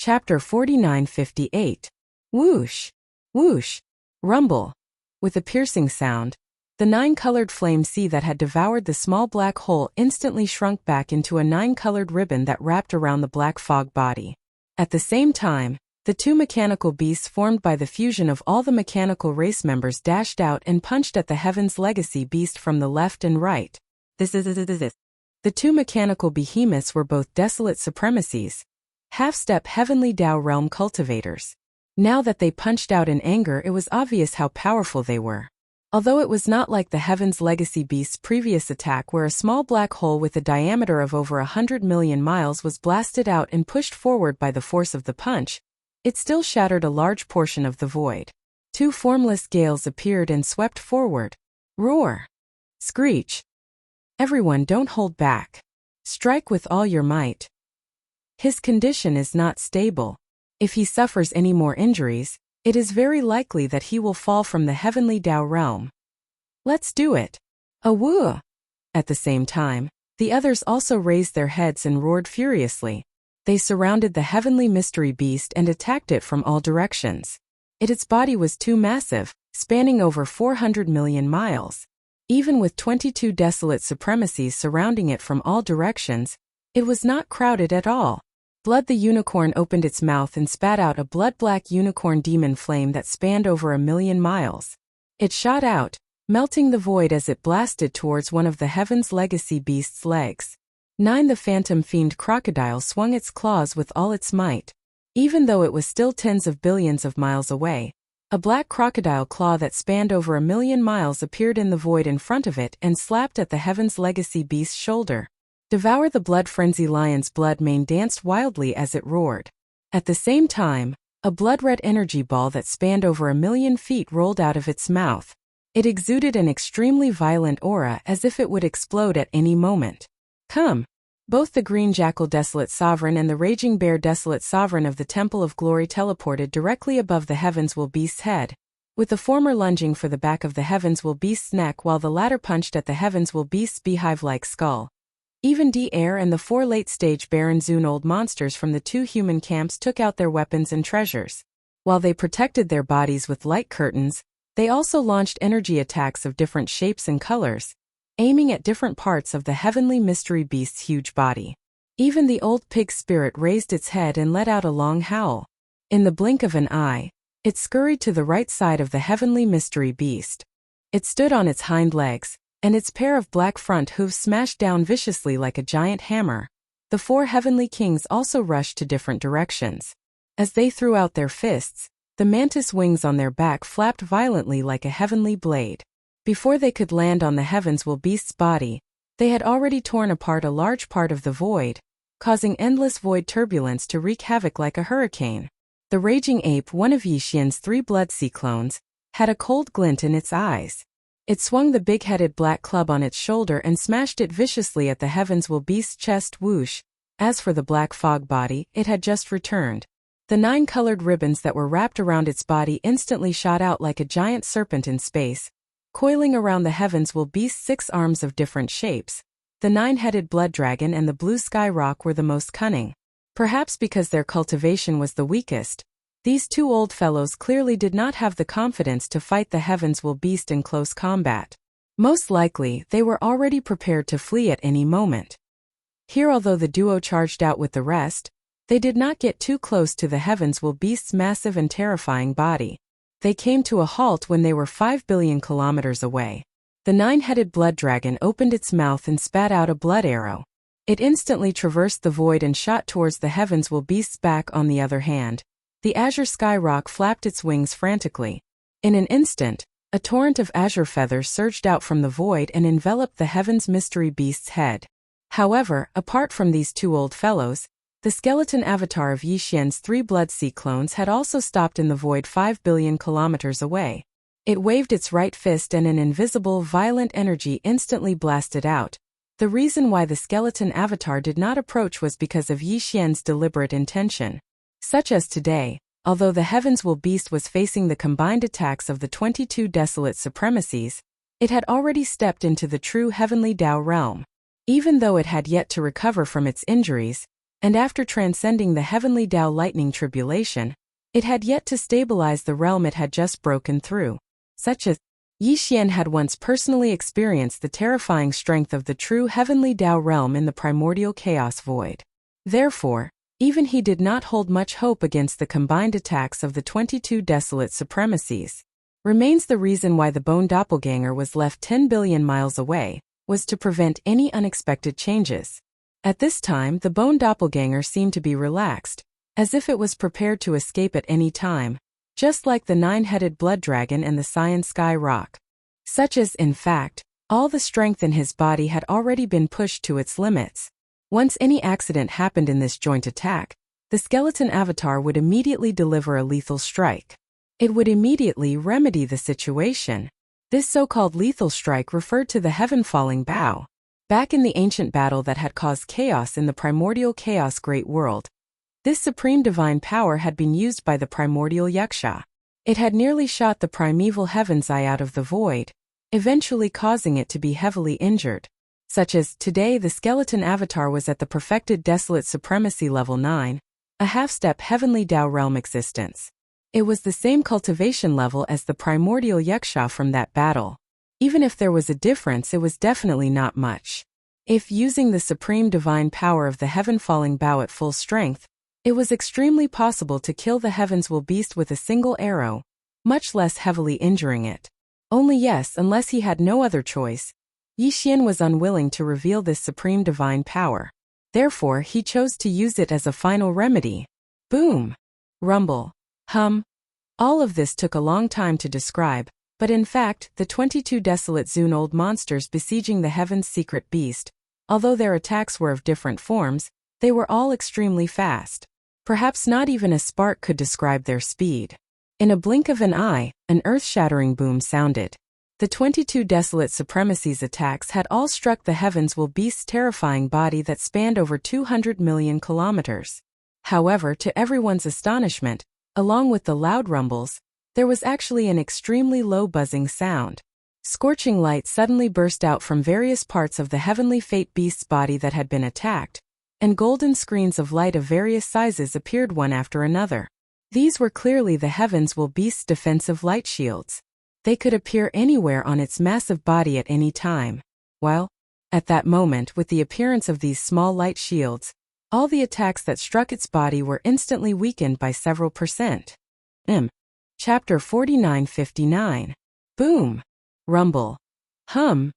Chapter 4958. Whoosh! Whoosh! Rumble! With a piercing sound, the nine-colored flame sea that had devoured the small black hole instantly shrunk back into a nine-colored ribbon that wrapped around the black fog body. At the same time, the two mechanical beasts formed by the fusion of all the mechanical race members dashed out and punched at the Heaven's Legacy beast from the left and right. The two mechanical behemoths were both desolate supremacies, half-step Heavenly Tao realm cultivators. Now that they punched out in anger, it was obvious how powerful they were. Although it was not like the Heaven's Legacy beast's previous attack where a small black hole with a diameter of over 100 million miles was blasted out and pushed forward by the force of the punch, it still shattered a large portion of the void. Two formless gales appeared and swept forward. Roar! Screech! Everyone, don't hold back. Strike with all your might. His condition is not stable. If he suffers any more injuries, it is very likely that he will fall from the Heavenly Tao realm. Let's do it. Awoo! At the same time, the others also raised their heads and roared furiously. They surrounded the Heavenly Mystery Beast and attacked it from all directions. Its body was too massive, spanning over 400 million miles. Even with 22 desolate supremacies surrounding it from all directions, it was not crowded at all. Blood the unicorn opened its mouth and spat out a blood-black unicorn demon flame that spanned over 1,000,000 miles. It shot out, melting the void as it blasted towards one of the Heaven's Legacy beast's legs. 9. The phantom fiend crocodile swung its claws with all its might. Even though it was still tens of billions of miles away, a black crocodile claw that spanned over 1,000,000 miles appeared in the void in front of it and slapped at the Heaven's Legacy beast's shoulder. Devour the blood frenzy lion's blood mane danced wildly as it roared. At the same time, a blood-red energy ball that spanned over 1,000,000 feet rolled out of its mouth. It exuded an extremely violent aura as if it would explode at any moment. Come! Both the Green Jackal Desolate Sovereign and the Raging Bear Desolate Sovereign of the Temple of Glory teleported directly above the Heavens Will Beast's head, with the former lunging for the back of the Heavens Will Beast's neck while the latter punched at the Heavens Will Beast's beehive-like skull. Even D-Air and the 4 late-stage Baron Zune old monsters from the 2 human camps took out their weapons and treasures. While they protected their bodies with light curtains, they also launched energy attacks of different shapes and colors, aiming at different parts of the Heavenly Mystery Beast's huge body. Even the old pig spirit raised its head and let out a long howl. In the blink of an eye, it scurried to the right side of the Heavenly Mystery Beast. It stood on its hind legs, and its pair of black front hooves smashed down viciously like a giant hammer. The 4 heavenly kings also rushed to different directions. As they threw out their fists, the mantis wings on their back flapped violently like a heavenly blade. Before they could land on the Heavens Will Beast's body, they had already torn apart a large part of the void, causing endless void turbulence to wreak havoc like a hurricane. The raging ape, one of Yixian's 3 blood sea clones, had a cold glint in its eyes. It swung the big-headed black club on its shoulder and smashed it viciously at the Heavens Will Beast's chest. Whoosh! As for the black fog body, it had just returned. The 9 colored ribbons that were wrapped around its body instantly shot out like a giant serpent in space, coiling around the Heavens Will Beast's 6 arms of different shapes. The 9-headed blood dragon and the blue sky rock were the most cunning. Perhaps because their cultivation was the weakest, these 2 old fellows clearly did not have the confidence to fight the Heavens Will Beast in close combat. Most likely, they were already prepared to flee at any moment. Here, although the duo charged out with the rest, they did not get too close to the Heavens Will Beast's massive and terrifying body. They came to a halt when they were 5 billion kilometers away. The 9-headed blood dragon opened its mouth and spat out a blood arrow. It instantly traversed the void and shot towards the Heavens Will Beast's back. On the other hand, the azure sky rock flapped its wings frantically. In an instant, a torrent of azure feathers surged out from the void and enveloped the Heaven's Mystery Beast's head. However, apart from these 2 old fellows, the skeleton avatar of Yixian's 3 blood sea clones had also stopped in the void 5 billion kilometers away. It waved its right fist and an invisible, violent energy instantly blasted out. The reason why the skeleton avatar did not approach was because of Yixian's deliberate intention. Such as today, although the Heavens Will Beast was facing the combined attacks of the 22 desolate supremacies, it had already stepped into the true Heavenly Tao realm. Even though it had yet to recover from its injuries, and after transcending the heavenly Tao lightning tribulation, it had yet to stabilize the realm it had just broken through. Such as Yi Xian had once personally experienced the terrifying strength of the true heavenly Tao realm in the primordial chaos void. Therefore, even he did not hold much hope against the combined attacks of the 22 desolate supremacies. Remains the reason why the bone doppelganger was left 10 billion miles away, was to prevent any unexpected changes. At this time, the bone doppelganger seemed to be relaxed, as if it was prepared to escape at any time, just like the nine-headed blood dragon and the cyan sky rock. Such as, in fact, all the strength in his body had already been pushed to its limits. Once any accident happened in this joint attack, the skeleton avatar would immediately deliver a lethal strike. It would immediately remedy the situation. This so-called lethal strike referred to the heaven-falling bow. Back in the ancient battle that had caused chaos in the primordial chaos great world, this supreme divine power had been used by the primordial yaksha. It had nearly shot the primeval heaven's eye out of the void, eventually causing it to be heavily injured. Such as, today the skeleton avatar was at the perfected desolate supremacy level 9, a half-step heavenly Tao realm existence. It was the same cultivation level as the primordial yaksha from that battle. Even if there was a difference, it was definitely not much. If using the supreme divine power of the heaven-falling bow at full strength, it was extremely possible to kill the heavens will beast with a single arrow, much less heavily injuring it. Only yes, unless he had no other choice, Yi Xian was unwilling to reveal this supreme divine power. Therefore, he chose to use it as a final remedy. Boom! Rumble. Hum. All of this took a long time to describe, but in fact, the 22 desolate Zune-old monsters besieging the heaven's secret beast, although their attacks were of different forms, they were all extremely fast. Perhaps not even a spark could describe their speed. In a blink of an eye, an earth-shattering boom sounded. The 22 desolate supremacies attacks had all struck the heavens will beast's terrifying body that spanned over 200 million kilometers. However, to everyone's astonishment, along with the loud rumbles, there was actually an extremely low buzzing sound. Scorching light suddenly burst out from various parts of the heavenly fate beast's body that had been attacked, and golden screens of light of various sizes appeared one after another. These were clearly the heavens will beast's defensive light shields. They could appear anywhere on its massive body at any time. Well, at that moment, with the appearance of these small light shields, all the attacks that struck its body were instantly weakened by several percent. Chapter 49-59. Boom. Rumble. Hum.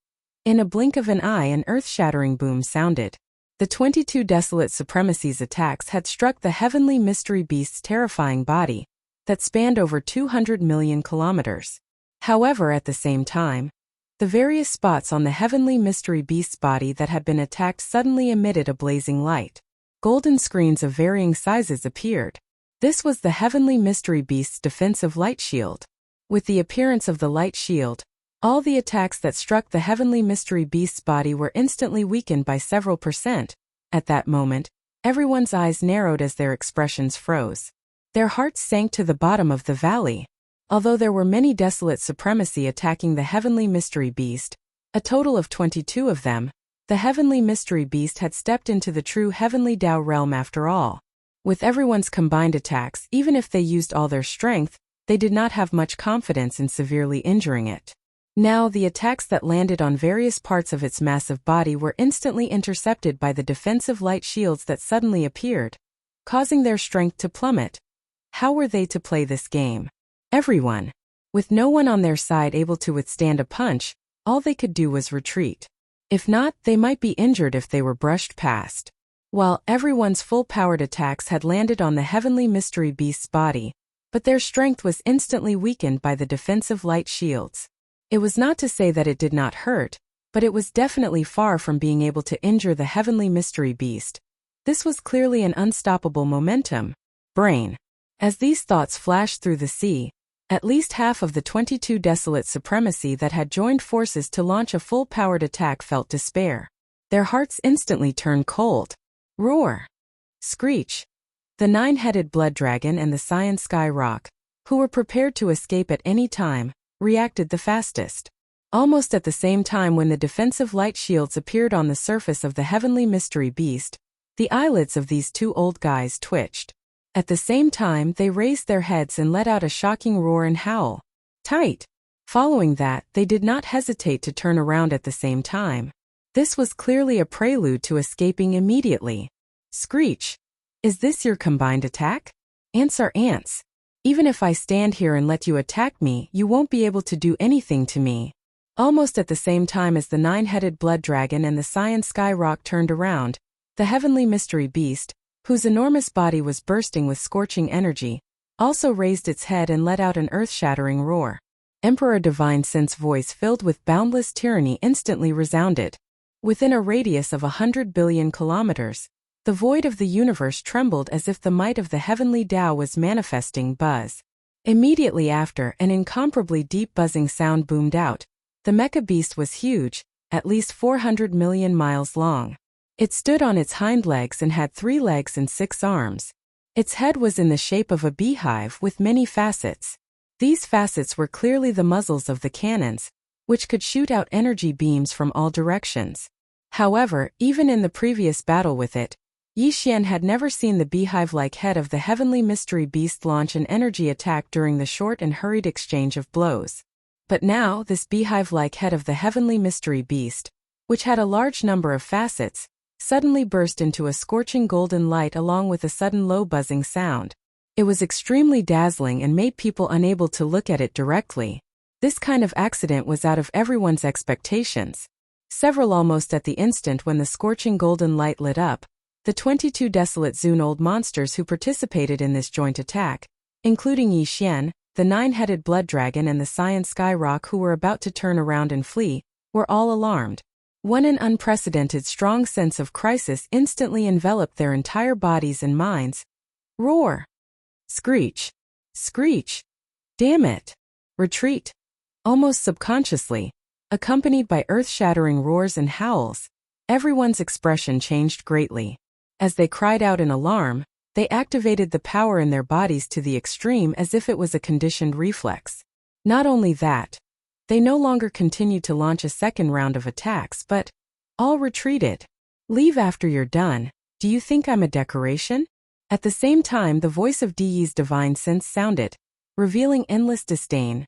In a blink of an eye, an earth-shattering boom sounded. The 22 desolate supremacies attacks had struck the heavenly mystery beast's terrifying body that spanned over 200 million kilometers. However, at the same time, the various spots on the heavenly mystery beast's body that had been attacked suddenly emitted a blazing light. Golden screens of varying sizes appeared. This was the heavenly mystery beast's defensive light shield. With the appearance of the light shield, all the attacks that struck the heavenly mystery beast's body were instantly weakened by several percent. At that moment, everyone's eyes narrowed as their expressions froze. Their hearts sank to the bottom of the valley. Although there were many desolate supremacy attacking the heavenly mystery beast, a total of 22 of them, the heavenly mystery beast had stepped into the true heavenly Tao realm after all. With everyone's combined attacks, even if they used all their strength, they did not have much confidence in severely injuring it. Now, the attacks that landed on various parts of its massive body were instantly intercepted by the defensive light shields that suddenly appeared, causing their strength to plummet. How were they to play this game? Everyone. With no one on their side able to withstand a punch, all they could do was retreat. If not, they might be injured if they were brushed past. While everyone's full-powered attacks had landed on the heavenly mystery beast's body, but their strength was instantly weakened by the defensive light shields. It was not to say that it did not hurt, but it was definitely far from being able to injure the heavenly mystery beast. This was clearly an unstoppable momentum. Brain. As these thoughts flashed through the sea, at least half of the 22 desolate supremacy that had joined forces to launch a full-powered attack felt despair. Their hearts instantly turned cold. Roar. Screech. The nine-headed blood dragon and the cyan sky rock, who were prepared to escape at any time, reacted the fastest. Almost at the same time when the defensive light shields appeared on the surface of the heavenly mystery beast, The eyelids of these two old guys twitched. At the same time, they raised their heads and let out a shocking roar and howl. Tight. Following that, they did not hesitate to turn around at the same time. This was clearly a prelude to escaping immediately. Screech. Is this your combined attack? Ants are ants. Even if I stand here and let you attack me, you won't be able to do anything to me. Almost at the same time as the nine-headed blood dragon and the cyan sky rock turned around, the heavenly mystery beast, whose enormous body was bursting with scorching energy, also raised its head and let out an earth-shattering roar. Emperor Divine Sense voice filled with boundless tyranny instantly resounded. Within a radius of 100 billion kilometers, the void of the universe trembled as if the might of the heavenly Tao was manifesting. Buzz. Immediately after, an incomparably deep buzzing sound boomed out. The mecha beast was huge, at least 400 million miles long. It stood on its hind legs and had 3 legs and 6 arms. Its head was in the shape of a beehive with many facets. These facets were clearly the muzzles of the cannons, which could shoot out energy beams from all directions. However, even in the previous battle with it, Yi Xian had never seen the beehive-like head of the heavenly mystery beast launch an energy attack during the short and hurried exchange of blows. But now, this beehive-like head of the heavenly mystery beast, which had a large number of facets, suddenly burst into a scorching golden light along with a sudden low buzzing sound. It was extremely dazzling and made people unable to look at it directly. This kind of accident was out of everyone's expectations. Several almost at the instant when the scorching golden light lit up, the 22 desolate Zun-old monsters who participated in this joint attack, including Yi Xian, the nine-headed blood dragon and the cyan sky rock who were about to turn around and flee, were all alarmed. An unprecedented strong sense of crisis instantly enveloped their entire bodies and minds. Roar! Screech! Screech! Damn it! Retreat! Almost subconsciously, accompanied by earth-shattering roars and howls, everyone's expression changed greatly. As they cried out in alarm, they activated the power in their bodies to the extreme as if it was a conditioned reflex. Not only that, they no longer continued to launch a second round of attacks but all retreated. Leave after you're done. Do you think I'm a decoration? At the same time, the voice of Diyi's divine sense sounded, revealing endless disdain.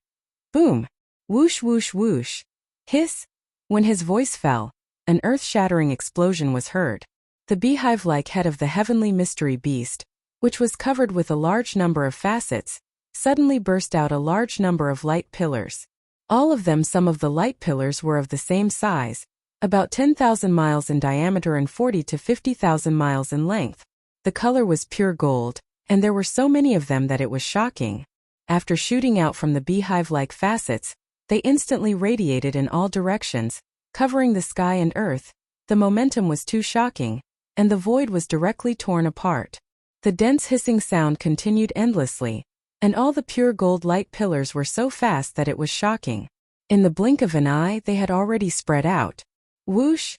Boom! Whoosh whoosh whoosh! Hiss! When his voice fell, an earth-shattering explosion was heard. The beehive-like head of the heavenly mystery beast, which was covered with a large number of facets, suddenly burst out a large number of light pillars. All of them, some of the light pillars were of the same size, about 10,000 miles in diameter and 40 to 50,000 miles in length. The color was pure gold, and there were so many of them that it was shocking. After shooting out from the beehive-like facets, they instantly radiated in all directions, covering the sky and earth. The momentum was too shocking, and the void was directly torn apart. The dense hissing sound continued endlessly, and all the pure gold light pillars were so fast that it was shocking. In the blink of an eye, they had already spread out. Whoosh!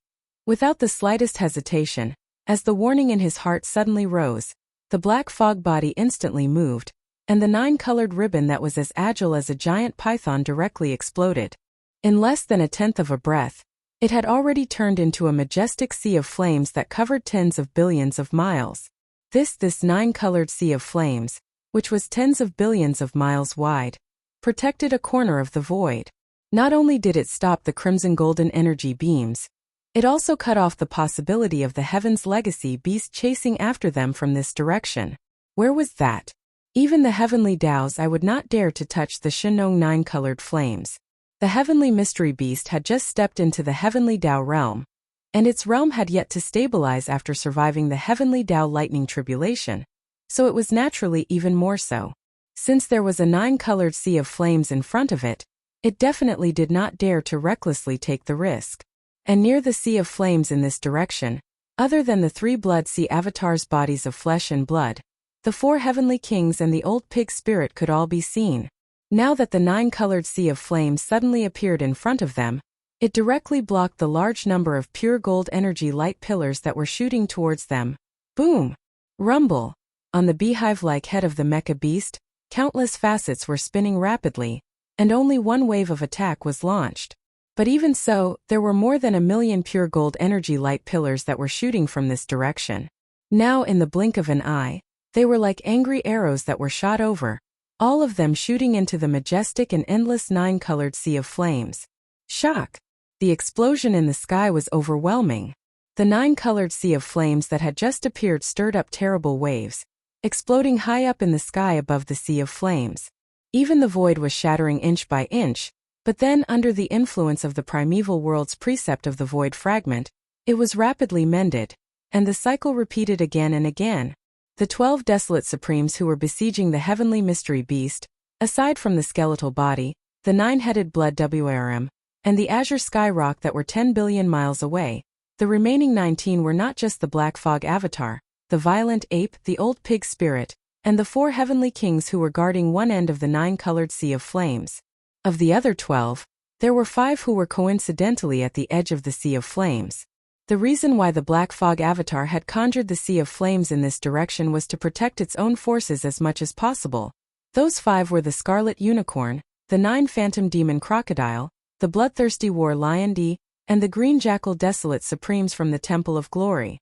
Without the slightest hesitation, as the warning in his heart suddenly rose, the black fog body instantly moved, and the 9-colored ribbon that was as agile as a giant python directly exploded. In less than a tenth of a breath, it had already turned into a majestic sea of flames that covered tens of billions of miles. This 9-colored sea of flames, which was tens of billions of miles wide, protected a corner of the void. Not only did it stop the crimson golden energy beams, it also cut off the possibility of the Heaven's Legacy beast chasing after them from this direction. Where was that? Even the heavenly Daos I would not dare to touch the Shinong 9-colored flames. The heavenly mystery beast had just stepped into the heavenly Dao realm, and its realm had yet to stabilize after surviving the heavenly Dao lightning tribulation, so it was naturally even more so. Since there was a 9-colored sea of flames in front of it, it definitely did not dare to recklessly take the risk. And near the sea of flames in this direction, other than the 3 blood sea avatars' bodies of flesh and blood, the 4 heavenly kings and the old pig spirit could all be seen. Now that the 9-colored sea of flames suddenly appeared in front of them, it directly blocked the large number of pure gold energy light pillars that were shooting towards them. Boom! Rumble! On the beehive-like head of the mecha beast, countless facets were spinning rapidly, and only one wave of attack was launched. But even so, there were more than 1 million pure gold energy light pillars that were shooting from this direction. Now in the blink of an eye, they were like angry arrows that were shot over, all of them shooting into the majestic and endless nine-colored sea of flames. Shock! The explosion in the sky was overwhelming. The nine-colored sea of flames that had just appeared stirred up terrible waves, exploding high up in the sky above the sea of flames. Even the void was shattering inch by inch, but then under the influence of the primeval world's precept of the void fragment, it was rapidly mended, and the cycle repeated again and again. The 12 desolate supremes who were besieging the heavenly mystery beast, aside from the skeletal body, the nine-headed blood Devouring, and the azure sky rock that were 10 billion miles away, the remaining 19 were not just the Black Fog Avatar, the violent ape, the old pig spirit, and the 4 heavenly kings who were guarding one end of the nine-colored sea of flames. Of the other 12, there were 5 who were coincidentally at the edge of the sea of flames. The reason why the Black Fog Avatar had conjured the sea of flames in this direction was to protect its own forces as much as possible. Those 5 were the Scarlet Unicorn, the 9 Phantom Demon Crocodile, the Bloodthirsty War Lion D, and the Green Jackal Desolate Supremes from the Temple of Glory.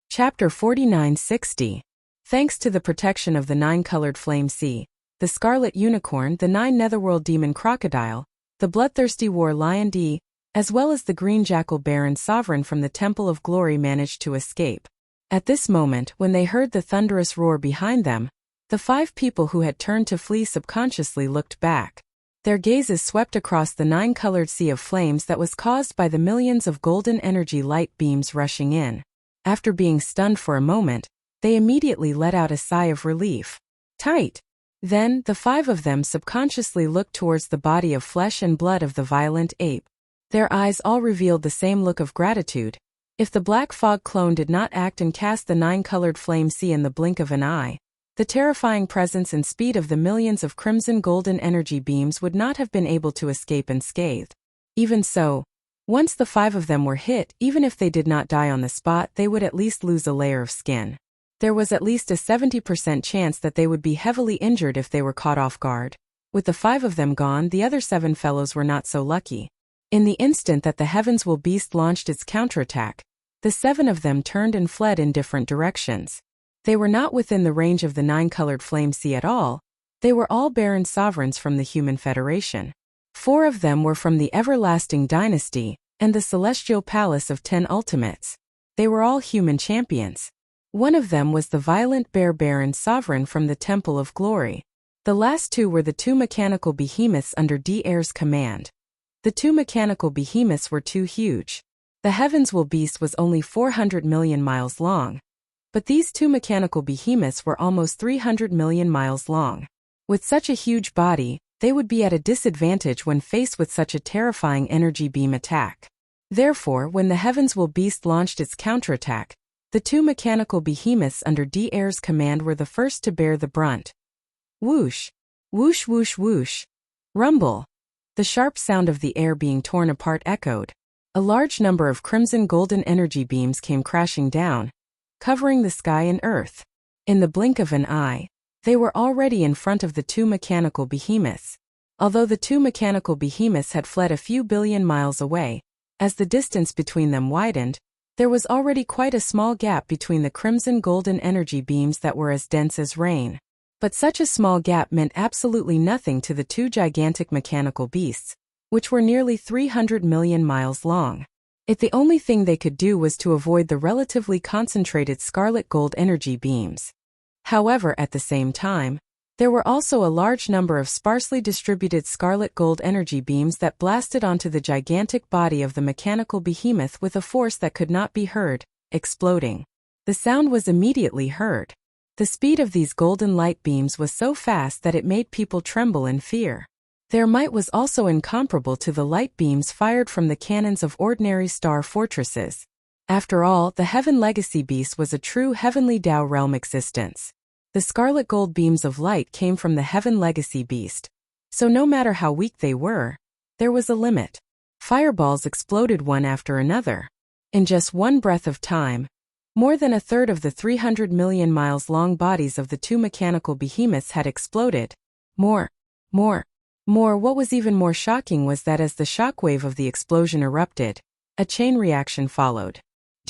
Chapter 4960. Thanks to the protection of the nine-colored flame sea, the Scarlet Unicorn, the 9 Netherworld Demon Crocodile, the Bloodthirsty War Lion D, as well as the Green Jackal Baron Sovereign from the Temple of Glory managed to escape. At this moment, when they heard the thunderous roar behind them, the 5 people who had turned to flee subconsciously looked back. Their gazes swept across the nine-colored sea of flames that was caused by the millions of golden energy light beams rushing in. After being stunned for a moment, they immediately let out a sigh of relief. Tight! Then, the 5 of them subconsciously looked towards the body of flesh and blood of the violent ape. Their eyes all revealed the same look of gratitude. If the Black Fog clone did not act and cast the nine-colored flame sea in the blink of an eye, the terrifying presence and speed of the millions of crimson golden energy beams would not have been able to escape unscathed. Even so, once the 5 of them were hit, even if they did not die on the spot, they would at least lose a layer of skin. There was at least a 70% chance that they would be heavily injured if they were caught off guard. With the 5 of them gone, the other 7 fellows were not so lucky. In the instant that the Heavens Will Beast launched its counterattack, the 7 of them turned and fled in different directions. They were not within the range of the nine-colored flame sea at all. They were all Baron Sovereigns from the Human Federation. 4 of them were from the Everlasting Dynasty, and the Celestial Palace of 10 Ultimates. They were all human champions. One of them was the Violent Bear Baron Sovereign from the Temple of Glory. The last 2 were the 2 mechanical behemoths under D-Air's command. The 2 mechanical behemoths were too huge. The Heavens Will Beast was only 400 million miles long. But these 2 mechanical behemoths were almost 300 million miles long. With such a huge body, they would be at a disadvantage when faced with such a terrifying energy beam attack. Therefore, when the Heavens Will Beast launched its counterattack, the 2 mechanical behemoths under D-Air's command were the first to bear the brunt. Whoosh! Whoosh whoosh whoosh! Rumble! The sharp sound of the air being torn apart echoed. A large number of crimson golden energy beams came crashing down, covering the sky and earth. In the blink of an eye, they were already in front of the 2 mechanical behemoths. Although the 2 mechanical behemoths had fled a few billion miles away, as the distance between them widened, there was already quite a small gap between the crimson golden energy beams that were as dense as rain. But such a small gap meant absolutely nothing to the 2 gigantic mechanical beasts, which were nearly 300 million miles long. The only thing they could do was to avoid the relatively concentrated scarlet gold energy beams. However, at the same time, there were also a large number of sparsely distributed scarlet gold energy beams that blasted onto the gigantic body of the mechanical behemoth with a force that could not be heard, exploding. The sound was immediately heard. The speed of these golden light beams was so fast that it made people tremble in fear. Their might was also incomparable to the light beams fired from the cannons of ordinary star fortresses. After all, the Heaven Legacy Beast was a true heavenly Tao realm existence. The scarlet gold beams of light came from the Heaven Legacy Beast. So no matter how weak they were, there was a limit. Fireballs exploded one after another. In just one breath of time, more than a third of the 300 million miles long bodies of the 2 mechanical behemoths had exploded. More. What was even more shocking was that as the shockwave of the explosion erupted, a chain reaction followed.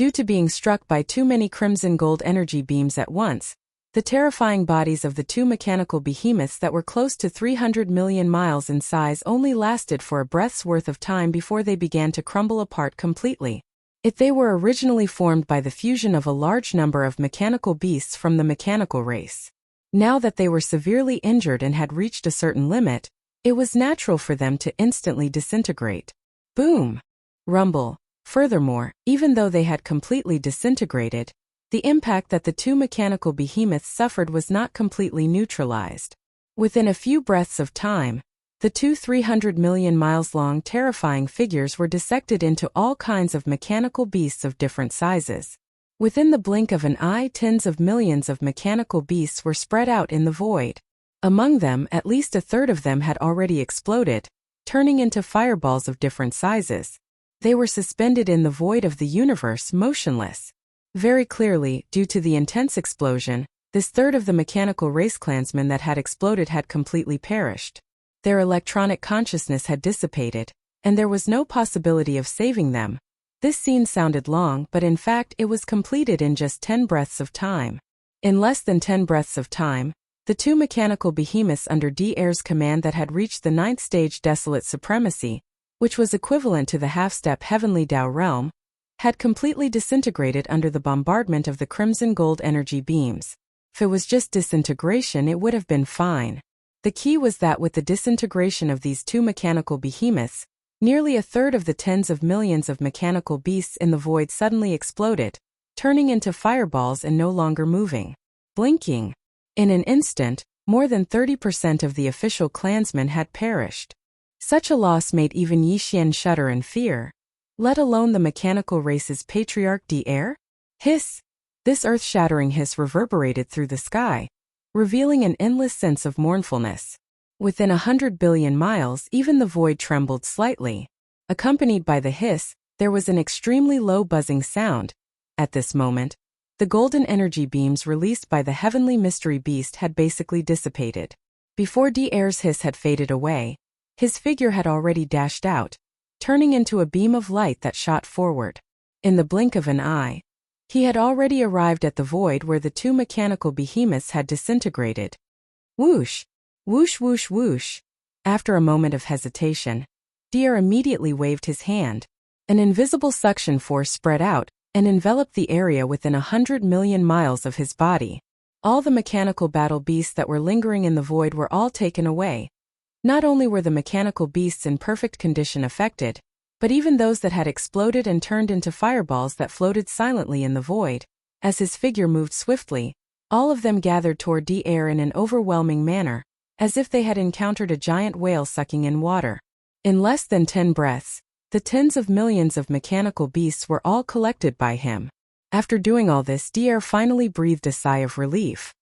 Due to being struck by too many crimson gold energy beams at once, the terrifying bodies of the two mechanical behemoths that were close to 300 million miles in size only lasted for a breath's worth of time before they began to crumble apart completely. They were originally formed by the fusion of a large number of mechanical beasts from the mechanical race. Now that they were severely injured and had reached a certain limit, it was natural for them to instantly disintegrate. Boom! Rumble. Furthermore, even though they had completely disintegrated, the impact that the two mechanical behemoths suffered was not completely neutralized. Within a few breaths of time, the two 300 million miles long terrifying figures were dissected into all kinds of mechanical beasts of different sizes. Within the blink of an eye, tens of millions of mechanical beasts were spread out in the void. Among them, at least a third of them had already exploded, turning into fireballs of different sizes. They were suspended in the void of the universe, motionless. Very clearly, due to the intense explosion, this third of the mechanical race clansmen that had exploded had completely perished. Their electronic consciousness had dissipated, and there was no possibility of saving them. This scene sounded long, but in fact it was completed in just 10 breaths of time. In less than 10 breaths of time, the two mechanical behemoths under D'Air's command that had reached the 9th stage Desolate Supremacy, which was equivalent to the half-step Heavenly Tao realm, had completely disintegrated under the bombardment of the crimson gold energy beams. If it was just disintegration, it would have been fine. The key was that with the disintegration of these two mechanical behemoths, nearly a third of the tens of millions of mechanical beasts in the void suddenly exploded, turning into fireballs and no longer moving. Blinking. In an instant, more than 30% of the official clansmen had perished. Such a loss made even Yixian shudder in fear, let alone the mechanical race's patriarch D'Air? Hiss! This earth-shattering hiss reverberated through the sky, revealing an endless sense of mournfulness. Within 100 billion miles, even the void trembled slightly. Accompanied by the hiss, there was an extremely low buzzing sound. At this moment, the golden energy beams released by the heavenly mystery beast had basically dissipated. Before D'Air's hiss had faded away, his figure had already dashed out, turning into a beam of light that shot forward. In the blink of an eye, he had already arrived at the void where the two mechanical behemoths had disintegrated. Whoosh! Whoosh whoosh whoosh! After a moment of hesitation, D'Air immediately waved his hand. An invisible suction force spread out and enveloped the area within 100 million miles of his body. All the mechanical battle beasts that were lingering in the void were all taken away. Not only were the mechanical beasts in perfect condition affected, but even those that had exploded and turned into fireballs that floated silently in the void. As his figure moved swiftly, all of them gathered toward D'Air in an overwhelming manner, as if they had encountered a giant whale sucking in water. In less than 10 breaths, the tens of millions of mechanical beasts were all collected by him. After doing all this, D'Air finally breathed a sigh of relief.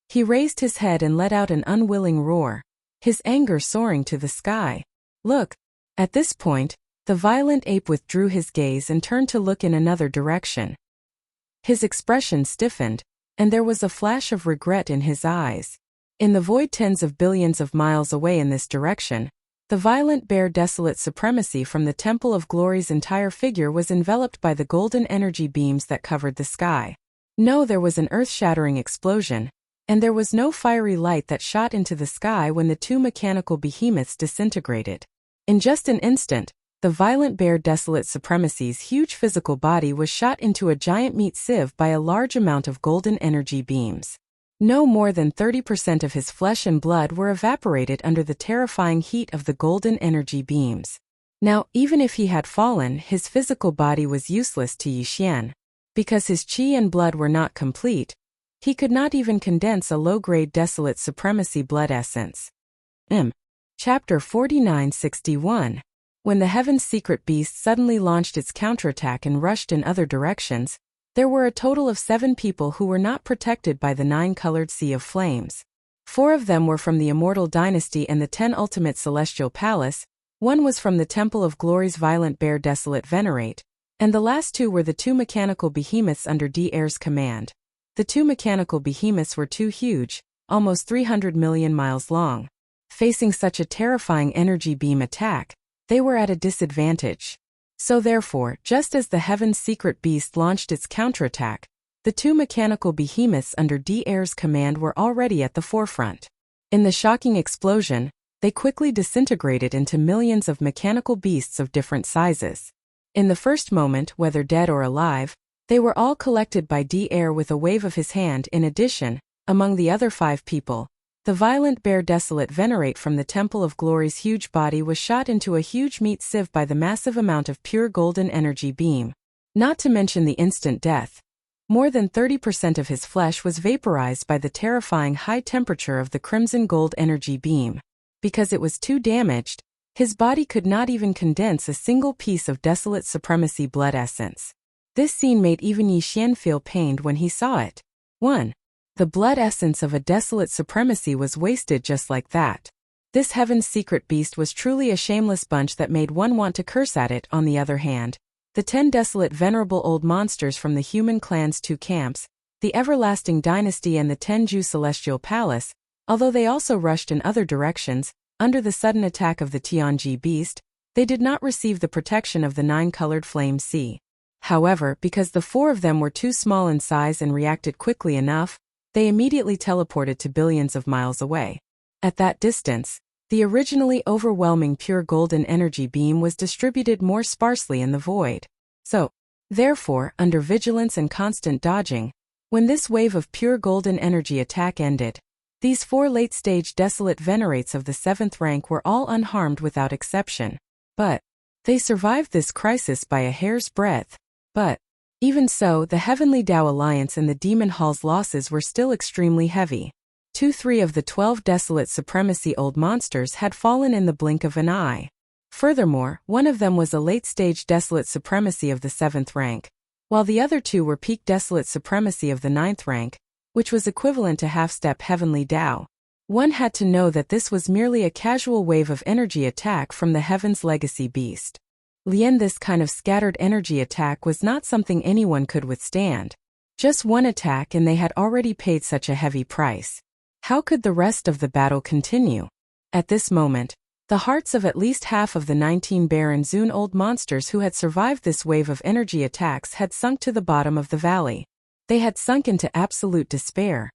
He raised his head and let out an unwilling roar, his anger soaring to the sky. Look! At this point, the violent ape withdrew his gaze and turned to look in another direction. His expression stiffened, and there was a flash of regret in his eyes. In the void tens of billions of miles away in this direction, the violent bear Desolate Supremacy from the Temple of Glory's entire figure was enveloped by the golden energy beams that covered the sky. No, there was an earth-shattering explosion, and there was no fiery light that shot into the sky when the two mechanical behemoths disintegrated. In just an instant, the violent bear Desolate Supremacy's huge physical body was shot into a giant meat sieve by a large amount of golden energy beams. No more than 30% of his flesh and blood were evaporated under the terrifying heat of the golden energy beams. Now, even if he had fallen, his physical body was useless to Yixian. Because his qi and blood were not complete, he could not even condense a low-grade Desolate Supremacy blood essence. Chapter 4961. When the Heaven's Secret Beast suddenly launched its counterattack and rushed in other directions, there were a total of 7 people who were not protected by the 9-colored sea of flames. 4 of them were from the Immortal Dynasty and the 10 Ultimate Celestial Palace, 1 was from the Temple of Glory's violent bear Desolate Venerate, and the last 2 were the 2 mechanical behemoths under D'Air's command. The 2 mechanical behemoths were too huge, almost 300 million miles long. Facing such a terrifying energy beam attack, they were at a disadvantage. So therefore, just as the Heaven's secret beast launched its counterattack, the two mechanical behemoths under Air's command were already at the forefront. In the shocking explosion, they quickly disintegrated into millions of mechanical beasts of different sizes. In the first moment, whether dead or alive, they were all collected by Air with a wave of his hand. In addition, among the other 5 people, the violent bear Desolate Venerate from the Temple of Glory's huge body was shot into a huge meat sieve by the massive amount of pure golden energy beam. Not to mention the instant death. More than 30% of his flesh was vaporized by the terrifying high temperature of the crimson gold energy beam. Because it was too damaged, his body could not even condense a single piece of Desolate Supremacy blood essence. This scene made even Yi Xian feel pained when he saw it. 1. The blood essence of a Desolate Supremacy was wasted just like that. This Heaven's secret beast was truly a shameless bunch that made one want to curse at it. On the other hand, the 10 desolate venerable old monsters from the human clan's 2 camps, the Everlasting Dynasty and the Tenju Celestial Palace, although they also rushed in other directions, under the sudden attack of the Tianji beast, they did not receive the protection of the 9-colored flame sea. However, because the 4 of them were too small in size and reacted quickly enough, they immediately teleported to billions of miles away. At that distance, the originally overwhelming pure golden energy beam was distributed more sparsely in the void. So, therefore, under vigilance and constant dodging, when this wave of pure golden energy attack ended, these 4 late-stage desolate venerates of the 7th rank were all unharmed without exception. But they survived this crisis by a hair's breadth. But even so, the Heavenly Tao Alliance and the Demon Hall's losses were still extremely heavy. 2-3 of the 12 desolate supremacy old monsters had fallen in the blink of an eye. Furthermore, one of them was a late-stage desolate supremacy of the 7th rank, while the other 2 were peak desolate supremacy of the 9th rank, which was equivalent to half-step Heavenly Tao. One had to know that this was merely a casual wave of energy attack from the Heaven's legacy beast. This kind of scattered energy attack was not something anyone could withstand. Just one attack and they had already paid such a heavy price. How could the rest of the battle continue? At this moment, the hearts of at least half of the 19 Baron Zun old monsters who had survived this wave of energy attacks had sunk to the bottom of the valley. They had sunk into absolute despair.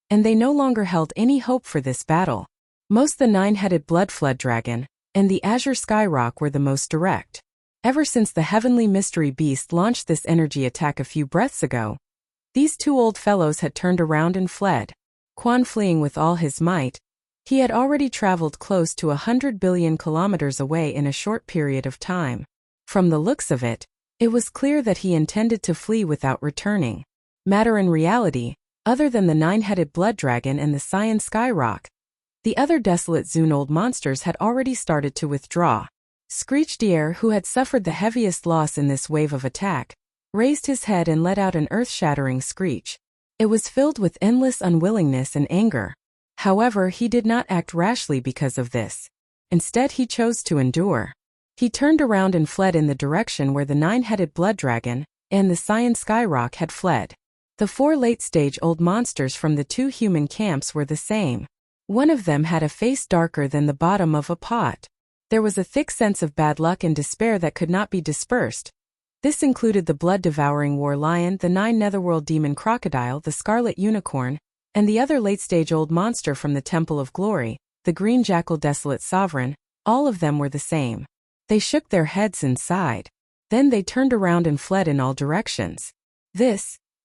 And they no longer held any hope for this battle. Most the 9-headed blood flood dragon and the azure skyrock were the most direct. Ever since the heavenly mystery beast launched this energy attack a few breaths ago, these 2 old fellows had turned around and fled. Quan fleeing with all his might, he had already traveled close to 100 billion kilometers away in a short period of time. From the looks of it, it was clear that he intended to flee without returning. Matter in reality, other than the 9-headed blood dragon and the cyan skyrock, the other desolate Zun old monsters had already started to withdraw. Screech Deer, who had suffered the heaviest loss in this wave of attack, raised his head and let out an earth-shattering screech. It was filled with endless unwillingness and anger. However, he did not act rashly because of this. Instead, he chose to endure. He turned around and fled in the direction where the 9-headed blood dragon and the cyan skyrock had fled. The 4 late-stage old monsters from the 2 human camps were the same. One of them had a face darker than the bottom of a pot. There was a thick sense of bad luck and despair that could not be dispersed. This included the blood-devouring war lion, the 9 netherworld demon crocodile, the scarlet unicorn, and the other late-stage old monster from the Temple of Glory, the green jackal desolate sovereign. All of them were the same. They shook their heads and sighed. Then they turned around and fled in all directions.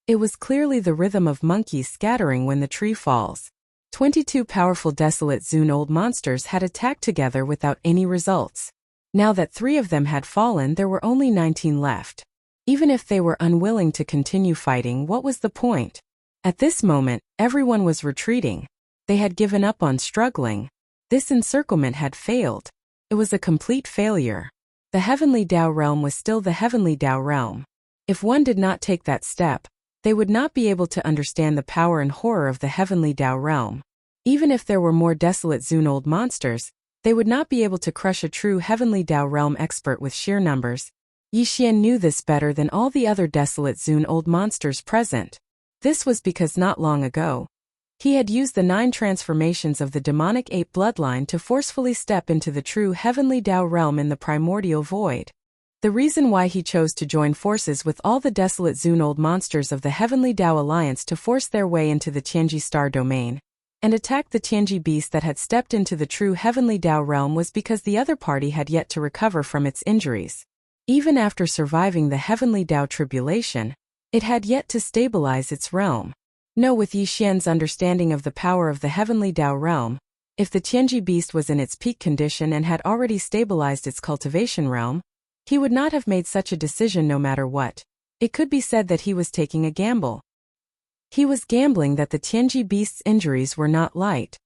It was clearly the rhythm of monkeys scattering when the tree falls. 22 powerful desolate Zun old monsters had attacked together without any results. Now that 3 of them had fallen, there were only 19 left. Even if they were unwilling to continue fighting, what was the point? At this moment, everyone was retreating. They had given up on struggling. This encirclement had failed. It was a complete failure. The Heavenly Tao realm was still the Heavenly Tao realm. If one did not take that step, they would not be able to understand the power and horror of the Heavenly Tao realm. Even if there were more desolate Zun old monsters, they would not be able to crush a true Heavenly Tao realm expert with sheer numbers. Yi Xian knew this better than all the other desolate Zun old monsters present. This was because not long ago, he had used the 9 transformations of the demonic ape bloodline to forcefully step into the true Heavenly Tao realm in the primordial void. The reason why he chose to join forces with all the desolate Zune-old monsters of the Heavenly Dao Alliance to force their way into the Tianji Star domain and attack the Tianji beast that had stepped into the true Heavenly Dao realm was because the other party had yet to recover from its injuries. Even after surviving the Heavenly Dao tribulation, it had yet to stabilize its realm. No, with Yi Xian's understanding of the power of the Heavenly Dao realm, if the Tianji beast was in its peak condition and had already stabilized its cultivation realm, he would not have made such a decision no matter what. It could be said that he was taking a gamble. He was gambling that the Tianji beast's injuries were not light.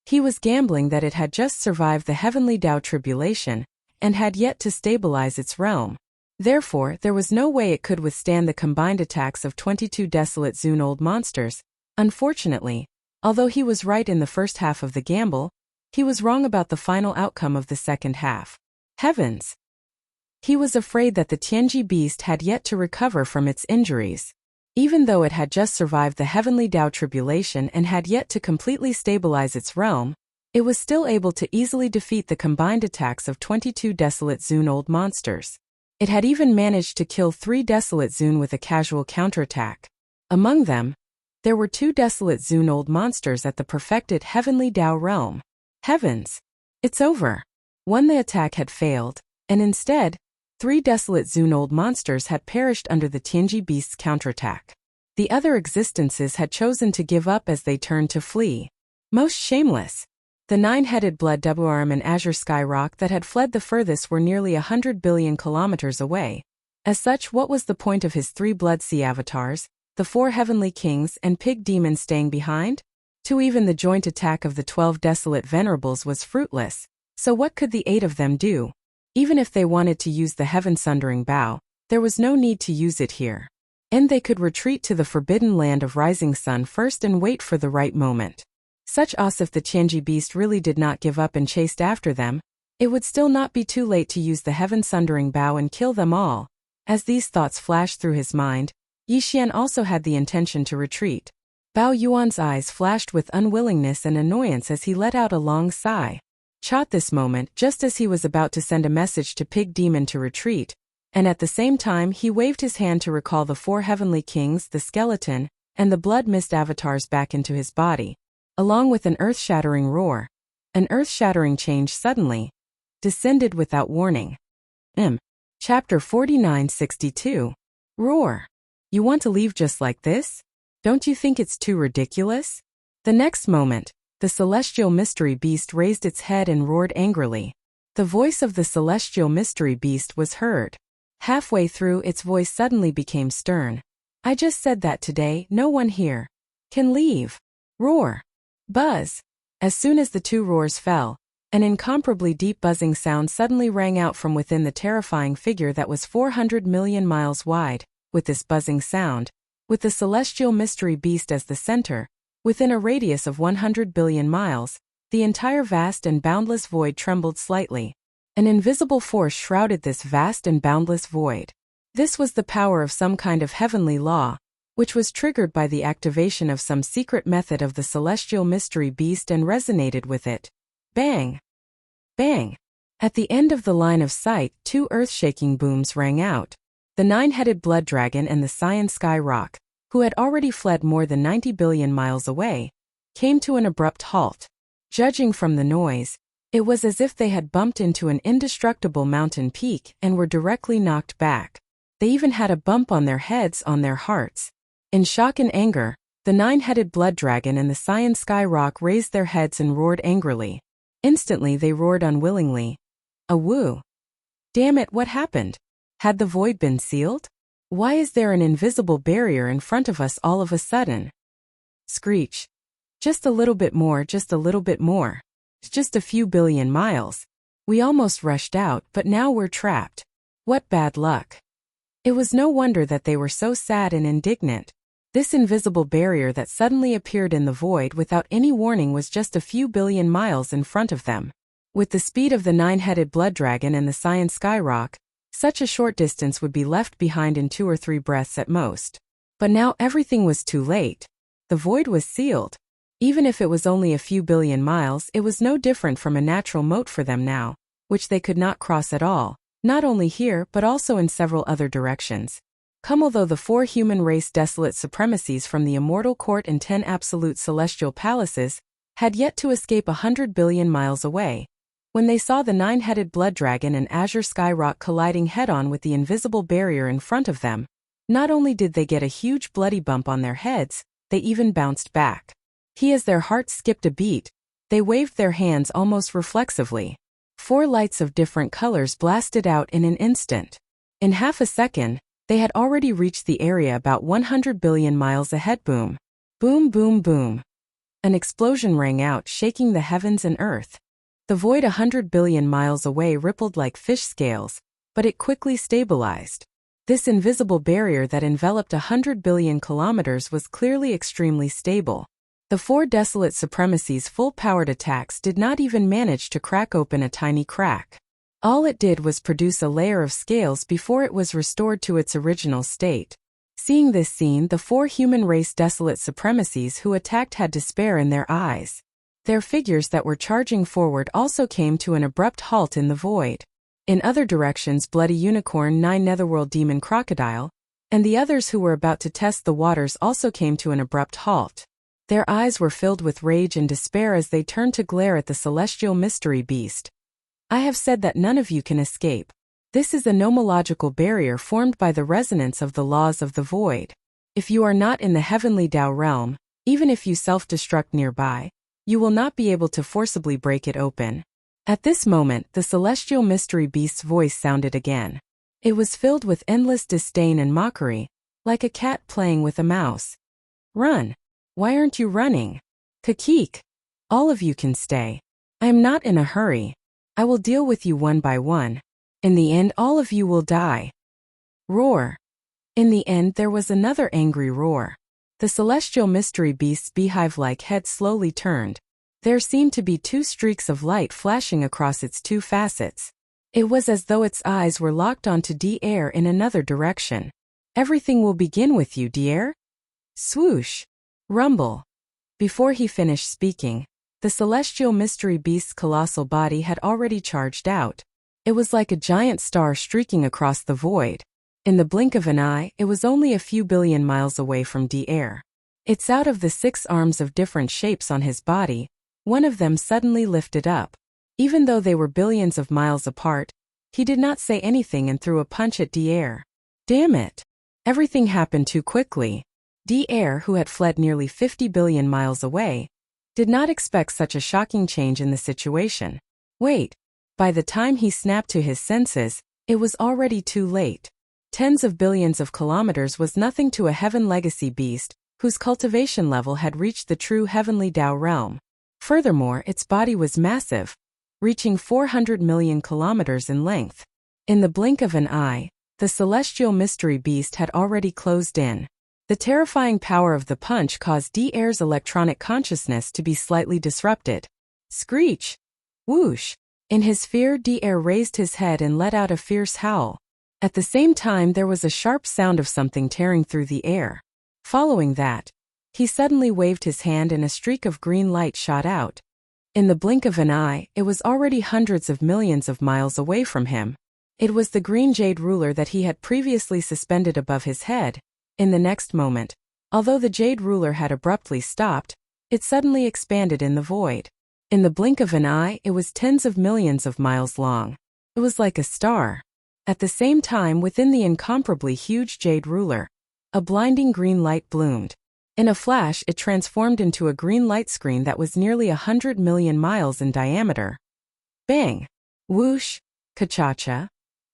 He was gambling that it had just survived the Heavenly Dao tribulation and had yet to stabilize its realm. Therefore, there was no way it could withstand the combined attacks of 22 desolate Zune-old monsters. Unfortunately, although he was right in the first half of the gamble, he was wrong about the final outcome of the second half. Heavens! He was afraid that the Tianji beast had yet to recover from its injuries. Even though it had just survived the Heavenly Dao tribulation and had yet to completely stabilize its realm, it was still able to easily defeat the combined attacks of 22 desolate Zune-old monsters. It had even managed to kill 3 desolate Zune with a casual counterattack. Among them, there were 2 desolate Zune-old monsters at the perfected Heavenly Dao realm. Heavens! It's over. One, the attack had failed, and instead, 3 desolate Zune-old monsters had perished under the Tianji beast's counterattack. The other existences had chosen to give up as they turned to flee. Most shameless! The 9-headed blood Devouring and Azure Sky Rock that had fled the furthest were nearly 100 billion kilometers away. As such, what was the point of his 3 Blood Sea avatars, the 4 heavenly kings and pig demons staying behind? Even the joint attack of the 12 desolate venerables was fruitless, so what could the 8 of them do? Even if they wanted to use the heaven-sundering bow, there was no need to use it here. And they could retreat to the forbidden land of Rising Sun first and wait for the right moment. Such as if the Tianji beast really did not give up and chased after them, it would still not be too late to use the heaven-sundering bow and kill them all. As these thoughts flashed through his mind, Yi Xian also had the intention to retreat. Bao Yuan's eyes flashed with unwillingness and annoyance as he let out a long sigh. At this moment, just as he was about to send a message to Pig Demon to retreat, and at the same time he waved his hand to recall the 4 heavenly kings, the skeleton, and the blood mist avatars back into his body. Along with an earth-shattering roar, an earth-shattering change suddenly descended without warning. Chapter 4962. Roar. You want to leave just like this? Don't you think it's too ridiculous? The next moment, the celestial mystery beast raised its head and roared angrily. The voice of the celestial mystery beast was heard. Halfway through, its voice suddenly became stern. I just said that today, no one here can leave. Roar. Buzz. As soon as the 2 roars fell, an incomparably deep buzzing sound suddenly rang out from within the terrifying figure that was 400 million miles wide. With this buzzing sound, with the celestial mystery beast as the center, within a radius of 100 billion miles, the entire vast and boundless void trembled slightly. An invisible force shrouded this vast and boundless void. This was the power of some kind of heavenly law, which was triggered by the activation of some secret method of the celestial mystery beast and resonated with it. Bang! Bang! At the end of the line of sight, 2 earth-shaking booms rang out. The 9-headed blood dragon and the Cyan Sky Rock, who had already fled more than 90 billion miles away, came to an abrupt halt. Judging from the noise, it was as if they had bumped into an indestructible mountain peak and were directly knocked back. They even had a bump on their heads, on their hearts. In shock and anger, the 9-headed blood dragon and the Cyan Sky Rock raised their heads and roared angrily. Instantly they roared unwillingly. A woo! Damn it, what happened? Had the void been sealed? Why is there an invisible barrier in front of us all of a sudden? Screech. Just a little bit more, just a little bit more. Just a few billion miles. We almost rushed out, but now we're trapped. What bad luck. It was no wonder that they were so sad and indignant. This invisible barrier that suddenly appeared in the void without any warning was just a few billion miles in front of them. With the speed of the 9-headed blood dragon and the Cyan Sky Rock, such a short distance would be left behind in 2 or 3 breaths at most. But now everything was too late. The void was sealed. Even if it was only a few billion miles, it was no different from a natural moat for them now, which they could not cross at all. Not only here but also in several other directions. Come, although the 4 human race desolate supremacies from the immortal court and 10 absolute celestial palaces had yet to escape 100 billion miles away, when they saw the 9-headed blood dragon and azure skyrock colliding head-on with the invisible barrier in front of them, not only did they get a huge bloody bump on their heads, they even bounced back. As their hearts skipped a beat, they waved their hands almost reflexively. 4 lights of different colors blasted out in an instant. In half a second, they had already reached the area about 100 billion miles ahead. Boom. Boom, boom, boom. An explosion rang out, shaking the heavens and earth. The void 100 billion miles away rippled like fish scales, but it quickly stabilized. This invisible barrier that enveloped 100 billion kilometers was clearly extremely stable. The 4 desolate supremacies' full-powered attacks did not even manage to crack open a tiny crack. All it did was produce a layer of scales before it was restored to its original state. Seeing this scene, the 4 human race desolate supremacies who attacked had despair in their eyes. Their figures that were charging forward also came to an abrupt halt in the void. In other directions, Bloody Unicorn, 9 Netherworld Demon Crocodile, and the others who were about to test the waters also came to an abrupt halt. Their eyes were filled with rage and despair as they turned to glare at the celestial mystery beast. I have said that none of you can escape. This is a nomological barrier formed by the resonance of the laws of the void. If you are not in the heavenly Tao realm, even if you self-destruct nearby, you will not be able to forcibly break it open. At this moment, the celestial mystery beast's voice sounded again. It was filled with endless disdain and mockery, like a cat playing with a mouse. Run! Why aren't you running? Kakik! All of you can stay. I am not in a hurry. I will deal with you one by one. In the end, all of you will die. Roar! In the end, there was another angry roar. The celestial mystery beast's beehive-like head slowly turned. There seemed to be 2 streaks of light flashing across its 2 facets. It was as though its eyes were locked onto D'air in another direction. Everything will begin with you, D'air. Swoosh! Rumble! Before he finished speaking, the celestial mystery beast's colossal body had already charged out. It was like a giant star streaking across the void. In the blink of an eye, it was only a few billion miles away from D'air. It's out of the 6 arms of different shapes on his body. One of them suddenly lifted up. Even though they were billions of miles apart, he did not say anything and threw a punch at D'air. Damn it! Everything happened too quickly. D'air, who had fled nearly 50 billion miles away, did not expect such a shocking change in the situation. Wait! By the time he snapped to his senses, it was already too late. Tens of billions of kilometers was nothing to a heaven legacy beast, whose cultivation level had reached the true heavenly Tao realm. Furthermore, its body was massive, reaching 400 million kilometers in length. In the blink of an eye, the celestial mystery beast had already closed in. The terrifying power of the punch caused D'air's electronic consciousness to be slightly disrupted. Screech! Whoosh! In his fear, D'air raised his head and let out a fierce howl. At the same time, there was a sharp sound of something tearing through the air. Following that, he suddenly waved his hand and a streak of green light shot out. In the blink of an eye, it was already hundreds of millions of miles away from him. It was the green jade ruler that he had previously suspended above his head. In the next moment, although the jade ruler had abruptly stopped, it suddenly expanded in the void. In the blink of an eye, it was tens of millions of miles long. It was like a star. At the same time, within the incomparably huge jade ruler, a blinding green light bloomed. In a flash, it transformed into a green light screen that was nearly 100 million miles in diameter. Bang! Whoosh! Ka-cha-cha!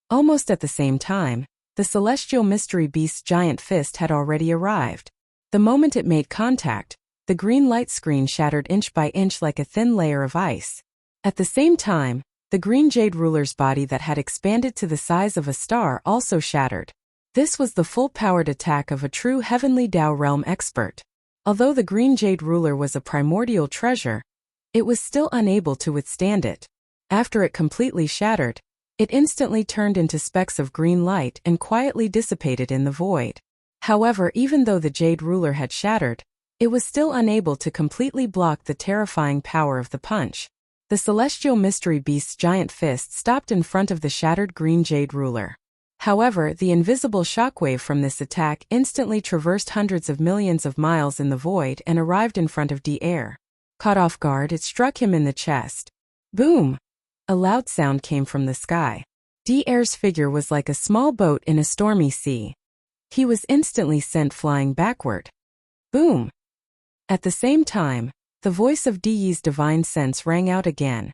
Almost at the same time, the celestial mystery beast's giant fist had already arrived. The moment it made contact, the green light screen shattered inch by inch like a thin layer of ice. At the same time, the green jade ruler's body that had expanded to the size of a star also shattered. This was the full-powered attack of a true heavenly Tao realm expert. Although the green jade ruler was a primordial treasure, it was still unable to withstand it. After it completely shattered, it instantly turned into specks of green light and quietly dissipated in the void. However, even though the jade ruler had shattered, it was still unable to completely block the terrifying power of the punch. The celestial mystery beast's giant fist stopped in front of the shattered green jade ruler. However, the invisible shockwave from this attack instantly traversed hundreds of millions of miles in the void and arrived in front of D-Air. Caught off guard, it struck him in the chest. Boom! A loud sound came from the sky. D-Air's figure was like a small boat in a stormy sea. He was instantly sent flying backward. Boom! At the same time, the voice of Di's divine sense rang out again.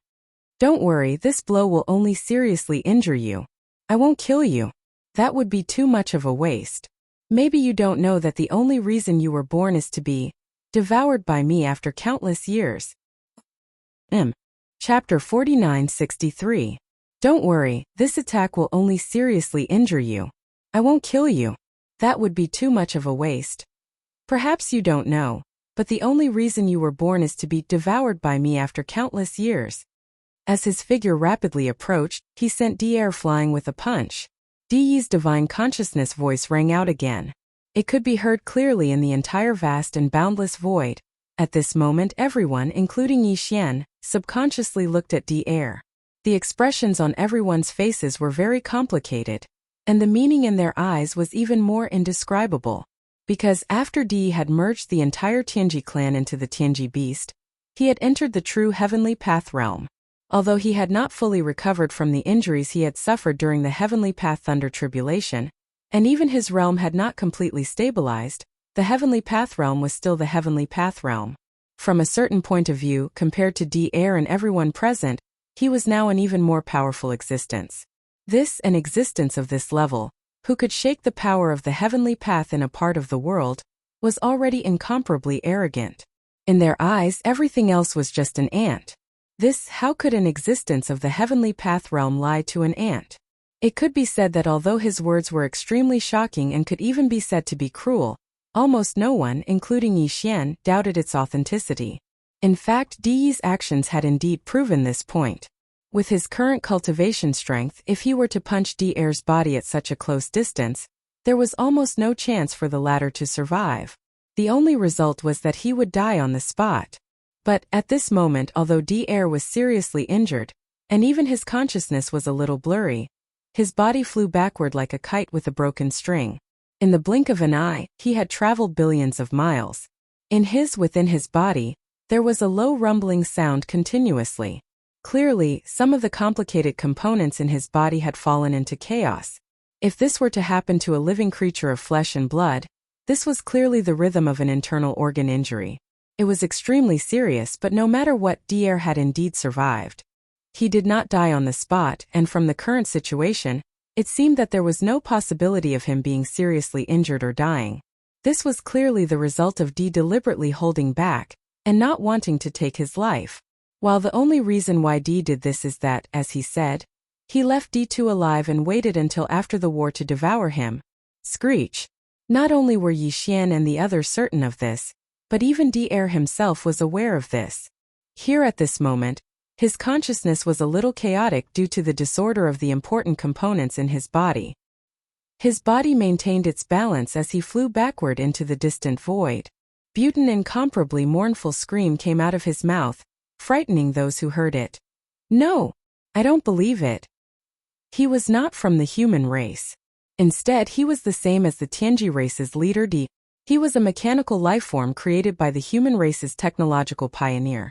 Don't worry, this blow will only seriously injure you. I won't kill you. That would be too much of a waste. Maybe you don't know that the only reason you were born is to be devoured by me after countless years. Chapter 4963. Don't worry, this attack will only seriously injure you. I won't kill you. That would be too much of a waste. Perhaps you don't know, but the only reason you were born is to be devoured by me after countless years. As his figure rapidly approached, he sent D-Air flying with a punch. Di's divine consciousness voice rang out again. It could be heard clearly in the entire vast and boundless void. At this moment, everyone, including Yixian, subconsciously looked at D-Air. The expressions on everyone's faces were very complicated, and the meaning in their eyes was even more indescribable. Because after Di had merged the entire Tianji clan into the Tianji beast, he had entered the true heavenly path realm. Although he had not fully recovered from the injuries he had suffered during the heavenly path thunder tribulation, and even his realm had not completely stabilized, the heavenly path realm was still the heavenly path realm. From a certain point of view, compared to D-Air and everyone present, he was now an even more powerful existence. An existence of this level, who could shake the power of the heavenly path in a part of the world, was already incomparably arrogant. In their eyes, everything else was just an ant. How could an existence of the heavenly path realm lie to an ant? It could be said that although his words were extremely shocking and could even be said to be cruel, almost no one, including Yixian, doubted its authenticity. In fact, Di's actions had indeed proven this point. With his current cultivation strength, if he were to punch D-Air's body at such a close distance, there was almost no chance for the latter to survive. The only result was that he would die on the spot. But, at this moment, although D-Air was seriously injured, and even his consciousness was a little blurry, his body flew backward like a kite with a broken string. In the blink of an eye, he had traveled billions of miles. Within his body, there was a low rumbling sound continuously. Clearly, some of the complicated components in his body had fallen into chaos. If this were to happen to a living creature of flesh and blood, this was clearly the rhythm of an internal organ injury. It was extremely serious, but no matter what, D-Air had indeed survived. He did not die on the spot, and from the current situation, it seemed that there was no possibility of him being seriously injured or dying. This was clearly the result of D deliberately holding back, and not wanting to take his life. While the only reason why D did this is that, as he said, he left D2 alive and waited until after the war to devour him. Screech. Not only were Yixian and the others certain of this, but even D-Air himself was aware of this. Here at this moment, his consciousness was a little chaotic due to the disorder of the important components in his body. His body maintained its balance as he flew backward into the distant void. An incomparably mournful scream came out of his mouth, frightening those who heard it. No! I don't believe it. He was not from the human race. Instead, he was the same as the Tianji race's leader D. He was a mechanical lifeform created by the human race's technological pioneer.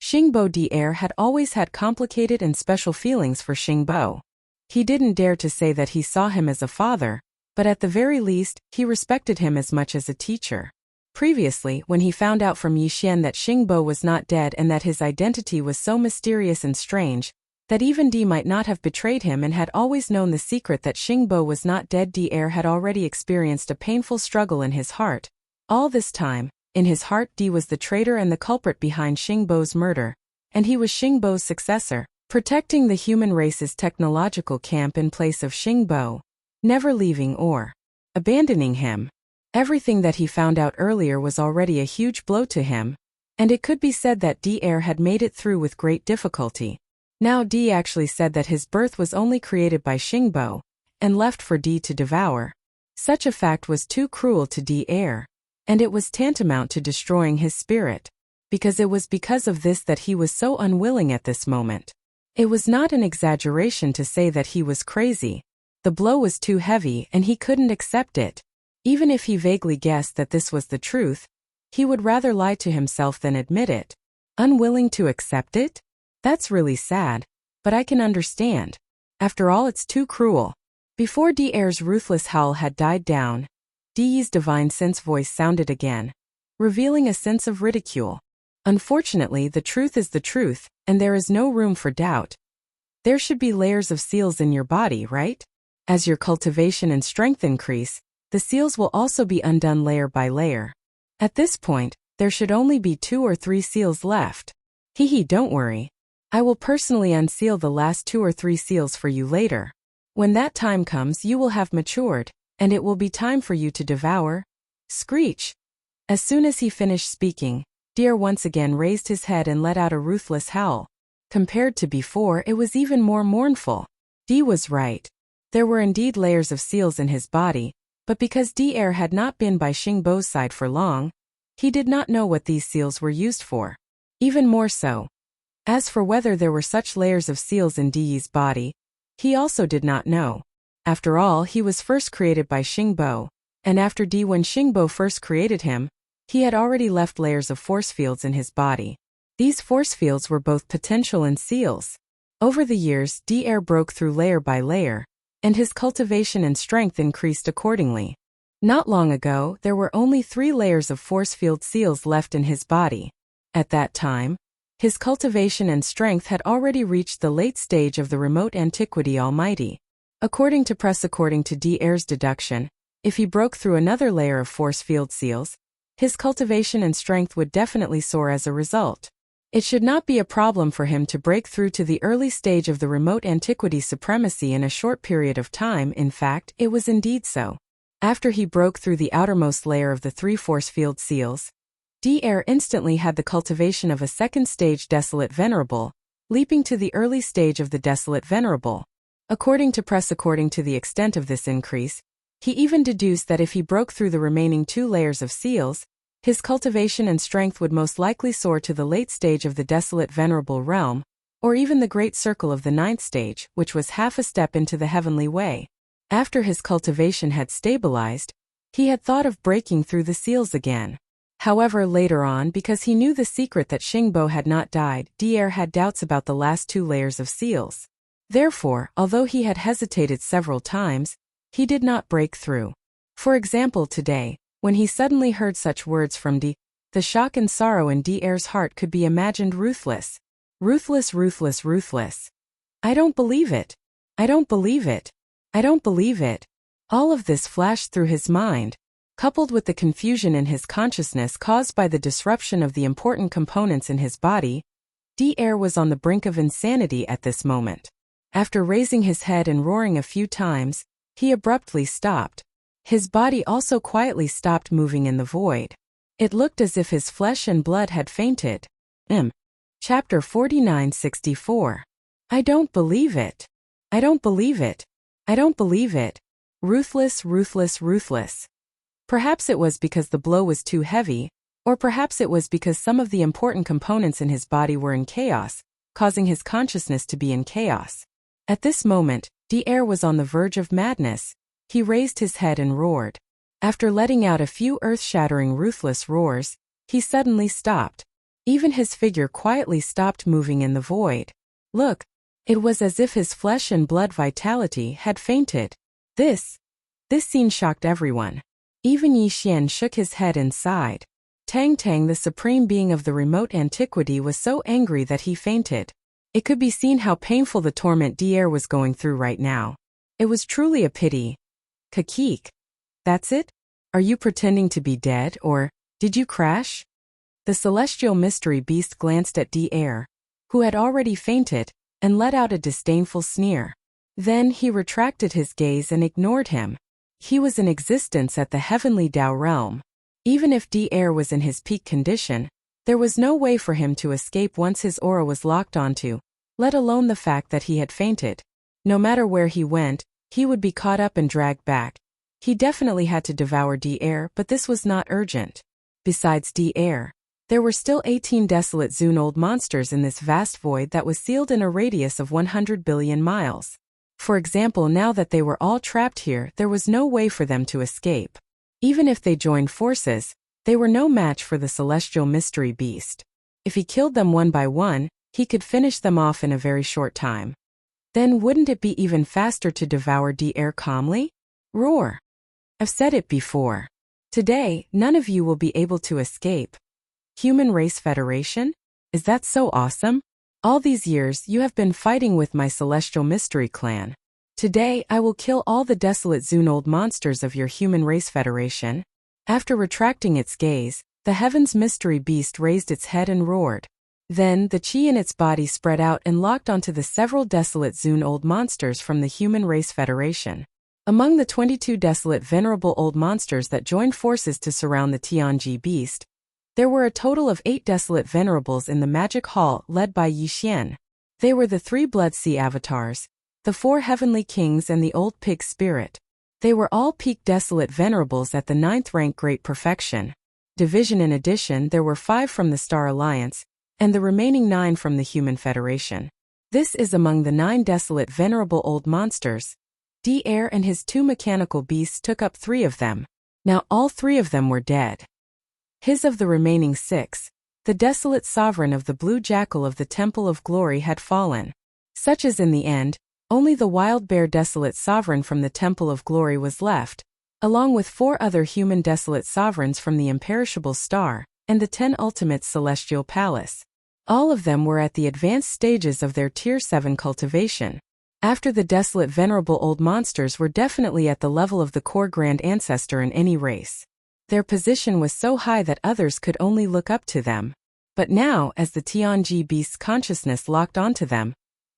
Xingbo D-Air had always had complicated and special feelings for Xingbo. He didn't dare to say that he saw him as a father, but at the very least, he respected him as much as a teacher. Previously, when he found out from Yixian that Xingbo was not dead and that his identity was so mysterious and strange, that even D might not have betrayed him and had always known the secret that Xingbo was not dead, D-Air had already experienced a painful struggle in his heart. All this time, in his heart, D was the traitor and the culprit behind Xingbo's murder, and he was Xingbo's successor, protecting the human race's technological camp in place of Xingbo, never leaving or abandoning him. Everything that he found out earlier was already a huge blow to him, and it could be said that D-Air had made it through with great difficulty. Now D actually said that his birth was only created by Xingbo, and left for D to devour. Such a fact was too cruel to D-Air, and it was tantamount to destroying his spirit. because it was because of this that he was so unwilling at this moment. It was not an exaggeration to say that he was crazy. The blow was too heavy and he couldn't accept it. Even if he vaguely guessed that this was the truth, he would rather lie to himself than admit it. Unwilling to accept it? That's really sad, but I can understand. After all, it's too cruel. Before D'Air's ruthless howl had died down, Dee's divine sense voice sounded again, revealing a sense of ridicule. Unfortunately, the truth is the truth, and there is no room for doubt. There should be layers of seals in your body, right? As your cultivation and strength increase, the seals will also be undone layer by layer. At this point, there should only be 2 or 3 seals left. Don't worry. I will personally unseal the last 2 or 3 seals for you later. When that time comes, you will have matured, and it will be time for you to devour. Screech! As soon as he finished speaking, D'Air once again raised his head and let out a ruthless howl. Compared to before, it was even more mournful. Dee was right. There were indeed layers of seals in his body, but because D'Air had not been by Xingbo's side for long, he did not know what these seals were used for. Even more so. As for whether there were such layers of seals in Dee's body, he also did not know. After all, he was first created by Xingbo, and after when Xingbo first created him, he had already left layers of force fields in his body. These force fields were both potential and seals. Over the years, D'Air broke through layer by layer, and his cultivation and strength increased accordingly. Not long ago, there were only 3 layers of force field seals left in his body. At that time, his cultivation and strength had already reached the late stage of the remote antiquity almighty. According to D'Air's deduction, if he broke through another layer of force field seals, his cultivation and strength would definitely soar as a result. It should not be a problem for him to break through to the early stage of the remote antiquity supremacy in a short period of time. In fact, it was indeed so. After he broke through the outermost layer of the 3 force field seals, D'Air instantly had the cultivation of a second stage Desolate Venerable, leaping to the early stage of the Desolate Venerable. According to the extent of this increase, he even deduced that if he broke through the remaining 2 layers of seals, his cultivation and strength would most likely soar to the late stage of the Desolate Venerable realm, or even the Great Circle of the 9th stage, which was half a step into the heavenly way. After his cultivation had stabilized, he had thought of breaking through the seals again. However, later on, because he knew the secret that Xingbo had not died, D'Air had doubts about the last 2 layers of seals. Therefore, although he had hesitated several times, he did not break through. For example, today, when he suddenly heard such words from the shock and sorrow in D'Air's heart could be imagined ruthless. Ruthless, ruthless, ruthless. I don't believe it. I don't believe it. I don't believe it. All of this flashed through his mind, coupled with the confusion in his consciousness caused by the disruption of the important components in his body. D'Air was on the brink of insanity at this moment. After raising his head and roaring a few times, he abruptly stopped. His body also quietly stopped moving in the void. It looked as if his flesh and blood had fainted. Chapter 49-64. I don't believe it. I don't believe it. I don't believe it. Ruthless, ruthless, ruthless. Perhaps it was because the blow was too heavy, or perhaps it was because some of the important components in his body were in chaos, causing his consciousness to be in chaos. At this moment, D'Air was on the verge of madness. He raised his head and roared. After letting out a few earth-shattering ruthless roars, he suddenly stopped. Even his figure quietly stopped moving in the void. Look, it was as if his flesh and blood vitality had fainted. This scene shocked everyone. Even Yi Xian shook his head and sighed. Tang Tang, the supreme being of the remote antiquity, was so angry that he fainted. It could be seen how painful the torment D'Air was going through right now. It was truly a pity. Kakik. That's it? Are you pretending to be dead, or did you crash? The celestial mystery beast glanced at D'Air, who had already fainted, and let out a disdainful sneer. Then he retracted his gaze and ignored him. He was in existence at the heavenly Tao realm. Even if D'Air was in his peak condition, there was no way for him to escape once his aura was locked onto, let alone the fact that he had fainted. No matter where he went, he would be caught up and dragged back. He definitely had to devour D'Air, but this was not urgent. Besides D'Air, There were still 18 desolate Zune-old monsters in this vast void that was sealed in a radius of 100 billion miles. For example, now that they were all trapped here, there was no way for them to escape. Even if they joined forces, they were no match for the celestial mystery beast. If he killed them one by one, he could finish them off in a very short time. Then wouldn't it be even faster to devour the air calmly? Roar! I've said it before. Today, none of you will be able to escape. Human Race Federation? Is that so awesome? All these years you have been fighting with my celestial mystery clan. Today I will kill all the desolate Zune-old monsters of your Human Race Federation. After retracting its gaze, the heaven's mystery beast raised its head and roared. Then the chi in its body spread out and locked onto the several desolate Zune-old monsters from the Human Race Federation. Among the 22 desolate venerable old monsters that joined forces to surround the Tianji beast, there were a total of 8 desolate venerables in the magic hall led by Yi Xian. They were the 3 Blood Sea avatars, the 4 heavenly kings and the old pig spirit. They were all peak desolate venerables at the 9th rank great perfection. Division in addition, there were 5 from the Star Alliance, and the remaining 9 from the Human Federation. This is among the 9 desolate venerable old monsters. D-Air and his 2 mechanical beasts took up 3 of them. Now all 3 of them were dead. His of the remaining 6, the desolate sovereign of the blue jackal of the Temple of Glory had fallen. Such as in the end, only the wild bear desolate sovereign from the Temple of Glory was left, along with 4 other human desolate sovereigns from the imperishable star, and the 10 ultimate celestial palace. All of them were at the advanced stages of their Tier 7 cultivation. After the desolate venerable old monsters were definitely at the level of the core grand ancestor in any race. Their position was so high that others could only look up to them. But now, as the Tianji beast's consciousness locked onto them,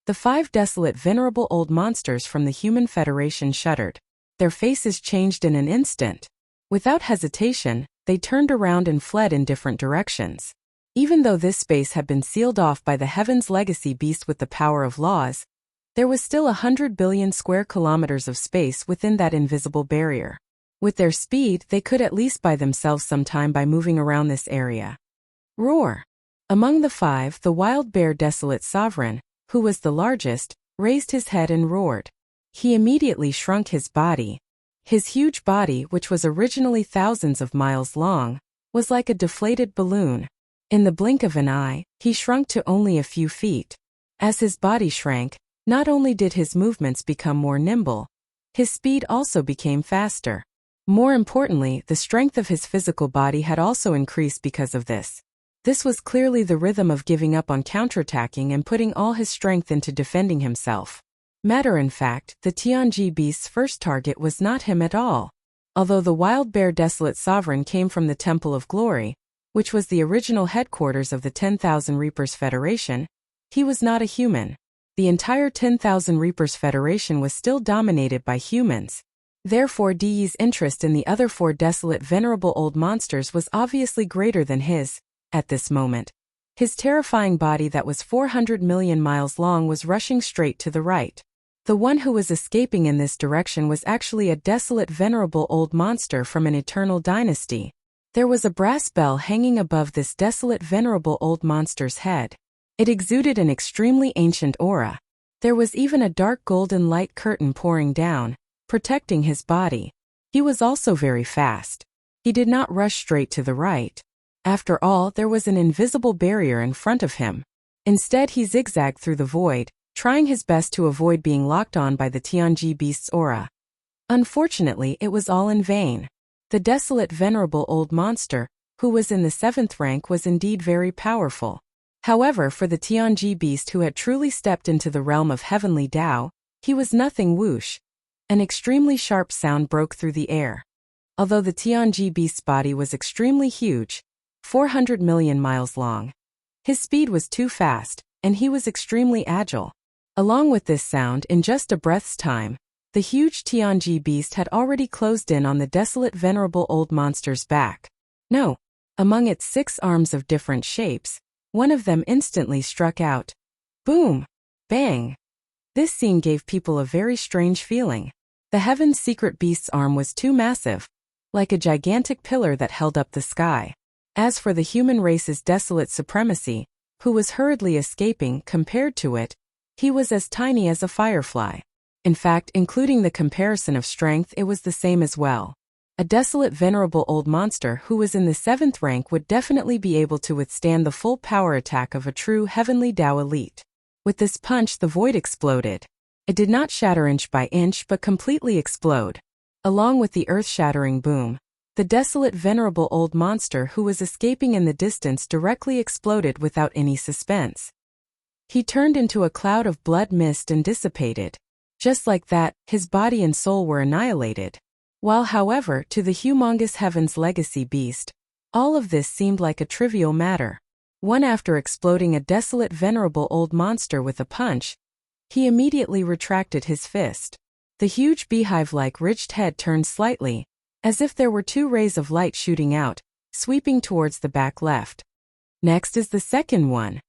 the 5 desolate venerable old monsters from the Human Federation shuddered. Their faces changed in an instant. Without hesitation, they turned around and fled in different directions. Even though this space had been sealed off by the Heaven's Legacy beast with the power of laws, there was still 100 billion square kilometers of space within that invisible barrier. With their speed, they could at least buy themselves some time by moving around this area. Roar! Among the 5, the wild bear desolate sovereign, who was the largest, raised his head and roared. He immediately shrunk his body. His huge body, which was originally thousands of miles long, was like a deflated balloon. In the blink of an eye, he shrunk to only a few feet. As his body shrank, not only did his movements become more nimble, his speed also became faster. More importantly, the strength of his physical body had also increased because of this. This was clearly the rhythm of giving up on counterattacking and putting all his strength into defending himself. Matter in fact, the Tianji beast's first target was not him at all. Although the wild bear desolate sovereign came from the Temple of Glory, which was the original headquarters of the 10,000 Reapers Federation, he was not a human. The entire 10,000 Reapers Federation was still dominated by humans. Therefore Di's interest in the other 4 desolate venerable old monsters was obviously greater than his, at this moment. His terrifying body that was 400 million miles long was rushing straight to the right. The one who was escaping in this direction was actually a desolate venerable old monster from an eternal dynasty. There was a brass bell hanging above this desolate venerable old monster's head. It exuded an extremely ancient aura. There was even a dark golden light curtain pouring down, protecting his body. He was also very fast. He did not rush straight to the right. After all, there was an invisible barrier in front of him. Instead, he zigzagged through the void, trying his best to avoid being locked on by the Tianji beast's aura. Unfortunately, it was all in vain. The desolate venerable old monster, who was in the 7th rank, was indeed very powerful. However, for the Tianji beast who had truly stepped into the realm of heavenly Tao, he was nothing. Whoosh! An extremely sharp sound broke through the air. Although the Tianji beast's body was extremely huge, 400 million miles long, his speed was too fast, and he was extremely agile. Along with this sound, in just a breath's time, the huge Tianji beast had already closed in on the desolate venerable old monster's back. No! Among its 6 arms of different shapes, one of them instantly struck out. Boom! Bang! This scene gave people a very strange feeling. The Heaven's Secret Beast's arm was too massive, like a gigantic pillar that held up the sky. As for the human race's desolate supremacy, who was hurriedly escaping, compared to it, he was as tiny as a firefly. In fact, including the comparison of strength, it was the same as well. A desolate venerable old monster who was in the 7th rank would definitely be able to withstand the full power attack of a true heavenly Tao elite. With this punch, the void exploded. It did not shatter inch by inch but completely explode. Along with the earth-shattering boom, the desolate venerable old monster who was escaping in the distance directly exploded without any suspense. He turned into a cloud of blood mist and dissipated. Just like that, his body and soul were annihilated. While, however, to the humongous Heaven's legacy beast, all of this seemed like a trivial matter. One after exploding a desolate venerable old monster with a punch, he immediately retracted his fist. The huge beehive-like ridged head turned slightly, as if there were 2 rays of light shooting out, sweeping towards the back left. Next is the second one.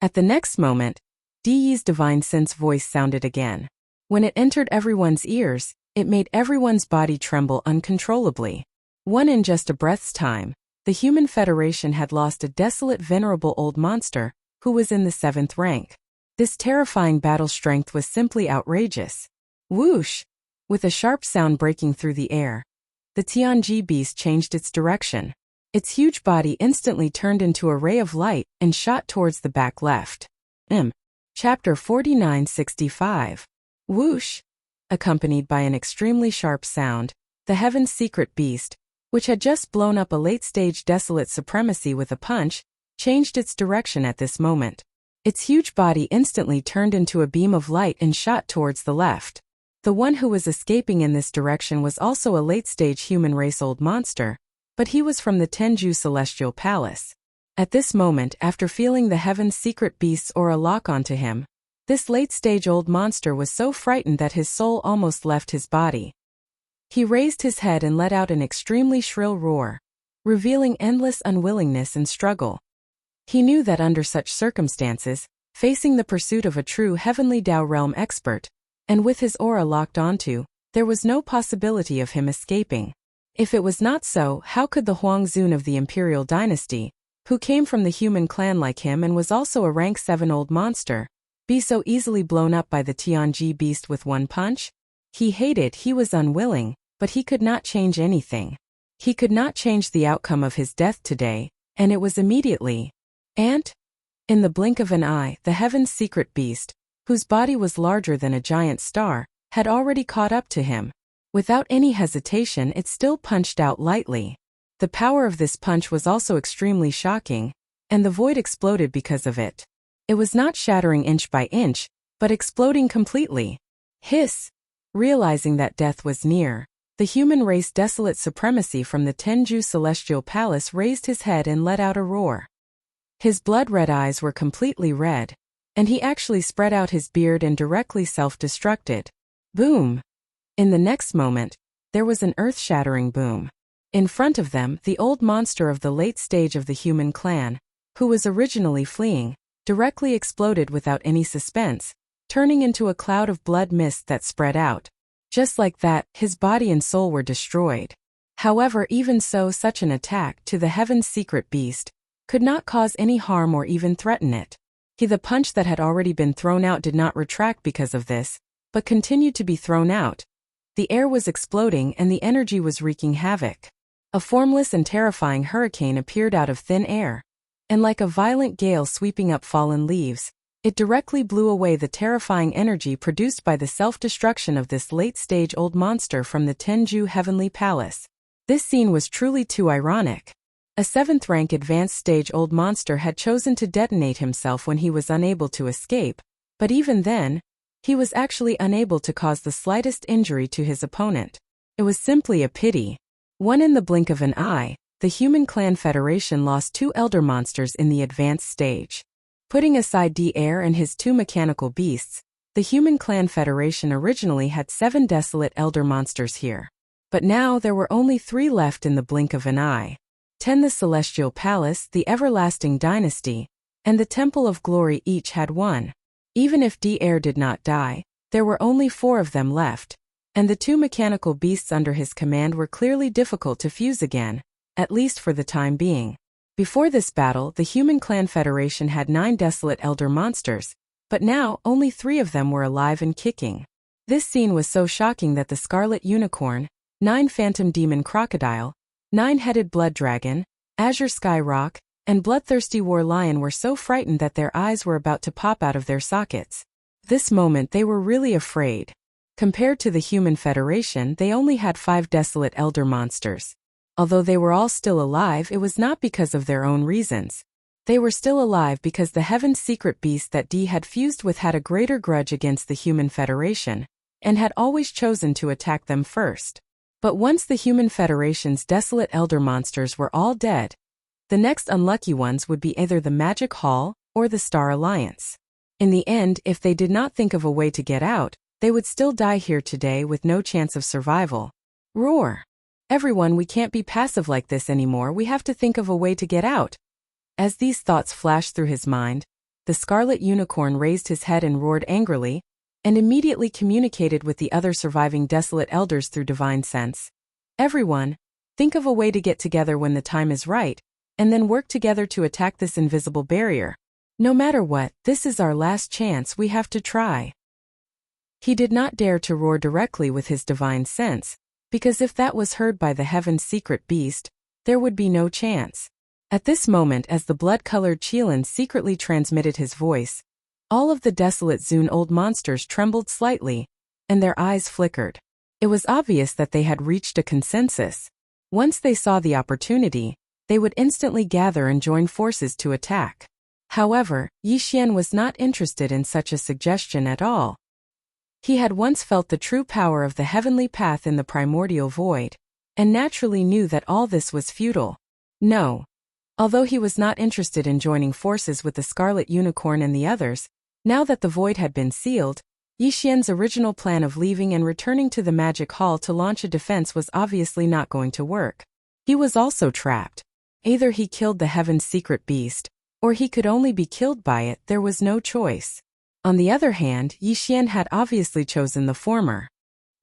At the next moment, Di's divine sense voice sounded again. When it entered everyone's ears, it made everyone's body tremble uncontrollably. In just a breath's time, the Human Federation had lost a desolate venerable old monster, who was in the 7th rank. This terrifying battle strength was simply outrageous. Whoosh! With a sharp sound breaking through the air, the Tianji beast changed its direction. Its huge body instantly turned into a ray of light and shot towards the back left. Chapter 4965. Whoosh! Accompanied by an extremely sharp sound, the Heaven's secret beast, which had just blown up a late-stage desolate supremacy with a punch, changed its direction at this moment. Its huge body instantly turned into a beam of light and shot towards the left. The one who was escaping in this direction was also a late-stage human race old monster, but he was from the Tenju Celestial Palace. At this moment, after feeling the Heaven's secret beast's aura lock onto him, this late-stage old monster was so frightened that his soul almost left his body. He raised his head and let out an extremely shrill roar, revealing endless unwillingness and struggle. He knew that under such circumstances, facing the pursuit of a true heavenly Tao realm expert, and with his aura locked onto, there was no possibility of him escaping. If it was not so, how could the Huangzun of the Imperial Dynasty, who came from the human clan like him and was also a rank 7 old monster, be so easily blown up by the Tianji beast with one punch? He was unwilling, but he could not change anything. He could not change the outcome of his death today, and it was immediately. In the blink of an eye, the Heaven's secret beast, whose body was larger than a giant star, had already caught up to him. Without any hesitation, it still punched out lightly. The power of this punch was also extremely shocking, and the void exploded because of it. It was not shattering inch by inch, but exploding completely. Hiss! Realizing that death was near, the human race desolate supremacy from the Tenju Celestial Palace raised his head and let out a roar. His blood-red eyes were completely red, and he actually spread out his beard and directly self-destructed. Boom! In the next moment, there was an earth-shattering boom. In front of them, the old monster of the late stage of the human clan, who was originally fleeing, directly exploded without any suspense, turning into a cloud of blood mist that spread out. Just like that, his body and soul were destroyed. However, even so, such an attack to the Heaven's secret beast could not cause any harm or even threaten it. The punch that had already been thrown out did not retract because of this, but continued to be thrown out. The air was exploding and the energy was wreaking havoc. A formless and terrifying hurricane appeared out of thin air, and like a violent gale sweeping up fallen leaves, it directly blew away the terrifying energy produced by the self-destruction of this late-stage old monster from the Tenju Heavenly Palace. This scene was truly too ironic. A 7th rank advanced stage old monster had chosen to detonate himself when he was unable to escape, but even then, he was actually unable to cause the slightest injury to his opponent. It was simply a pity. In the blink of an eye, the Human Clan Federation lost 2 elder monsters in the advanced stage. Putting aside D-Air and his 2 mechanical beasts, the Human Clan Federation originally had 7 desolate elder monsters here. But now there were only 3 left in the blink of an eye. 10 the Celestial Palace, the Everlasting Dynasty, and the Temple of Glory each had 1. Even if D-Air did not die, there were only 4 of them left, and the 2 mechanical beasts under his command were clearly difficult to fuse again, at least for the time being. Before this battle, the human clan federation had 9 desolate elder monsters, but now only 3 of them were alive and kicking. This scene was so shocking that the Scarlet Unicorn, 9 Phantom Demon Crocodile, 9-headed Blood Dragon, Azure Sky Rock, and Bloodthirsty War Lion were so frightened that their eyes were about to pop out of their sockets. This moment they were really afraid. Compared to the human federation, they only had 5 desolate elder monsters. Although they were all still alive, it was not because of their own reasons. They were still alive because the Heaven's secret beast that D had fused with had a greater grudge against the human federation, and had always chosen to attack them first. But once the human federation's desolate elder monsters were all dead, the next unlucky ones would be either the Magic Hall or the Star Alliance. In the end, if they did not think of a way to get out, they would still die here today with no chance of survival. Roar! Everyone, we can't be passive like this anymore, we have to think of a way to get out. As these thoughts flashed through his mind, the Scarlet Unicorn raised his head and roared angrily, and immediately communicated with the other surviving desolate elders through divine sense. Everyone, think of a way to get together when the time is right, and then work together to attack this invisible barrier. No matter what, this is our last chance, we have to try. He did not dare to roar directly with his divine sense, because if that was heard by the Heaven's secret beast, there would be no chance. At this moment, as the blood-colored Qilin secretly transmitted his voice, all of the desolate Zune old monsters trembled slightly, and their eyes flickered. It was obvious that they had reached a consensus. Once they saw the opportunity, they would instantly gather and join forces to attack. However, Yi Xian was not interested in such a suggestion at all. He had once felt the true power of the heavenly path in the primordial void, and naturally knew that all this was futile. No. Although he was not interested in joining forces with the Scarlet Unicorn and the others, now that the void had been sealed, Yi Xian's original plan of leaving and returning to the Magic Hall to launch a defense was obviously not going to work. He was also trapped. Either he killed the Heaven's secret beast, or he could only be killed by it, there was no choice. On the other hand, Yi Xian had obviously chosen the former.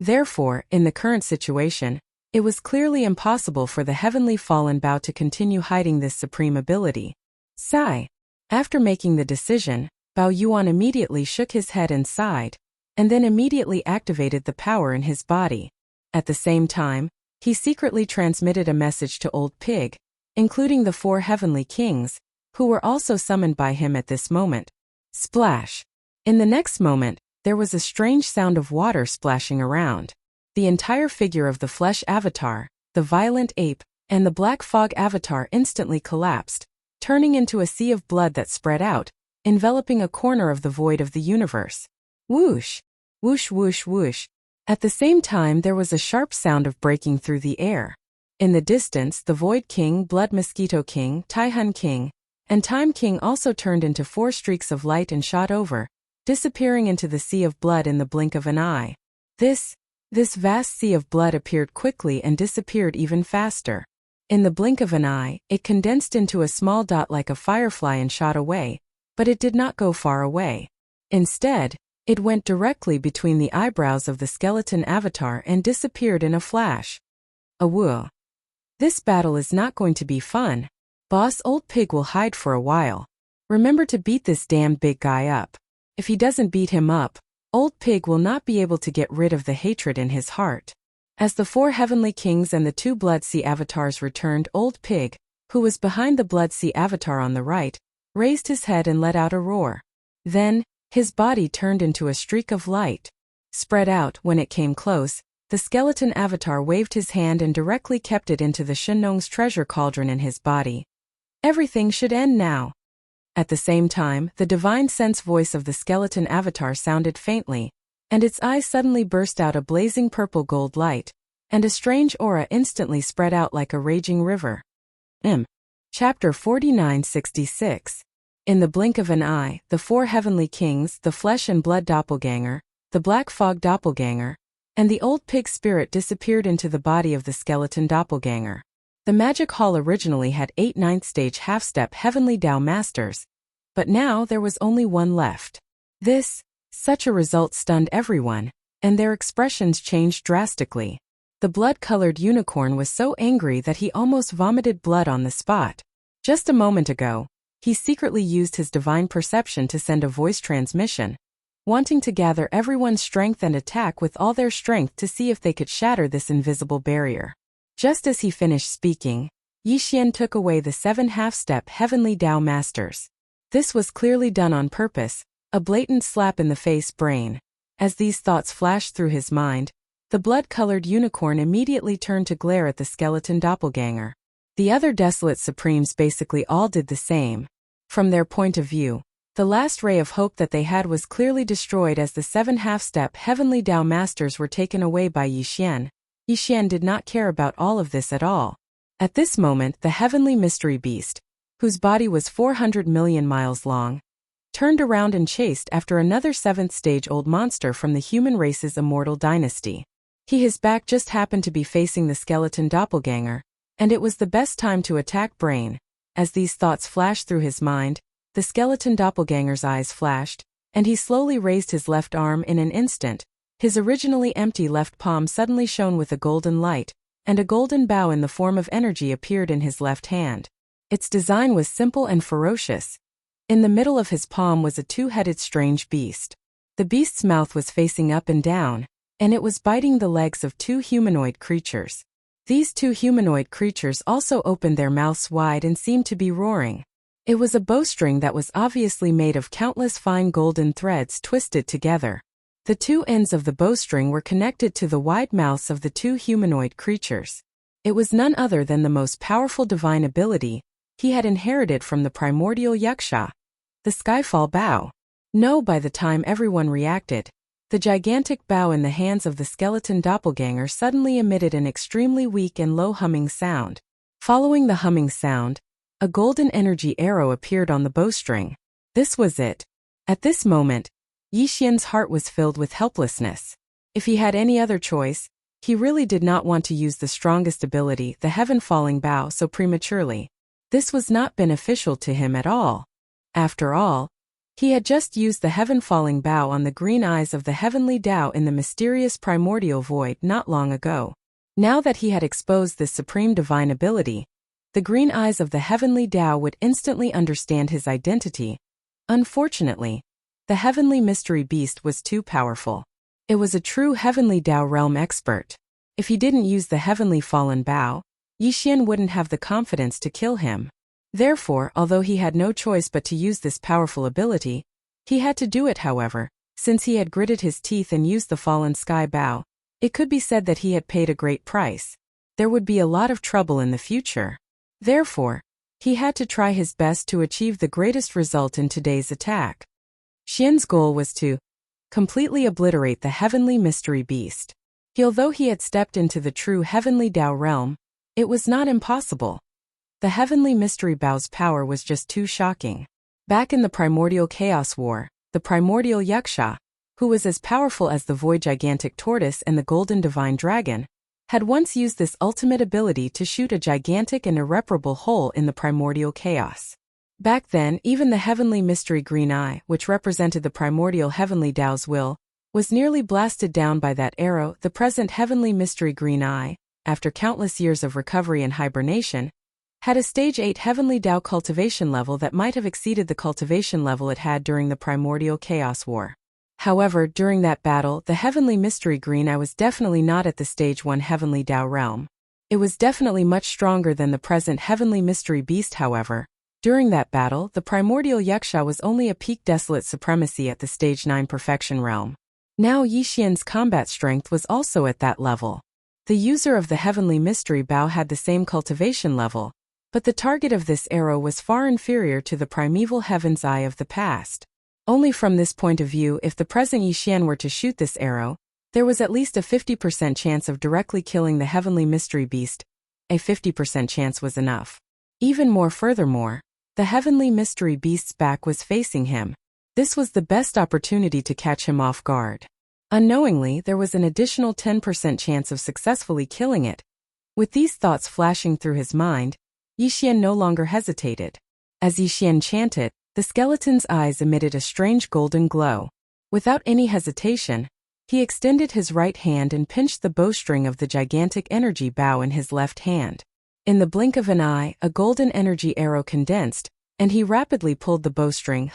Therefore, in the current situation, it was clearly impossible for the Heavenly Fallen Bao to continue hiding this supreme ability. Sigh. After making the decision, Bao Yuan immediately shook his head and sighed, and then immediately activated the power in his body. At the same time, he secretly transmitted a message to Old Pig, including the 4 heavenly kings, who were also summoned by him at this moment. Splash! In the next moment, there was a strange sound of water splashing around. The entire figure of the Flesh Avatar, the Violent Ape, and the Black Fog Avatar instantly collapsed, turning into a sea of blood that spread out, enveloping a corner of the void of the universe. Whoosh! Whoosh whoosh whoosh. At the same time there was a sharp sound of breaking through the air. In the distance, the Void King, Blood Mosquito King, Taihun King, and Time King also turned into 4 streaks of light and shot over, disappearing into the sea of blood in the blink of an eye. This vast sea of blood appeared quickly and disappeared even faster. In the blink of an eye, it condensed into a small dot like a firefly and shot away, but it did not go far away. Instead, it went directly between the eyebrows of the skeleton avatar and disappeared in a flash. Awoo. This battle is not going to be fun. Boss Old Pig will hide for a while. Remember to beat this damn big guy up. If he doesn't beat him up, Old Pig will not be able to get rid of the hatred in his heart. As the 4 heavenly kings and the 2 Blood Sea avatars returned, Old Pig, who was behind the Blood Sea avatar on the right, raised his head and let out a roar. Then, his body turned into a streak of light. Spread out, when it came close, the skeleton avatar waved his hand and directly kept it into the Shenong's treasure cauldron in his body. Everything should end now. At the same time, the divine sense voice of the skeleton avatar sounded faintly, and its eyes suddenly burst out a blazing purple gold light, and a strange aura instantly spread out like a raging river. Chapter 4966. In the blink of an eye, the 4 heavenly kings, the Flesh and Blood Doppelganger, the Black Fog Doppelganger, and the Old Pig spirit disappeared into the body of the skeleton doppelganger. The Magic Hall originally had 8 ninth-stage half-step Heavenly Dao Masters, but now there was only 1 left. Such a result stunned everyone, and their expressions changed drastically. The blood-colored unicorn was so angry that he almost vomited blood on the spot. Just a moment ago, he secretly used his divine perception to send a voice transmission, wanting to gather everyone's strength and attack with all their strength to see if they could shatter this invisible barrier. Just as he finished speaking, Yixian took away the 7 half-step Heavenly Tao Masters. This was clearly done on purpose, a blatant slap in the face brain. As these thoughts flashed through his mind, the blood-colored unicorn immediately turned to glare at the skeleton doppelganger. The other Desolate Supremes basically all did the same. From their point of view, the last ray of hope that they had was clearly destroyed as the 7 half-step Heavenly Tao Masters were taken away by Yixian. Yixian did not care about all of this at all. At this moment, the Heavenly Mystery Beast, whose body was 400 million miles long, turned around and chased after another 7th-stage old monster from the human race's immortal dynasty. His back just happened to be facing the skeleton doppelganger, and it was the best time to attack Brain. As these thoughts flashed through his mind, the skeleton doppelganger's eyes flashed, and he slowly raised his left arm in an instant. His originally empty left palm suddenly shone with a golden light, and a golden bow in the form of energy appeared in his left hand. Its design was simple and ferocious. In the middle of his palm was a 2-headed strange beast. The beast's mouth was facing up and down, and it was biting the legs of 2 humanoid creatures. These 2 humanoid creatures also opened their mouths wide and seemed to be roaring. It was a bowstring that was obviously made of countless fine golden threads twisted together. The 2 ends of the bowstring were connected to the wide mouths of the 2 humanoid creatures. It was none other than the most powerful divine ability he had inherited from the primordial Yaksha, the Skyfall Bow. No, by the time everyone reacted, the gigantic bow in the hands of the skeleton doppelganger suddenly emitted an extremely weak and low humming sound. Following the humming sound, a golden energy arrow appeared on the bowstring. This was it. At this moment, Yixian's heart was filled with helplessness. If he had any other choice, he really did not want to use the strongest ability, the heaven-falling bow, so prematurely. This was not beneficial to him at all. After all, he had just used the heaven-falling bow on the green eyes of the heavenly Tao in the mysterious primordial void not long ago. Now that he had exposed this supreme divine ability, the green eyes of the heavenly Tao would instantly understand his identity. Unfortunately, the heavenly mystery beast was too powerful. It was a true heavenly Tao realm expert. If he didn't use the heavenly fallen bow, Yixian wouldn't have the confidence to kill him. Therefore, although he had no choice but to use this powerful ability, he had to do it. However, since he had gritted his teeth and used the fallen sky bow, it could be said that he had paid a great price. There would be a lot of trouble in the future. Therefore, he had to try his best to achieve the greatest result in today's attack. Xian's goal was to completely obliterate the heavenly mystery beast. Although he had stepped into the true heavenly Tao realm, it was not impossible. The heavenly mystery bow's power was just too shocking. Back in the primordial chaos war, the primordial Yaksha, who was as powerful as the void gigantic tortoise and the golden divine dragon, had once used this ultimate ability to shoot a gigantic and irreparable hole in the primordial chaos. Back then, even the heavenly mystery green eye, which represented the primordial heavenly Tao's will, was nearly blasted down by that arrow. The present heavenly mystery green eye, after countless years of recovery and hibernation, had a stage 8 heavenly Tao cultivation level that might have exceeded the cultivation level it had during the primordial chaos war. However, during that battle, the heavenly mystery green eye was definitely not at the stage 1 heavenly Tao realm. It was definitely much stronger than the present heavenly mystery beast. However, during that battle, the primordial Yaksha was only a peak desolate supremacy at the stage 9 perfection realm. Now Yixian's combat strength was also at that level. The user of the heavenly mystery bow had the same cultivation level, but the target of this arrow was far inferior to the primeval heaven's eye of the past. Only from this point of view, if the present Yixian were to shoot this arrow, there was at least a 50% chance of directly killing the heavenly mystery beast. A 50% chance was enough. Even more, furthermore, the heavenly mystery beast's back was facing him. This was the best opportunity to catch him off guard. Unknowingly, there was an additional 10% chance of successfully killing it. With these thoughts flashing through his mind, Yixian no longer hesitated. As Yixian chanted, the skeleton's eyes emitted a strange golden glow. Without any hesitation, he extended his right hand and pinched the bowstring of the gigantic energy bow in his left hand. In the blink of an eye, a golden energy arrow condensed, and he rapidly pulled the bowstring.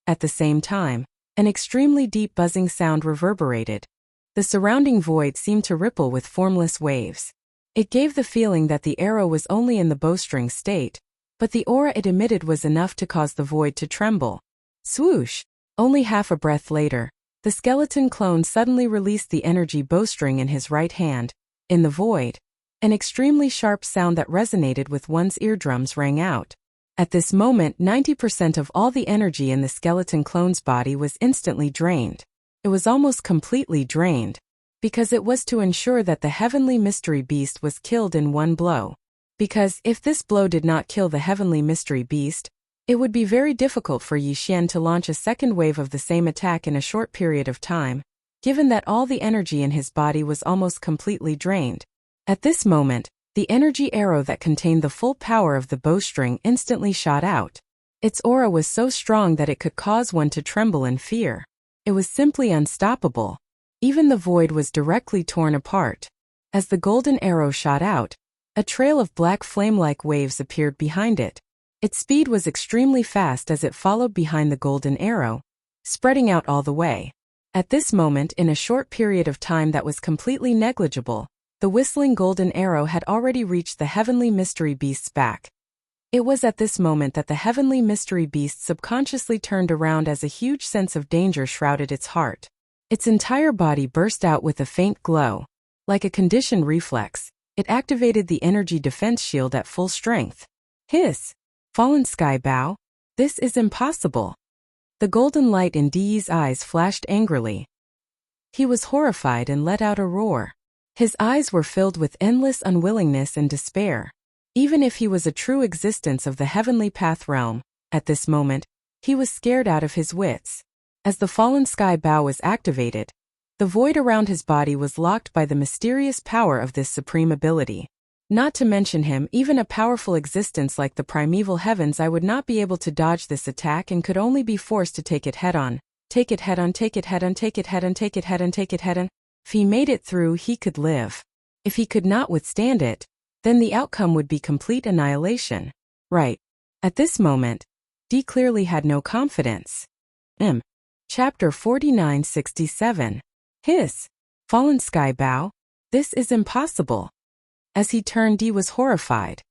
At the same time, an extremely deep buzzing sound reverberated. The surrounding void seemed to ripple with formless waves. It gave the feeling that the arrow was only in the bowstring state, but the aura it emitted was enough to cause the void to tremble. Swoosh! Only half a breath later, the skeleton clone suddenly released the energy bowstring in his right hand. In the void, an extremely sharp sound that resonated with one's eardrums rang out. At this moment, 90% of all the energy in the skeleton clone's body was instantly drained. It was almost completely drained, because it was to ensure that the heavenly mystery beast was killed in one blow. Because if this blow did not kill the heavenly mystery beast, it would be very difficult for Yi Xian to launch a second wave of the same attack in a short period of time, given that all the energy in his body was almost completely drained. At this moment, the energy arrow that contained the full power of the bowstring instantly shot out. Its aura was so strong that it could cause one to tremble in fear. It was simply unstoppable. Even the void was directly torn apart. As the golden arrow shot out, a trail of black flame-like waves appeared behind it. Its speed was extremely fast as it followed behind the golden arrow, spreading out all the way. At this moment, in a short period of time that was completely negligible, the whistling golden arrow had already reached the heavenly mystery beast's back. It was at this moment that the heavenly mystery beast subconsciously turned around as a huge sense of danger shrouded its heart. Its entire body burst out with a faint glow. Like a conditioned reflex, it activated the energy defense shield at full strength. Hiss! Fallen Sky Bow? This is impossible. The golden light in Di's eyes flashed angrily. He was horrified and let out a roar. His eyes were filled with endless unwillingness and despair. Even if he was a true existence of the heavenly path realm, at this moment, he was scared out of his wits. As the Fallen Sky Bow was activated, the void around his body was locked by the mysterious power of this supreme ability. Not to mention him, even a powerful existence like the primeval heavens, I would not be able to dodge this attack and could only be forced to take it head on. Take it head on, take it head on, take it head on, take it head on, take it head on. If he made it through, he could live. If he could not withstand it, then the outcome would be complete annihilation. Right. At this moment, Di clearly had no confidence. Chapter 4967. Hiss! Fallen Sky Bow? This is impossible. As he turned, Di was horrified.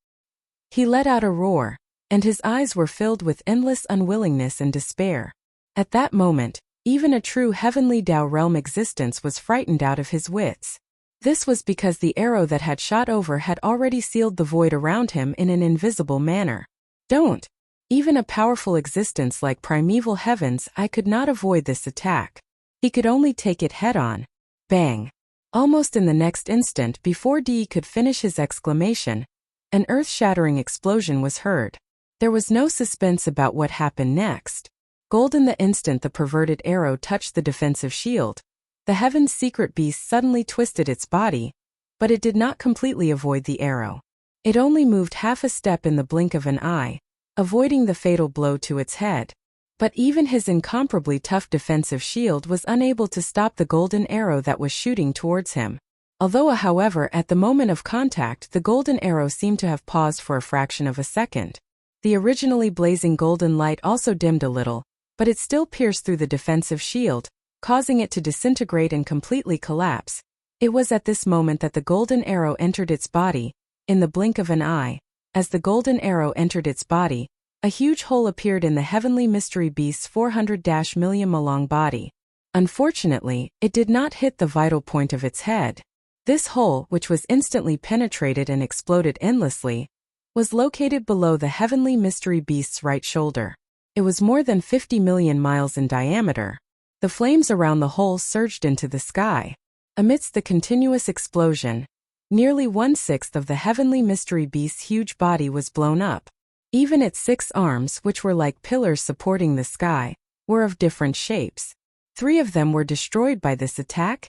He let out a roar, and his eyes were filled with endless unwillingness and despair. At that moment, even a true heavenly Tao realm existence was frightened out of his wits. This was because the arrow that had shot over had already sealed the void around him in an invisible manner. Don't! Even a powerful existence like primeval heavens, I could not avoid this attack. He could only take it head on. Bang! Almost in the next instant, before Di could finish his exclamation, an earth-shattering explosion was heard. There was no suspense about what happened next. Golden the instant the perverted arrow touched the defensive shield, the heaven's secret beast suddenly twisted its body, but it did not completely avoid the arrow. It only moved half a step in the blink of an eye, avoiding the fatal blow to its head. But even his incomparably tough defensive shield was unable to stop the golden arrow that was shooting towards him. However, at the moment of contact, the golden arrow seemed to have paused for a fraction of a second. The originally blazing golden light also dimmed a little, but it still pierced through the defensive shield, causing it to disintegrate and completely collapse. It was at this moment that the golden arrow entered its body. In the blink of an eye, as the golden arrow entered its body, a huge hole appeared in the heavenly mystery beast's 400 million long body. Unfortunately, it did not hit the vital point of its head. This hole, which was instantly penetrated and exploded endlessly, was located below the heavenly mystery beast's right shoulder. It was more than 50 million miles in diameter. The flames around the hole surged into the sky. Amidst the continuous explosion, nearly 1/6 of the heavenly mystery beast's huge body was blown up. Even its 6 arms, which were like pillars supporting the sky, were of different shapes. 3 of them were destroyed by this attack.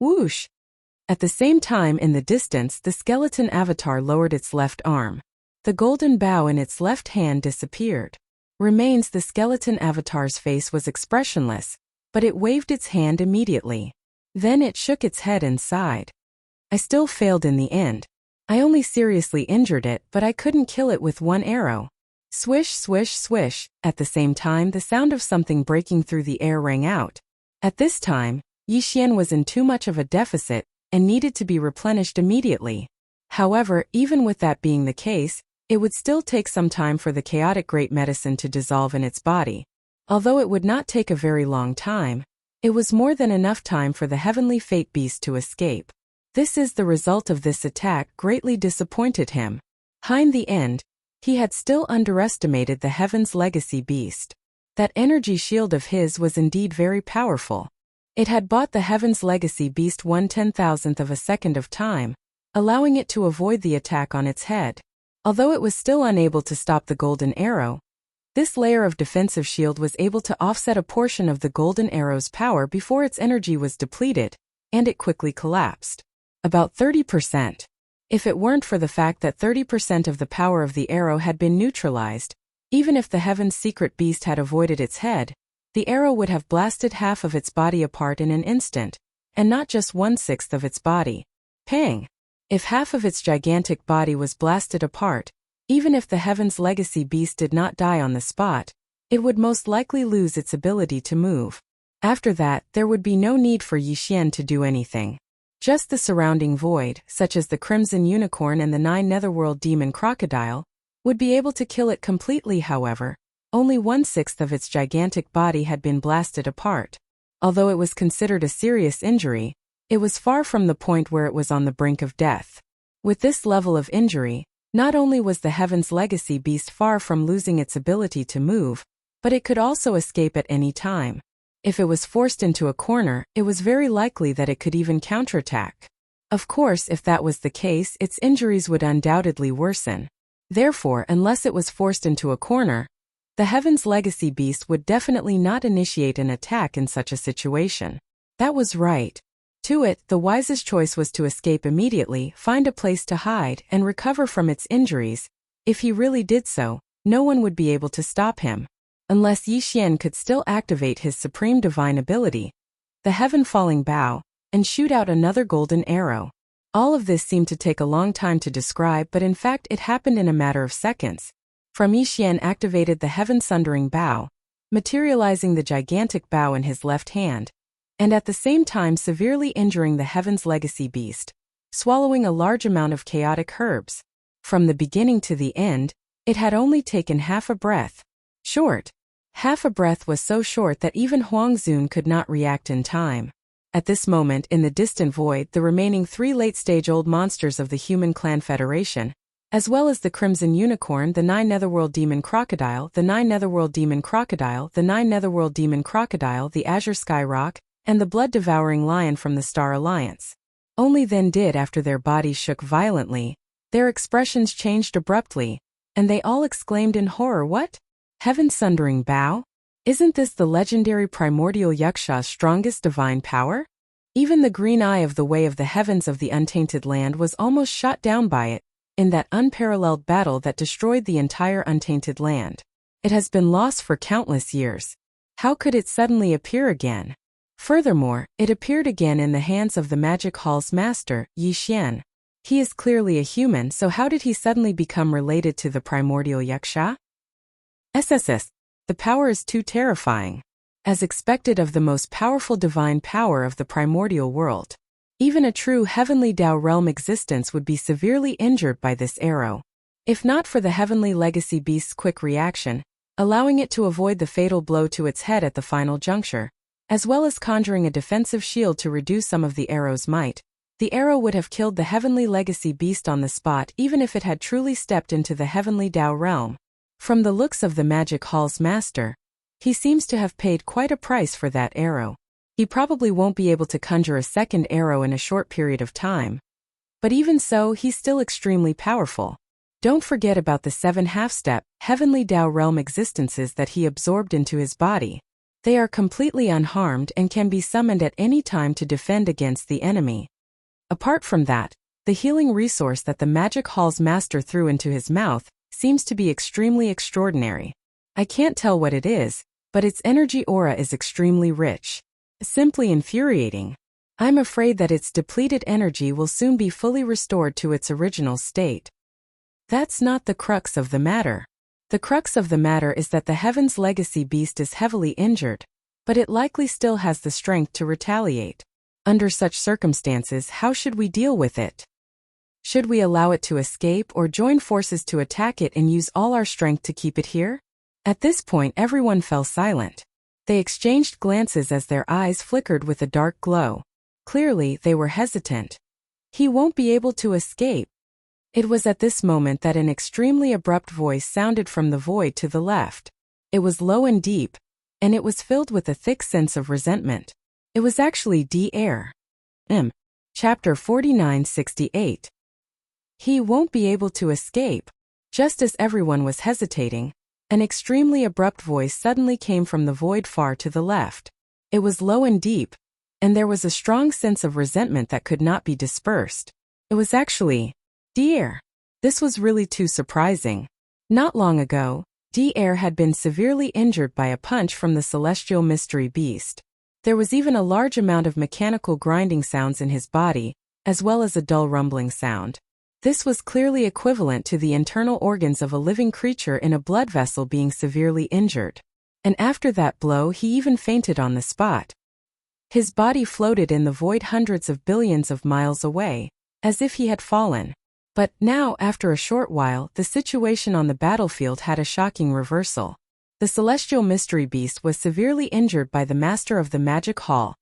Whoosh! At the same time, in the distance, the skeleton avatar lowered its left arm. The golden bow in its left hand disappeared. Remains the skeleton avatar's face was expressionless, but it waved its hand immediately. Then it shook its head and sighed. I still failed in the end. I only seriously injured it, but I couldn't kill it with one arrow. Swish, swish, swish. At the same time, the sound of something breaking through the air rang out. At this time, Yi Xian was in too much of a deficit and needed to be replenished immediately. However, even with that being the case, it would still take some time for the chaotic great medicine to dissolve in its body. Although it would not take a very long time, it was more than enough time for the heavenly fate beast to escape. This is the result of this attack greatly disappointed him. In the end, he had still underestimated the Heaven's Legacy beast. That energy shield of his was indeed very powerful. It had bought the Heaven's Legacy beast 1/10,000th of a second of time, allowing it to avoid the attack on its head. Although it was still unable to stop the golden arrow, this layer of defensive shield was able to offset a portion of the golden arrow's power before its energy was depleted, and it quickly collapsed. About 30%. If it weren't for the fact that 30% of the power of the arrow had been neutralized, even if the Heaven's secret beast had avoided its head, the arrow would have blasted half of its body apart in an instant, and not just 1/6 of its body. Pang! If half of its gigantic body was blasted apart, even if the Heaven's Legacy beast did not die on the spot, it would most likely lose its ability to move. After that, there would be no need for Yi Xian to do anything. Just the surrounding void, such as the Crimson Unicorn and the 9 Netherworld Demon Crocodile, would be able to kill it completely. However, only 1/6 of its gigantic body had been blasted apart. Although it was considered a serious injury, it was far from the point where it was on the brink of death. With this level of injury, not only was the Heaven's Legacy beast far from losing its ability to move, but it could also escape at any time. If it was forced into a corner, it was very likely that it could even counterattack. Of course, if that was the case, its injuries would undoubtedly worsen. Therefore, unless it was forced into a corner, the Heaven's Legacy beast would definitely not initiate an attack in such a situation. That was right. To it, the wisest choice was to escape immediately, find a place to hide, and recover from its injuries. If he really did so, no one would be able to stop him. Unless Yi Xian could still activate his supreme divine ability, the heaven-falling bow, and shoot out another golden arrow. All of this seemed to take a long time to describe, but in fact it happened in a matter of seconds. Yi Xian activated the heaven-sundering bow, materializing the gigantic bow in his left hand, and at the same time severely injuring the Heaven's Legacy beast, swallowing a large amount of chaotic herbs. From the beginning to the end, it had only taken half a breath. Short. Half a breath was so short that even Huang Zun could not react in time. At this moment in the distant void, the remaining 3 late-stage old monsters of the Human Clan Federation, as well as the Crimson Unicorn, the 9 Netherworld Demon Crocodile, the 9 Netherworld Demon Crocodile, the 9 Netherworld Demon Crocodile, the Azure Skyrock, and the blood-devouring lion from the Star Alliance. Only then did, after their bodies shook violently, their expressions changed abruptly, and they all exclaimed in horror, "What? Heaven-sundering bow? Isn't this the legendary primordial Yaksha's strongest divine power?" Even the green eye of the Way of the Heavens of the Untainted Land was almost shot down by it, in that unparalleled battle that destroyed the entire Untainted Land. It has been lost for countless years. How could it suddenly appear again? Furthermore, it appeared again in the hands of the Magic Hall's master, Yi Xian. He is clearly a human, so how did he suddenly become related to the primordial Yaksha? SSS. The power is too terrifying. As expected of the most powerful divine power of the primordial world, even a true heavenly Tao realm existence would be severely injured by this arrow. If not for the Heavenly Legacy beast's quick reaction, allowing it to avoid the fatal blow to its head at the final juncture, as well as conjuring a defensive shield to reduce some of the arrow's might, the arrow would have killed the Heavenly Legacy beast on the spot even if it had truly stepped into the Heavenly Tao realm. From the looks of the Magic Hall's master, he seems to have paid quite a price for that arrow. He probably won't be able to conjure a second arrow in a short period of time. But even so, he's still extremely powerful. Don't forget about the 7 half-step, Heavenly Tao realm existences that he absorbed into his body. They are completely unharmed and can be summoned at any time to defend against the enemy. Apart from that, the healing resource that the Magic Hall's master threw into his mouth seems to be extremely extraordinary. I can't tell what it is, but its energy aura is extremely rich. Simply infuriating. I'm afraid that its depleted energy will soon be fully restored to its original state. That's not the crux of the matter. The crux of the matter is that the Heaven's legacy beast is heavily injured, but it likely still has the strength to retaliate. Under such circumstances, how should we deal with it? Should we allow it to escape or join forces to attack it and use all our strength to keep it here? At this point, everyone fell silent. They exchanged glances as their eyes flickered with a dark glow. Clearly, they were hesitant. He won't be able to escape. It was at this moment that an extremely abrupt voice sounded from the void to the left. It was low and deep, and it was filled with a thick sense of resentment. It was actually D-Air. Chapter 4968. He won't be able to escape. Just as everyone was hesitating, an extremely abrupt voice suddenly came from the void far to the left. It was low and deep, and there was a strong sense of resentment that could not be dispersed. It was actually D-Air. This was really too surprising. Not long ago, D-Air had been severely injured by a punch from the celestial mystery beast. There was even a large amount of mechanical grinding sounds in his body, as well as a dull rumbling sound. This was clearly equivalent to the internal organs of a living creature in a blood vessel being severely injured. And after that blow, he even fainted on the spot. His body floated in the void hundreds of billions of miles away, as if he had fallen. But now, after a short while, the situation on the battlefield had a shocking reversal. The celestial mystery beast was severely injured by the master of the magic hall,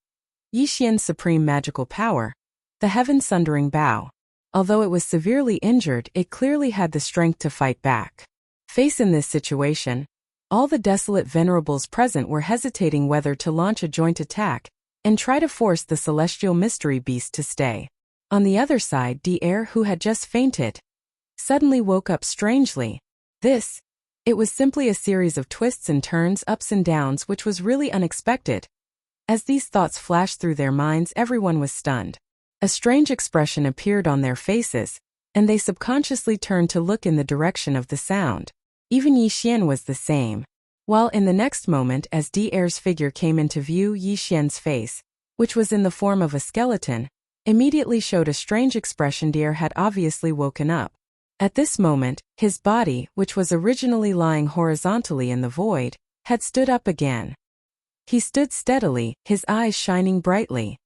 Yixian's supreme magical power, the heaven-sundering bow. Although it was severely injured, it clearly had the strength to fight back. Faced in this situation, all the desolate venerables present were hesitating whether to launch a joint attack and try to force the celestial mystery beast to stay. On the other side, D-Air, who had just fainted, suddenly woke up strangely. It was simply a series of twists and turns, ups and downs, which was really unexpected. As these thoughts flashed through their minds, everyone was stunned. A strange expression appeared on their faces, and they subconsciously turned to look in the direction of the sound. Even Yixian was the same. While in the next moment, as D-Air's figure came into view, Yixian's face, which was in the form of a skeleton, immediately showed a strange expression. D-Air had obviously woken up. At this moment, his body, which was originally lying horizontally in the void, had stood up again. He stood steadily, his eyes shining brightly.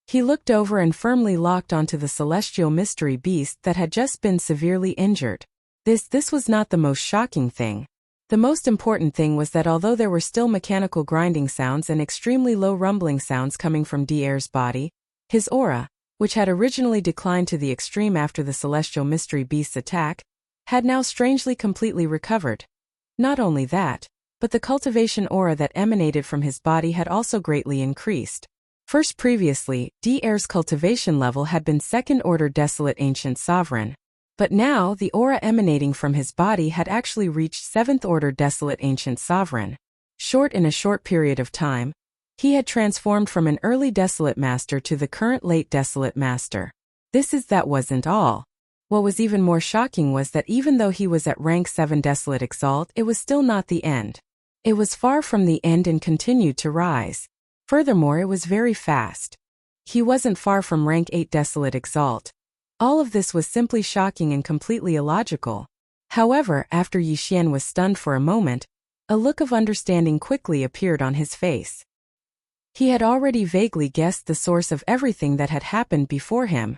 He looked over and firmly locked onto the celestial mystery beast that had just been severely injured. This was not the most shocking thing. The most important thing was that although there were still mechanical grinding sounds and extremely low rumbling sounds coming from D-Air's body, his aura, which had originally declined to the extreme after the celestial mystery beast's attack, had now strangely completely recovered. Not only that, but the cultivation aura that emanated from his body had also greatly increased. First, previously, D-Air's cultivation level had been second-order desolate ancient sovereign. But now, the aura emanating from his body had actually reached seventh-order desolate ancient sovereign. In a short period of time, he had transformed from an early desolate master to the current late desolate master. That wasn't all. What was even more shocking was that even though he was at rank 7 desolate exalt, it was still not the end. It was far from the end and continued to rise. Furthermore, it was very fast. He wasn't far from rank 8 desolate exalt. All of this was simply shocking and completely illogical. However, after Yixian was stunned for a moment, a look of understanding quickly appeared on his face. He had already vaguely guessed the source of everything that had happened before him.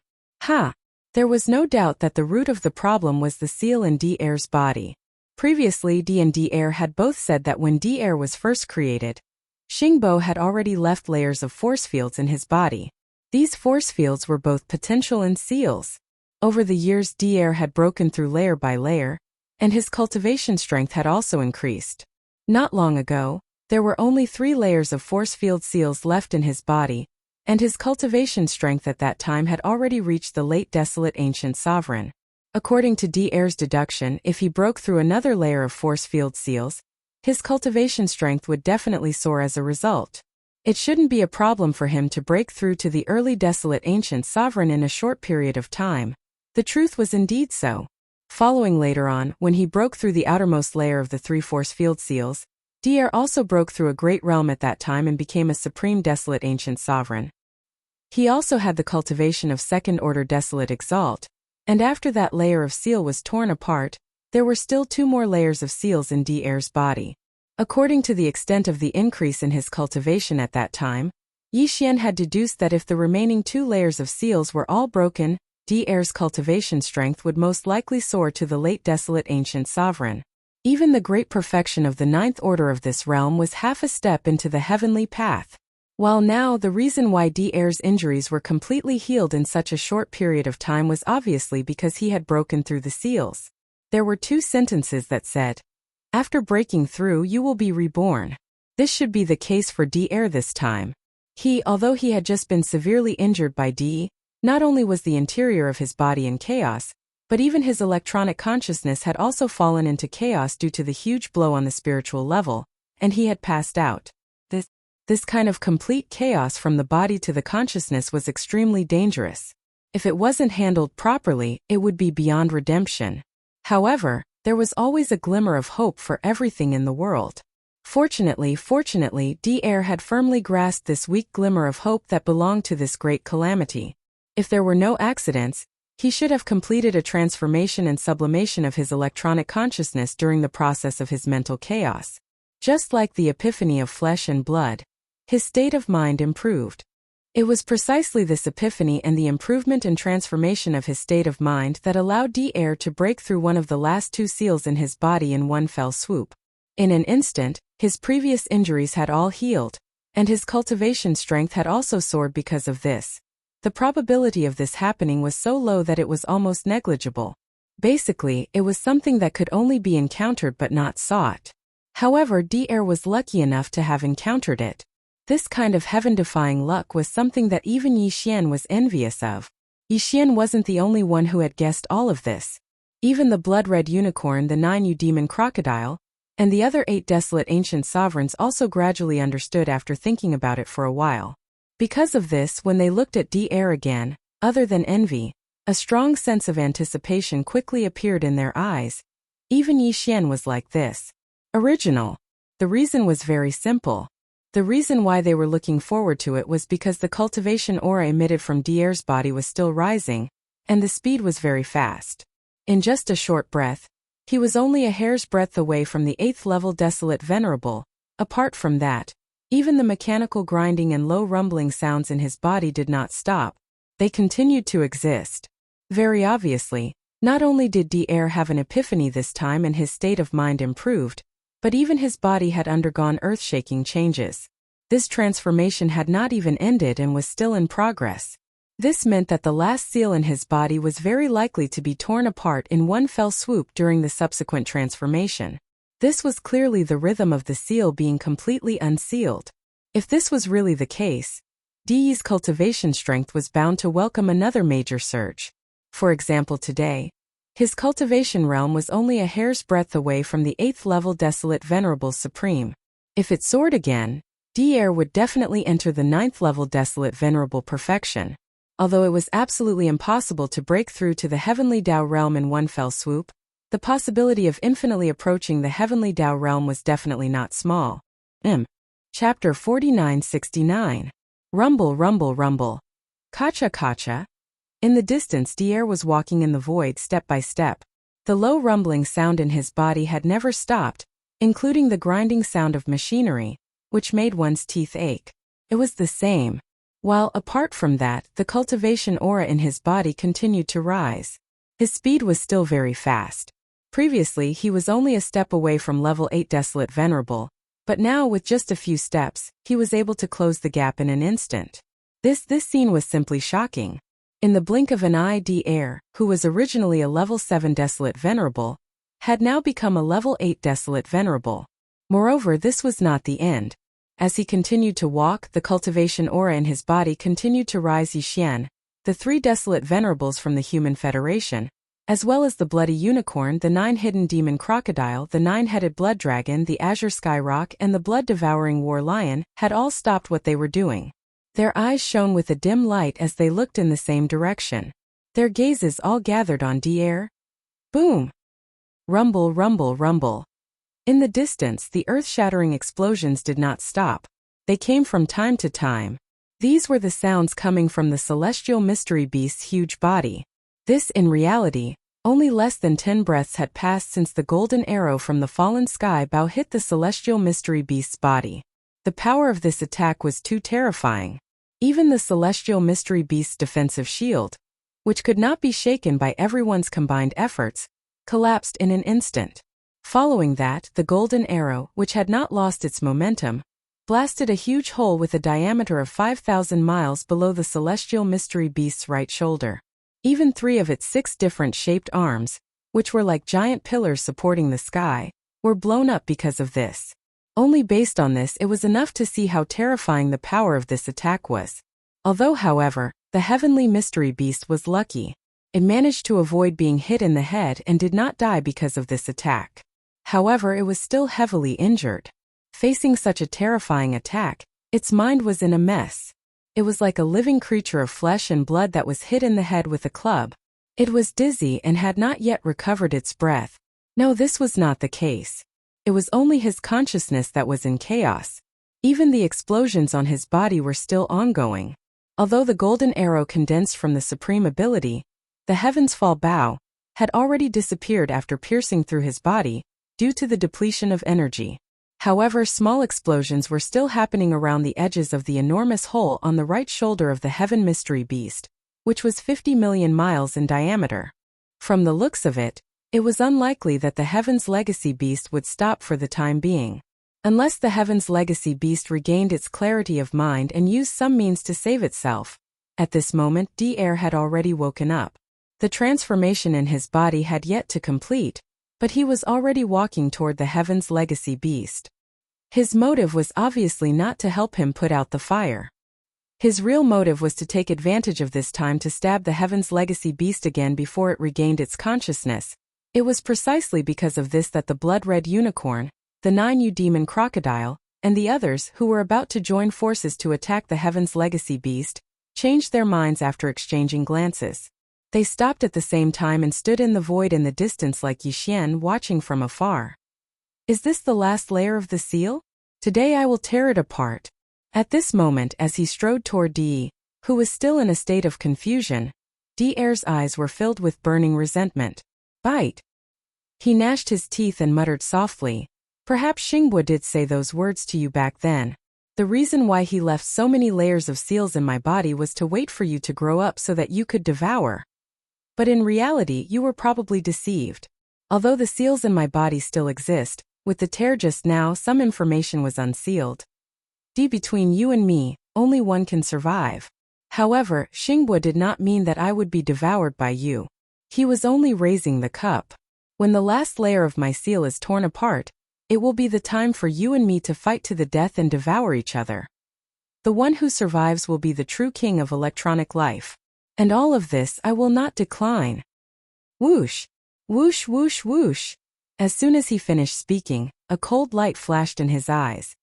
There was no doubt that the root of the problem was the seal in D-Air's body. Previously, D and D-Air had both said that when D-Air was first created, Xingbo had already left layers of force fields in his body. These force fields were both potential and seals. Over the years, D-Air had broken through layer by layer, and his cultivation strength had also increased. Not long ago, there were only 3 layers of force field seals left in his body, and his cultivation strength at that time had already reached the late desolate ancient sovereign. According to D-Air's deduction, if he broke through another layer of force field seals, his cultivation strength would definitely soar as a result. It shouldn't be a problem for him to break through to the early desolate ancient sovereign in a short period of time. The truth was indeed so. Following later on, when he broke through the outermost layer of the 3 force field seals, D-Air also broke through a great realm at that time and became a supreme desolate ancient sovereign. He also had the cultivation of second-order desolate exalt, and after that layer of seal was torn apart, there were still 2 more layers of seals in D'Air's body. According to the extent of the increase in his cultivation at that time, Yi Xian had deduced that if the remaining 2 layers of seals were all broken, D'Air's cultivation strength would most likely soar to the late desolate ancient sovereign. Even the great perfection of the 9th order of this realm was half a step into the heavenly path. While now the reason why D'Air's injuries were completely healed in such a short period of time was obviously because he had broken through the seals. There were 2 sentences that said, "After breaking through you will be reborn." This should be the case for D'Air this time. Although he had just been severely injured by not only was the interior of his body in chaos, but even his electronic consciousness had also fallen into chaos due to the huge blow on the spiritual level, and he had passed out. This kind of complete chaos from the body to the consciousness was extremely dangerous. If it wasn't handled properly, it would be beyond redemption. However, there was always a glimmer of hope for everything in the world. Fortunately, D'Air had firmly grasped this weak glimmer of hope that belonged to this great calamity. If there were no accidents, he should have completed a transformation and sublimation of his electronic consciousness during the process of his mental chaos. Just like the epiphany of flesh and blood, his state of mind improved. It was precisely this epiphany and the improvement and transformation of his state of mind that allowed D'Air to break through one of the last 2 seals in his body in one fell swoop. In an instant, his previous injuries had all healed, and his cultivation strength had also soared because of this. The probability of this happening was so low that it was almost negligible. Basically, it was something that could only be encountered but not sought. However, D'Air was lucky enough to have encountered it. This kind of heaven-defying luck was something that even Yi Xian was envious of. Yi Xian wasn't the only one who had guessed all of this. Even the blood-red unicorn, the 9 demon crocodile, and the other 8 desolate ancient sovereigns also gradually understood after thinking about it for a while. Because of this, when they looked at D'Air again, other than envy, a strong sense of anticipation quickly appeared in their eyes. Even Yi Xian was like this. Original. The reason was very simple. The reason why they were looking forward to it was because the cultivation aura emitted from D'Air's body was still rising, and the speed was very fast. In just a short breath, he was only a hair's breadth away from the 8th level desolate venerable. Apart from that, even the mechanical grinding and low rumbling sounds in his body did not stop. They continued to exist. Very obviously, not only did D'Air have an epiphany this time and his state of mind improved, but even his body had undergone earth-shaking changes. This transformation had not even ended and was still in progress. This meant that the last seal in his body was very likely to be torn apart in one fell swoop during the subsequent transformation. This was clearly the rhythm of the seal being completely unsealed. If this was really the case, D'Air's cultivation strength was bound to welcome another major surge. For example, today, his cultivation realm was only a hair's breadth away from the 8th level desolate venerable supreme. If it soared again, D'Air would definitely enter the 9th level desolate venerable perfection. Although it was absolutely impossible to break through to the heavenly Tao realm in one fell swoop, the possibility of infinitely approaching the heavenly Tao realm was definitely not small. Chapter 49-69. Rumble, rumble, rumble. Kacha, kacha. In the distance, D'Air was walking in the void step by step. The low rumbling sound in his body had never stopped, including the grinding sound of machinery, which made one's teeth ache. It was the same. While, apart from that, the cultivation aura in his body continued to rise. His speed was still very fast. Previously, he was only a step away from level 8 desolate venerable, but now with just a few steps, he was able to close the gap in an instant. This scene was simply shocking. In the blink of an eye, D'Air, who was originally a level 7 desolate venerable, had now become a level 8 desolate venerable. Moreover, this was not the end. As he continued to walk, the cultivation aura in his body continued to rise. Yi Xian, the 3 desolate venerables from the Human Federation, as well as the bloody unicorn, the 9 hidden demon crocodile, the 9-headed blood dragon, the azure sky rock, and the blood-devouring war lion, had all stopped what they were doing. Their eyes shone with a dim light as they looked in the same direction. Their gazes all gathered on D'Air. Boom! Rumble, rumble, rumble. In the distance, the earth-shattering explosions did not stop. They came from time to time. These were the sounds coming from the celestial mystery beast's huge body. This, in reality, only less than 10 breaths had passed since the golden arrow from the fallen sky bow hit the celestial mystery beast's body. The power of this attack was too terrifying. Even the celestial mystery beast's defensive shield, which could not be shaken by everyone's combined efforts, collapsed in an instant. Following that, the golden arrow, which had not lost its momentum, blasted a huge hole with a diameter of 5,000 miles below the celestial mystery beast's right shoulder. Even 3 of its 6 different shaped arms, which were like giant pillars supporting the sky, were blown up because of this. Only based on this it was enough to see how terrifying the power of this attack was. Although, however, the heavenly mystery beast was lucky. It managed to avoid being hit in the head and did not die because of this attack. However, it was still heavily injured. Facing such a terrifying attack, its mind was in a mess. It was like a living creature of flesh and blood that was hit in the head with a club. It was dizzy and had not yet recovered its breath. No, this was not the case. It was only his consciousness that was in chaos. Even the explosions on his body were still ongoing. Although the golden arrow condensed from the supreme ability, the Heaven's Fall bow, had already disappeared after piercing through his body, due to the depletion of energy. However, small explosions were still happening around the edges of the enormous hole on the right shoulder of the Heaven Mystery Beast, which was 50 million miles in diameter. From the looks of it, it was unlikely that the Heaven's Legacy Beast would stop for the time being. Unless the Heaven's Legacy Beast regained its clarity of mind and used some means to save itself. At this moment, Dr. had already woken up. The transformation in his body had yet to complete, but he was already walking toward the Heaven's Legacy Beast. His motive was obviously not to help him put out the fire. His real motive was to take advantage of this time to stab the Heaven's Legacy Beast again before it regained its consciousness. It was precisely because of this that the blood-red unicorn, the 9U demon crocodile, and the others who were about to join forces to attack the Heaven's Legacy Beast, changed their minds after exchanging glances. They stopped at the same time and stood in the void in the distance like Yixian watching from afar. Is this the last layer of the seal? Today I will tear it apart. At this moment, as he strode toward Di, who was still in a state of confusion, Dr's eyes were filled with burning resentment. Bite. He gnashed his teeth and muttered softly, "Perhaps Xingbo did say those words to you back then. The reason why he left so many layers of seals in my body was to wait for you to grow up so that you could devour. But in reality, you were probably deceived. Although the seals in my body still exist, with the tear just now some information was unsealed. Between you and me, only one can survive. However, Xingbo did not mean that I would be devoured by you. He was only raising the cup. When the last layer of my seal is torn apart, it will be the time for you and me to fight to the death and devour each other. The one who survives will be the true king of electronic life. And all of this I will not decline." Whoosh! Whoosh whoosh whoosh! As soon as he finished speaking, a cold light flashed in his eyes.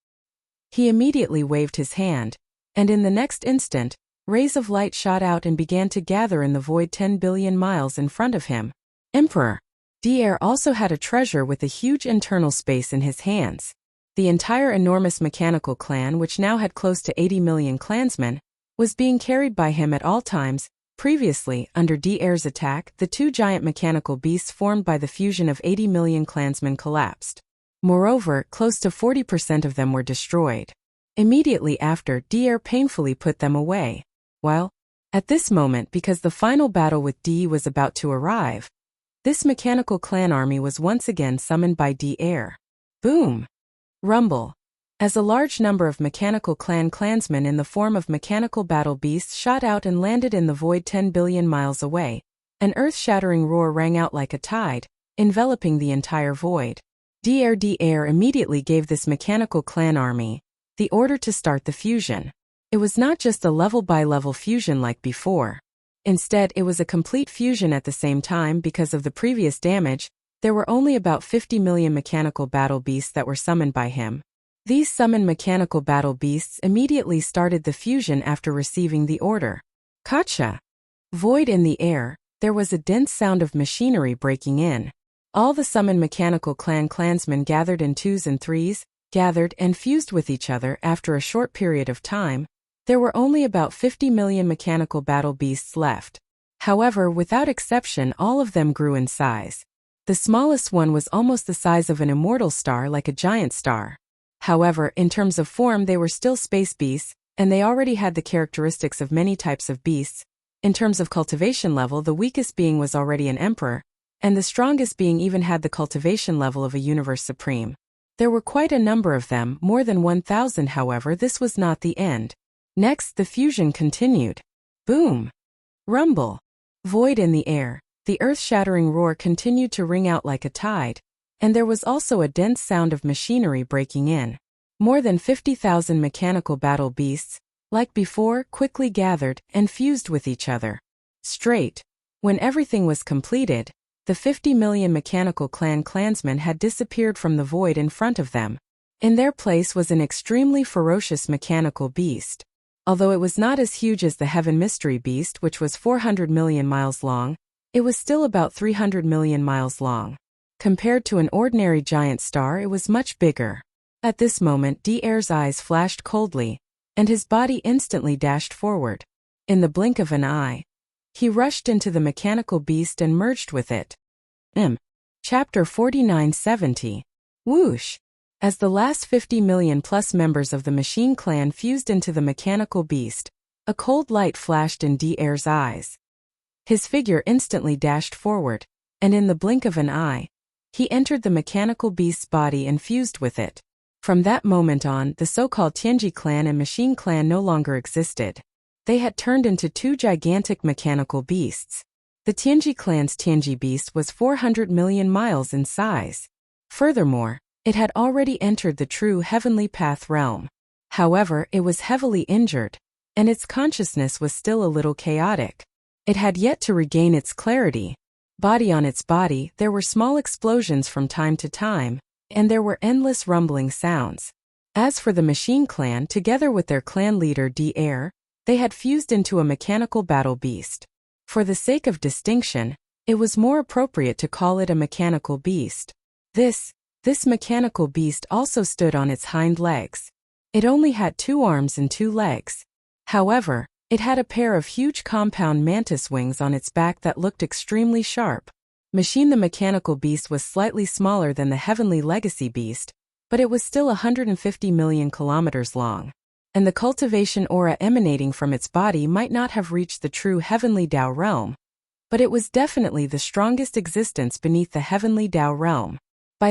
He immediately waved his hand, and in the next instant, rays of light shot out and began to gather in the void 10 billion miles in front of him. Emperor! Dr. also had a treasure with a huge internal space in his hands. The entire enormous mechanical clan, which now had close to 80 million clansmen, was being carried by him at all times. Previously, under Dr's attack, the 2 giant mechanical beasts formed by the fusion of 80 million clansmen collapsed. Moreover, close to 40% of them were destroyed. Immediately after, Dr painfully put them away. Well, at this moment, because the final battle with D was about to arrive, this mechanical clan army was once again summoned by Dr. Boom! Rumble! As a large number of mechanical clan clansmen in the form of mechanical battle beasts shot out and landed in the void 10 billion miles away, an earth-shattering roar rang out like a tide, enveloping the entire void. Dr immediately gave this mechanical clan army the order to start the fusion. It was not just a level-by-level fusion like before. Instead, it was a complete fusion at the same time. Because of the previous damage, there were only about 50 million mechanical battle beasts that were summoned by him. These summoned mechanical battle beasts immediately started the fusion after receiving the order. Gotcha! Void in the air, there was a dense sound of machinery breaking in. All the summoned mechanical clansmen gathered in 2s and 3s, gathered and fused with each other. After a short period of time, There were only about 50 million mechanical battle beasts left. However, without exception, all of them grew in size. The smallest one was almost the size of an immortal star, like a giant star. However, in terms of form, they were still space beasts, and they already had the characteristics of many types of beasts. In terms of cultivation level, the weakest being was already an emperor, and the strongest being even had the cultivation level of a universe supreme. There were quite a number of them, more than 1,000. However, this was not the end. Next, the fusion continued. Boom! Rumble! Void in the air. The earth-shattering roar continued to ring out like a tide, and there was also a dense sound of machinery breaking in. More than 50,000 mechanical battle beasts, like before, quickly gathered and fused with each other. Straight. When everything was completed, the 50 million mechanical clansmen had disappeared from the void in front of them. In their place was an extremely ferocious mechanical beast. Although it was not as huge as the Heaven Mystery Beast, which was 400 million miles long, it was still about 300 million miles long. Compared to an ordinary giant star, it was much bigger. At this moment, D'Air's eyes flashed coldly, and his body instantly dashed forward. In the blink of an eye, he rushed into the mechanical beast and merged with it. Chapter 4970. Whoosh! As the last 50 million plus members of the Machine Clan fused into the mechanical beast, a cold light flashed in D'Air's eyes. His figure instantly dashed forward, and in the blink of an eye, he entered the mechanical beast's body and fused with it. From that moment on, the so-called Tianji clan and Machine Clan no longer existed. They had turned into two gigantic mechanical beasts. The Tianji clan's Tianji beast was 400 million miles in size. Furthermore, it had already entered the true heavenly path realm. However, it was heavily injured, and its consciousness was still a little chaotic. It had yet to regain its clarity. Body on its body, there were small explosions from time to time, and there were endless rumbling sounds. As for the Machine Clan, together with their clan leader D'Air, they had fused into a mechanical battle beast. For the sake of distinction, it was more appropriate to call it a mechanical beast. This mechanical beast also stood on its hind legs. It only had 2 arms and 2 legs. However, it had a pair of huge compound mantis wings on its back that looked extremely sharp. The mechanical beast was slightly smaller than the heavenly legacy beast, but it was still 150 million kilometers long. And the cultivation aura emanating from its body might not have reached the true heavenly Tao realm, but it was definitely the strongest existence beneath the heavenly Tao realm.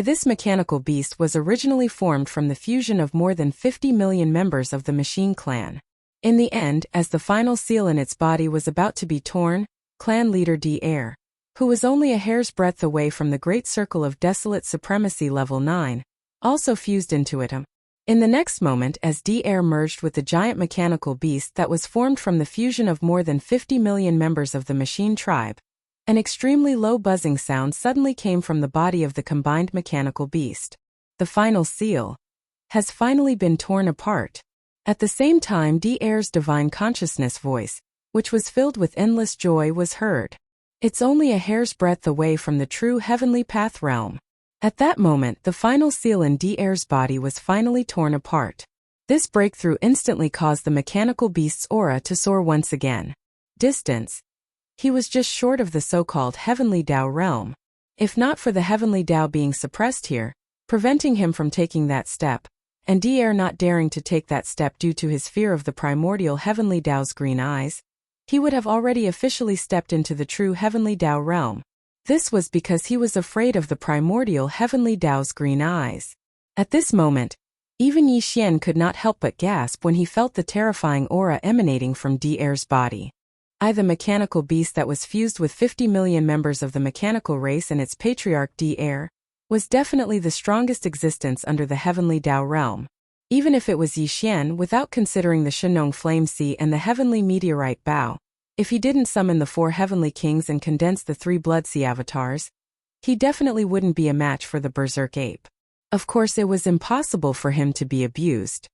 This mechanical beast was originally formed from the fusion of more than 50 million members of the Machine Clan. In the end, as the final seal in its body was about to be torn, clan leader D'Air, who was only a hair's breadth away from the Great Circle of Desolate Supremacy level 9, also fused into it. In the next moment, as D'Air merged with the giant mechanical beast that was formed from the fusion of more than 50 million members of the Machine Tribe, an extremely low buzzing sound suddenly came from the body of the combined mechanical beast. The final seal has finally been torn apart. At the same time, D'Air's divine consciousness voice, which was filled with endless joy, was heard. It's only a hair's breadth away from the true heavenly path realm. At that moment, the final seal in D'Air's body was finally torn apart. This breakthrough instantly caused the mechanical beast's aura to soar once again. Distance. He was just short of the so-called heavenly Tao realm. If not for the heavenly Tao being suppressed here, preventing him from taking that step, and D'Air not daring to take that step due to his fear of the primordial heavenly Tao's green eyes, he would have already officially stepped into the true heavenly Tao realm. This was because he was afraid of the primordial heavenly Tao's green eyes. At this moment, even Yi Xian could not help but gasp when he felt the terrifying aura emanating from D'Air's body. The mechanical beast that was fused with 50 million members of the mechanical race and its patriarch D'Air was definitely the strongest existence under the heavenly Tao realm. Even if it was Yi Xian, without considering the Shenong Flame Sea and the heavenly meteorite Bao, if he didn't summon the 4 heavenly kings and condense the 3 Blood Sea avatars, he definitely wouldn't be a match for the Berserk Ape. Of course, it was impossible for him to be abused.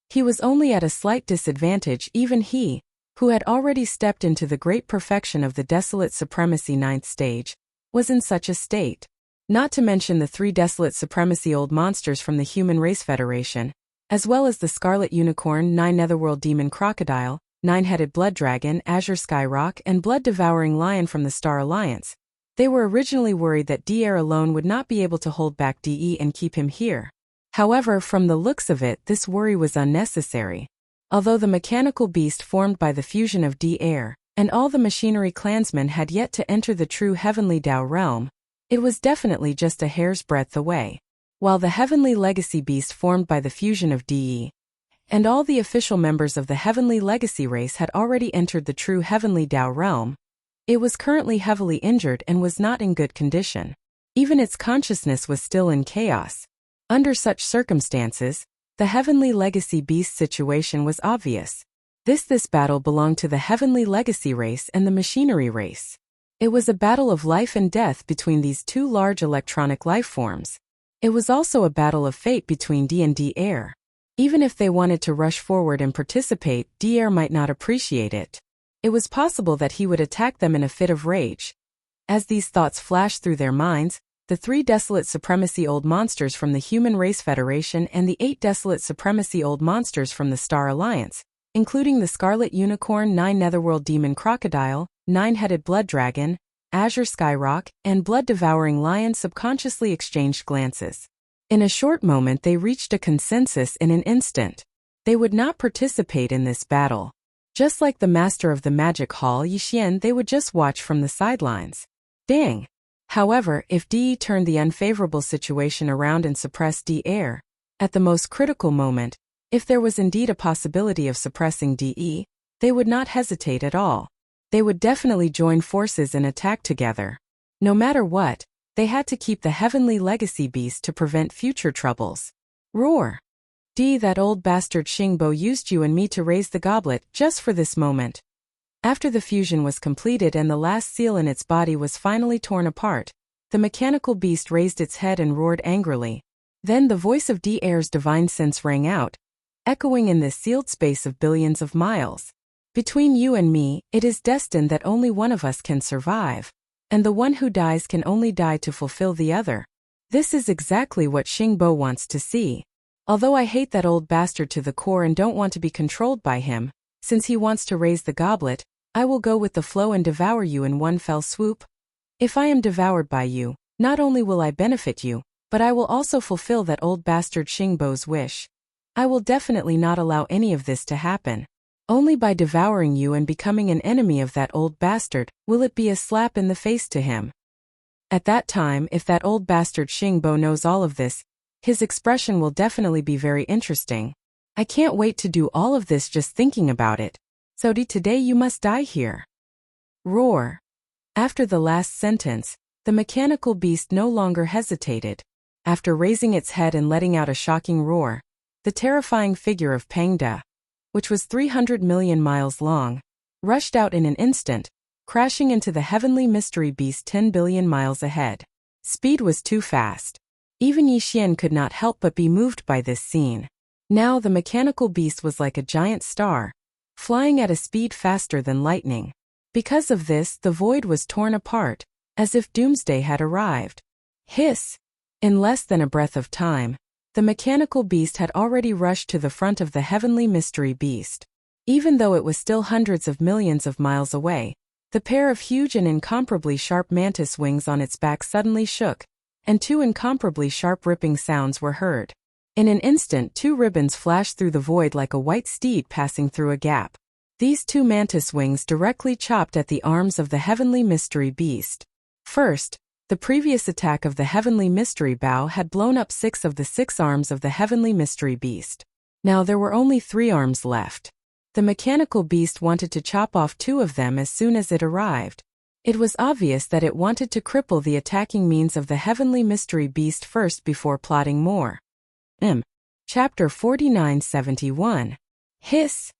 He was only at a slight disadvantage. Even he, who had already stepped into the great perfection of the Desolate Supremacy 9th stage, was in such a state. Not to mention the 3 Desolate Supremacy old monsters from the Human Race Federation, as well as the Scarlet Unicorn, 9 Netherworld Demon Crocodile, 9-headed Blood Dragon, Azure Skyrock, and Blood-Devouring Lion from the Star Alliance. They were originally worried that Daer alone would not be able to hold back De and keep him here. However, from the looks of it, this worry was unnecessary. Although the mechanical beast formed by the fusion of Daer and all the machinery clansmen had yet to enter the true Heavenly Dao realm, it was definitely just a hair's breadth away. While the Heavenly Legacy beast formed by the fusion of De and all the official members of the Heavenly Legacy race had already entered the true Heavenly Dao realm, it was currently heavily injured and was not in good condition. Even its consciousness was still in chaos. Under such circumstances, the Heavenly Legacy beast situation was obvious. This battle belonged to the Heavenly Legacy race and the machinery race. It was a battle of life and death between these two large electronic life forms. It was also a battle of fate between De and Daer. Even if they wanted to rush forward and participate, Daer might not appreciate it. It was possible that he would attack them in a fit of rage. As these thoughts flashed through their minds, the 3 Desolate Supremacy Old Monsters from the Human Race Federation and the 8 Desolate Supremacy Old Monsters from the Star Alliance, including the Scarlet Unicorn, 9 Netherworld Demon Crocodile, 9-headed Blood Dragon, Azure Skyrock, and Blood-Devouring Lion subconsciously exchanged glances. In a short moment they reached a consensus in an instant. They would not participate in this battle. Just like the master of the magic hall Yixian, they would just watch from the sidelines. Dang! However, if De turned the unfavorable situation around and suppressed Daer, at the most critical moment, if there was indeed a possibility of suppressing De, they would not hesitate at all. They would definitely join forces and attack together. No matter what, they had to keep the Heavenly Legacy beast to prevent future troubles. Roar! De, that old bastard Xingbo used you and me to raise the goblet just for this moment. After the fusion was completed and the last seal in its body was finally torn apart, the mechanical beast raised its head and roared angrily. Then the voice of Daer's divine sense rang out, echoing in this sealed space of billions of miles. Between you and me, it is destined that only one of us can survive, and the one who dies can only die to fulfill the other. This is exactly what Xingbo wants to see. Although I hate that old bastard to the core and don't want to be controlled by him, since he wants to raise the goblet, I will go with the flow and devour you in one fell swoop. If I am devoured by you, not only will I benefit you, but I will also fulfill that old bastard Xingbo's wish. I will definitely not allow any of this to happen. Only by devouring you and becoming an enemy of that old bastard will it be a slap in the face to him. At that time, if that old bastard Xingbo knows all of this, his expression will definitely be very interesting. I can't wait to do all of this just thinking about it. So today you must die here. Roar! After the last sentence, the mechanical beast no longer hesitated. After raising its head and letting out a shocking roar, the terrifying figure of Pangda, which was 300 million miles long, rushed out in an instant, crashing into the Heavenly Mystery Beast 10 billion miles ahead. Speed was too fast. Even Yixian could not help but be moved by this scene. Now the mechanical beast was like a giant star, flying at a speed faster than lightning. Because of this, the void was torn apart, as if doomsday had arrived. Hiss! In less than a breath of time, the mechanical beast had already rushed to the front of the Heavenly Mystery Beast. Even though it was still hundreds of millions of miles away, the pair of huge and incomparably sharp mantis wings on its back suddenly shook, and 2 incomparably sharp ripping sounds were heard. In an instant 2 ribbons flashed through the void like a white steed passing through a gap. These 2 mantis wings directly chopped at the arms of the Heavenly Mystery Beast. First, the previous attack of the Heavenly Mystery Bow had blown up 6 of the 6 arms of the Heavenly Mystery Beast. Now there were only 3 arms left. The mechanical beast wanted to chop off 2 of them as soon as it arrived. It was obvious that it wanted to cripple the attacking means of the Heavenly Mystery Beast first before plotting more. Chapter 4971. Hiss!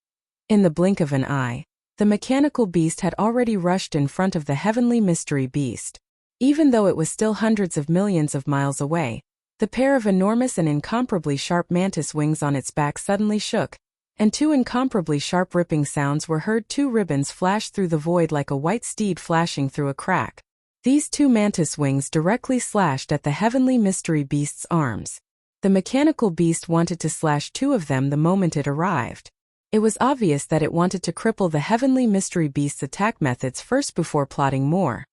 In the blink of an eye, the mechanical beast had already rushed in front of the Heavenly Mystery Beast. Even though it was still hundreds of millions of miles away, the pair of enormous and incomparably sharp mantis wings on its back suddenly shook, and 2 incomparably sharp ripping sounds were heard. 2 ribbons flashed through the void like a white steed flashing through a crack. These 2 mantis wings directly slashed at the Heavenly Mystery Beast's arms. The mechanical beast wanted to slash two of them the moment it arrived. It was obvious that it wanted to cripple the Heavenly Mystery Beast's attack methods first before plotting more.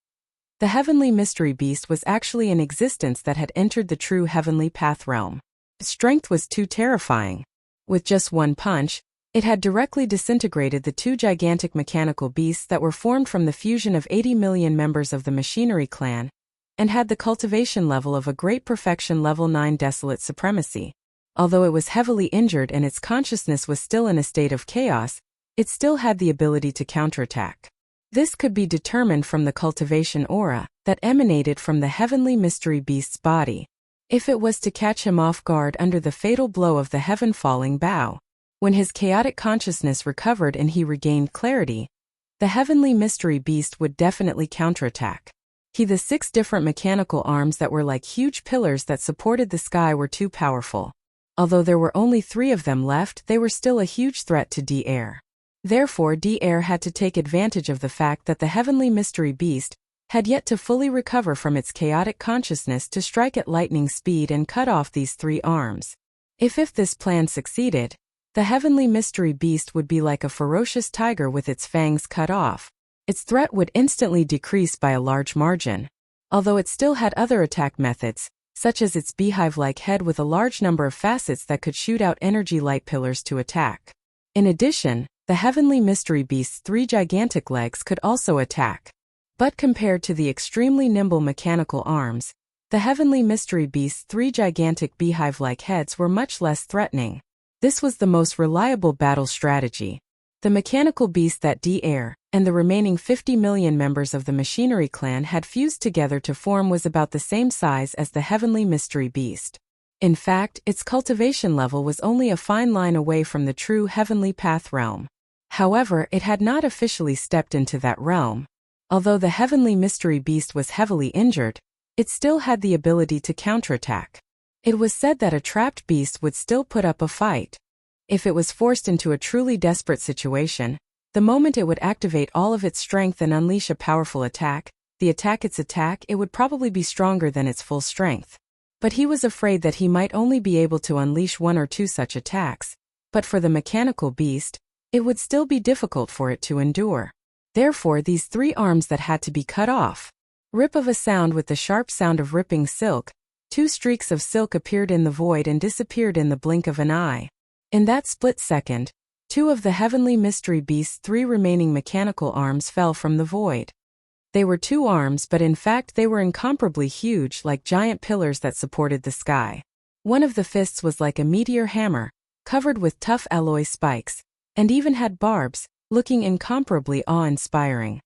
The Heavenly Mystery Beast was actually an existence that had entered the true Heavenly Path realm. Its strength was too terrifying. With just one punch, it had directly disintegrated the two gigantic mechanical beasts that were formed from the fusion of 80 million members of the Machinery clan, and had the cultivation level of a Great Perfection Level 9 Desolate Supremacy. Although it was heavily injured and its consciousness was still in a state of chaos, it still had the ability to counterattack. This could be determined from the cultivation aura that emanated from the Heavenly Mystery Beast's body. If it was to catch him off guard under the fatal blow of the heaven-falling bow, when his chaotic consciousness recovered and he regained clarity, the Heavenly Mystery Beast would definitely counterattack. The 6 different mechanical arms that were like huge pillars that supported the sky were too powerful. Although there were only 3 of them left, they were still a huge threat to D-Air. Therefore, D-Air had to take advantage of the fact that the Heavenly Mystery Beast had yet to fully recover from its chaotic consciousness to strike at lightning speed and cut off these 3 arms. If this plan succeeded, the Heavenly Mystery Beast would be like a ferocious tiger with its fangs cut off. Its threat would instantly decrease by a large margin. Although it still had other attack methods, such as its beehive-like head with a large number of facets that could shoot out energy light pillars to attack. In addition, the Heavenly Mystery Beast's 3 gigantic legs could also attack. But compared to the extremely nimble mechanical arms, the Heavenly Mystery Beast's 3 gigantic beehive-like heads were much less threatening. This was the most reliable battle strategy. The mechanical beast that D-Air and the remaining 50 million members of the Machinery clan had fused together to form was about the same size as the Heavenly Mystery Beast. In fact, its cultivation level was only a fine line away from the true Heavenly Path realm. However, it had not officially stepped into that realm. Although the Heavenly Mystery Beast was heavily injured, it still had the ability to counterattack. It was said that a trapped beast would still put up a fight. If it was forced into a truly desperate situation, the moment it would activate all of its strength and unleash a powerful attack, it would probably be stronger than its full strength. But he was afraid that he might only be able to unleash 1 or 2 such attacks. But for the mechanical beast, it would still be difficult for it to endure. Therefore, these 3 arms that had to be cut off. Rip of a sound with the sharp sound of ripping silk, 2 streaks of silk appeared in the void and disappeared in the blink of an eye. In that split second, 2 of the Heavenly Mystery Beast's 3 remaining mechanical arms fell from the void. They were 2 arms, but in fact they were incomparably huge, like giant pillars that supported the sky. One of the fists was like a meteor hammer, covered with tough alloy spikes, and even had barbs, looking incomparably awe-inspiring.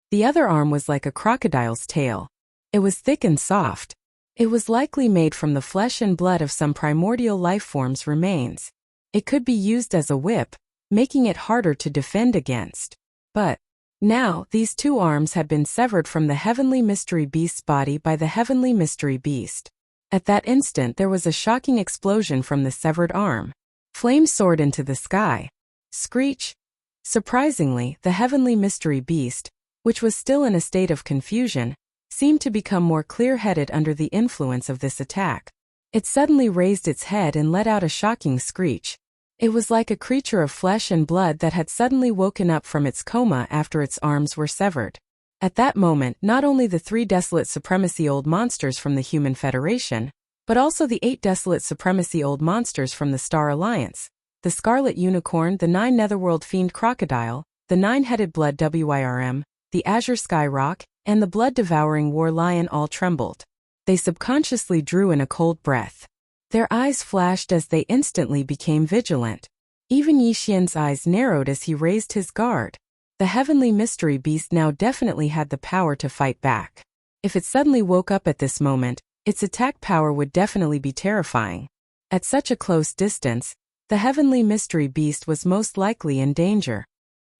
The other arm was like a crocodile's tail. It was thick and soft. It was likely made from the flesh and blood of some primordial life form's remains. It could be used as a whip, making it harder to defend against. But now, these 2 arms had been severed from the Heavenly Mystery Beast's body by the Heavenly Mystery Beast. At that instant there was a shocking explosion from the severed arm. Flames soared into the sky. Screech! Surprisingly, the Heavenly Mystery Beast, which was still in a state of confusion, seemed to become more clear-headed under the influence of this attack. It suddenly raised its head and let out a shocking screech. It was like a creature of flesh and blood that had suddenly woken up from its coma after its arms were severed. At that moment, not only the 3 Desolate Supremacy Old Monsters from the Human Federation, but also the 8 Desolate Supremacy Old Monsters from the Star Alliance, the Scarlet Unicorn, the 9 Netherworld Fiend Crocodile, the 9-Headed Blood Wyrm, the Azure Sky Rock, and the Blood-Devouring War Lion all trembled. They subconsciously drew in a cold breath. Their eyes flashed as they instantly became vigilant. Even Yixian's eyes narrowed as he raised his guard. The Heavenly Mystery Beast now definitely had the power to fight back. If it suddenly woke up at this moment, its attack power would definitely be terrifying. At such a close distance, the Heavenly Mystery Beast was most likely in danger.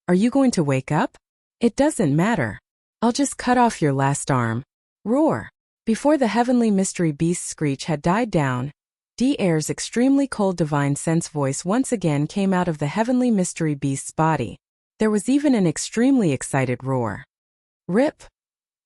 Are you going to wake up? It doesn't matter. I'll just cut off your last arm. Roar! Before the Heavenly Mystery Beast's screech had died down, D-Air's extremely cold divine sense voice once again came out of the Heavenly Mystery Beast's body. There was even an extremely excited roar. Rip!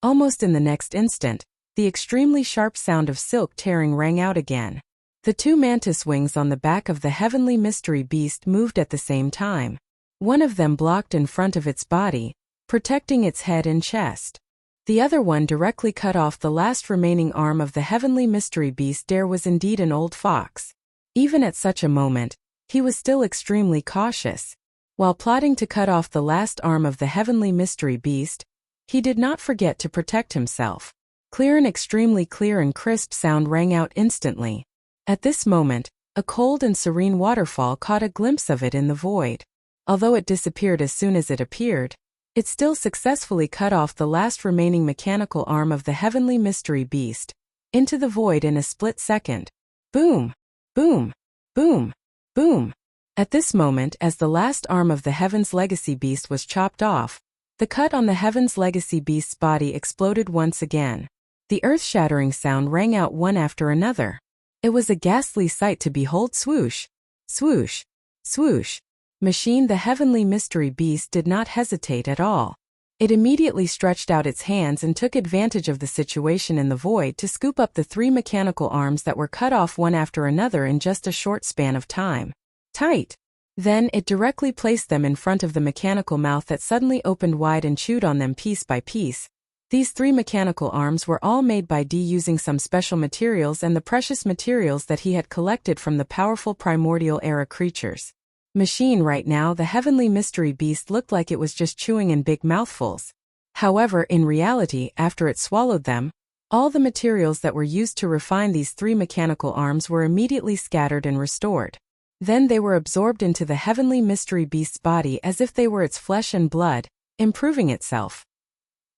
Almost in the next instant, the extremely sharp sound of silk tearing rang out again. The two mantis wings on the back of the heavenly mystery beast moved at the same time. One of them blocked in front of its body, protecting its head and chest. The other one directly cut off the last remaining arm of the heavenly mystery beast. There was indeed an old fox. Even at such a moment, he was still extremely cautious. While plotting to cut off the last arm of the heavenly mystery beast, he did not forget to protect himself. Clear and extremely clear and crisp sound rang out instantly. At this moment, a cold and serene waterfall caught a glimpse of it in the void. Although it disappeared as soon as it appeared, it still successfully cut off the last remaining mechanical arm of the heavenly mystery beast into the void in a split second. Boom! Boom! Boom! Boom! At this moment, as the last arm of the Heaven's Legacy beast was chopped off, the cut on the Heaven's Legacy beast's body exploded once again. The earth-shattering sound rang out one after another. It was a ghastly sight to behold. Swoosh! Swoosh! Swoosh! Machine. The heavenly mystery beast did not hesitate at all. It immediately stretched out its hands and took advantage of the situation in the void to scoop up the three mechanical arms that were cut off one after another in just a short span of time. Tight! Then it directly placed them in front of the mechanical mouth that suddenly opened wide and chewed on them piece by piece. These three mechanical arms were all made by D using some special materials and the precious materials that he had collected from the powerful primordial era creatures. Machine. Right now, the heavenly mystery beast looked like it was just chewing in big mouthfuls. However, in reality, after it swallowed them, all the materials that were used to refine these three mechanical arms were immediately scattered and restored. Then they were absorbed into the heavenly mystery beast's body as if they were its flesh and blood, improving itself.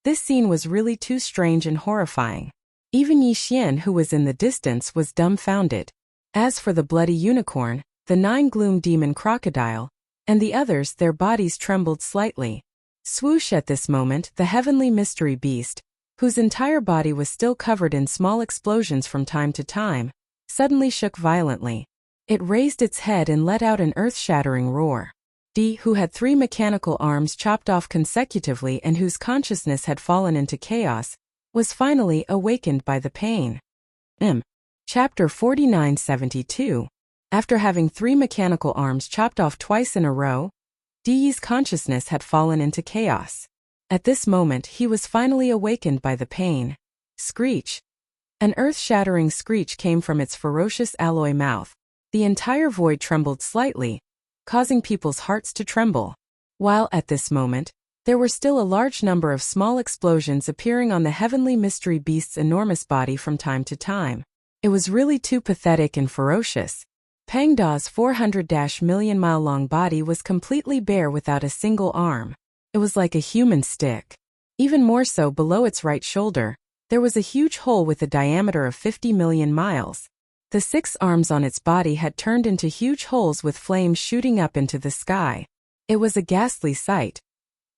This scene was really too strange and horrifying. Even Yi Xian, who was in the distance, was dumbfounded. As for the bloody unicorn, the 9 gloom demon crocodile, and the others, their bodies trembled slightly. Swoosh! At this moment, the heavenly mystery beast, whose entire body was still covered in small explosions from time to time, suddenly shook violently. It raised its head and let out an earth-shattering roar. D, who had 3 mechanical arms chopped off consecutively and whose consciousness had fallen into chaos, was finally awakened by the pain. Chapter 4972. After having 3 mechanical arms chopped off twice in a row, Di's consciousness had fallen into chaos. At this moment he was finally awakened by the pain. Screech! An earth-shattering screech came from its ferocious alloy mouth. The entire void trembled slightly, causing people's hearts to tremble. While at this moment, there were still a large number of small explosions appearing on the heavenly mystery beast's enormous body from time to time. It was really too pathetic and ferocious. Pang Da's 400-million-mile-long body was completely bare without a single arm. It was like a human stick. Even more so, below its right shoulder, there was a huge hole with a diameter of 50 million miles. The 6 arms on its body had turned into huge holes with flames shooting up into the sky. It was a ghastly sight.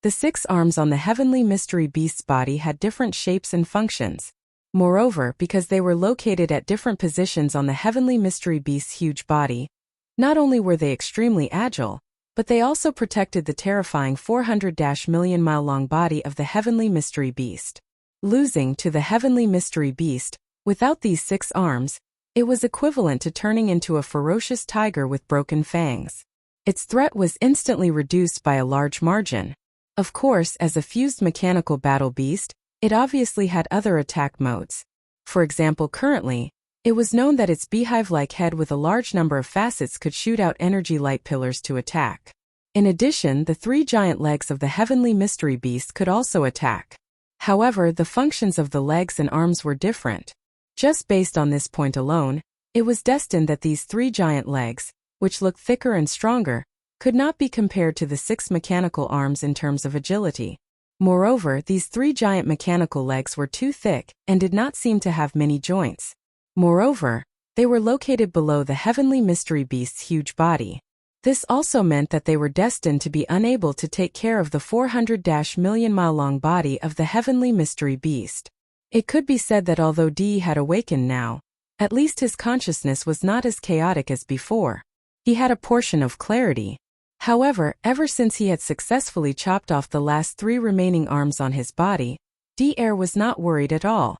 The 6 arms on the heavenly mystery beast's body had different shapes and functions. Moreover, because they were located at different positions on the heavenly mystery beast's huge body, not only were they extremely agile, but they also protected the terrifying 400-million-mile-long body of the heavenly mystery beast. Losing to the heavenly mystery beast, without these 6 arms, it was equivalent to turning into a ferocious tiger with broken fangs. Its threat was instantly reduced by a large margin. Of course, as a fused mechanical battle beast, it obviously had other attack modes. For example, currently, it was known that its beehive-like head with a large number of facets could shoot out energy light pillars to attack. In addition, the 3 giant legs of the heavenly mystery beast could also attack. However, the functions of the legs and arms were different. Just based on this point alone, it was destined that these 3 giant legs, which looked thicker and stronger, could not be compared to the 6 mechanical arms in terms of agility. Moreover, these 3 giant mechanical legs were too thick and did not seem to have many joints. Moreover, they were located below the heavenly mystery beast's huge body. This also meant that they were destined to be unable to take care of the 400-million-mile-long body of the heavenly mystery beast. It could be said that although D had awakened now, at least his consciousness was not as chaotic as before. He had a portion of clarity. However, ever since he had successfully chopped off the last 3 remaining arms on his body, D was not worried at all.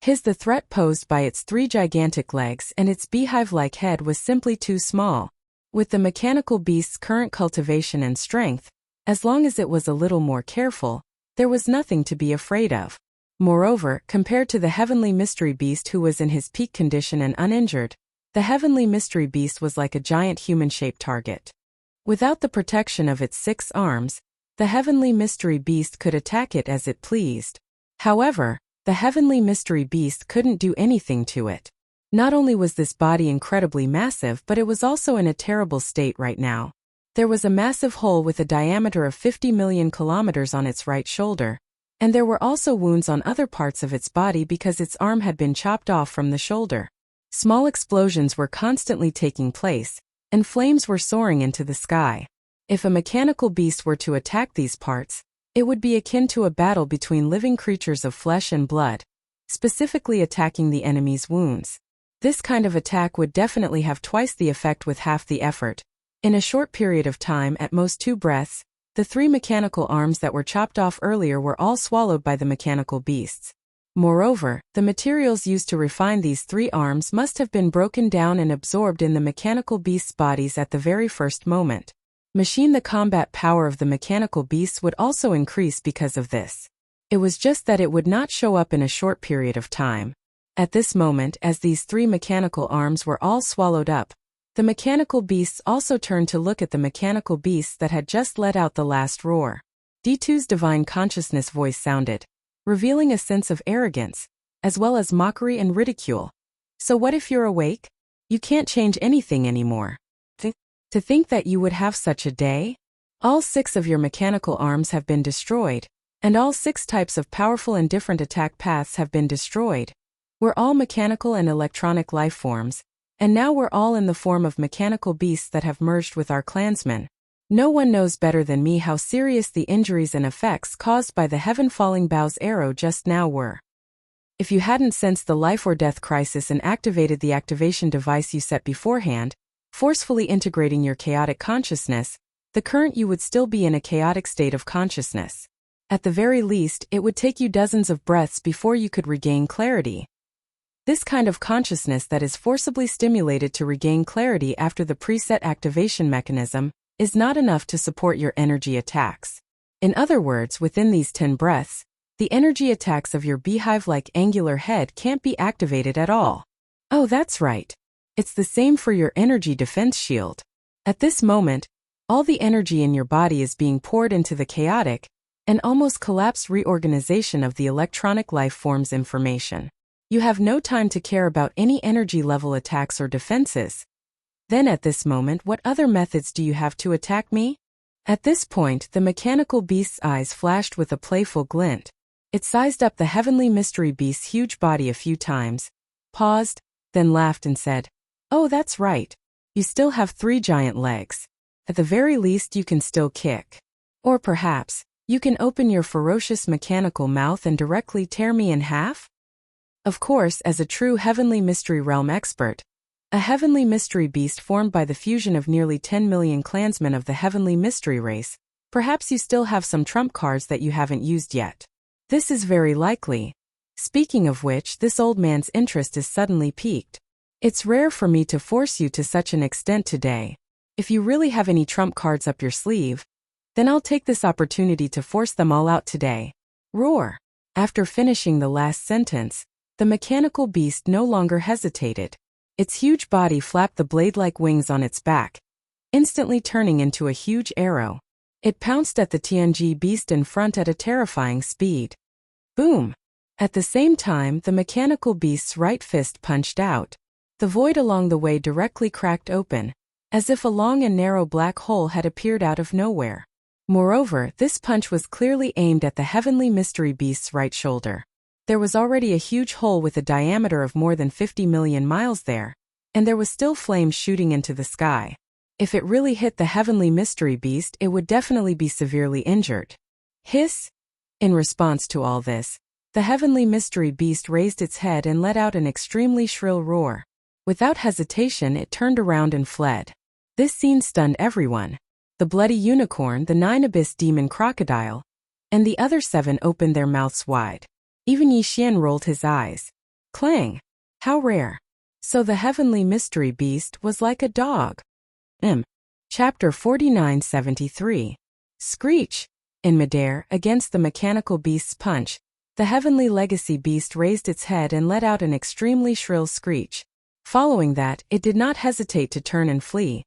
His the threat posed by its 3 gigantic legs and its beehive-like head was simply too small. With the mechanical beast's current cultivation and strength, as long as it was a little more careful, there was nothing to be afraid of. Moreover, compared to the heavenly mystery beast who was in his peak condition and uninjured, the heavenly mystery beast was like a giant human-shaped target. Without the protection of its 6 arms, the heavenly mystery beast could attack it as it pleased. However, the heavenly mystery beast couldn't do anything to it. Not only was this body incredibly massive, but it was also in a terrible state right now. There was a massive hole with a diameter of 50 million kilometers on its right shoulder, and there were also wounds on other parts of its body because its arm had been chopped off from the shoulder. Small explosions were constantly taking place, and flames were soaring into the sky. If a mechanical beast were to attack these parts, it would be akin to a battle between living creatures of flesh and blood, specifically attacking the enemy's wounds. This kind of attack would definitely have twice the effect with half the effort. In a short period of time, at most 2 breaths, the 3 mechanical arms that were chopped off earlier were all swallowed by the mechanical beasts. Moreover, the materials used to refine these 3 arms must have been broken down and absorbed in the mechanical beasts' bodies at the very first moment. The combat power of the mechanical beasts would also increase because of this. It was just that it would not show up in a short period of time. At this moment, as these 3 mechanical arms were all swallowed up, the mechanical beasts also turned to look at the mechanical beasts that had just let out the last roar. D2's divine consciousness voice sounded, revealing a sense of arrogance, as well as mockery and ridicule. So what if you're awake? You can't change anything anymore. To think that you would have such a day? All 6 of your mechanical arms have been destroyed, and all 6 types of powerful and different attack paths have been destroyed. We're all mechanical and electronic life forms, and now we're all in the form of mechanical beasts that have merged with our clansmen. No one knows better than me how serious the injuries and effects caused by the heaven-falling bow's arrow just now were. If you hadn't sensed the life or death crisis and activated the activation device you set beforehand, forcefully integrating your chaotic consciousness, the current you would still be in a chaotic state of consciousness. At the very least, it would take you dozens of breaths before you could regain clarity. This kind of consciousness that is forcibly stimulated to regain clarity after the preset activation mechanism is not enough to support your energy attacks. In other words, within these 10 breaths, the energy attacks of your beehive-like angular head can't be activated at all. Oh, that's right. It's the same for your energy defense shield. At this moment, all the energy in your body is being poured into the chaotic and almost collapsed reorganization of the electronic life form's information. You have no time to care about any energy level attacks or defenses. Then at this moment, what other methods do you have to attack me? At this point, the mechanical beast's eyes flashed with a playful glint. It sized up the heavenly mystery beast's huge body a few times, paused, then laughed and said, "Oh, that's right. You still have 3 giant legs. At the very least, you can still kick. Or perhaps, you can open your ferocious mechanical mouth and directly tear me in half?" Of course, as a true heavenly mystery realm expert, a heavenly mystery beast formed by the fusion of nearly 10 million clansmen of the heavenly mystery race, perhaps you still have some trump cards that you haven't used yet. This is very likely. Speaking of which, this old man's interest is suddenly piqued. It's rare for me to force you to such an extent today. If you really have any trump cards up your sleeve, then I'll take this opportunity to force them all out today. Roar. After finishing the last sentence, the mechanical beast no longer hesitated. Its huge body flapped the blade-like wings on its back, instantly turning into a huge arrow. It pounced at the TNG beast in front at a terrifying speed. Boom! At the same time, the mechanical beast's right fist punched out. The void along the way directly cracked open, as if a long and narrow black hole had appeared out of nowhere. Moreover, this punch was clearly aimed at the heavenly mystery beast's right shoulder. There was already a huge hole with a diameter of more than 50 million miles there, and there was still flames shooting into the sky. If it really hit the heavenly mystery beast, it would definitely be severely injured. Hiss! In response to all this, the heavenly mystery beast raised its head and let out an extremely shrill roar. Without hesitation, it turned around and fled. This scene stunned everyone. The bloody unicorn, the 9 abyss demon crocodile, and the other 7 opened their mouths wide. Even Yi Xian rolled his eyes. Clang! How rare! So the heavenly mystery beast was like a dog. Chapter 4973. Screech! In midair, against the mechanical beast's punch, the heavenly legacy beast raised its head and let out an extremely shrill screech. Following that, it did not hesitate to turn and flee.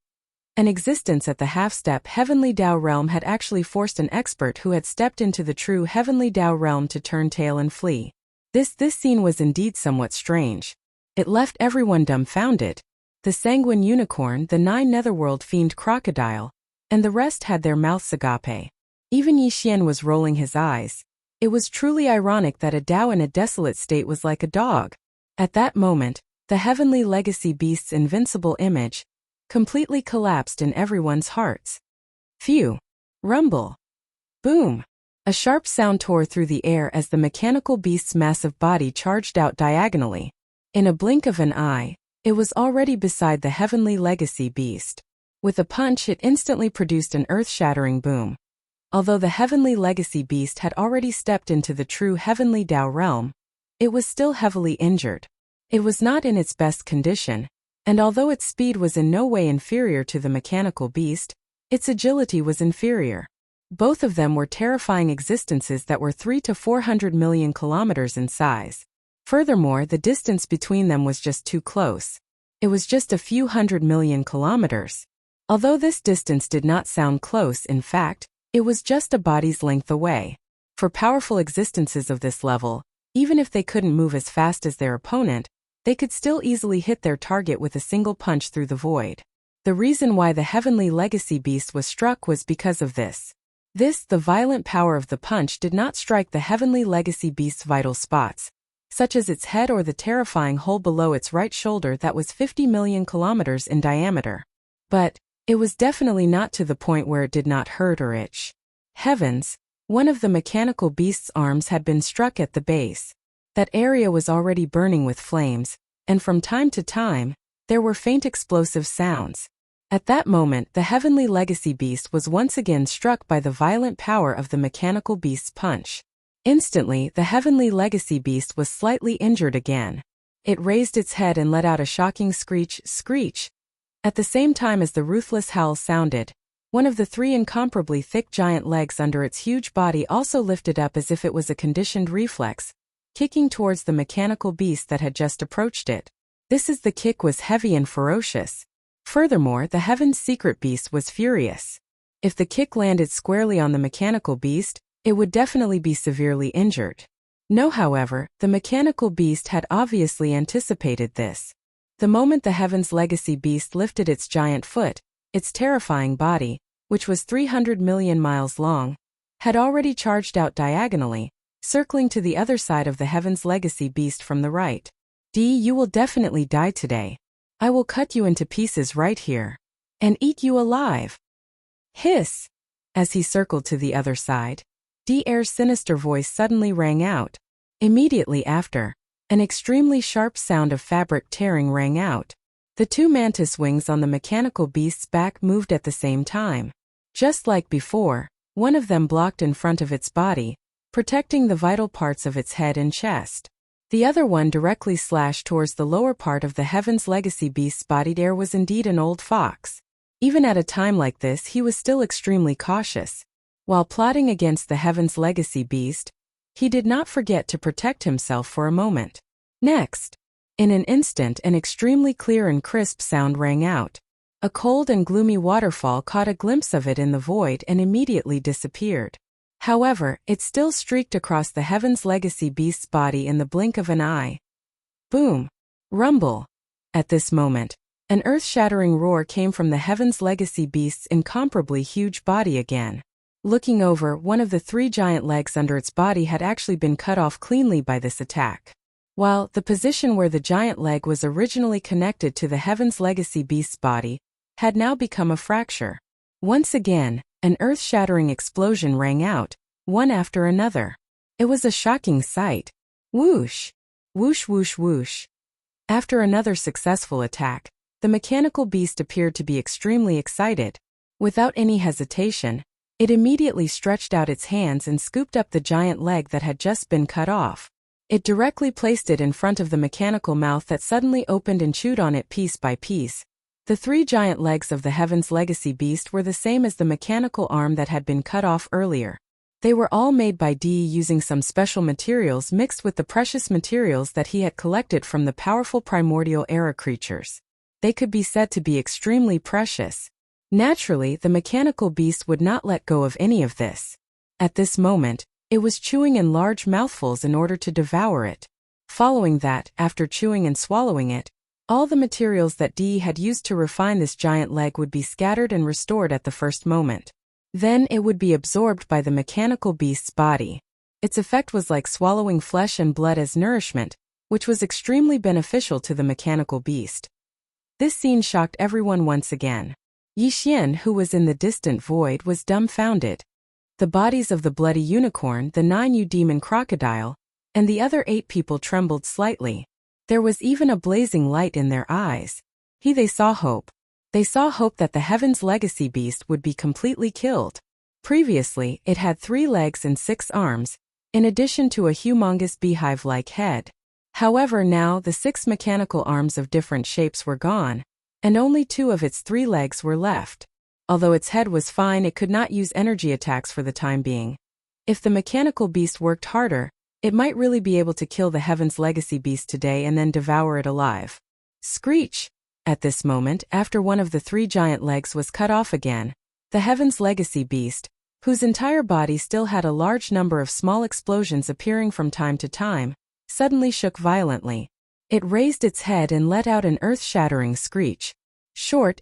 An existence at the half-step Heavenly Tao realm had actually forced an expert who had stepped into the true Heavenly Tao realm to turn tail and flee. This scene was indeed somewhat strange. It left everyone dumbfounded. The sanguine unicorn, the 9 netherworld fiend crocodile, and the rest had their mouths agape. Even Yixian was rolling his eyes. It was truly ironic that a Tao in a desolate state was like a dog. At that moment, the heavenly legacy beast's invincible image completely collapsed in everyone's hearts. Phew! Rumble! Boom! A sharp sound tore through the air as the mechanical beast's massive body charged out diagonally. In a blink of an eye, it was already beside the heavenly legacy beast. With a punch, it instantly produced an earth-shattering boom. Although the heavenly legacy beast had already stepped into the true heavenly Tao realm, it was still heavily injured. It was not in its best condition, and although its speed was in no way inferior to the mechanical beast, its agility was inferior. Both of them were terrifying existences that were 300 to 400 million kilometers in size. Furthermore, the distance between them was just too close. It was just a few 100 million kilometers. Although this distance did not sound close, in fact, it was just a body's length away. For powerful existences of this level, even if they couldn't move as fast as their opponent, they could still easily hit their target with a single punch through the void. The reason why the heavenly legacy beast was struck was because of this. The violent power of the punch did not strike the heavenly legacy beast's vital spots, such as its head or the terrifying hole below its right shoulder that was 50 million kilometers in diameter. But it was definitely not to the point where it did not hurt or itch. Heavens! One of the mechanical beast's arms had been struck at the base. That area was already burning with flames, and from time to time, there were faint explosive sounds. At that moment, the heavenly legacy beast was once again struck by the violent power of the mechanical beast's punch. Instantly, the heavenly legacy beast was slightly injured again. It raised its head and let out a shocking screech. At the same time as the ruthless howl sounded, one of the 3 incomparably thick giant legs under its huge body also lifted up as if it was a conditioned reflex, kicking towards the mechanical beast that had just approached it. The kick was heavy and ferocious. Furthermore, the heaven's secret beast was furious. If the kick landed squarely on the mechanical beast, it would definitely be severely injured. No, however, the mechanical beast had obviously anticipated this. The moment the heaven's legacy beast lifted its giant foot, its terrifying body, which was 300 million miles long, had already charged out diagonally, circling to the other side of the heaven's legacy beast from the right. You will definitely die today. I will cut you into pieces right here and eat you alive. Hiss! As he circled to the other side, Air's sinister voice suddenly rang out. Immediately after, an extremely sharp sound of fabric tearing rang out. The 2 mantis wings on the mechanical beast's back moved at the same time. Just like before, one of them blocked in front of its body, protecting the vital parts of its head and chest. The other one directly slashed towards the lower part of the heaven's legacy beast's body. Air was indeed an old fox. Even at a time like this, he was still extremely cautious. While plotting against the heaven's legacy beast, he did not forget to protect himself for a moment. Next, in an instant, an extremely clear and crisp sound rang out. A cold and gloomy waterfall caught a glimpse of it in the void and immediately disappeared. However, it still streaked across the heaven's legacy beast's body in the blink of an eye. Boom! Rumble! At this moment, an earth-shattering roar came from the heaven's legacy beast's incomparably huge body again. Looking over, one of the 3 giant legs under its body had actually been cut off cleanly by this attack. While the position where the giant leg was originally connected to the heaven's legacy beast's body had now become a fracture. Once again, an earth-shattering explosion rang out, one after another. It was a shocking sight. Whoosh! Whoosh whoosh whoosh. After another successful attack, the mechanical beast appeared to be extremely excited. Without any hesitation, it immediately stretched out its hands and scooped up the giant leg that had just been cut off. It directly placed it in front of the mechanical mouth that suddenly opened and chewed on it piece by piece. The 3 giant legs of the Heaven's Legacy beast were the same as the mechanical arm that had been cut off earlier. They were all made by Dee using some special materials mixed with the precious materials that he had collected from the powerful primordial era creatures. They could be said to be extremely precious. Naturally, the mechanical beast would not let go of any of this. At this moment, it was chewing in large mouthfuls in order to devour it. Following that, after chewing and swallowing it, all the materials that Dee had used to refine this giant leg would be scattered and restored at the first moment. Then it would be absorbed by the mechanical beast's body. Its effect was like swallowing flesh and blood as nourishment, which was extremely beneficial to the mechanical beast. This scene shocked everyone once again. Yi Xian, who was in the distant void, was dumbfounded. The bodies of the bloody unicorn, the 9 demon crocodile, and the other 8 people trembled slightly. There was even a blazing light in their eyes. They saw hope. They saw hope that the Heaven's Legacy beast would be completely killed. Previously, it had 3 legs and 6 arms, in addition to a humongous beehive-like head. However, now the 6 mechanical arms of different shapes were gone, and only 2 of its 3 legs were left. Although its head was fine, it could not use energy attacks for the time being. If the mechanical beast worked harder, it might really be able to kill the Heaven's Legacy beast today and then devour it alive. Screech! At this moment, after one of the 3 giant legs was cut off again, the Heaven's Legacy beast, whose entire body still had a large number of small explosions appearing from time to time, suddenly shook violently. It raised its head and let out an earth-shattering screech.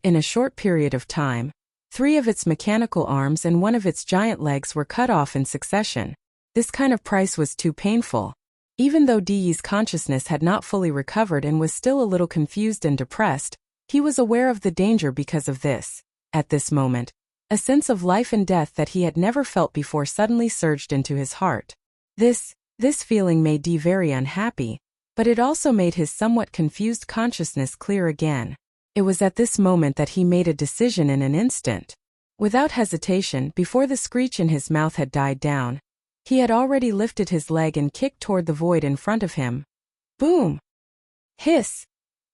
In a short period of time, 3 of its mechanical arms and 1 of its giant legs were cut off in succession. This kind of price was too painful. Even though Dee's consciousness had not fully recovered and was still a little confused and depressed, he was aware of the danger because of this. At this moment, a sense of life and death that he had never felt before suddenly surged into his heart. This feeling made Dee very unhappy, but it also made his somewhat confused consciousness clear again. It was at this moment that he made a decision in an instant. Without hesitation, before the screech in his mouth had died down, he had already lifted his leg and kicked toward the void in front of him. Boom! Hiss!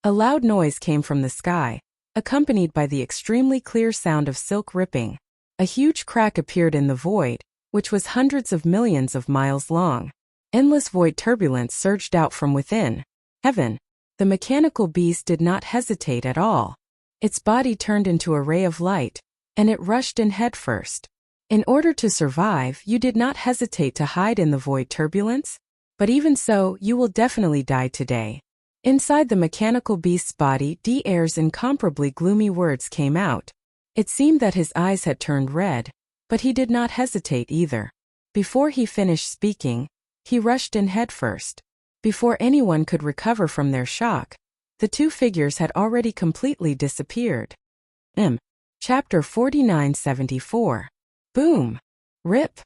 A loud noise came from the sky, accompanied by the extremely clear sound of silk ripping. A huge crack appeared in the void, which was hundreds of millions of miles long. Endless void turbulence surged out from within. Heaven! The mechanical beast did not hesitate at all. Its body turned into a ray of light, and it rushed in headfirst. In order to survive, you did not hesitate to hide in the void turbulence? But even so, you will definitely die today. Inside the mechanical beast's body, D'Air's incomparably gloomy words came out. It seemed that his eyes had turned red, but he did not hesitate either. Before he finished speaking, he rushed in headfirst. Before anyone could recover from their shock, the 2 figures had already completely disappeared. Chapter 4974. Boom! Rip!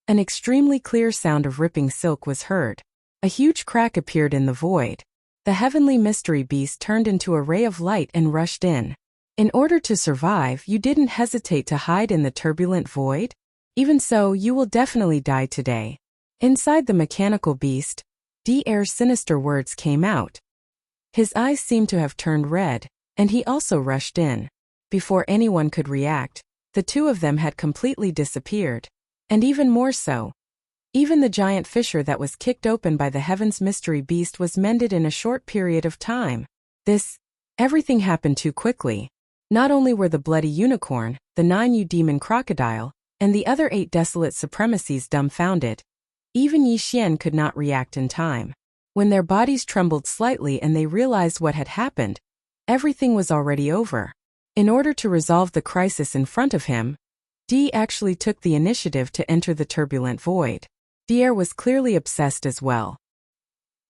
An extremely clear sound of ripping silk was heard. A huge crack appeared in the void. The heavenly mystery beast turned into a ray of light and rushed in. In order to survive, you didn't hesitate to hide in the turbulent void? Even so, you will definitely die today. Inside the mechanical beast, D'Air's sinister words came out. His eyes seemed to have turned red, and he also rushed in. Before anyone could react, the 2 of them had completely disappeared. And even more so, even the giant fissure that was kicked open by the Heaven's mystery beast was mended in a short period of time. Everything happened too quickly. Not only were the bloody unicorn, the 9 demon crocodile, and the other 8 desolate supremacies dumbfounded. Even Yi Xian could not react in time. When their bodies trembled slightly and they realized what had happened, everything was already over. In order to resolve the crisis in front of him, Dee actually took the initiative to enter the turbulent void. D'Air was clearly obsessed as well.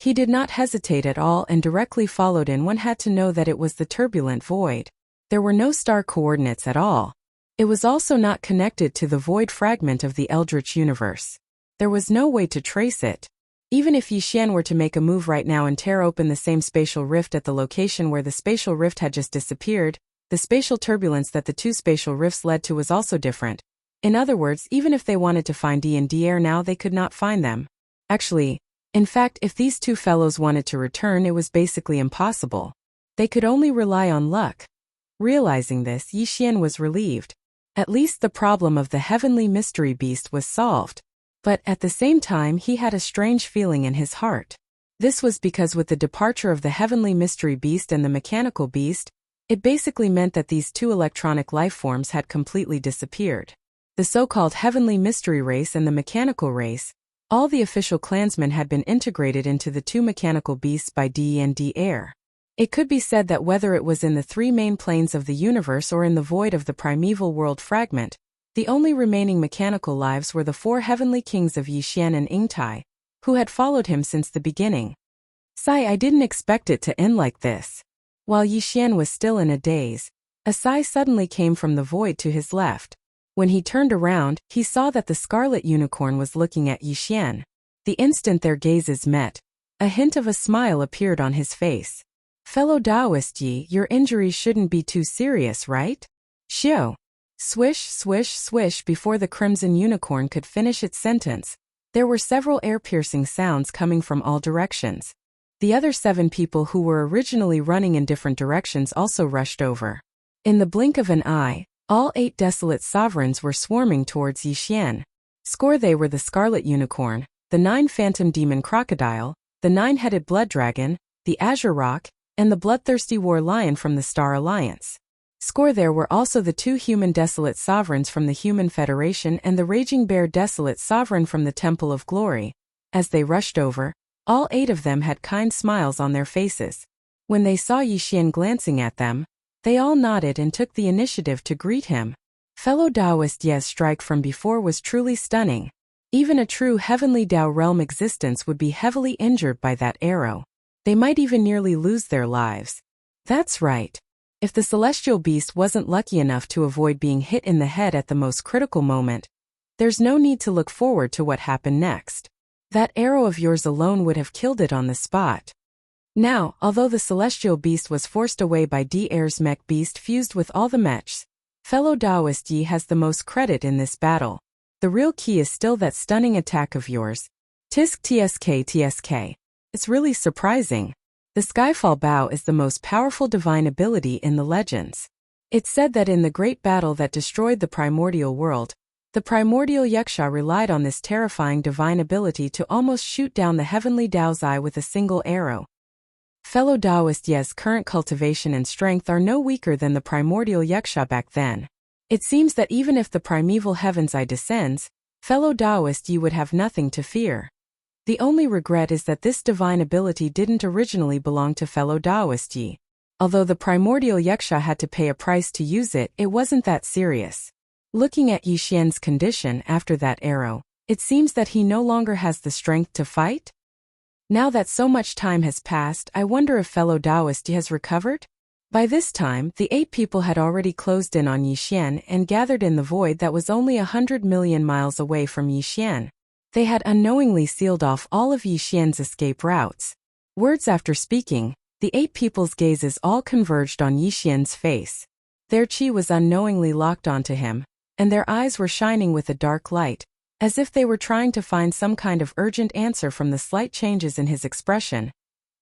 He did not hesitate at all and directly followed in. One had to know that it was the turbulent void. There were no star coordinates at all. It was also not connected to the void fragment of the Eldritch universe. There was no way to trace it. Even if Yi Xian were to make a move right now and tear open the same spatial rift at the location where the spatial rift had just disappeared, the spatial turbulence that the 2 spatial rifts led to was also different. In other words, even if they wanted to find Dee and D'Air now, they could not find them. Actually, In fact, if these two fellows wanted to return, it was basically impossible. They could only rely on luck. Realizing this, Yixian was relieved. At least the problem of the heavenly mystery beast was solved. But at the same time, he had a strange feeling in his heart. This was because with the departure of the heavenly mystery beast and the mechanical beast, it basically meant that these two electronic life forms had completely disappeared. The so-called heavenly mystery race and the mechanical race, all the official clansmen had been integrated into the two mechanical beasts by D&D. It could be said that whether it was in the three main planes of the universe or in the void of the primeval world fragment, the only remaining mechanical lives were the four heavenly kings of Yixian and Yingtai, who had followed him since the beginning. Sigh, I didn't expect it to end like this. While Yixian was still in a daze, a sigh suddenly came from the void to his left. When he turned around, he saw that the scarlet unicorn was looking at Yixian. The instant their gazes met, a hint of a smile appeared on his face. Fellow Taoist Yi, your injuries shouldn't be too serious, right? Xiao. Swish, swish, swish. Before the crimson unicorn could finish its sentence, there were several air-piercing sounds coming from all directions. The other 7 people who were originally running in different directions also rushed over. In the blink of an eye, all 8 desolate sovereigns were swarming towards Yixian. They were the scarlet unicorn, the 9 phantom demon crocodile, the 9-headed blood dragon, the azure roc, and the bloodthirsty war lion from the Star Alliance. There were also the 2 human desolate sovereigns from the Human Federation and the raging bear desolate sovereign from the Temple of Glory. As they rushed over, all 8 of them had kind smiles on their faces. When they saw Yixian glancing at them, they all nodded and took the initiative to greet him. Fellow Taoist Ye's strike from before was truly stunning. Even a true heavenly Tao realm existence would be heavily injured by that arrow. They might even nearly lose their lives. That's right. If the celestial beast wasn't lucky enough to avoid being hit in the head at the most critical moment, there's no need to look forward to what happened next. That arrow of yours alone would have killed it on the spot. Now, although the celestial beast was forced away by D'Air's mech beast fused with all the mechs, fellow Taoist Yi has the most credit in this battle. The real key is still that stunning attack of yours. Tisk tsk tsk. It's really surprising. The Skyfall Bow is the most powerful divine ability in the legends. It's said that in the great battle that destroyed the primordial world, the primordial Yaksha relied on this terrifying divine ability to almost shoot down the heavenly Tao's eye with a single arrow. Fellow Taoist Ye's current cultivation and strength are no weaker than the primordial Yaksha back then. It seems that even if the primeval heaven's eye descends, fellow Taoist Yi would have nothing to fear. The only regret is that this divine ability didn't originally belong to fellow Taoist Yi. Although the primordial Yaksha had to pay a price to use it, it wasn't that serious. Looking at Yixian's condition after that arrow, it seems that he no longer has the strength to fight? Now that so much time has passed, I wonder if fellow Taoist Yi has recovered? By this time, the 8 people had already closed in on Yixian and gathered in the void that was only 100 million miles away from Yixian. They had unknowingly sealed off all of Yixian's escape routes. Words after speaking, the 8 people's gazes all converged on Yixian's face. Their chi was unknowingly locked onto him, and their eyes were shining with a dark light, as if they were trying to find some kind of urgent answer from the slight changes in his expression.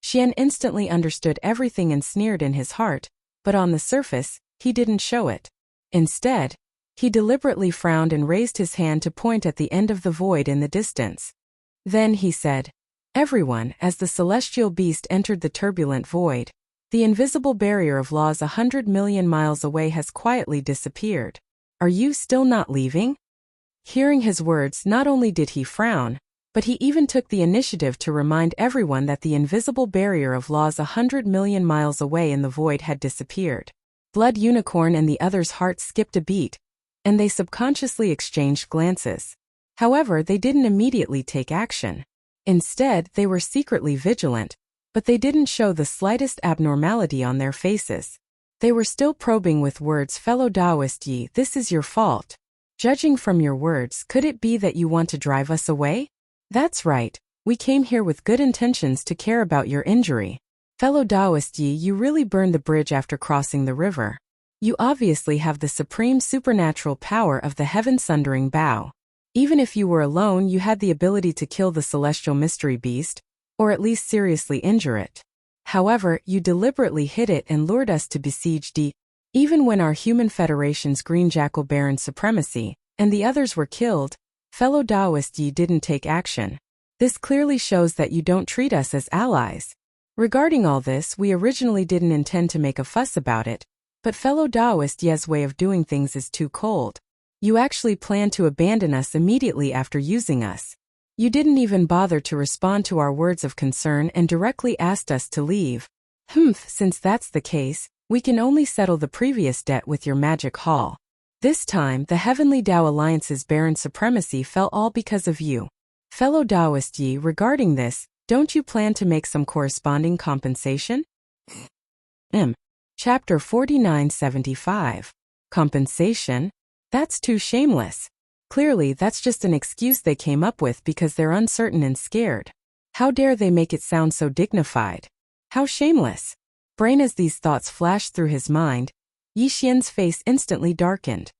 Xian instantly understood everything and sneered in his heart, but on the surface, he didn't show it. Instead, he deliberately frowned and raised his hand to point at the end of the void in the distance. Then he said, "Everyone," as the celestial beast entered the turbulent void. The invisible barrier of laws 100 million miles away has quietly disappeared. Are you still not leaving? Hearing his words, not only did he frown, but he even took the initiative to remind everyone that the invisible barrier of laws 100 million miles away in the void had disappeared. Blood Unicorn and the others' hearts skipped a beat, and they subconsciously exchanged glances. However, they didn't immediately take action. Instead, they were secretly vigilant, but they didn't show the slightest abnormality on their faces. They were still probing with words. Fellow Taoist Yi, this is your fault. Judging from your words, could it be that you want to drive us away? That's right, we came here with good intentions to care about your injury. Fellow Taoist Yi, you really burned the bridge after crossing the river. You obviously have the supreme supernatural power of the heaven-sundering bow. Even if you were alone, you had the ability to kill the celestial mystery beast, or at least seriously injure it. However, you deliberately hid it and lured us to besiege D. Even when our human federation's green jackal baroned supremacy, and the others were killed, fellow Taoist, ye didn't take action. This clearly shows that you don't treat us as allies. Regarding all this, we originally didn't intend to make a fuss about it, but fellow Taoist, ye's way of doing things is too cold. You actually planned to abandon us immediately after using us. You didn't even bother to respond to our words of concern and directly asked us to leave. Since that's the case, we can only settle the previous debt with your magic hall. This time, the Heavenly Tao Alliance's barren supremacy fell all because of you. Fellow Taoist Yi, regarding this, don't you plan to make some corresponding compensation? Chapter 4975. Compensation? That's too shameless. Clearly, that's just an excuse they came up with because they're uncertain and scared. How dare they make it sound so dignified? How shameless. Brain as these thoughts flashed through his mind, Yi Xian's face instantly darkened.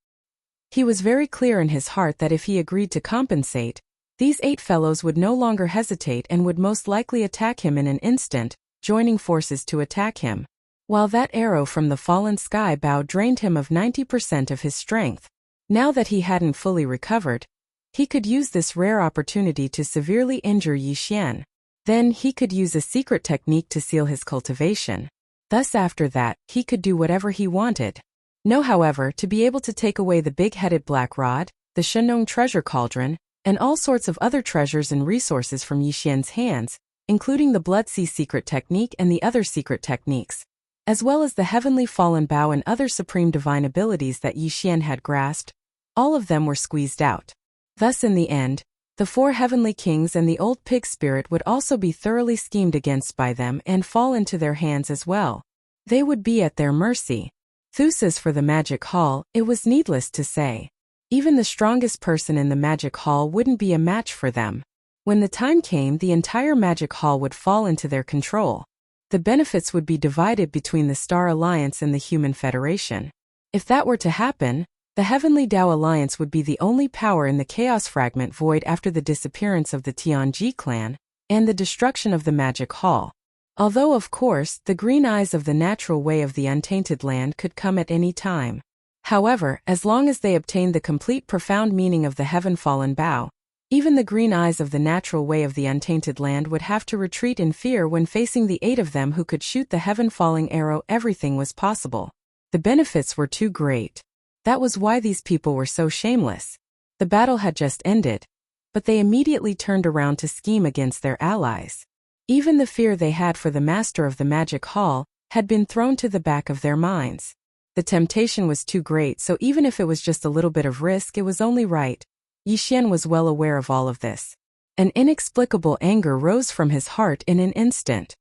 He was very clear in his heart that if he agreed to compensate, these 8 fellows would no longer hesitate and would most likely attack him in an instant, joining forces to attack him. While that arrow from the fallen sky bow drained him of 90% of his strength, now that he hadn't fully recovered, he could use this rare opportunity to severely injure Yi Xian. Then he could use a secret technique to seal his cultivation. Thus after that, he could do whatever he wanted. No, however, to be able to take away the big-headed black rod, the Shenong treasure cauldron, and all sorts of other treasures and resources from Yi Xian's hands, including the Blood Sea secret technique and the other secret techniques, as well as the Heavenly Fallen Bow and other supreme divine abilities that Yi Xian had grasped, all of them were squeezed out. Thus in the end, the 4 heavenly kings and the old pig spirit would also be thoroughly schemed against by them and fall into their hands as well. They would be at their mercy. Thus for the magic hall, it was needless to say. Even the strongest person in the magic hall wouldn't be a match for them. When the time came, the entire magic hall would fall into their control. The benefits would be divided between the Star Alliance and the Human Federation. If that were to happen, the Heavenly Tao Alliance would be the only power in the Chaos Fragment Void after the disappearance of the Tianji clan and the destruction of the Magic Hall. Although, of course, the green eyes of the natural way of the Untainted Land could come at any time. However, as long as they obtained the complete profound meaning of the Heaven Fallen Bow, even the green eyes of the natural way of the Untainted Land would have to retreat in fear when facing the 8 of them who could shoot the heaven-falling arrow. Everything was possible. The benefits were too great. That was why these people were so shameless. The battle had just ended, but they immediately turned around to scheme against their allies. Even the fear they had for the master of the magic hall had been thrown to the back of their minds. The temptation was too great, so even if it was just a little bit of risk, it was only right. Yi Xian was well aware of all of this. An inexplicable anger rose from his heart in an instant.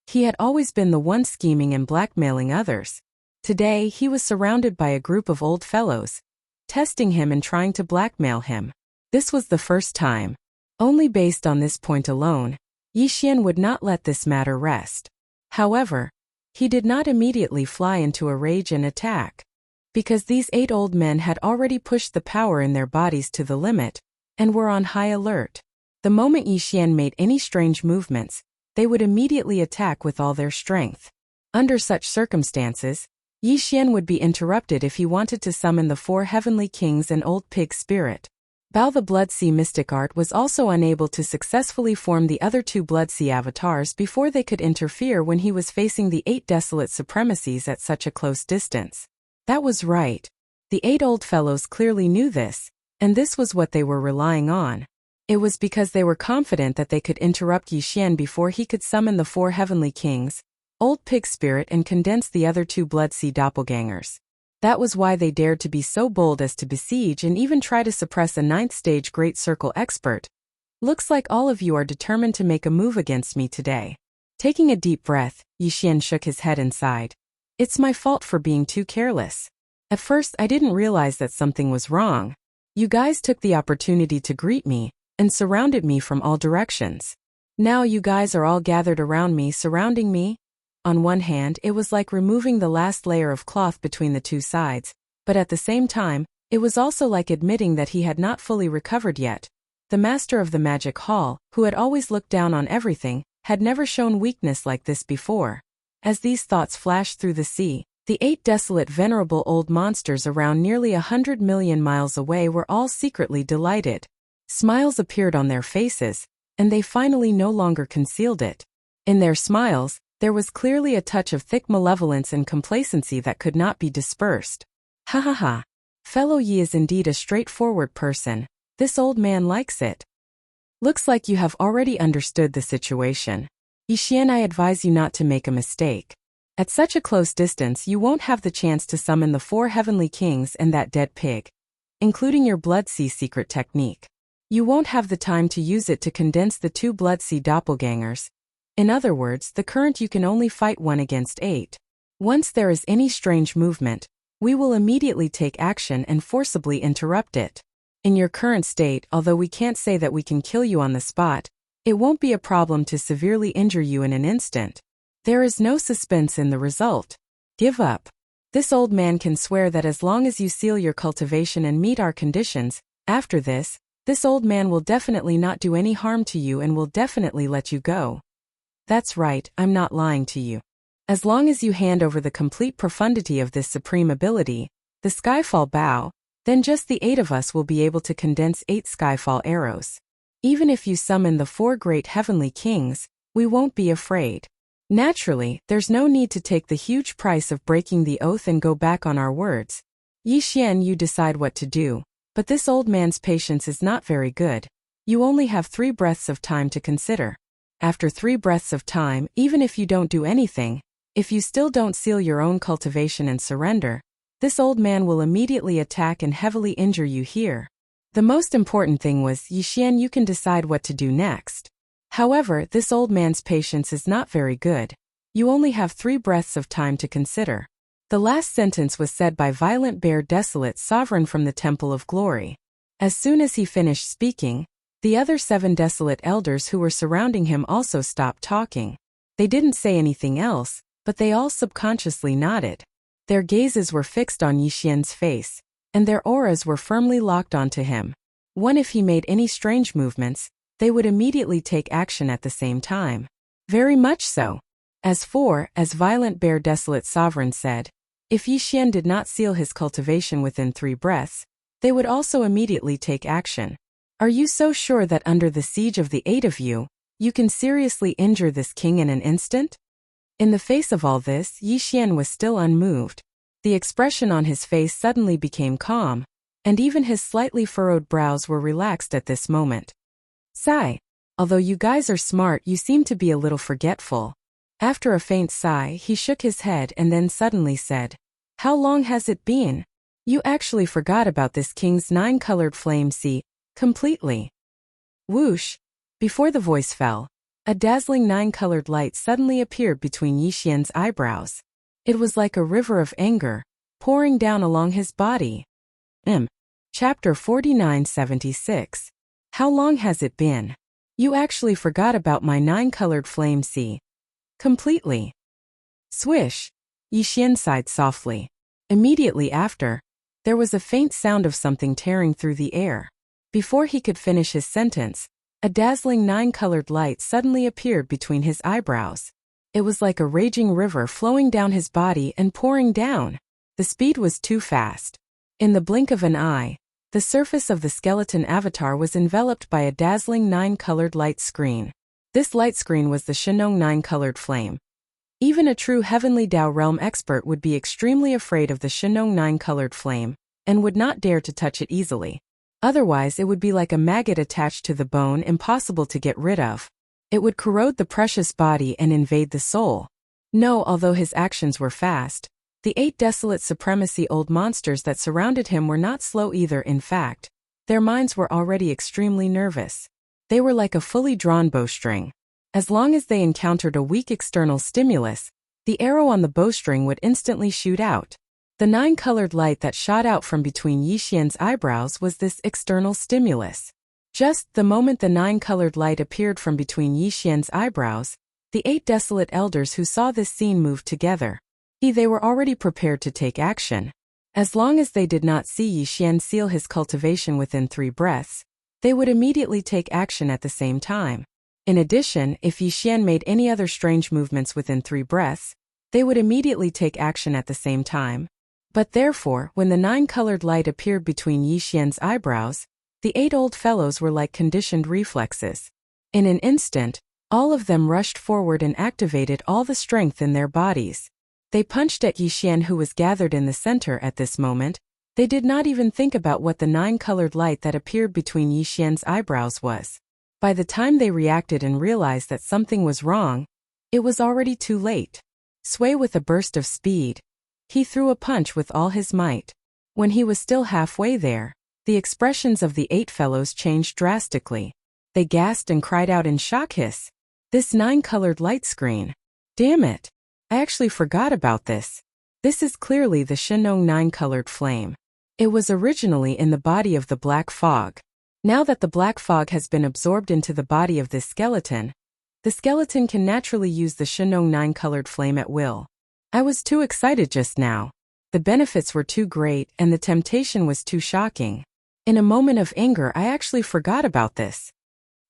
He had always been the one scheming and blackmailing others. Today, he was surrounded by a group of old fellows, testing him and trying to blackmail him. This was the first time. Only based on this point alone, Yi Xian would not let this matter rest. However, he did not immediately fly into a rage and attack, because these 8 old men had already pushed the power in their bodies to the limit, and were on high alert. The moment Yi Xian made any strange movements, they would immediately attack with all their strength. Under such circumstances, Yi Xian would be interrupted if he wanted to summon the 4 heavenly kings and old pig spirit. Bao the Blood Sea mystic art was also unable to successfully form the other 2 Blood Sea avatars before they could interfere when he was facing the 8 desolate supremacies at such a close distance. That was right. The 8 old fellows clearly knew this, and this was what they were relying on. It was because they were confident that they could interrupt Yi Xian before he could summon the 4 heavenly kings, old pig spirit, and condense the other 2 Blood Sea doppelgangers. That was why they dared to be so bold as to besiege and even try to suppress a 9th stage Great Circle expert. Looks like all of you are determined to make a move against me today. Taking a deep breath, Yi Xian shook his head and sighed. It's my fault for being too careless. At first I didn't realize that something was wrong. You guys took the opportunity to greet me, and surrounded me from all directions. Now you guys are all gathered around me, surrounding me. On one hand, it was like removing the last layer of cloth between the 2 sides, but at the same time, It was also like admitting that he had not fully recovered yet. The master of the magic hall, who had always looked down on everything, had never shown weakness like this before. As these thoughts flashed through the sea, the 8 desolate venerable old monsters around nearly 100 million miles away were all secretly delighted. Smiles appeared on their faces, and they finally no longer concealed it. In their smiles, there was clearly a touch of thick malevolence and complacency that could not be dispersed. Ha ha ha. Fellow Yi is indeed a straightforward person. This old man likes it. Looks like you have already understood the situation. Yixian, I advise you not to make a mistake. At such a close distance you won't have the chance to summon the 4 heavenly kings and that dead pig, including your Blood Sea secret technique. You won't have the time to use it to condense the 2 Blood Sea doppelgangers. In other words, the current you can only fight 1 against 8. Once there is any strange movement, we will immediately take action and forcibly interrupt it. In your current state, although we can't say that we can kill you on the spot, it won't be a problem to severely injure you in an instant. There is no suspense in the result. Give up. This old man can swear that as long as you seal your cultivation and meet our conditions, after this old man will definitely not do any harm to you and will definitely let you go. That's right, I'm not lying to you. As long as you hand over the complete profundity of this supreme ability, the Skyfall Bow, then just the 8 of us will be able to condense 8 Skyfall arrows. Even if you summon the 4 great heavenly kings, we won't be afraid. Naturally, there's no need to take the huge price of breaking the oath and go back on our words. Yixian, you decide what to do, but this old man's patience is not very good. You only have 3 breaths of time to consider. After 3 breaths of time, even if you don't do anything, if you still don't seal your own cultivation and surrender, this old man will immediately attack and heavily injure you here. The most important thing was, Yixian, you can decide what to do next. However, this old man's patience is not very good. You only have 3 breaths of time to consider. The last sentence was said by Violent Bear Desolate Sovereign from the Temple of Glory. As soon as he finished speaking, the other 7 desolate elders who were surrounding him also stopped talking. They didn't say anything else, but they all subconsciously nodded. Their gazes were fixed on Yixian's face, and their auras were firmly locked onto him. If he made any strange movements, they would immediately take action at the same time. Very much so. As Violent Bear Desolate Sovereign said, if Yixian did not seal his cultivation within 3 breaths, they would also immediately take action. Are you so sure that under the siege of the 8 of you, you can seriously injure this king in an instant? In the face of all this, Yixian was still unmoved. The expression on his face suddenly became calm, and even his slightly furrowed brows were relaxed at this moment. Sigh. Although you guys are smart, you seem to be a little forgetful. After a faint sigh, he shook his head and then suddenly said, How long has it been? You actually forgot about this king's 9-colored flame sea, completely. Whoosh! Before the voice fell, a dazzling 9-colored light suddenly appeared between Yixian's eyebrows. It was like a river of anger, pouring down along his body. Chapter 4976. How long has it been? You actually forgot about my 9-colored flame sea. Completely. Swish! Yixian sighed softly. Immediately after, there was a faint sound of something tearing through the air. Before he could finish his sentence, a dazzling 9-colored light suddenly appeared between his eyebrows. It was like a raging river flowing down his body and pouring down. The speed was too fast. In the blink of an eye, the surface of the skeleton avatar was enveloped by a dazzling 9-colored light screen. This light screen was the Shenong 9-colored flame. Even a true Heavenly Dao Realm expert would be extremely afraid of the Shenong 9-colored flame, and would not dare to touch it easily. Otherwise it would be like a maggot attached to the bone, impossible to get rid of. It would corrode the precious body and invade the soul. No, although his actions were fast, the 8 desolate supremacy old monsters that surrounded him were not slow either. In fact, their minds were already extremely nervous. They were like a fully drawn bowstring. As long as they encountered a weak external stimulus, the arrow on the bowstring would instantly shoot out. The 9-colored light that shot out from between Yixian's eyebrows was this external stimulus. Just the moment the 9-colored light appeared from between Yixian's eyebrows, the 8 desolate elders who saw this scene moved together. They were already prepared to take action. As long as they did not see Yi Xian seal his cultivation within 3 breaths, they would immediately take action at the same time. In addition, if Yi Xian made any other strange movements within 3 breaths, they would immediately take action at the same time. But therefore, when the 9-colored light appeared between Yi Xian's eyebrows, the 8 old fellows were like conditioned reflexes. In an instant, all of them rushed forward and activated all the strength in their bodies. They punched at Yi Xian, who was gathered in the center at this moment. They did not even think about what the 9-colored light that appeared between Yi Xian's eyebrows was. By the time they reacted and realized that something was wrong, it was already too late. Sway with a burst of speed, he threw a punch with all his might. When he was still halfway there, the expressions of the 8 fellows changed drastically. They gasped and cried out in shock. Hiss! This 9-colored light screen. Damn it! I actually forgot about this. This is clearly the Shenong 9-colored flame. It was originally in the body of the black fog. Now that the black fog has been absorbed into the body of this skeleton, the skeleton can naturally use the Shenong 9-colored flame at will. I was too excited just now. The benefits were too great and the temptation was too shocking. In a moment of anger, I actually forgot about this.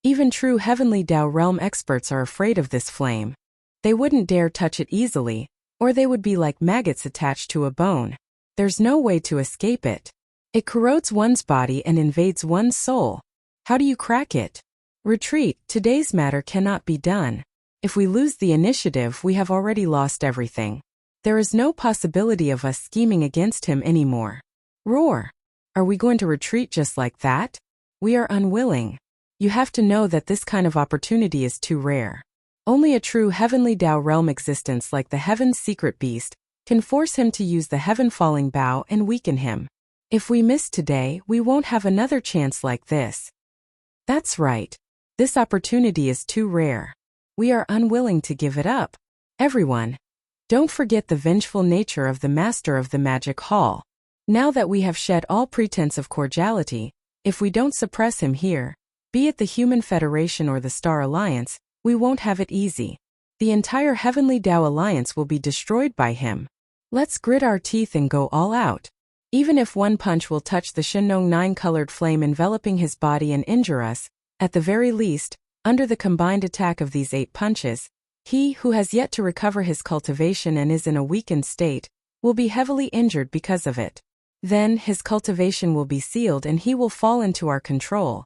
Even true Heavenly Dao realm experts are afraid of this flame. They wouldn't dare touch it easily, or they would be like maggots attached to a bone. There's no way to escape it. It corrodes one's body and invades one's soul. How do you crack it? Retreat. Today's matter cannot be done. If we lose the initiative, we have already lost everything. There is no possibility of us scheming against him anymore. Roar. Are we going to retreat just like that? We are unwilling. You have to know that this kind of opportunity is too rare. Only a true Heavenly Dao realm existence like the Heaven's secret beast can force him to use the Heaven Falling Bow and weaken him. If we miss today, we won't have another chance like this. That's right. This opportunity is too rare. We are unwilling to give it up. Everyone, don't forget the vengeful nature of the Master of the Magic Hall. Now that we have shed all pretense of cordiality, if we don't suppress him here, be it the Human Federation or the Star Alliance, we won't have it easy. The entire Heavenly Dao Alliance will be destroyed by him. Let's grit our teeth and go all out. Even if one punch will touch the Shenong 9-colored flame enveloping his body and injure us, at the very least, under the combined attack of these 8 punches, he who has yet to recover his cultivation and is in a weakened state, will be heavily injured because of it. Then his cultivation will be sealed and he will fall into our control.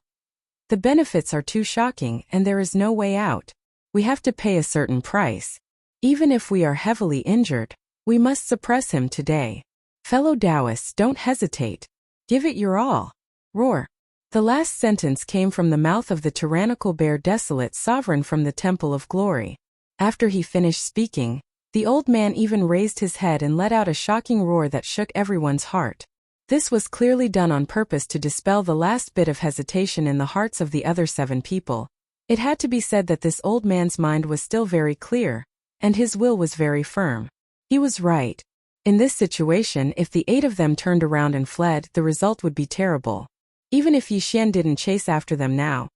The benefits are too shocking and there is no way out. We have to pay a certain price. Even if we are heavily injured, we must suppress him today. Fellow Taoists, don't hesitate. Give it your all. Roar. The last sentence came from the mouth of the tyrannical bear desolate sovereign from the Temple of Glory. After he finished speaking, the old man even raised his head and let out a shocking roar that shook everyone's heart. This was clearly done on purpose to dispel the last bit of hesitation in the hearts of the other 7 people. It had to be said that this old man's mind was still very clear, and his will was very firm. He was right. In this situation, if the 8 of them turned around and fled, the result would be terrible. Even if Yi Xian didn't chase after them now,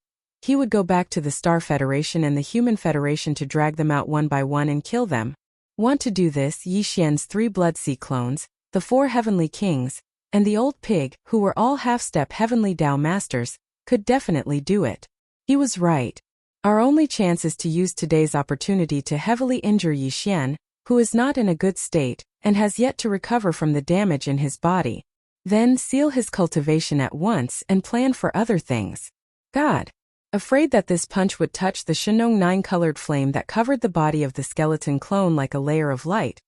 he would go back to the Star Federation and the Human Federation to drag them out one by one and kill them. Want to do this? Yi Xian's 3 Bloodsea clones, the 4 Heavenly Kings, and the old pig, who were all half-step Heavenly Dao Masters, could definitely do it. He was right. Our only chance is to use today's opportunity to heavily injure Yi Xian, who is not in a good state, and has yet to recover from the damage in his body. Then seal his cultivation at once and plan for other things. God. Afraid that this punch would touch the Shenong 9-colored flame that covered the body of the skeleton clone like a layer of light,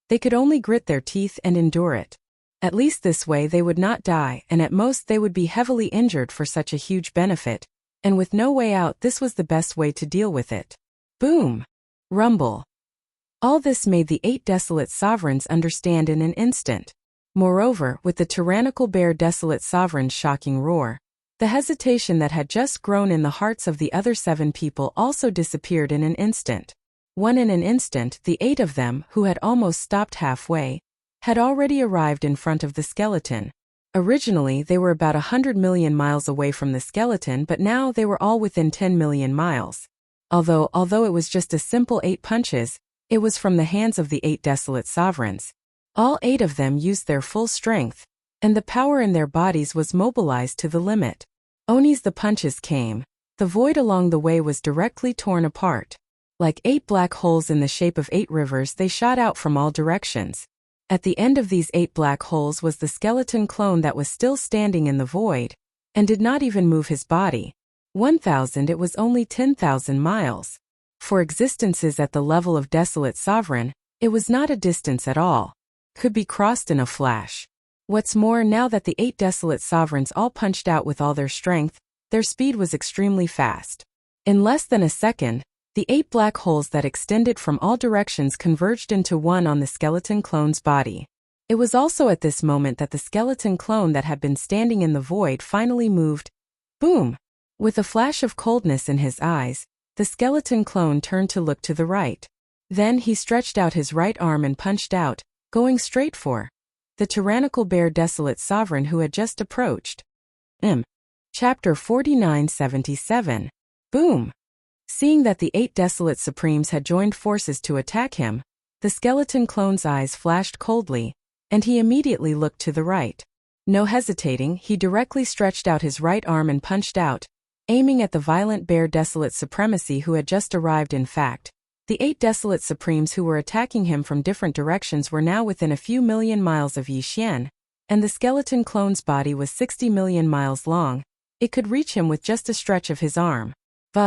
they could only grit their teeth and endure it. At least this way they would not die, and at most they would be heavily injured for such a huge benefit, and with no way out, this was the best way to deal with it. Boom! Rumble. All this made the 8 desolate sovereigns understand in an instant. Moreover, with the tyrannical bear desolate sovereign's shocking roar, the hesitation that had just grown in the hearts of the other 7 people also disappeared in an instant. In an instant, the 8 of them, who had almost stopped halfway, had already arrived in front of the skeleton. Originally, they were about 100 million miles away from the skeleton, but now they were all within 10 million miles. Although it was just a simple 8 punches, it was from the hands of the 8 desolate sovereigns. All 8 of them used their full strength, and the power in their bodies was mobilized to the limit. Oni's the punches came. The void along the way was directly torn apart. Like 8 black holes in the shape of 8 rivers, they shot out from all directions. At the end of these 8 black holes was the skeleton clone that was still standing in the void, and did not even move his body. 1,000 it was only 10,000 miles. For existences at the level of Desolate Sovereign, it was not a distance at all. Could be crossed in a flash. What's more, now that the 8 Desolate Sovereigns all punched out with all their strength, their speed was extremely fast. In less than a second, the 8 black holes that extended from all directions converged into one on the skeleton clone's body. It was also at this moment that the skeleton clone that had been standing in the void finally moved. Boom! With a flash of coldness in his eyes, the skeleton clone turned to look to the right. Then he stretched out his right arm and punched out, going straight for the tyrannical bear Desolate Sovereign who had just approached. Chapter 4977. Boom! Seeing that the 8 Desolate Supremes had joined forces to attack him, the skeleton clone's eyes flashed coldly, and he immediately looked to the right. No hesitating, he directly stretched out his right arm and punched out, aiming at the violent bear Desolate Supremacy who had just arrived. In fact, the 8 Desolate Supremes who were attacking him from different directions were now within a few million miles of Yixian, and the skeleton clone's body was 60 million miles long. It could reach him with just a stretch of his arm.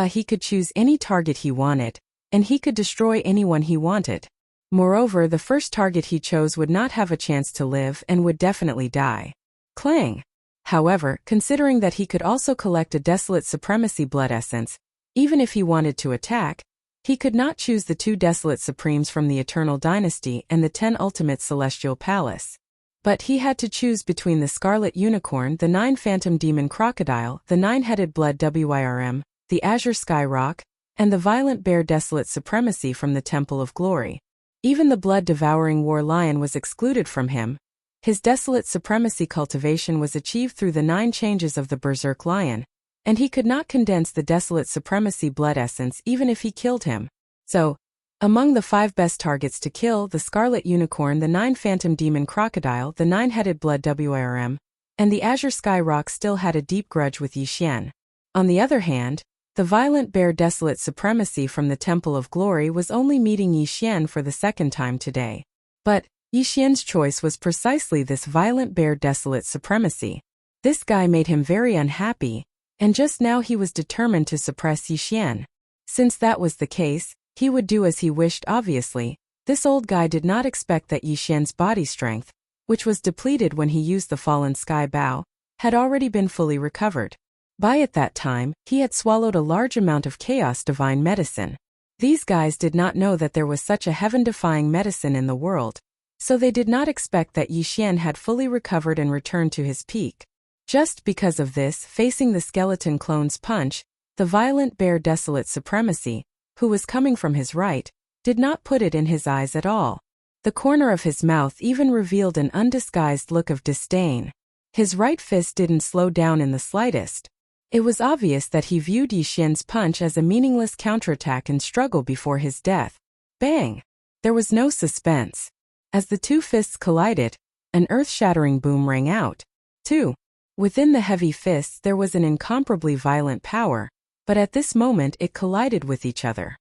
He could choose any target he wanted, and he could destroy anyone he wanted. Moreover, the first target he chose would not have a chance to live and would definitely die. Clang! However, considering that he could also collect a Desolate Supremacy blood essence, even if he wanted to attack, he could not choose the 2 Desolate Supremes from the Eternal Dynasty and the 10 Ultimate Celestial Palace. But he had to choose between the Scarlet Unicorn, the 9 Phantom Demon Crocodile, the 9-Headed Blood Wyrm, the Azure Sky Rock, and the Violent Bear Desolate Supremacy from the Temple of Glory. Even the blood-devouring War Lion was excluded from him. His Desolate Supremacy cultivation was achieved through the 9 changes of the Berserk Lion, and he could not condense the Desolate Supremacy blood essence even if he killed him. So, among the 5 best targets to kill, the Scarlet Unicorn, the 9 Phantom Demon Crocodile, the 9-Headed Blood Wyrm, and the Azure Sky Rock still had a deep grudge with Yixian. On the other hand, the Violent Bear Desolate Supremacy from the Temple of Glory was only meeting Yixian for the second time today. But Yixian's choice was precisely this Violent Bear Desolate Supremacy. This guy made him very unhappy, and just now he was determined to suppress Yixian. Since that was the case, he would do as he wished. Obviously, this old guy did not expect that Yixian's body strength, which was depleted when he used the Fallen Sky Bow, had already been fully recovered. At that time, he had swallowed a large amount of Chaos Divine medicine. These guys did not know that there was such a heaven-defying medicine in the world, so they did not expect that Yixian had fully recovered and returned to his peak. Just because of this, facing the skeleton clone's punch, the Violent Bear Desolate Supremacy, who was coming from his right, did not put it in his eyes at all. The corner of his mouth even revealed an undisguised look of disdain. His right fist didn't slow down in the slightest. It was obvious that he viewed Yixian's punch as a meaningless counterattack and struggle before his death. Bang! There was no suspense. As the 2 fists collided, an earth-shattering boom rang out. 2. Within the heavy fists there was an incomparably violent power, but at this moment it collided with each other.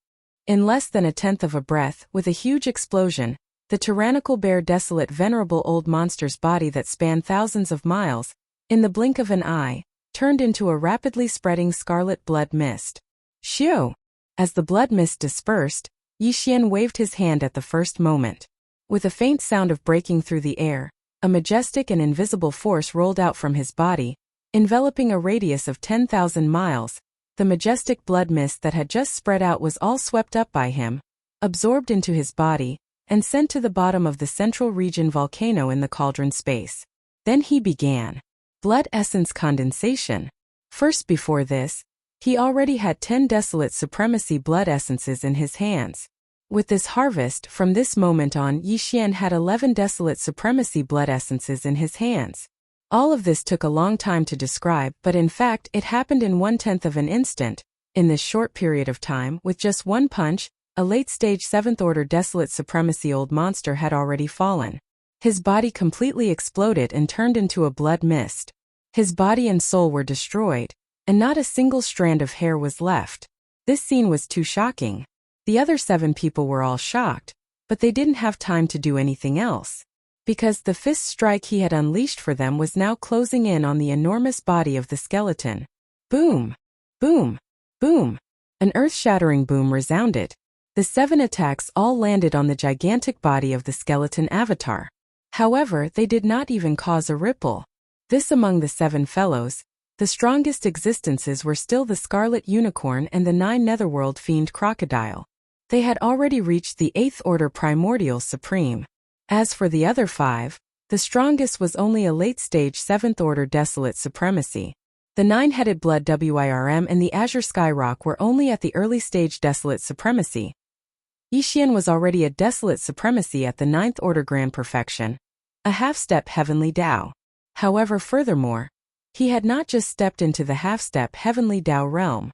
In less than a tenth of a breath, with a huge explosion, the tyrannical bear Desolate Venerable Old Monster's body that spanned thousands of miles, in the blink of an eye, turned into a rapidly spreading scarlet blood mist. Shio! As the blood mist dispersed, Yixian waved his hand at the first moment. With a faint sound of breaking through the air, a majestic and invisible force rolled out from his body, enveloping a radius of 10,000 miles. The majestic blood mist that had just spread out was all swept up by him, absorbed into his body, and sent to the bottom of the central region volcano in the cauldron space. Then he began blood essence condensation. First, before this, he already had 10 Desolate Supremacy blood essences in his hands. With this harvest, from this moment on, Yixian had 11 Desolate Supremacy blood essences in his hands. All of this took a long time to describe, but in fact it happened in 1/10 of an instant. In this short period of time, with just one punch, a late-stage 7th-order Desolate Supremacy Old Monster had already fallen. His body completely exploded and turned into a blood mist. His body and soul were destroyed, and not a single strand of hair was left. This scene was too shocking. The other 7 people were all shocked, but they didn't have time to do anything else, because the fist strike he had unleashed for them was now closing in on the enormous body of the skeleton. Boom! Boom! Boom! An earth-shattering boom resounded. The 7 attacks all landed on the gigantic body of the skeleton avatar. However, they did not even cause a ripple. This among the 7 fellows, the strongest existences were still the Scarlet Unicorn and the 9 Netherworld Fiend Crocodile. They had already reached the 8th Order Primordial Supreme. As for the other 5, the strongest was only a late-stage 7th Order Desolate Supremacy. The 9-headed Blood Wyrm and the Azure Skyrock were only at the early-stage Desolate Supremacy. Yixian was already a Desolate Supremacy at the 9th Order Grand Perfection, a half-step Heavenly Dao. However, furthermore, he had not just stepped into the half-step Heavenly Dao realm.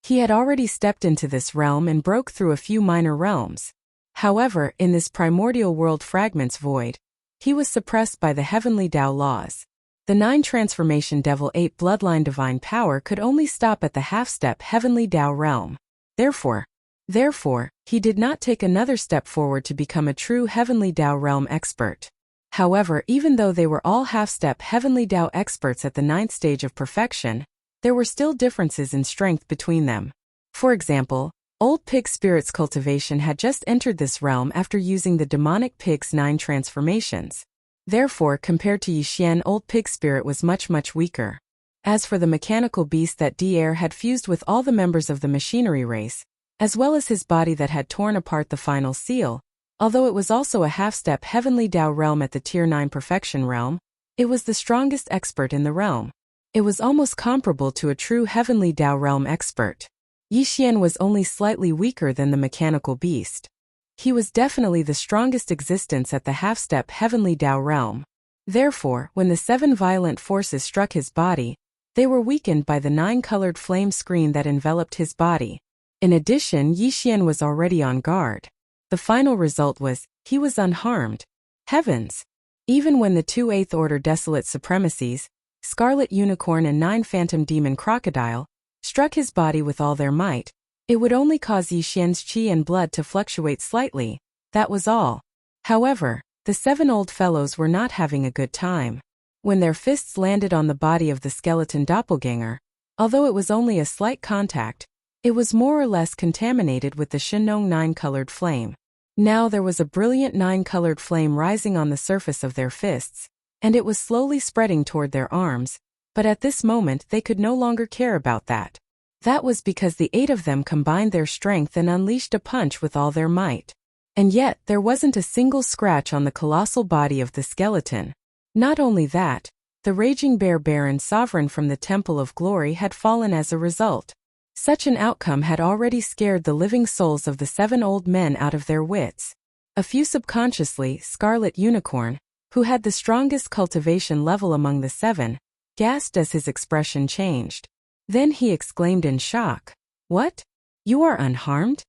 He had already stepped into this realm and broke through a few minor realms. However, in this primordial world fragments void, he was suppressed by the Heavenly Dao laws. The 9 Transformation Devil 8 Bloodline Divine Power could only stop at the half-step Heavenly Dao realm. Therefore, he did not take another step forward to become a true Heavenly Dao realm expert. However, even though they were all half-step Heavenly Dao experts at the 9th stage of perfection, there were still differences in strength between them. For example, Old Pig Spirit's cultivation had just entered this realm after using the demonic pig's 9 transformations. Therefore, compared to Yixian, Old Pig Spirit was much weaker. As for the mechanical beast that Dier had fused with all the members of the machinery race, as well as his body that had torn apart the final seal, although it was also a half-step Heavenly Dao realm at the Tier 9 Perfection realm, it was the strongest expert in the realm. It was almost comparable to a true Heavenly Dao realm expert. Yixian was only slightly weaker than the mechanical beast. He was definitely the strongest existence at the half-step Heavenly Dao realm. Therefore, when the 7 violent forces struck his body, they were weakened by the 9-colored flame screen that enveloped his body. In addition, Yixian was already on guard. The final result was, he was unharmed. Heavens! Even when the 2 8th Order Desolate Supremacies, Scarlet Unicorn and 9 Phantom Demon Crocodile, struck his body with all their might, it would only cause Yixian's qi and blood to fluctuate slightly, that was all. However, the 7 old fellows were not having a good time. When their fists landed on the body of the skeleton doppelganger, although it was only a slight contact, it was more or less contaminated with the Shenong 9-colored flame. Now there was a brilliant 9-colored flame rising on the surface of their fists, and it was slowly spreading toward their arms, but at this moment they could no longer care about that. That was because the 8 of them combined their strength and unleashed a punch with all their might. And yet, there wasn't a single scratch on the colossal body of the skeleton. Not only that, the Raging Bear Baron Sovereign from the Temple of Glory had fallen as a result. Such an outcome had already scared the living souls of the 7 old men out of their wits. A few subconsciously, Scarlet Unicorn, who had the strongest cultivation level among the 7, gasped as his expression changed. Then he exclaimed in shock, "What? You are unharmed?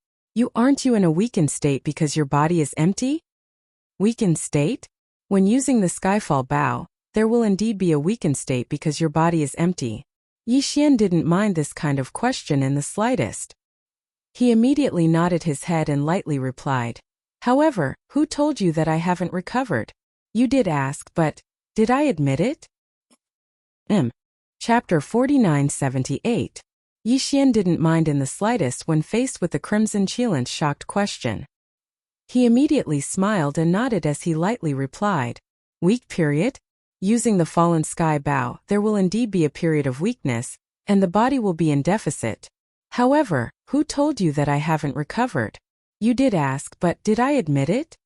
Aren't you in a weakened state because your body is empty?" Weakened state? When using the Skyfall Bow, there will indeed be a weakened state because your body is empty. Yixian didn't mind this kind of question in the slightest. He immediately nodded his head and lightly replied, "However, who told you that I haven't recovered? You did ask, but did I admit it?" Chapter 4978. Yixian didn't mind in the slightest when faced with the Crimson Cheelant's shocked question. He immediately smiled and nodded as he lightly replied, "Weak period? Using the Fallen Sky Bow, there will indeed be a period of weakness, and the body will be in deficit. However, who told you that I haven't recovered? You did ask, but did I admit it?"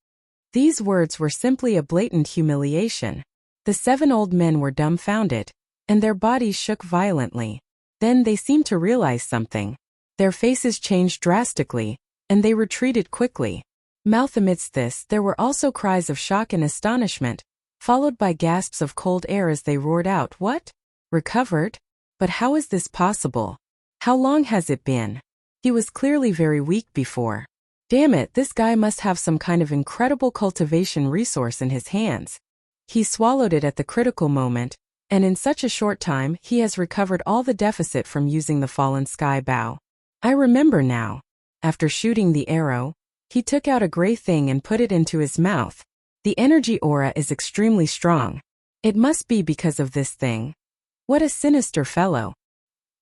These words were simply a blatant humiliation. The 7 old men were dumbfounded, and their bodies shook violently. Then they seemed to realize something. Their faces changed drastically, and they retreated quickly. Mouth amidst this, there were also cries of shock and astonishment, followed by gasps of cold air as they roared out, "What? Recovered? But how is this possible? How long has it been? He was clearly very weak before." Damn it, this guy must have some kind of incredible cultivation resource in his hands. He swallowed it at the critical moment, and in such a short time he has recovered all the deficit from using the fallen sky bow. I remember now. After shooting the arrow, he took out a gray thing and put it into his mouth. The energy aura is extremely strong. It must be because of this thing. What a sinister fellow.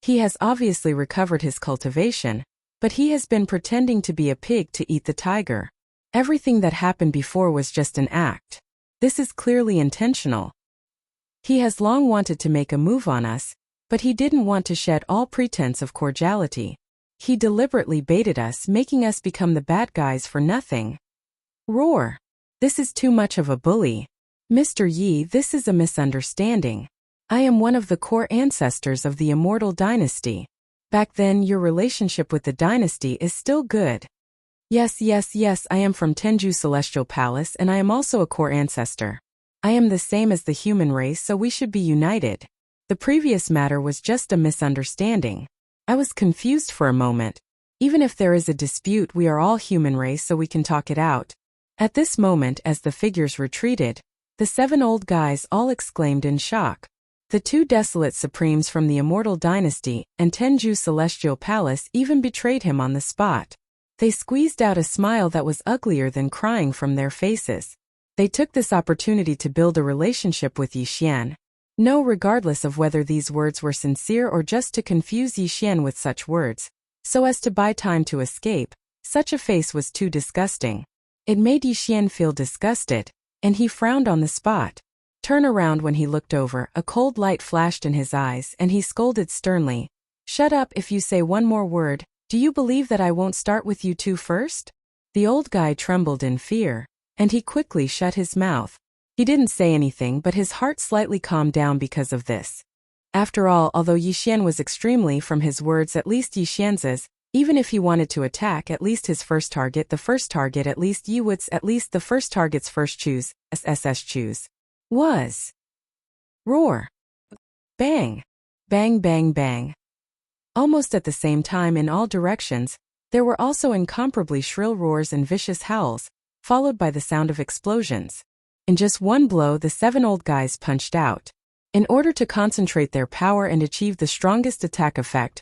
He has obviously recovered his cultivation, but he has been pretending to be a pig to eat the tiger. Everything that happened before was just an act. This is clearly intentional. He has long wanted to make a move on us, but he didn't want to shed all pretense of cordiality. He deliberately baited us, making us become the bad guys for nothing. Roar. This is too much of a bully. Mr. Yi, this is a misunderstanding. I am one of the core ancestors of the Immortal Dynasty. Back then, your relationship with the dynasty is still good. Yes, I am from Tenju Celestial Palace and I am also a core ancestor. I am the same as the human race, so we should be united. The previous matter was just a misunderstanding. I was confused for a moment. Even if there is a dispute, we are all human race, so we can talk it out. At this moment, as the figures retreated, the 7 old guys all exclaimed in shock. The 2 desolate supremes from the Immortal Dynasty and Tenju Celestial Palace even betrayed him on the spot. They squeezed out a smile that was uglier than crying from their faces. They took this opportunity to build a relationship with Yixian. No, regardless of whether these words were sincere or just to confuse Yixian with such words, so as to buy time to escape, such a face was too disgusting. It made Yixian feel disgusted, and he frowned on the spot. Turn around when he looked over, a cold light flashed in his eyes and he scolded sternly. Shut up if you say one more word. Do you believe that I won't start with you two first? The old guy trembled in fear, and he quickly shut his mouth. He didn't say anything, but his heart slightly calmed down because of this. After all, although Yixian was extremely from his words, at least Yixian's, even if he wanted to attack at least his first target, the first target at least Yiwut's, at least the first target's first choose, SSS choose, was. Roar. Bang. Bang bang bang. Almost at the same time in all directions, there were also incomparably shrill roars and vicious howls, followed by the sound of explosions. In just one blow, the 7 old guys punched out. In order to concentrate their power and achieve the strongest attack effect,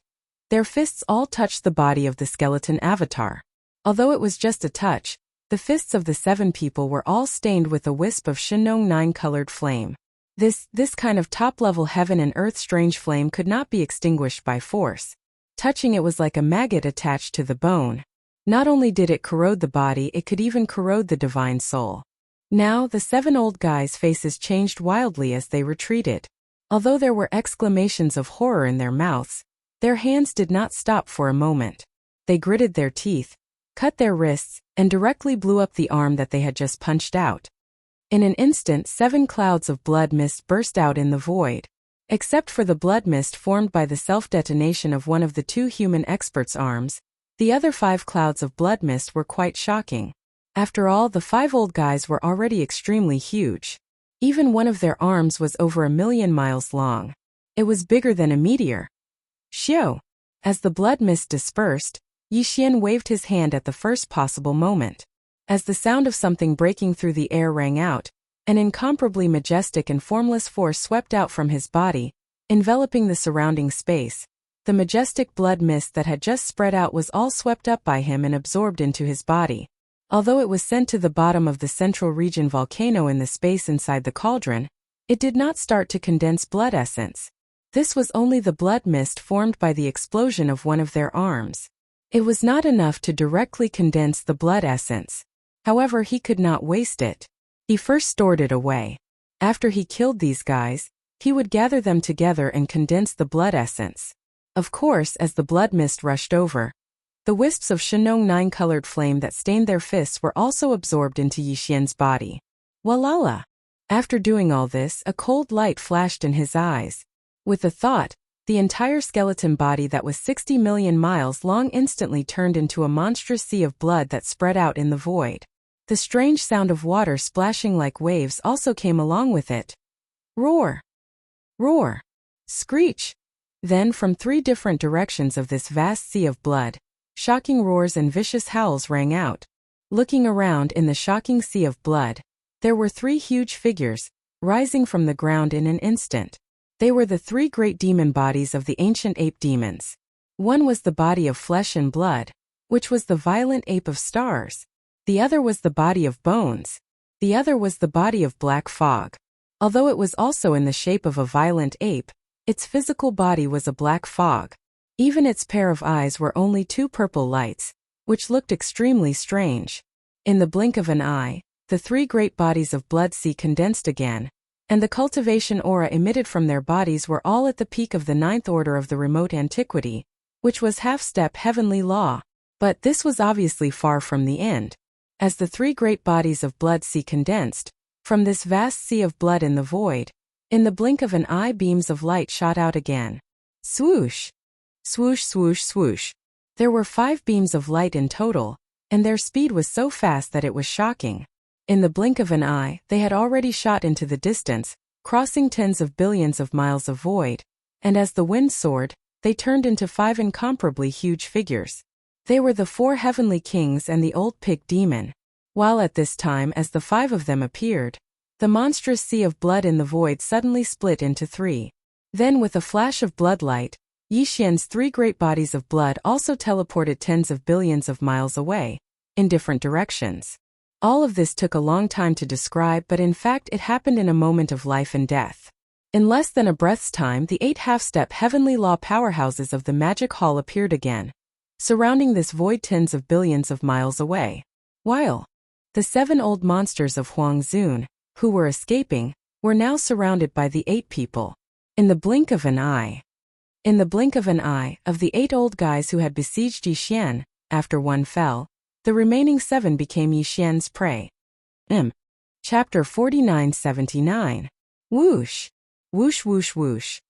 their fists all touched the body of the skeleton avatar. Although it was just a touch, the fists of the 7 people were all stained with a wisp of Shinong 9-colored flame. This kind of top-level heaven and earth strange flame could not be extinguished by force. Touching it was like a maggot attached to the bone. Not only did it corrode the body, it could even corrode the divine soul. Now, the 7 old guys' faces changed wildly as they retreated. Although there were exclamations of horror in their mouths, their hands did not stop for a moment. They gritted their teeth, cut their wrists, and directly blew up the arm that they had just punched out. In an instant, 7 clouds of blood mist burst out in the void. Except for the blood mist formed by the self-detonation of one of the 2 human experts' arms, the other 5 clouds of blood mist were quite shocking. After all, the 5 old guys were already extremely huge. Even one of their arms was over 1,000,000 miles long. It was bigger than a meteor. Xiao! As the blood mist dispersed, Yixian waved his hand at the first possible moment. As the sound of something breaking through the air rang out, an incomparably majestic and formless force swept out from his body, enveloping the surrounding space. The majestic blood mist that had just spread out was all swept up by him and absorbed into his body. Although it was sent to the bottom of the central region volcano in the space inside the cauldron, it did not start to condense blood essence. This was only the blood mist formed by the explosion of one of their arms. It was not enough to directly condense the blood essence. However, he could not waste it. He first stored it away. After he killed these guys, he would gather them together and condense the blood essence. Of course, as the blood mist rushed over, the wisps of Shinong 9-colored flame that stained their fists were also absorbed into Yixian's body. Walala! After doing all this, a cold light flashed in his eyes. With the thought, the entire skeleton body that was 60 million miles long instantly turned into a monstrous sea of blood that spread out in the void. The strange sound of water splashing like waves also came along with it. Roar! Roar! Screech! Then from 3 different directions of this vast sea of blood, Shocking roars and vicious howls rang out. Looking around in the shocking sea of blood, there were 3 huge figures, rising from the ground in an instant. They were the 3 great demon bodies of the ancient ape demons. One was the body of flesh and blood, which was the violent ape of stars. The other was the body of bones. The other was the body of black fog. Although it was also in the shape of a violent ape, its physical body was a black fog. Even its pair of eyes were only 2 purple lights, which looked extremely strange. In the blink of an eye, the 3 great bodies of blood sea condensed again, and the cultivation aura emitted from their bodies were all at the peak of the 9th order of the remote antiquity, which was half-step heavenly law. But this was obviously far from the end. As the 3 great bodies of blood sea condensed, from this vast sea of blood in the void, in the blink of an eye beams of light shot out again. Swoosh! Swoosh, swoosh, swoosh. There were 5 beams of light in total, and their speed was so fast that it was shocking. In the blink of an eye, they had already shot into the distance, crossing tens of billions of miles of void, and as the wind soared, they turned into 5 incomparably huge figures. They were the 4 heavenly kings and the old pig demon, while at this time as the 5 of them appeared, the monstrous sea of blood in the void suddenly split into 3. Then with a flash of bloodlight, Yi Xian's 3 great bodies of blood also teleported tens of billions of miles away, in different directions. All of this took a long time to describe, but in fact it happened in a moment of life and death. In less than a breath's time, the 8 half-step heavenly law powerhouses of the magic hall appeared again, surrounding this void tens of billions of miles away. While the 7 old monsters of Huang Zun, who were escaping, were now surrounded by the 8 people. In the blink of an eye, of the 8 old guys who had besieged Yi Xian, after one fell, the remaining 7 became Yi Xian's prey. Chapter 49-79. Whoosh! Whoosh whoosh whoosh.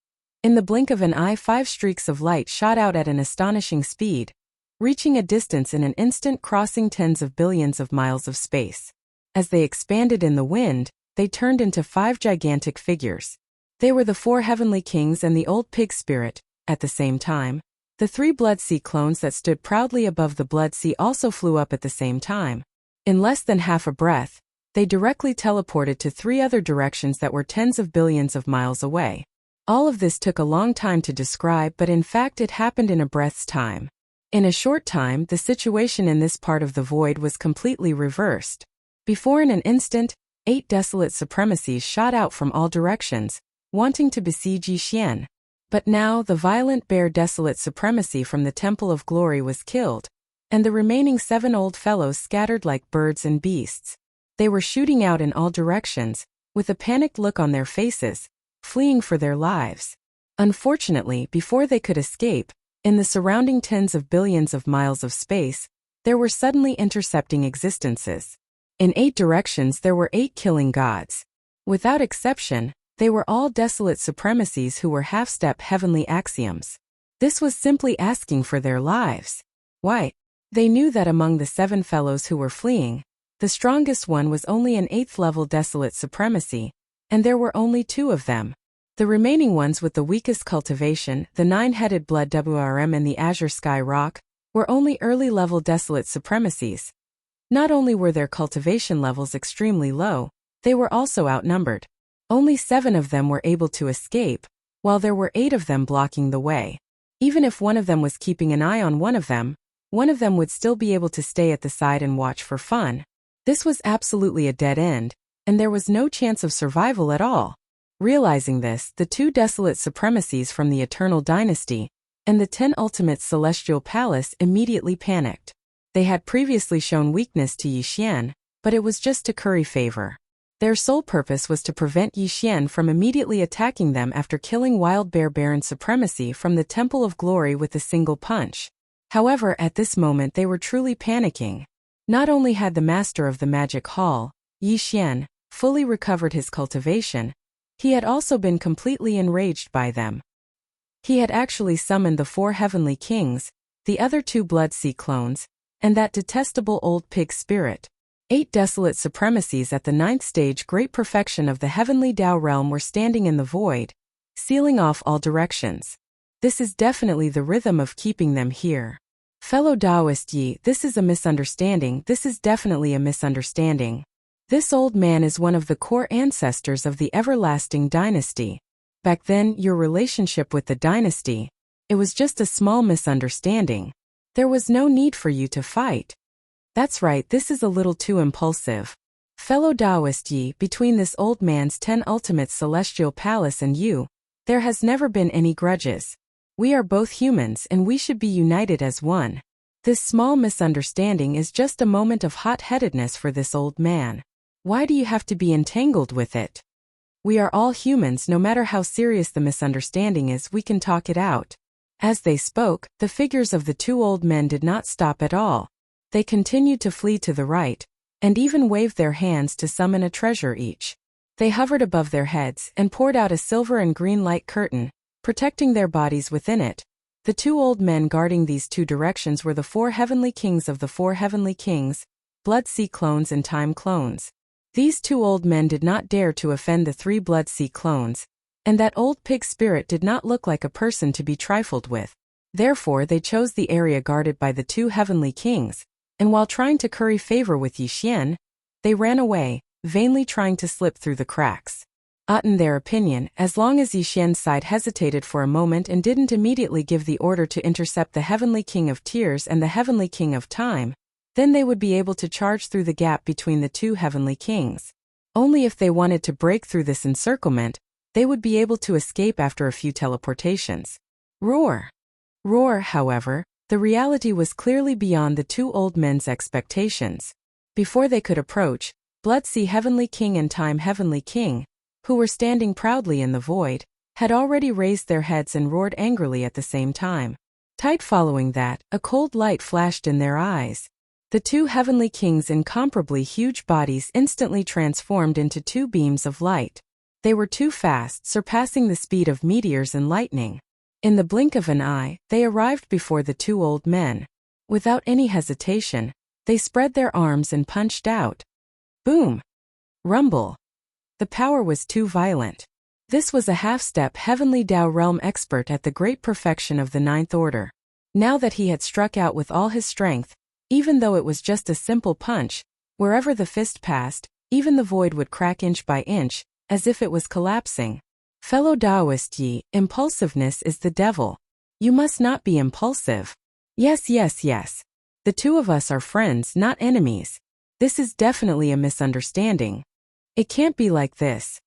In the blink of an eye 5 streaks of light shot out at an astonishing speed, reaching a distance in an instant, crossing tens of billions of miles of space. As they expanded in the wind, they turned into 5 gigantic figures. They were the 4 heavenly kings and the old pig spirit. At the same time, the 3 blood sea clones that stood proudly above the blood sea also flew up at the same time. In less than half a breath, they directly teleported to 3 other directions that were tens of billions of miles away. All of this took a long time to describe, but in fact it happened in a breath's time. In a short time, the situation in this part of the void was completely reversed. Before in an instant, 8 desolate supremacies shot out from all directions, wanting to besiege Yi Xian. But now the violent bear desolate supremacy from the Temple of Glory was killed, and the remaining 7 old fellows scattered like birds and beasts. They were shooting out in all directions, with a panicked look on their faces, fleeing for their lives. Unfortunately, before they could escape, in the surrounding tens of billions of miles of space, there were suddenly intercepting existences. In 8 directions there were 8 killing gods. Without exception, they were all desolate supremacies who were half-step heavenly axioms. This was simply asking for their lives. Why? They knew that among the 7 fellows who were fleeing, the strongest one was only an 8th-level desolate supremacy, and there were only 2 of them. The remaining ones with the weakest cultivation, the 9-headed blood Devouring and the azure sky rock, were only early-level desolate supremacies. Not only were their cultivation levels extremely low, they were also outnumbered. Only 7 of them were able to escape, while there were 8 of them blocking the way. Even if one of them was keeping an eye on one of them would still be able to stay at the side and watch for fun. This was absolutely a dead end, and there was no chance of survival at all. Realizing this, the 2 desolate supremacies from the Eternal Dynasty and the 10 Ultimate Celestial Palace immediately panicked. They had previously shown weakness to Yi Xian, but it was just to curry favor. Their sole purpose was to prevent Yi Xian from immediately attacking them after killing Wild Bear Baron Supremacy from the Temple of Glory with a single punch. However, at this moment they were truly panicking. Not only had the master of the magic hall, Yi Xian, fully recovered his cultivation, he had also been completely enraged by them. He had actually summoned the 4 heavenly kings, the other 2 blood sea clones, and that detestable old pig spirit. 8 desolate supremacies at the 9th stage great perfection of the heavenly Tao realm were standing in the void, sealing off all directions. This is definitely the rhythm of keeping them here. Fellow Taoist Yi, this is a misunderstanding. This is definitely a misunderstanding. This old man is one of the core ancestors of the everlasting dynasty. Back then, your relationship with the dynasty, it was just a small misunderstanding. There was no need for you to fight. That's right, this is a little too impulsive. Fellow Taoist Yi, between this old man's 10 ultimate celestial palace and you, there has never been any grudges. We are both humans and we should be united as one. This small misunderstanding is just a moment of hot-headedness for this old man. Why do you have to be entangled with it? We are all humans, no matter how serious the misunderstanding is, we can talk it out. As they spoke, the figures of the two old men did not stop at all. They continued to flee to the right, and even waved their hands to summon a treasure each. They hovered above their heads and poured out a silver and green light curtain, protecting their bodies within it. The two old men guarding these two directions were the 4 heavenly kings of the 4 heavenly kings, Blood Sea clones and Time clones. These two old men did not dare to offend the 3 Blood Sea clones, and that old pig spirit did not look like a person to be trifled with. Therefore they chose the area guarded by the 2 heavenly kings, and while trying to curry favor with Yi Xian, they ran away, vainly trying to slip through the cracks. In their opinion, as long as Yi Xian's side hesitated for a moment and didn't immediately give the order to intercept the Heavenly King of Tears and the Heavenly King of Time, then they would be able to charge through the gap between the 2 heavenly kings. Only if they wanted to break through this encirclement, they would be able to escape after a few teleportations. Roar! Roar, however, the reality was clearly beyond the 2 old men's expectations. Before they could approach, Blood Sea Heavenly King and Time Heavenly King, who were standing proudly in the void, had already raised their heads and roared angrily at the same time. Tight following that, a cold light flashed in their eyes. The 2 heavenly kings' incomparably huge bodies instantly transformed into 2 beams of light. They were too fast, surpassing the speed of meteors and lightning. In the blink of an eye, they arrived before the 2 old men. Without any hesitation, they spread their arms and punched out. Boom! Rumble! The power was too violent. This was a half-step Heavenly Tao Realm expert at the great perfection of the 9th order. Now that he had struck out with all his strength, even though it was just a simple punch, wherever the fist passed, even the void would crack inch by inch, as if it was collapsing. Fellow Taoist Yi, impulsiveness is the devil. You must not be impulsive. Yes. The 2 of us are friends, not enemies. This is definitely a misunderstanding. It can't be like this.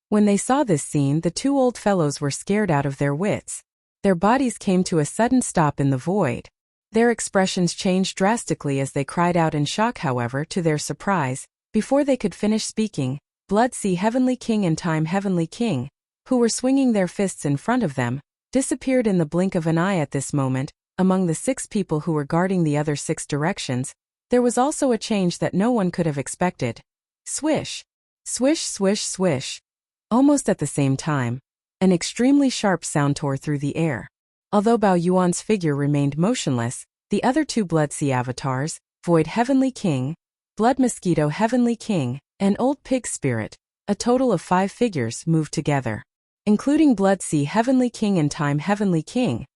When they saw this scene, the 2 old fellows were scared out of their wits. Their bodies came to a sudden stop in the void. Their expressions changed drastically as they cried out in shock. However, to their surprise, before they could finish speaking, Blood Sea Heavenly King and Time Heavenly King, who were swinging their fists in front of them, disappeared in the blink of an eye. At this moment, among the 6 people who were guarding the other 6 directions, there was also a change that no one could have expected. Swish! Swish, swish, swish! Almost at the same time, an extremely sharp sound tore through the air. Although Bao Yuan's figure remained motionless, the other 2 Blood Sea avatars, Void Heavenly King, Blood Mosquito Heavenly King, and Old Pig Spirit, a total of 5 figures, moved together. Including Blood Sea Heavenly King and Time Heavenly King,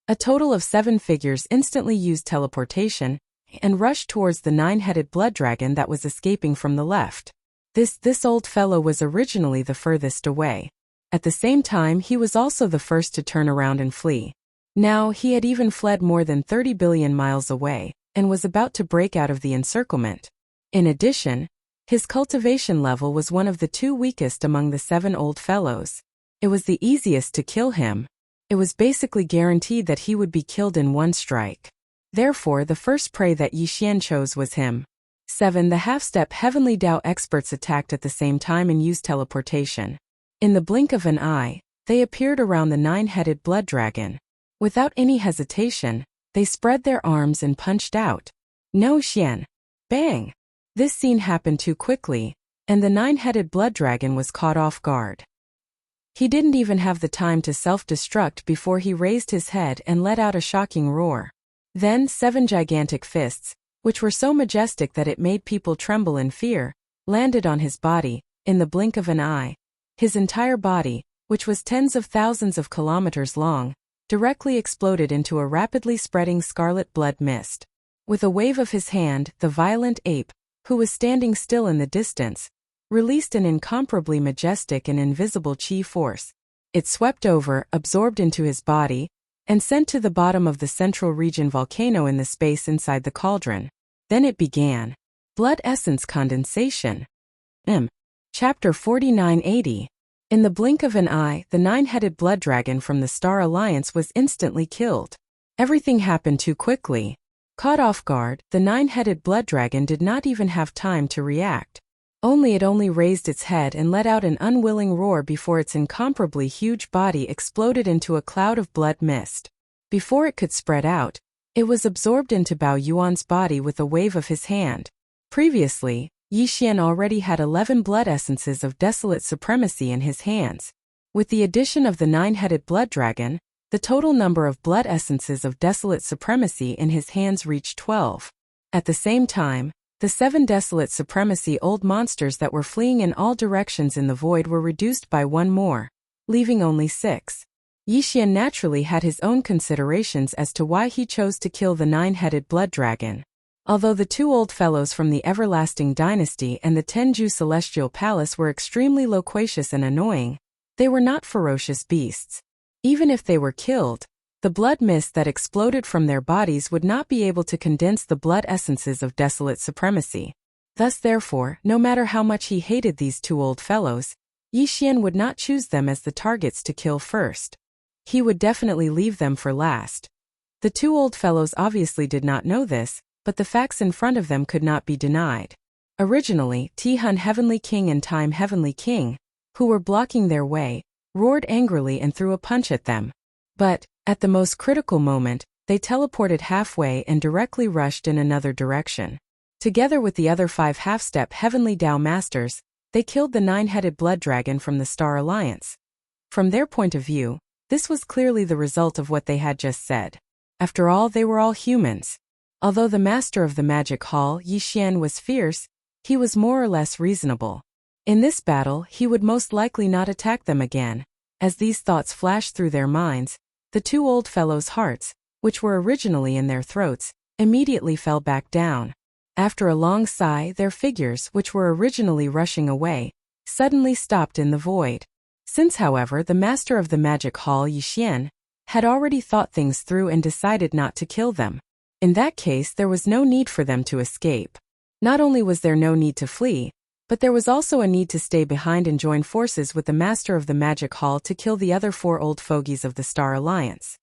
a total of 7 figures instantly used teleportation and rushed towards the 9-headed blood dragon that was escaping from the left. This old fellow was originally the furthest away. At the same time, he was also the first to turn around and flee. Now, he had even fled more than 30 billion miles away, and was about to break out of the encirclement. In addition, his cultivation level was one of the 2 weakest among the 7 old fellows. It was the easiest to kill him. It was basically guaranteed that he would be killed in 1 strike. Therefore, the first prey that Yi Xian chose was him. 7. The half-step Heavenly Tao experts attacked at the same time and used teleportation. In the blink of an eye, they appeared around the 9-headed blood dragon. Without any hesitation, they spread their arms and punched out. No Xian! Bang! This scene happened too quickly, and the 9-headed blood dragon was caught off guard. He didn't even have the time to self-destruct before he raised his head and let out a shocking roar. Then 7 gigantic fists, which were so majestic that it made people tremble in fear, landed on his body, in the blink of an eye. His entire body, which was tens of thousands of kilometers long, directly exploded into a rapidly spreading scarlet blood mist. With a wave of his hand, the violent ape, who was standing still in the distance, released an incomparably majestic and invisible chi force. It swept over, absorbed into his body, and sent to the bottom of the central region volcano in the space inside the cauldron. Then it began. Blood essence condensation. Chapter 4980. In the blink of an eye, the nine-headed blood dragon from the Star Alliance was instantly killed. Everything happened too quickly. Caught off guard, the nine-headed blood dragon did not even have time to react. It only raised its head and let out an unwilling roar before its incomparably huge body exploded into a cloud of blood mist. Before it could spread out, it was absorbed into Bao Yuan's body with a wave of his hand. Previously, Yi Xian already had 11 blood essences of desolate supremacy in his hands. With the addition of the nine-headed blood dragon, the total number of blood essences of desolate supremacy in his hands reached 12. At the same time, the 7 desolate supremacy old monsters that were fleeing in all directions in the void were reduced by 1 more, leaving only 6. Yi Xian naturally had his own considerations as to why he chose to kill the nine-headed blood dragon. Although the 2 old fellows from the Everlasting Dynasty and the Tenju Celestial Palace were extremely loquacious and annoying, they were not ferocious beasts. Even if they were killed, the blood mist that exploded from their bodies would not be able to condense the blood essences of desolate supremacy. Thus therefore, no matter how much he hated these 2 old fellows, Yi Xian would not choose them as the targets to kill first. He would definitely leave them for last. The 2 old fellows obviously did not know this, but the facts in front of them could not be denied. Originally, Tihun Heavenly King and Time Heavenly King, who were blocking their way, roared angrily and threw a punch at them. But, at the most critical moment, they teleported halfway and directly rushed in another direction. Together with the other 5 half-step Heavenly Dao Masters, they killed the nine-headed blood dragon from the Star Alliance. From their point of view, this was clearly the result of what they had just said. After all, they were all humans. Although the master of the magic hall, Yi Xian, was fierce, he was more or less reasonable. In this battle, he would most likely not attack them again. As these thoughts flashed through their minds, the 2 old fellows' hearts, which were originally in their throats, immediately fell back down. After a long sigh, their figures, which were originally rushing away, suddenly stopped in the void. Since, however, the master of the magic hall, Yi Xian, had already thought things through and decided not to kill them, in that case there was no need for them to escape. Not only was there no need to flee, but there was also a need to stay behind and join forces with the master of the magic hall to kill the other 4 old fogies of the Star Alliance.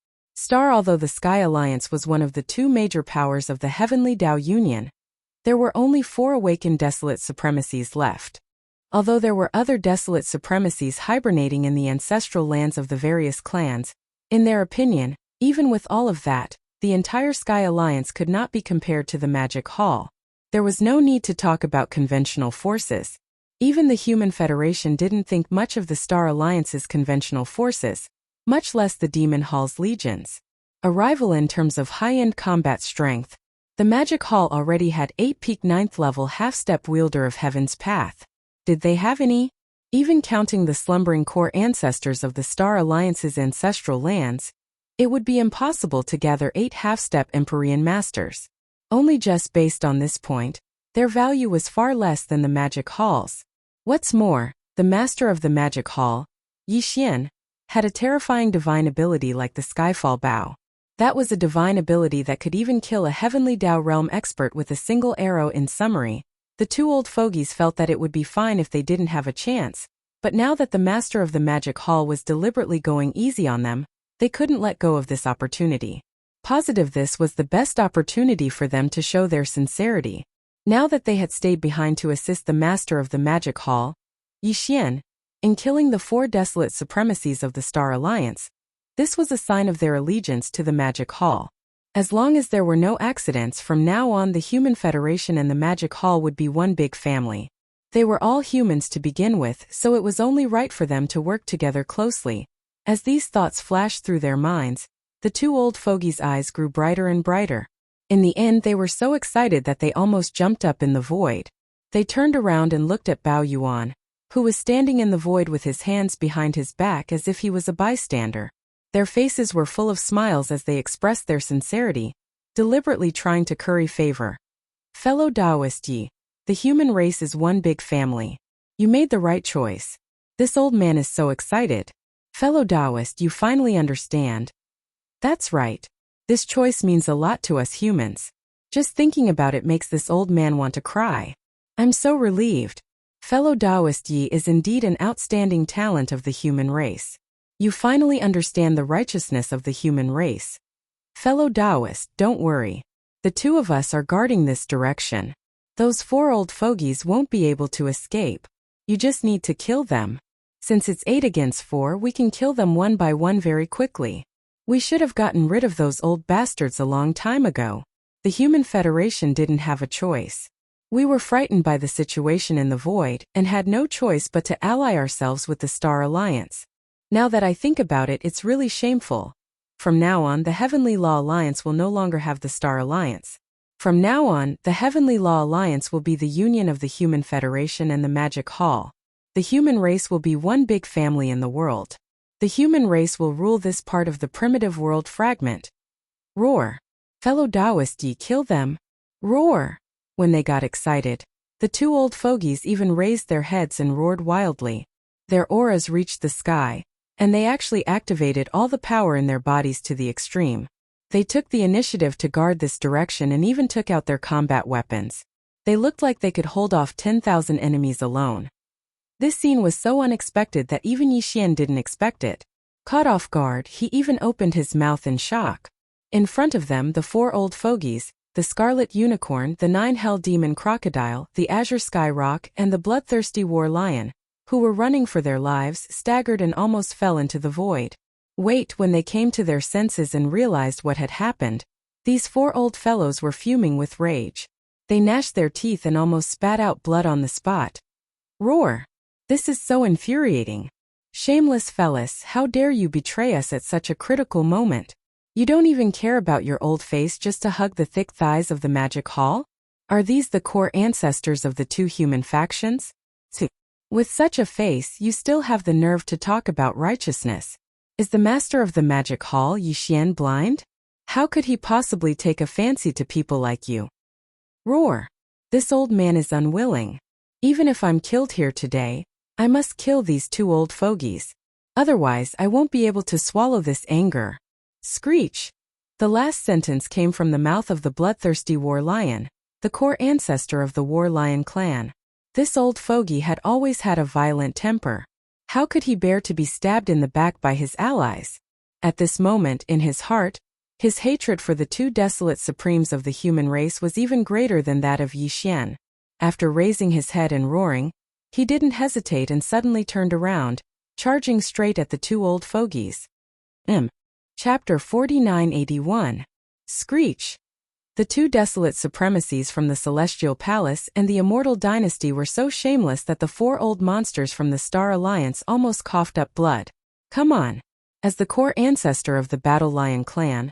Although the Sky Alliance was one of the 2 major powers of the Heavenly Dao Union, there were only 4 awakened desolate supremacies left. Although there were other desolate supremacies hibernating in the ancestral lands of the various clans, in their opinion, even with all of that, the entire Sky Alliance could not be compared to the Magic Hall. There was no need to talk about conventional forces. Even the Human Federation didn't think much of the Star Alliance's conventional forces, much less the Demon Hall's legions. A rival in terms of high-end combat strength, the Magic Hall already had 8 peak 9th level half-step wielder of Heaven's Path. Did they have any? Even counting the slumbering core ancestors of the Star Alliance's ancestral lands, it would be impossible to gather 8 half-step Empyrean Masters. Only just based on this point, their value was far less than the Magic Hall's. What's more, the Master of the Magic Hall, Yi Xian, had a terrifying divine ability like the Skyfall Bow. That was a divine ability that could even kill a Heavenly Dao Realm expert with a single arrow. In summary, the 2 old fogies felt that it would be fine if they didn't have a chance, but now that the Master of the Magic Hall was deliberately going easy on them, they couldn't let go of this opportunity. Positive, this was the best opportunity for them to show their sincerity. Now that they had stayed behind to assist the Master of the Magic Hall, Yi Xian, in killing the 4 desolate supremacies of the Star Alliance, this was a sign of their allegiance to the Magic Hall. As long as there were no accidents, from now on the Human Federation and the Magic Hall would be one big family. They were all humans to begin with, so it was only right for them to work together closely. As these thoughts flashed through their minds, the 2 old fogies' eyes grew brighter and brighter. In the end, they were so excited that they almost jumped up in the void. They turned around and looked at Bao Yuan, who was standing in the void with his hands behind his back as if he was a bystander. Their faces were full of smiles as they expressed their sincerity, deliberately trying to curry favor. Fellow Taoist Yi, the human race is one big family. You made the right choice. This old man is so excited. Fellow Taoist, you finally understand. That's right. This choice means a lot to us humans. Just thinking about it makes this old man want to cry. I'm so relieved. Fellow Taoist Yi is indeed an outstanding talent of the human race. You finally understand the righteousness of the human race. Fellow Taoist, don't worry. The two of us are guarding this direction. Those 4 old fogies won't be able to escape. You just need to kill them. Since it's 8 against 4, we can kill them one by one very quickly. We should have gotten rid of those old bastards a long time ago. The Human Federation didn't have a choice. We were frightened by the situation in the void and had no choice but to ally ourselves with the Star Alliance. Now that I think about it, it's really shameful. From now on, the Heavenly Law Alliance will no longer have the Star Alliance. From now on, the Heavenly Law Alliance will be the union of the Human Federation and the Magic Hall. The human race will be one big family in the world. The human race will rule this part of the primitive world fragment. Roar. Fellow Taoist Yi, kill them. Roar. When they got excited, the 2 old fogies even raised their heads and roared wildly. Their auras reached the sky, and they actually activated all the power in their bodies to the extreme. They took the initiative to guard this direction and even took out their combat weapons. They looked like they could hold off 10,000 enemies alone. This scene was so unexpected that even Yi Xian didn't expect it. Caught off guard, he even opened his mouth in shock. In front of them, the 4 old fogies, the Scarlet Unicorn, the 9 Hell Demon Crocodile, the Azure Sky Rock, and the Bloodthirsty War Lion, who were running for their lives, staggered and almost fell into the void. Wait, when they came to their senses and realized what had happened, these 4 old fellows were fuming with rage. They gnashed their teeth and almost spat out blood on the spot. Roar! This is so infuriating. Shameless fellas, how dare you betray us at such a critical moment? You don't even care about your old face just to hug the thick thighs of the Magic Hall? Are these the core ancestors of the 2 human factions? With such a face, you still have the nerve to talk about righteousness. Is the master of the Magic Hall, Yi Xian, blind? How could he possibly take a fancy to people like you? Roar! This old man is unwilling. Even if I'm killed here today, I must kill these 2 old fogies. Otherwise, I won't be able to swallow this anger. Screech! The last sentence came from the mouth of the bloodthirsty War Lion, the core ancestor of the War Lion clan. This old fogey had always had a violent temper. How could he bear to be stabbed in the back by his allies? At this moment, in his heart, his hatred for the 2 desolate supremes of the human race was even greater than that of Yi Xian. After raising his head and roaring, he didn't hesitate and suddenly turned around, charging straight at the 2 old fogies. Chapter 4981. Screech. The 2 desolate supremacies from the Celestial Palace and the Immortal Dynasty were so shameless that the 4 old monsters from the Star Alliance almost coughed up blood. Come on. As the core ancestor of the Battle Lion clan,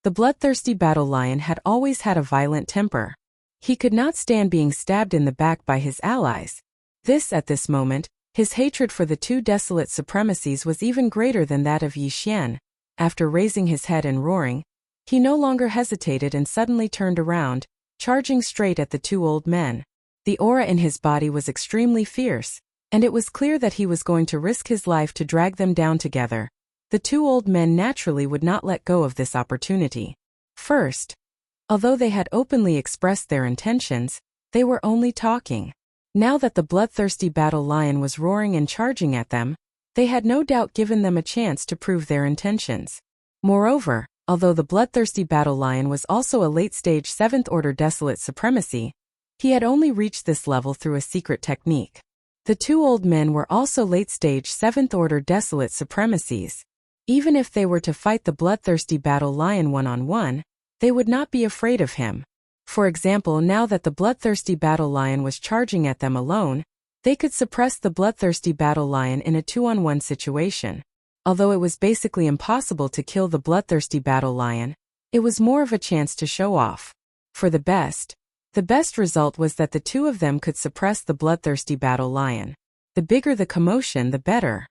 the bloodthirsty Battle Lion had always had a violent temper. He could not stand being stabbed in the back by his allies. At this moment, his hatred for the 2 desolate supremacies was even greater than that of Yi Xian. After raising his head and roaring, he no longer hesitated and suddenly turned around, charging straight at the 2 old men. The aura in his body was extremely fierce, and it was clear that he was going to risk his life to drag them down together. The 2 old men naturally would not let go of this opportunity. First, although they had openly expressed their intentions, they were only talking. Now that the bloodthirsty Battle Lion was roaring and charging at them, they had no doubt given them a chance to prove their intentions. Moreover, although the bloodthirsty Battle Lion was also a late-stage 7th-order desolate supremacy, he had only reached this level through a secret technique. The 2 old men were also late-stage 7th-order desolate supremacies. Even if they were to fight the bloodthirsty Battle Lion one-on-one, they would not be afraid of him. For example, now that the bloodthirsty Battle Lion was charging at them alone, they could suppress the bloodthirsty Battle Lion in a 2-on-1 situation. Although it was basically impossible to kill the bloodthirsty Battle Lion, it was more of a chance to show off. For the best result was that the 2 of them could suppress the bloodthirsty Battle Lion. The bigger the commotion, the better.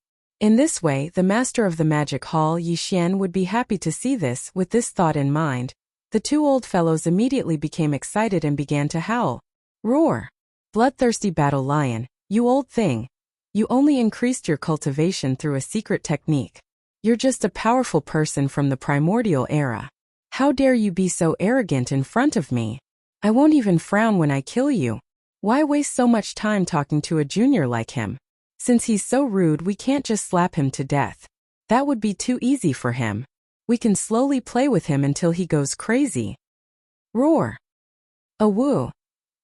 In this way, the master of the magic hall Yi Xian would be happy to see this. With this thought in mind, the two old fellows immediately became excited and began to howl. Roar! Bloodthirsty battle lion, you old thing. You only increased your cultivation through a secret technique. You're just a powerful person from the primordial era. How dare you be so arrogant in front of me? I won't even frown when I kill you. Why waste so much time talking to a junior like him? Since he's so rude, we can't just slap him to death. That would be too easy for him. We can slowly play with him until he goes crazy. Roar! A woo!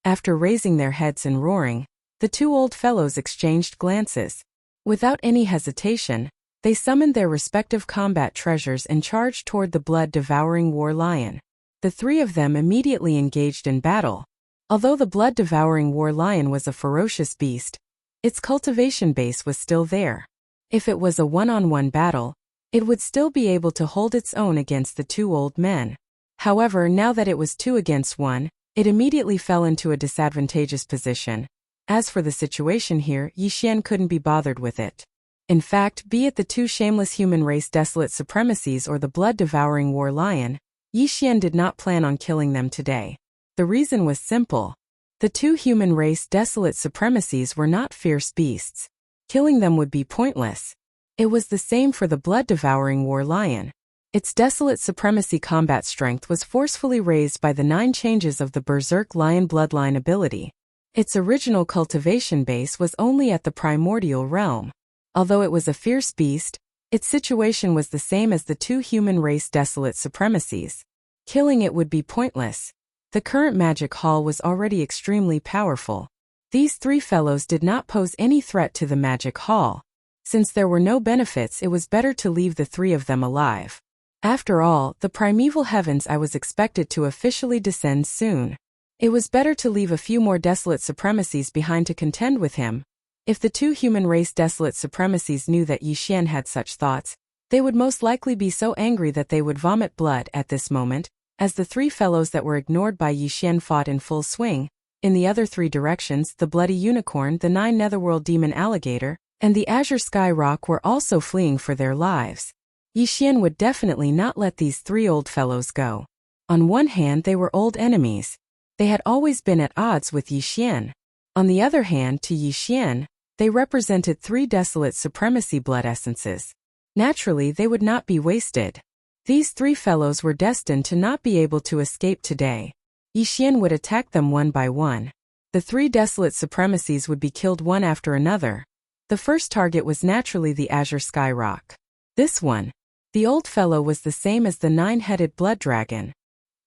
After raising their heads and roaring, the two old fellows exchanged glances. Without any hesitation, they summoned their respective combat treasures and charged toward the blood-devouring war lion. The three of them immediately engaged in battle. Although the blood-devouring war lion was a ferocious beast, its cultivation base was still there. If it was a one-on-one battle, it would still be able to hold its own against the two old men. However, now that it was 2 against 1, it immediately fell into a disadvantageous position. As for the situation here, Yi Xian couldn't be bothered with it. In fact, be it the two shameless human race desolate supremacies or the blood-devouring war lion, Yi Xian did not plan on killing them today. The reason was simple. The two human race desolate supremacies were not fierce beasts. Killing them would be pointless. It was the same for the blood-devouring war lion. Its desolate supremacy combat strength was forcefully raised by the 9 changes of the Berserk Lion bloodline ability. Its original cultivation base was only at the primordial realm. Although it was a fierce beast, its situation was the same as the two human race desolate supremacies. Killing it would be pointless. The current magic hall was already extremely powerful. These 3 fellows did not pose any threat to the magic hall. Since there were no benefits, it was better to leave the 3 of them alive. After all, the primeval heavens I was expected to officially descend soon. It was better to leave a few more desolate supremacies behind to contend with him. If the two human race desolate supremacies knew that Yi Xian had such thoughts, they would most likely be so angry that they would vomit blood at this moment. As the 3 fellows that were ignored by Yi Xian fought in full swing, in the other 3 directions, the bloody unicorn, the 9 netherworld demon alligator, and the azure sky rock were also fleeing for their lives. Yi Xian would definitely not let these 3 old fellows go. On one hand, they were old enemies. They had always been at odds with Yi Xian. On the other hand, to Yi Xian, they represented 3 desolate supremacy blood essences. Naturally, they would not be wasted. These 3 fellows were destined to not be able to escape today. Yi Xian would attack them one by one. The 3 desolate supremacies would be killed one after another. The first target was naturally the azure sky rock. This one, the old fellow, was the same as the 9-headed blood dragon.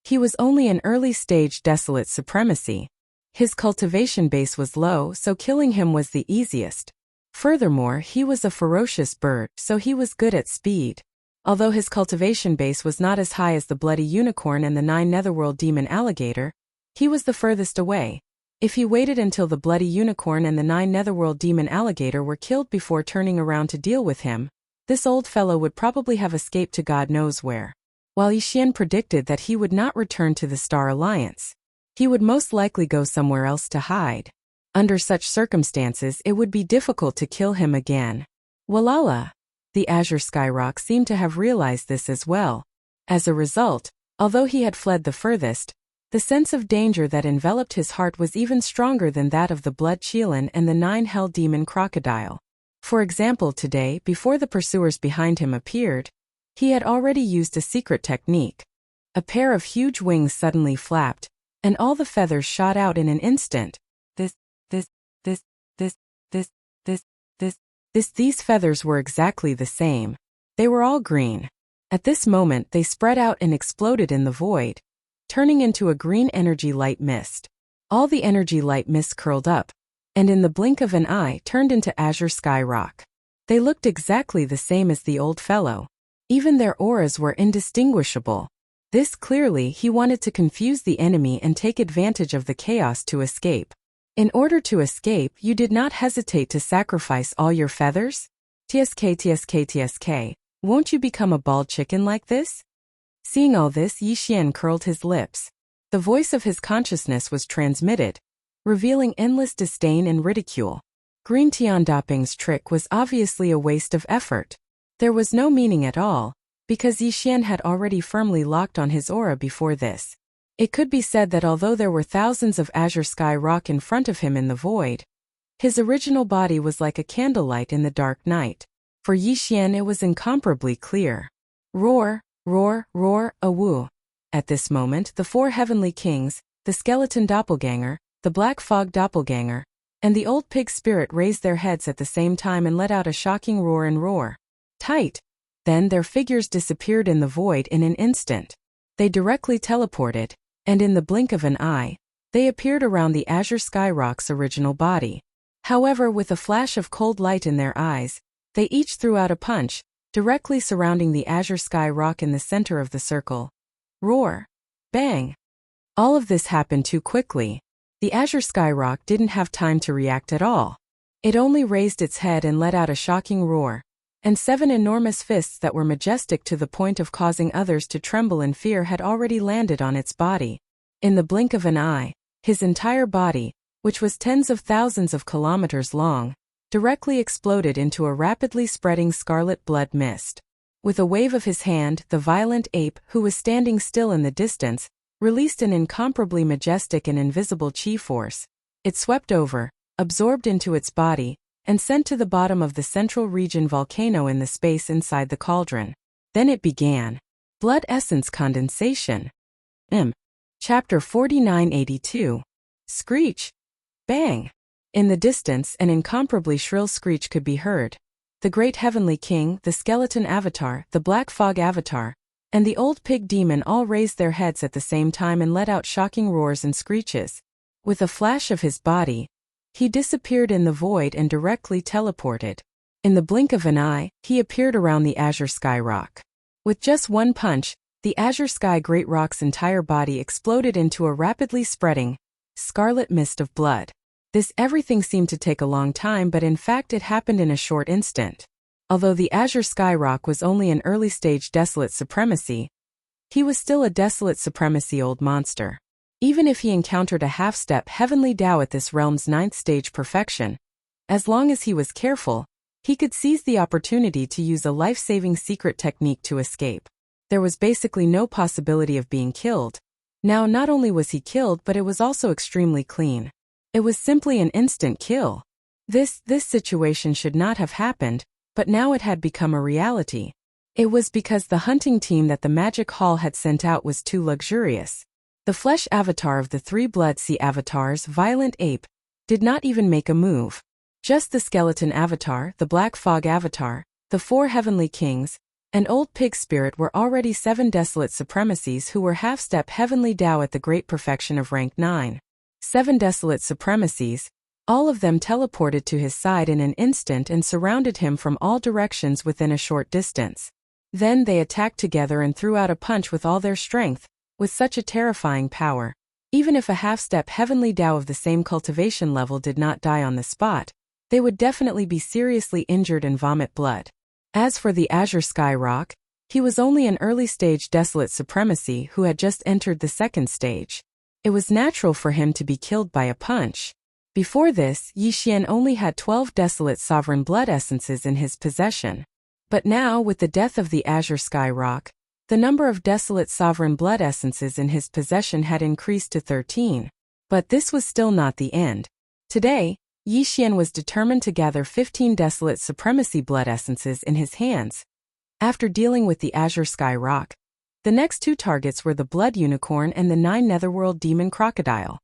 He was only an early-stage desolate supremacy. His cultivation base was low, so killing him was the easiest. Furthermore, he was a ferocious bird, so he was good at speed. Although his cultivation base was not as high as the bloody unicorn and the 9 netherworld demon alligator, he was the furthest away. If he waited until the bloody unicorn and the 9 netherworld demon alligator were killed before turning around to deal with him, this old fellow would probably have escaped to God knows where. While Yi Xian predicted that he would not return to the Star Alliance, he would most likely go somewhere else to hide. Under such circumstances, it would be difficult to kill him again. Walala! The azure skyrock seemed to have realized this as well. As a result, although he had fled the furthest, the sense of danger that enveloped his heart was even stronger than that of the blood Qilin and the 9 hell demon crocodile. For example, today, before the pursuers behind him appeared, he had already used a secret technique. A pair of huge wings suddenly flapped, and all the feathers shot out in an instant. These feathers were exactly the same. They were all green. At this moment, they spread out and exploded in the void, turning into a green energy light mist. All the energy light mist curled up, and in the blink of an eye turned into azure sky rock. They looked exactly the same as the old fellow. Even their auras were indistinguishable. This clearly he wanted to confuse the enemy and take advantage of the chaos to escape. In order to escape, you did not hesitate to sacrifice all your feathers? TSK, won't you become a bald chicken like this? Seeing all this, Yi Xian curled his lips. The voice of his consciousness was transmitted, revealing endless disdain and ridicule. Green Tiandoping's trick was obviously a waste of effort. There was no meaning at all, because Yixian had already firmly locked on his aura before this. It could be said that although there were thousands of azure sky rock in front of him in the void, his original body was like a candlelight in the dark night. For Yixian it was incomparably clear. Roar, roar, roar, awoo. At this moment the four heavenly kings, the skeleton doppelganger, the black fog doppelganger, and the old pig spirit raised their heads at the same time and let out a shocking roar and roar. Tight. Then their figures disappeared in the void in an instant. They directly teleported, and in the blink of an eye, they appeared around the azure skyrock's original body. However, with a flash of cold light in their eyes, they each threw out a punch, directly surrounding the azure sky rock in the center of the circle. Roar. Bang. All of this happened too quickly. The azure sky rock didn't have time to react at all. It only raised its head and let out a shocking roar, and 7 enormous fists that were majestic to the point of causing others to tremble in fear had already landed on its body. In the blink of an eye, his entire body, which was tens of thousands of kilometers long, directly exploded into a rapidly spreading scarlet blood mist. With a wave of his hand, the violent ape, who was standing still in the distance, released an incomparably majestic and invisible chi force. It swept over, absorbed into its body, and sent to the bottom of the central region volcano in the space inside the cauldron. Then it began. Blood essence condensation. Chapter 4982. Screech. Bang. In the distance, an incomparably shrill screech could be heard. The great heavenly king, the skeleton avatar, the black fog avatar, and the old pig demon all raised their heads at the same time and let out shocking roars and screeches. With a flash of his body, he disappeared in the void and directly teleported. In the blink of an eye, he appeared around the azure sky rock. With just one punch, the azure sky great rock's entire body exploded into a rapidly spreading, scarlet mist of blood. This everything seemed to take a long time, but in fact it happened in a short instant. Although the azure sky rock was only an early-stage desolate supremacy, he was still a desolate supremacy old monster. Even if he encountered a half-step heavenly Tao at this realm's 9th stage perfection, as long as he was careful, he could seize the opportunity to use a life-saving secret technique to escape. There was basically no possibility of being killed. Now not only was he killed, but it was also extremely clean. It was simply an instant kill. This situation should not have happened, but now it had become a reality. It was because the hunting team that the Magic Hall had sent out was too luxurious. The flesh avatar of the 3 Blood Sea avatars, Violent Ape, did not even make a move. Just the skeleton avatar, the black fog avatar, the 4 heavenly kings, and old pig spirit were already 7 desolate supremacies who were half-step heavenly Tao at the great perfection of rank 9. 7 desolate supremacies, all of them teleported to his side in an instant and surrounded him from all directions within a short distance. Then they attacked together and threw out a punch with all their strength, with such a terrifying power. Even if a half-step heavenly Tao of the same cultivation level did not die on the spot, they would definitely be seriously injured and vomit blood. As for the azure sky rock, he was only an early-stage desolate supremacy who had just entered the 2nd stage. It was natural for him to be killed by a punch. Before this, Yixian only had 12 desolate sovereign blood essences in his possession. But now, with the death of the azure sky rock, the number of desolate sovereign blood essences in his possession had increased to 13. But this was still not the end. Today, Yixian was determined to gather 15 desolate supremacy blood essences in his hands. After dealing with the azure sky rock, the next 2 targets were the blood unicorn and the 9 netherworld demon crocodile.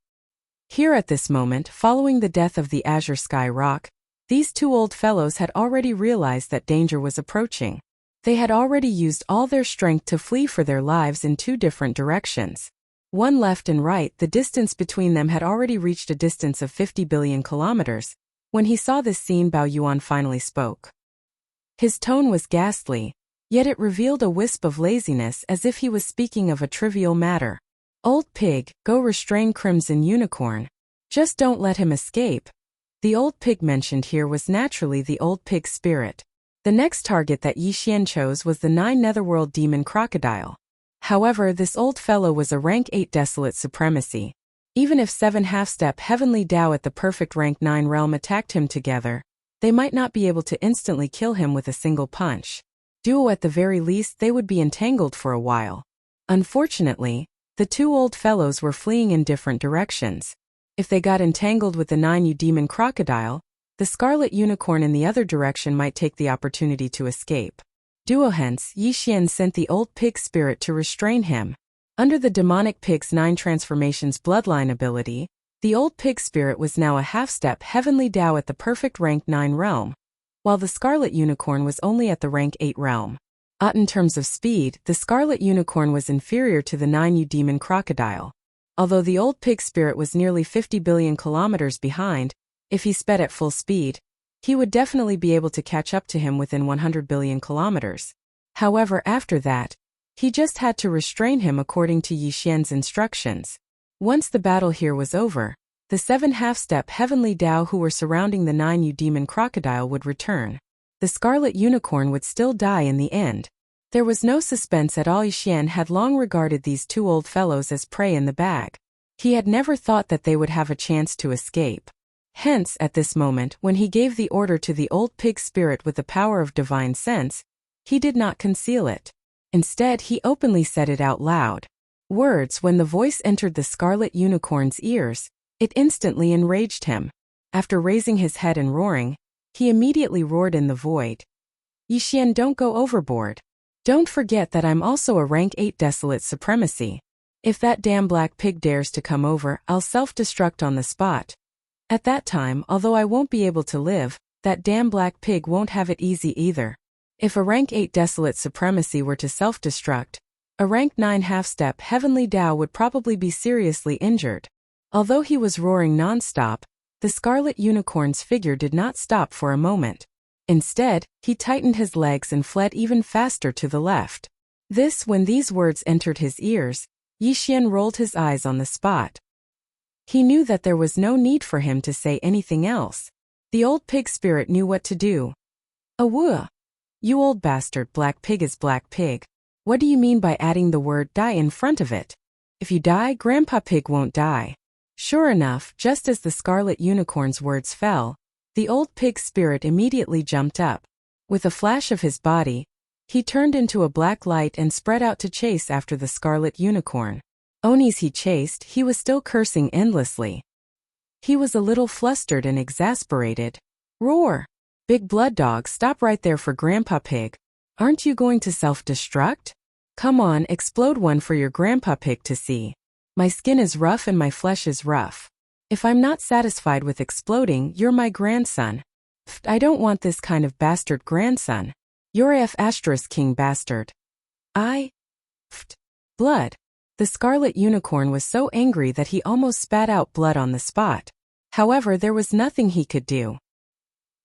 Here at this moment, following the death of the azure sky rock, these 2 old fellows had already realized that danger was approaching. They had already used all their strength to flee for their lives in 2 different directions. One left and right, the distance between them had already reached a distance of 50 billion kilometers. When he saw this scene, Bao Yuan finally spoke. His tone was ghastly, yet it revealed a wisp of laziness as if he was speaking of a trivial matter. Old pig, go restrain Crimson Unicorn. Just don't let him escape. The old pig mentioned here was naturally the old pig spirit. The next target that Yixian chose was the 9 netherworld demon crocodile. However, this old fellow was a rank 8 desolate supremacy. Even if 7 half-step Heavenly Dao at the perfect rank 9 realm attacked him together, they might not be able to instantly kill him with a single punch. Duo at the very least they would be entangled for a while. Unfortunately, the two old fellows were fleeing in different directions. If they got entangled with the 9 demon crocodile, the scarlet unicorn in the other direction might take the opportunity to escape. Duo hence, Yi Xian sent the old pig spirit to restrain him. Under the demonic pig's 9 transformations bloodline ability, the old pig spirit was now a half-step Heavenly Dao at the perfect rank 9 realm, while the scarlet unicorn was only at the rank 8 realm. In terms of speed, the scarlet unicorn was inferior to the 9 demon crocodile. Although the old pig spirit was nearly 50 billion kilometers behind, if he sped at full speed, he would definitely be able to catch up to him within 100 billion kilometers. However, after that, he just had to restrain him according to Yi Xian's instructions. Once the battle here was over, the 7 half-step Heavenly Dao who were surrounding the 9 demon crocodile would return. The scarlet unicorn would still die in the end. There was no suspense at all. Yi Xian had long regarded these two old fellows as prey in the bag. He had never thought that they would have a chance to escape. Hence, at this moment, when he gave the order to the old pig spirit with the power of divine sense, he did not conceal it. Instead, he openly said it out loud. Words. When the voice entered the scarlet unicorn's ears, it instantly enraged him. After raising his head and roaring, he immediately roared in the void. Yi Xian, don't go overboard. Don't forget that I'm also a rank 8 desolate supremacy. If that damn black pig dares to come over, I'll self-destruct on the spot. At that time, although I won't be able to live, that damn black pig won't have it easy either. If a rank 8 desolate supremacy were to self-destruct, a rank 9 half-step Heavenly Dao would probably be seriously injured. Although he was roaring non-stop, the scarlet unicorn's figure did not stop for a moment. Instead, he tightened his legs and fled even faster to the left. When these words entered his ears, Yi Xian rolled his eyes on the spot. He knew that there was no need for him to say anything else. The old pig spirit knew what to do. Awoo! You old bastard, black pig is black pig. What do you mean by adding the word die in front of it? If you die, Grandpa Pig won't die. Sure enough, just as the scarlet unicorn's words fell, the old pig spirit immediately jumped up. With a flash of his body, he turned into a black light and spread out to chase after the scarlet unicorn. Onis he chased, he was still cursing endlessly. He was a little flustered and exasperated. Roar! Big blood dog, stop right there for Grandpa Pig. Aren't you going to self-destruct? Come on, explode one for your Grandpa Pig to see. My skin is rough and my flesh is rough. If I'm not satisfied with exploding, you're my grandson. Pfft, I don't want this kind of bastard grandson. You're F** king bastard. Pfft. Blood. The scarlet unicorn was so angry that he almost spat out blood on the spot. However, there was nothing he could do.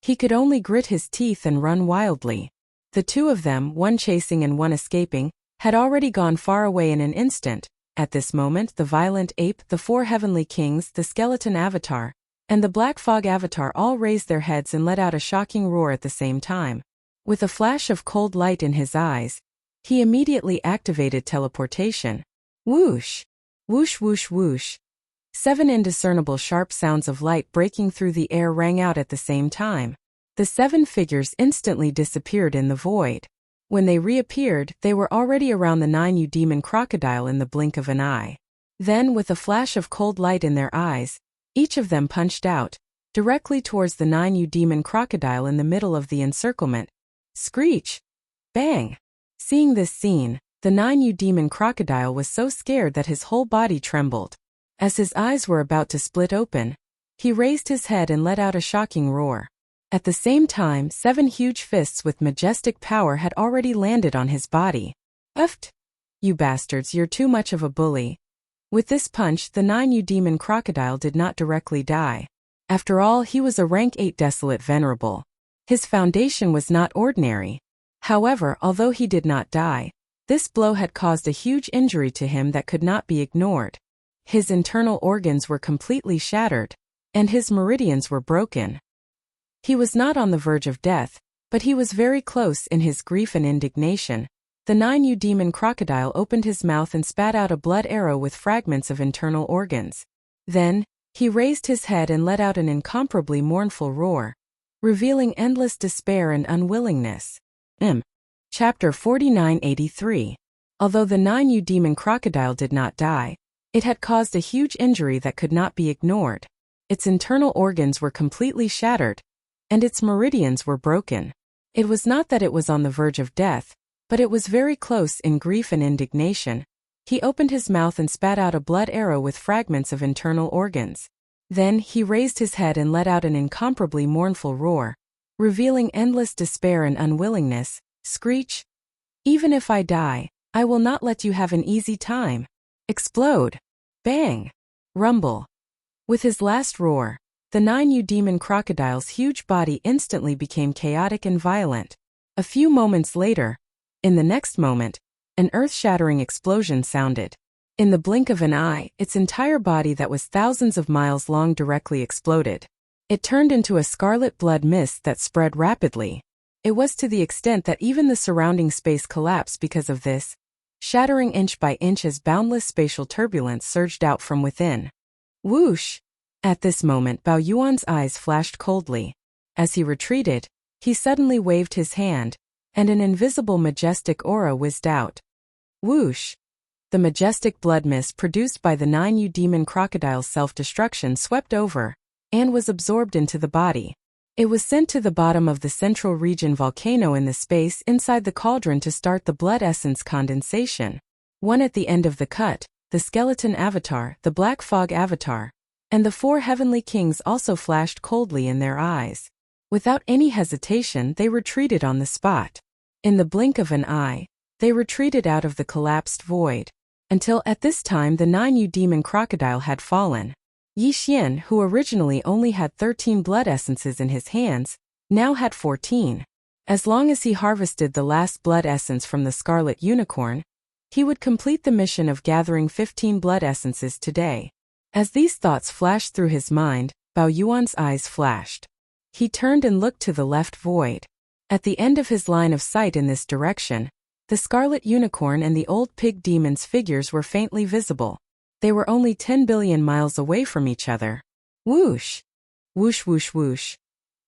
He could only grit his teeth and run wildly. The two of them, one chasing and one escaping, had already gone far away in an instant. At this moment, the violent ape, the 4 heavenly kings, the skeleton avatar, and the black fog avatar all raised their heads and let out a shocking roar at the same time. With a flash of cold light in his eyes, he immediately activated teleportation. Whoosh! Whoosh whoosh whoosh. 7 indiscernible sharp sounds of light breaking through the air rang out at the same time. The 7 figures instantly disappeared in the void. When they reappeared, they were already around the 9 demon crocodile in the blink of an eye. Then, with a flash of cold light in their eyes, each of them punched out, directly towards the 9 demon crocodile in the middle of the encirclement. Screech! Bang! Seeing this scene, the 9 demon crocodile was so scared that his whole body trembled. As his eyes were about to split open, he raised his head and let out a shocking roar. At the same time, 7 huge fists with majestic power had already landed on his body. Uft! You bastards, you're too much of a bully. With this punch, the 9 demon crocodile did not directly die. After all, he was a rank 8 desolate venerable. His foundation was not ordinary. However, although he did not die, this blow had caused a huge injury to him that could not be ignored. His internal organs were completely shattered, and his meridians were broken. He was not on the verge of death, but he was very close in his grief and indignation. The 9 demon crocodile opened his mouth and spat out a blood arrow with fragments of internal organs. Then, he raised his head and let out an incomparably mournful roar, revealing endless despair and unwillingness. Chapter 4983. Although the 9U demon crocodile did not die, it had caused a huge injury that could not be ignored. Its internal organs were completely shattered, and its meridians were broken. It was not that it was on the verge of death, but it was very close in grief and indignation. He opened his mouth and spat out a blood arrow with fragments of internal organs. Then he raised his head and let out an incomparably mournful roar, revealing endless despair and unwillingness. Screech, "Even if I die, I will not let you have an easy time." Explode. Bang. Rumble. With his last roar, the 9U demon crocodile's huge body instantly became chaotic and violent. A few moments later, in the next moment, an earth-shattering explosion sounded. In the blink of an eye, its entire body that was thousands of miles long directly exploded. It turned into a scarlet blood mist that spread rapidly. It was to the extent that even the surrounding space collapsed because of this, shattering inch by inch as boundless spatial turbulence surged out from within. Whoosh! At this moment, Bao Yuan's eyes flashed coldly. As he retreated, he suddenly waved his hand, and an invisible majestic aura whizzed out. Whoosh! The majestic blood mist produced by the 9U demon crocodile's self-destruction swept over, and was absorbed into the body. It was sent to the bottom of the central region volcano in the space inside the cauldron to start the blood essence condensation. One at the end of the cut, the skeleton avatar, the black fog avatar, and the 4 heavenly kings also flashed coldly in their eyes. Without any hesitation, they retreated on the spot. In the blink of an eye, they retreated out of the collapsed void, until at this time the 9U demon crocodile had fallen. Yi Xian, who originally only had 13 blood essences in his hands, now had 14. As long as he harvested the last blood essence from the scarlet unicorn, he would complete the mission of gathering 15 blood essences today. As these thoughts flashed through his mind, Bao Yuan's eyes flashed. He turned and looked to the left void. At the end of his line of sight in this direction, the scarlet unicorn and the old pig demon's figures were faintly visible. They were only 10 billion miles away from each other. Whoosh! Whoosh whoosh whoosh.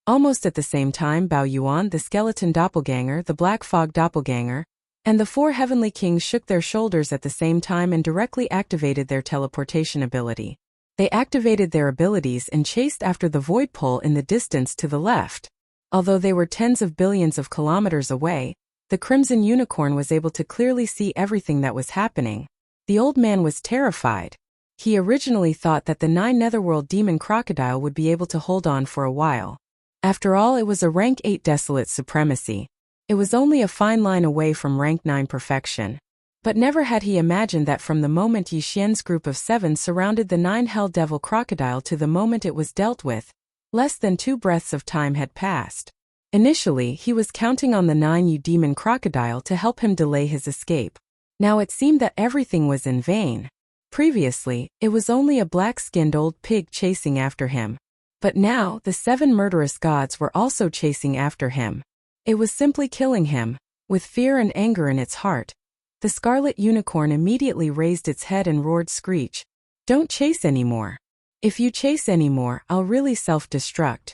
Almost at the same time, Bao Yuan, the skeleton doppelganger, the black fog doppelganger, and the 4 heavenly kings shook their shoulders at the same time and directly activated their teleportation ability. They activated their abilities and chased after the void pole in the distance to the left. Although they were tens of billions of kilometers away, the crimson unicorn was able to clearly see everything that was happening. The old man was terrified. He originally thought that the 9 netherworld demon crocodile would be able to hold on for a while. After all, it was a rank 8 desolate supremacy. It was only a fine line away from rank 9 perfection. But never had he imagined that from the moment Yi Xian's group of 7 surrounded the 9 hell devil crocodile to the moment it was dealt with, less than 2 breaths of time had passed. Initially, he was counting on the 9U demon crocodile to help him delay his escape. Now it seemed that everything was in vain. Previously, it was only a black-skinned old pig chasing after him. But now, the 7 murderous gods were also chasing after him. It was simply killing him. With fear and anger in its heart, the scarlet unicorn immediately raised its head and roared, "Screech! Don't chase anymore. If you chase anymore, I'll really self-destruct."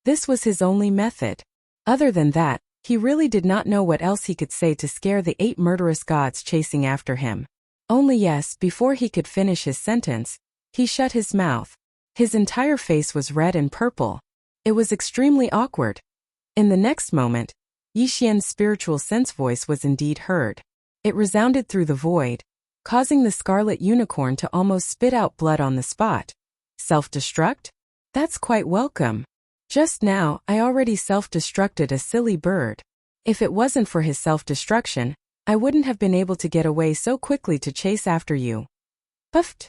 This was his only method. Other than that, he really did not know what else he could say to scare the 8 murderous gods chasing after him. Only yes, before he could finish his sentence, he shut his mouth. His entire face was red and purple. It was extremely awkward. In the next moment, Yi Xian's spiritual sense voice was indeed heard. It resounded through the void, causing the scarlet unicorn to almost spit out blood on the spot. Self-destruct? That's quite welcome. Just now, I already self-destructed a silly bird. If it wasn't for his self-destruction, I wouldn't have been able to get away so quickly to chase after you. Puffed.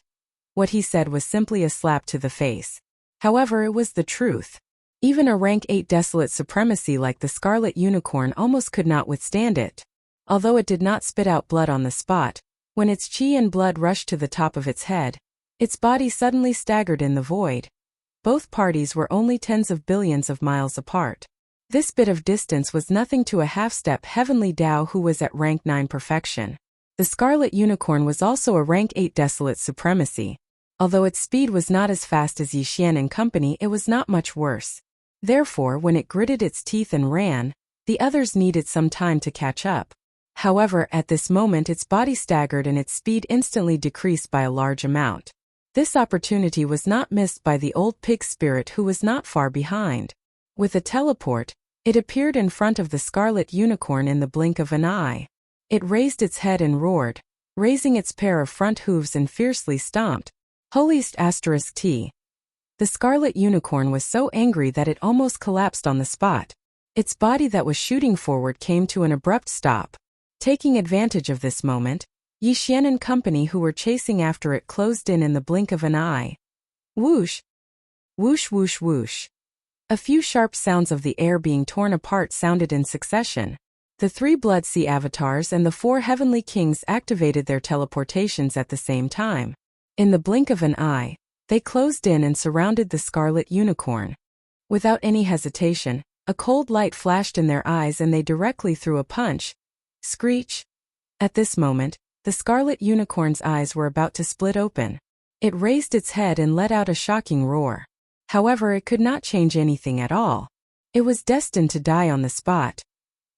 What he said was simply a slap to the face. However, it was the truth. Even a rank 8 desolate supremacy like the scarlet unicorn almost could not withstand it. Although it did not spit out blood on the spot, when its chi and blood rushed to the top of its head, its body suddenly staggered in the void. Both parties were only tens of billions of miles apart. This bit of distance was nothing to a half-step heavenly Dao who was at rank 9 perfection. The scarlet unicorn was also a rank 8 desolate supremacy. Although its speed was not as fast as Yixian and company, it was not much worse. Therefore, when it gritted its teeth and ran, the others needed some time to catch up. However, at this moment its body staggered and its speed instantly decreased by a large amount. This opportunity was not missed by the old pig spirit, who was not far behind. With a teleport, it appeared in front of the scarlet unicorn in the blink of an eye. It raised its head and roared, raising its pair of front hooves and fiercely stomped. Holiest *T. The scarlet unicorn was so angry that it almost collapsed on the spot. Its body that was shooting forward came to an abrupt stop. Taking advantage of this moment, Yixian and company who were chasing after it closed in the blink of an eye. Whoosh! Whoosh whoosh whoosh. A few sharp sounds of the air being torn apart sounded in succession. The 3 Blood Sea avatars and the 4 heavenly kings activated their teleportations at the same time. In the blink of an eye, they closed in and surrounded the scarlet unicorn. Without any hesitation, a cold light flashed in their eyes and they directly threw a punch. Screech! At this moment, the scarlet unicorn's eyes were about to split open. It raised its head and let out a shocking roar. However, it could not change anything at all. It was destined to die on the spot.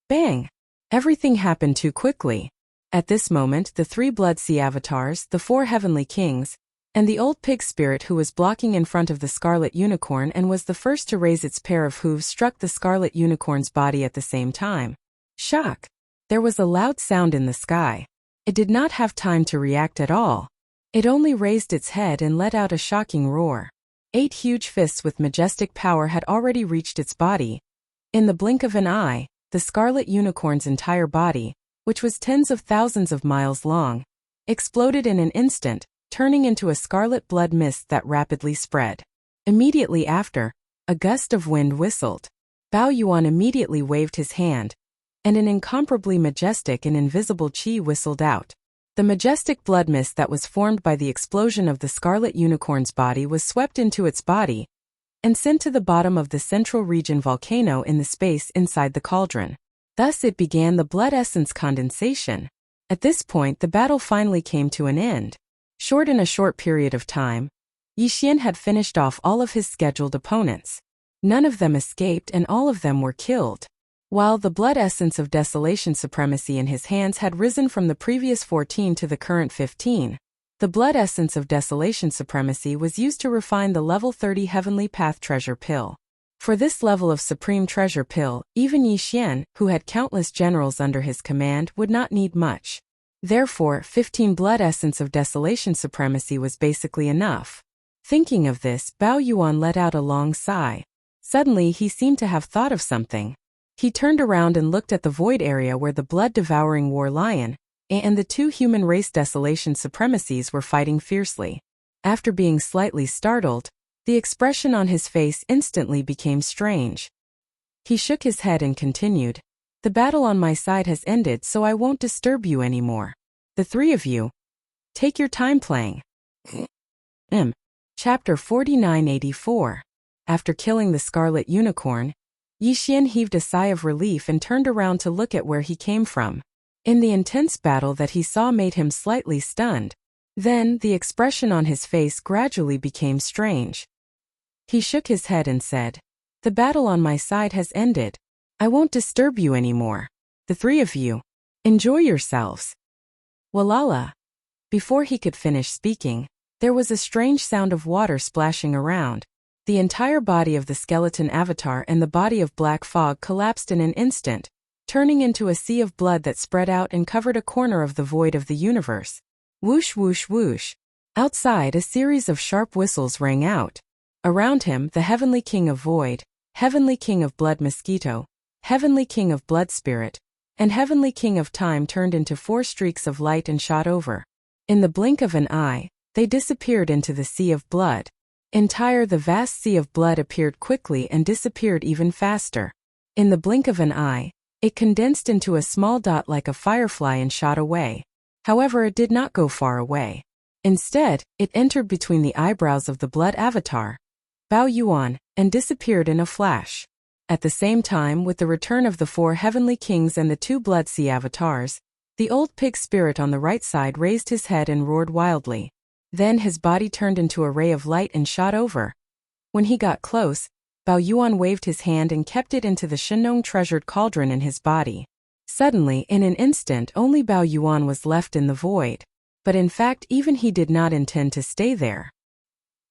Bang! Everything happened too quickly. At this moment, the 3 Blood Sea avatars, the 4 heavenly kings, and the old pig spirit who was blocking in front of the scarlet unicorn and was the first to raise its pair of hooves struck the scarlet unicorn's body at the same time. Shock! There was a loud sound in the sky. It did not have time to react at all. It only raised its head and let out a shocking roar. 8 huge fists with majestic power had already reached its body. In the blink of an eye, the scarlet unicorn's entire body, which was tens of thousands of miles long, exploded in an instant, turning into a scarlet blood mist that rapidly spread. Immediately after, a gust of wind whistled. Bao Yuan immediately waved his hand, and an incomparably majestic and invisible qi whistled out. The majestic blood mist that was formed by the explosion of the scarlet unicorn's body was swept into its body and sent to the bottom of the central region volcano in the space inside the cauldron. Thus it began the blood essence condensation. At this point the battle finally came to an end. In a short period of time, Yixian had finished off all of his scheduled opponents. None of them escaped and all of them were killed. While the blood essence of desolation supremacy in his hands had risen from the previous 14 to the current 15, the blood essence of desolation supremacy was used to refine the level 30 heavenly path treasure pill. For this level of supreme treasure pill, even Yixian, who had countless generals under his command, would not need much. Therefore, 15 blood essence of desolation supremacy was basically enough. Thinking of this, Bao Yuan let out a long sigh. Suddenly he seemed to have thought of something. He turned around and looked at the void area where the blood-devouring war lion and the 2 human race desolation supremacies were fighting fiercely. After being slightly startled, the expression on his face instantly became strange. He shook his head and continued, "The battle on my side has ended, so I won't disturb you anymore. The 3 of you, take your time playing." Chapter 4984. After killing the scarlet unicorn, Yixian heaved a sigh of relief and turned around to look at where he came from. In the intense battle that he saw made him slightly stunned. Then, the expression on his face gradually became strange. He shook his head and said, "The battle on my side has ended. I won't disturb you anymore. The 3 of you, enjoy yourselves." Walala. Before he could finish speaking, there was a strange sound of water splashing around. The entire body of the skeleton avatar and the body of black fog collapsed in an instant, turning into a sea of blood that spread out and covered a corner of the void of the universe. Whoosh whoosh whoosh. Outside, a series of sharp whistles rang out. Around him, the Heavenly King of Void, Heavenly King of Blood Mosquito, Heavenly King of Blood Spirit, and Heavenly King of Time turned into 4 streaks of light and shot over. In the blink of an eye, they disappeared into the sea of blood. The vast sea of blood appeared quickly and disappeared even faster. In the blink of an eye, it condensed into a small dot like a firefly and shot away. However, it did not go far away. Instead, it entered between the eyebrows of the blood avatar, Bao Yuan, and disappeared in a flash. At the same time, with the return of the 4 heavenly kings and the 2 blood sea avatars, the old pig spirit on the right side raised his head and roared wildly. Then his body turned into a ray of light and shot over. When he got close, Bao Yuan waved his hand and kept it into the Shenong treasured cauldron in his body. Suddenly, in an instant, only Bao Yuan was left in the void. But in fact, even he did not intend to stay there.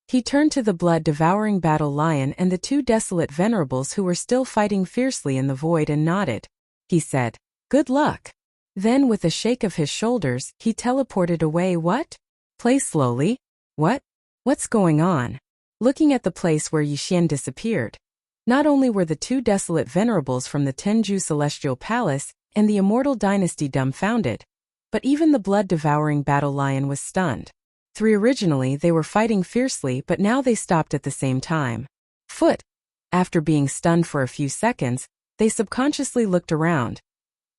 He turned to the blood-devouring battle lion and the two desolate venerables who were still fighting fiercely in the void and nodded. He said, "Good luck." Then with a shake of his shoulders, he teleported away. What? Play slowly. What? What's going on? Looking at the place where Yixian disappeared. Not only were the two desolate venerables from the Tenju Celestial Palace and the Immortal Dynasty dumbfounded, but even the blood-devouring battle lion was stunned. Originally they were fighting fiercely, but now they stopped at the same time. After being stunned for a few seconds, they subconsciously looked around.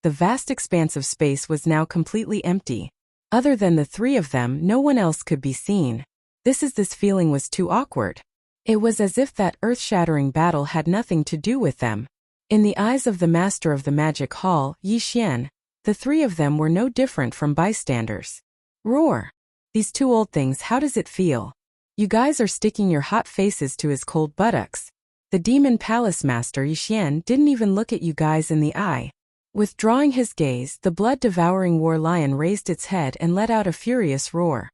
The vast expanse of space was now completely empty. Other than the three of them, no one else could be seen. This feeling was too awkward. It was as if that earth-shattering battle had nothing to do with them. In the eyes of the master of the magic hall, Yixian, the three of them were no different from bystanders. Roar! These two old things, how does it feel? You guys are sticking your hot faces to his cold buttocks. The demon palace master Yixian didn't even look at you guys in the eye. Withdrawing his gaze, the blood-devouring war lion raised its head and let out a furious roar.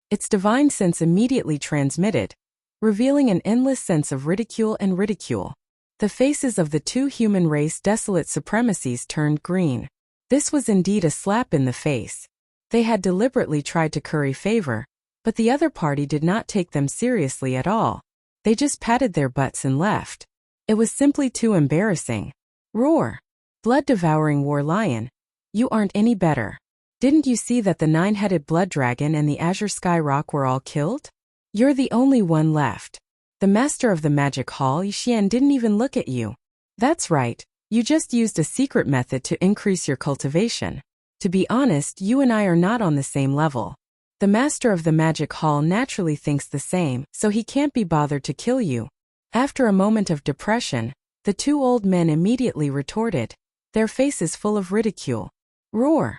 Its divine sense immediately transmitted, revealing an endless sense of ridicule and ridicule. The faces of the two human race desolate supremacies turned green. This was indeed a slap in the face. They had deliberately tried to curry favor, but the other party did not take them seriously at all. They just patted their butts and left. It was simply too embarrassing. Roar! Blood-devouring war lion, you aren't any better. Didn't you see that the nine-headed blood dragon and the azure sky rock were all killed? You're the only one left. The master of the magic hall, Yixian, didn't even look at you. That's right, you just used a secret method to increase your cultivation. To be honest, you and I are not on the same level. The master of the magic hall naturally thinks the same, so he can't be bothered to kill you. After a moment of depression, the two old men immediately retorted, their faces full of ridicule. Roar!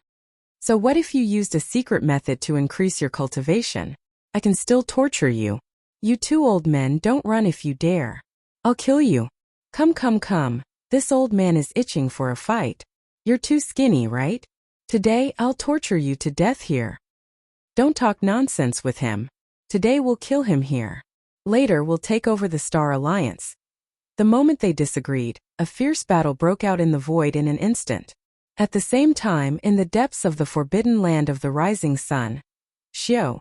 So what if you used a secret method to increase your cultivation? I can still torture you. You two old men, don't run if you dare. I'll kill you. Come. This old man is itching for a fight. You're too skinny, right? Today, I'll torture you to death here. Don't talk nonsense with him. Today we'll kill him here. Later we'll take over the Star Alliance. The moment they disagreed, a fierce battle broke out in the void in an instant. At the same time, in the depths of the forbidden land of the rising sun, Xiao,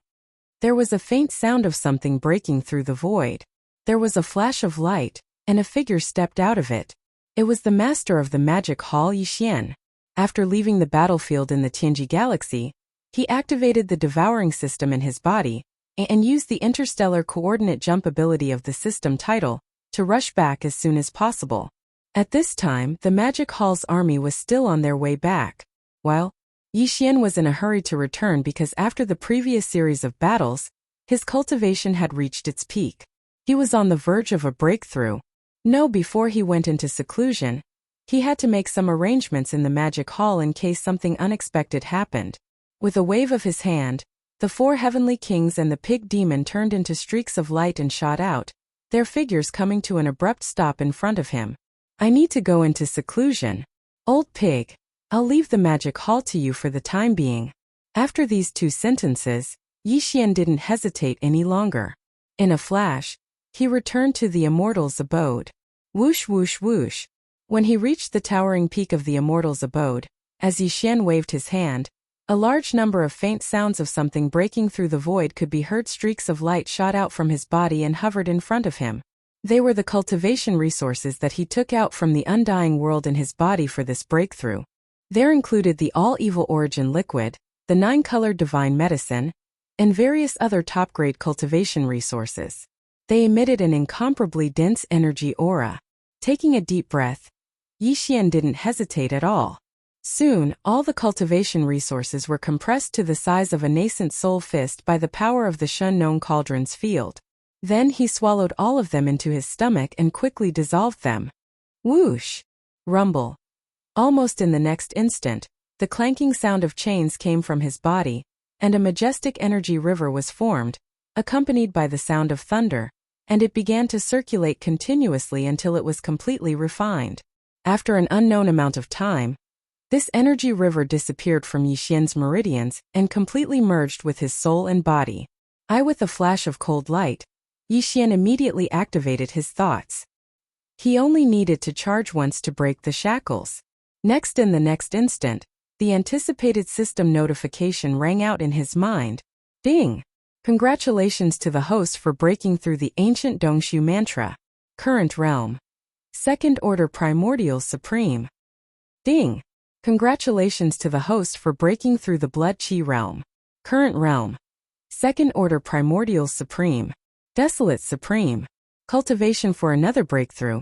there was a faint sound of something breaking through the void. There was a flash of light, and a figure stepped out of it. It was the master of the magic hall, Yixian. After leaving the battlefield in the Tianji galaxy, he activated the devouring system in his body, and used the interstellar coordinate jump ability of the system title to rush back as soon as possible. At this time, the magic hall's army was still on their way back, while Yixian was in a hurry to return because after the previous series of battles, his cultivation had reached its peak. He was on the verge of a breakthrough. Before he went into seclusion, he had to make some arrangements in the magic hall in case something unexpected happened. With a wave of his hand, the four heavenly kings and the pig demon turned into streaks of light and shot out, their figures coming to an abrupt stop in front of him. I need to go into seclusion. Old pig, I'll leave the magic hall to you for the time being. After these two sentences, Yixian didn't hesitate any longer. In a flash, he returned to the immortal's abode. Whoosh whoosh whoosh. When he reached the towering peak of the immortal's abode, as Yixian waved his hand, a large number of faint sounds of something breaking through the void could be heard. Streaks of light shot out from his body and hovered in front of him. They were the cultivation resources that he took out from the undying world in his body for this breakthrough. There included the all-evil origin liquid, the 9-colored divine medicine, and various other top-grade cultivation resources. They emitted an incomparably dense energy aura. Taking a deep breath, Yixian didn't hesitate at all. Soon, all the cultivation resources were compressed to the size of a nascent soul fist by the power of the Shenong cauldron's field. Then he swallowed all of them into his stomach and quickly dissolved them. Whoosh! Rumble. Almost in the next instant, the clanking sound of chains came from his body, and a majestic energy river was formed, accompanied by the sound of thunder, and it began to circulate continuously until it was completely refined. After an unknown amount of time, this energy river disappeared from Yixian's meridians and completely merged with his soul and body. With a flash of cold light, Yixian immediately activated his thoughts. He only needed to charge once to break the shackles. Next, in the next instant, the anticipated system notification rang out in his mind. Ding! Congratulations to the host for breaking through the ancient Dongshu mantra. Current realm. Second order primordial supreme. Ding! Congratulations to the host for breaking through the blood chi realm. Current realm. Second order primordial supreme. Desolate supreme. Cultivation for another breakthrough.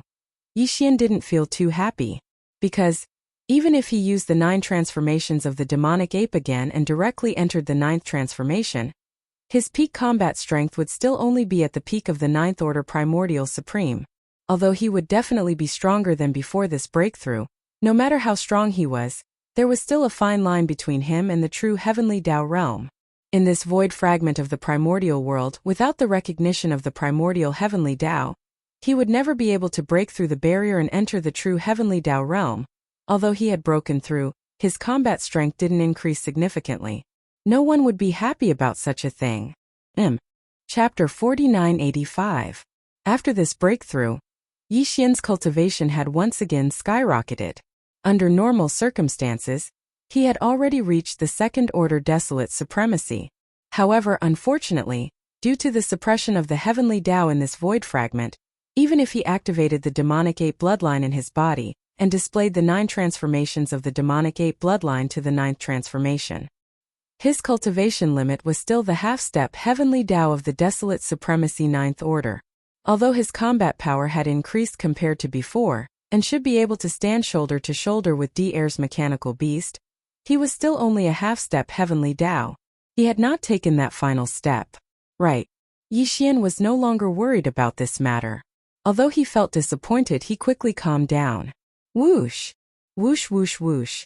Yixian didn't feel too happy. Because, even if he used the 9 transformations of the demonic ape again and directly entered the 9th transformation, his peak combat strength would still only be at the peak of the 9th order primordial supreme. Although he would definitely be stronger than before this breakthrough, no matter how strong he was, there was still a fine line between him and the true heavenly Tao realm. In this void fragment of the primordial world, without the recognition of the primordial heavenly Tao, he would never be able to break through the barrier and enter the true heavenly Tao realm. Although he had broken through, his combat strength didn't increase significantly. No one would be happy about such a thing. Chapter 4985. After this breakthrough, Yixian's cultivation had once again skyrocketed. Under normal circumstances, he had already reached the second-order desolate supremacy. However, unfortunately, due to the suppression of the heavenly Tao in this void fragment, even if he activated the demonic ape bloodline in his body, and displayed the 9 transformations of the demonic ape bloodline to the 9th transformation, his cultivation limit was still the half-step heavenly Tao of the desolate supremacy 9th order. Although his combat power had increased compared to before, and should be able to stand shoulder to shoulder with D'Air's mechanical beast, he was still only a half-step heavenly Tao. He had not taken that final step. Right. Yixian was no longer worried about this matter. Although he felt disappointed, he quickly calmed down. Whoosh! Whoosh whoosh whoosh.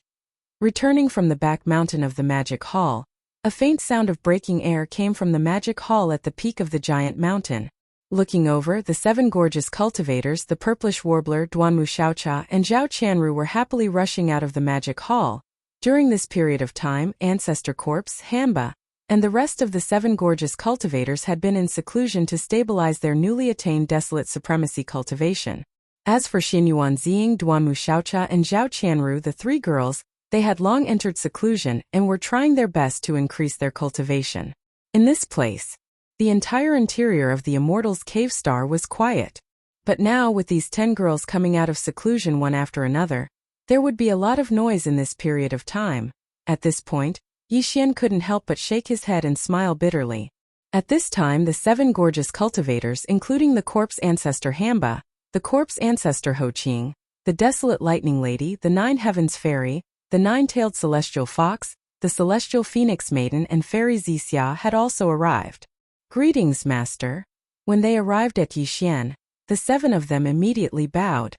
Returning from the back mountain of the magic hall, a faint sound of breaking air came from the magic hall at the peak of the giant mountain. Looking over, the 7 gorgeous cultivators, the purplish warbler Duanmu Xiaocha and Zhao Qianru were happily rushing out of the magic hall. During this period of time, Ancestor Corpse, Hamba, and the rest of the 7 gorgeous cultivators had been in seclusion to stabilize their newly attained desolate supremacy cultivation. As for Xinyuan Ziying, Duanmu Xiaocha and Zhao Qianru, the 3 girls, they had long entered seclusion and were trying their best to increase their cultivation. In this place, the entire interior of the Immortals' Cave Star was quiet. But now, with these 10 girls coming out of seclusion one after another, there would be a lot of noise in this period of time. At this point, Yixian couldn't help but shake his head and smile bitterly. At this time, the 7 gorgeous cultivators, including the corpse ancestor Hamba, the corpse ancestor Ho Qing, the desolate lightning lady, the 9 heavens fairy, the 9-tailed celestial fox, the celestial phoenix maiden and fairy Zixia had also arrived. Greetings, master. When they arrived at Yixian, the 7 of them immediately bowed.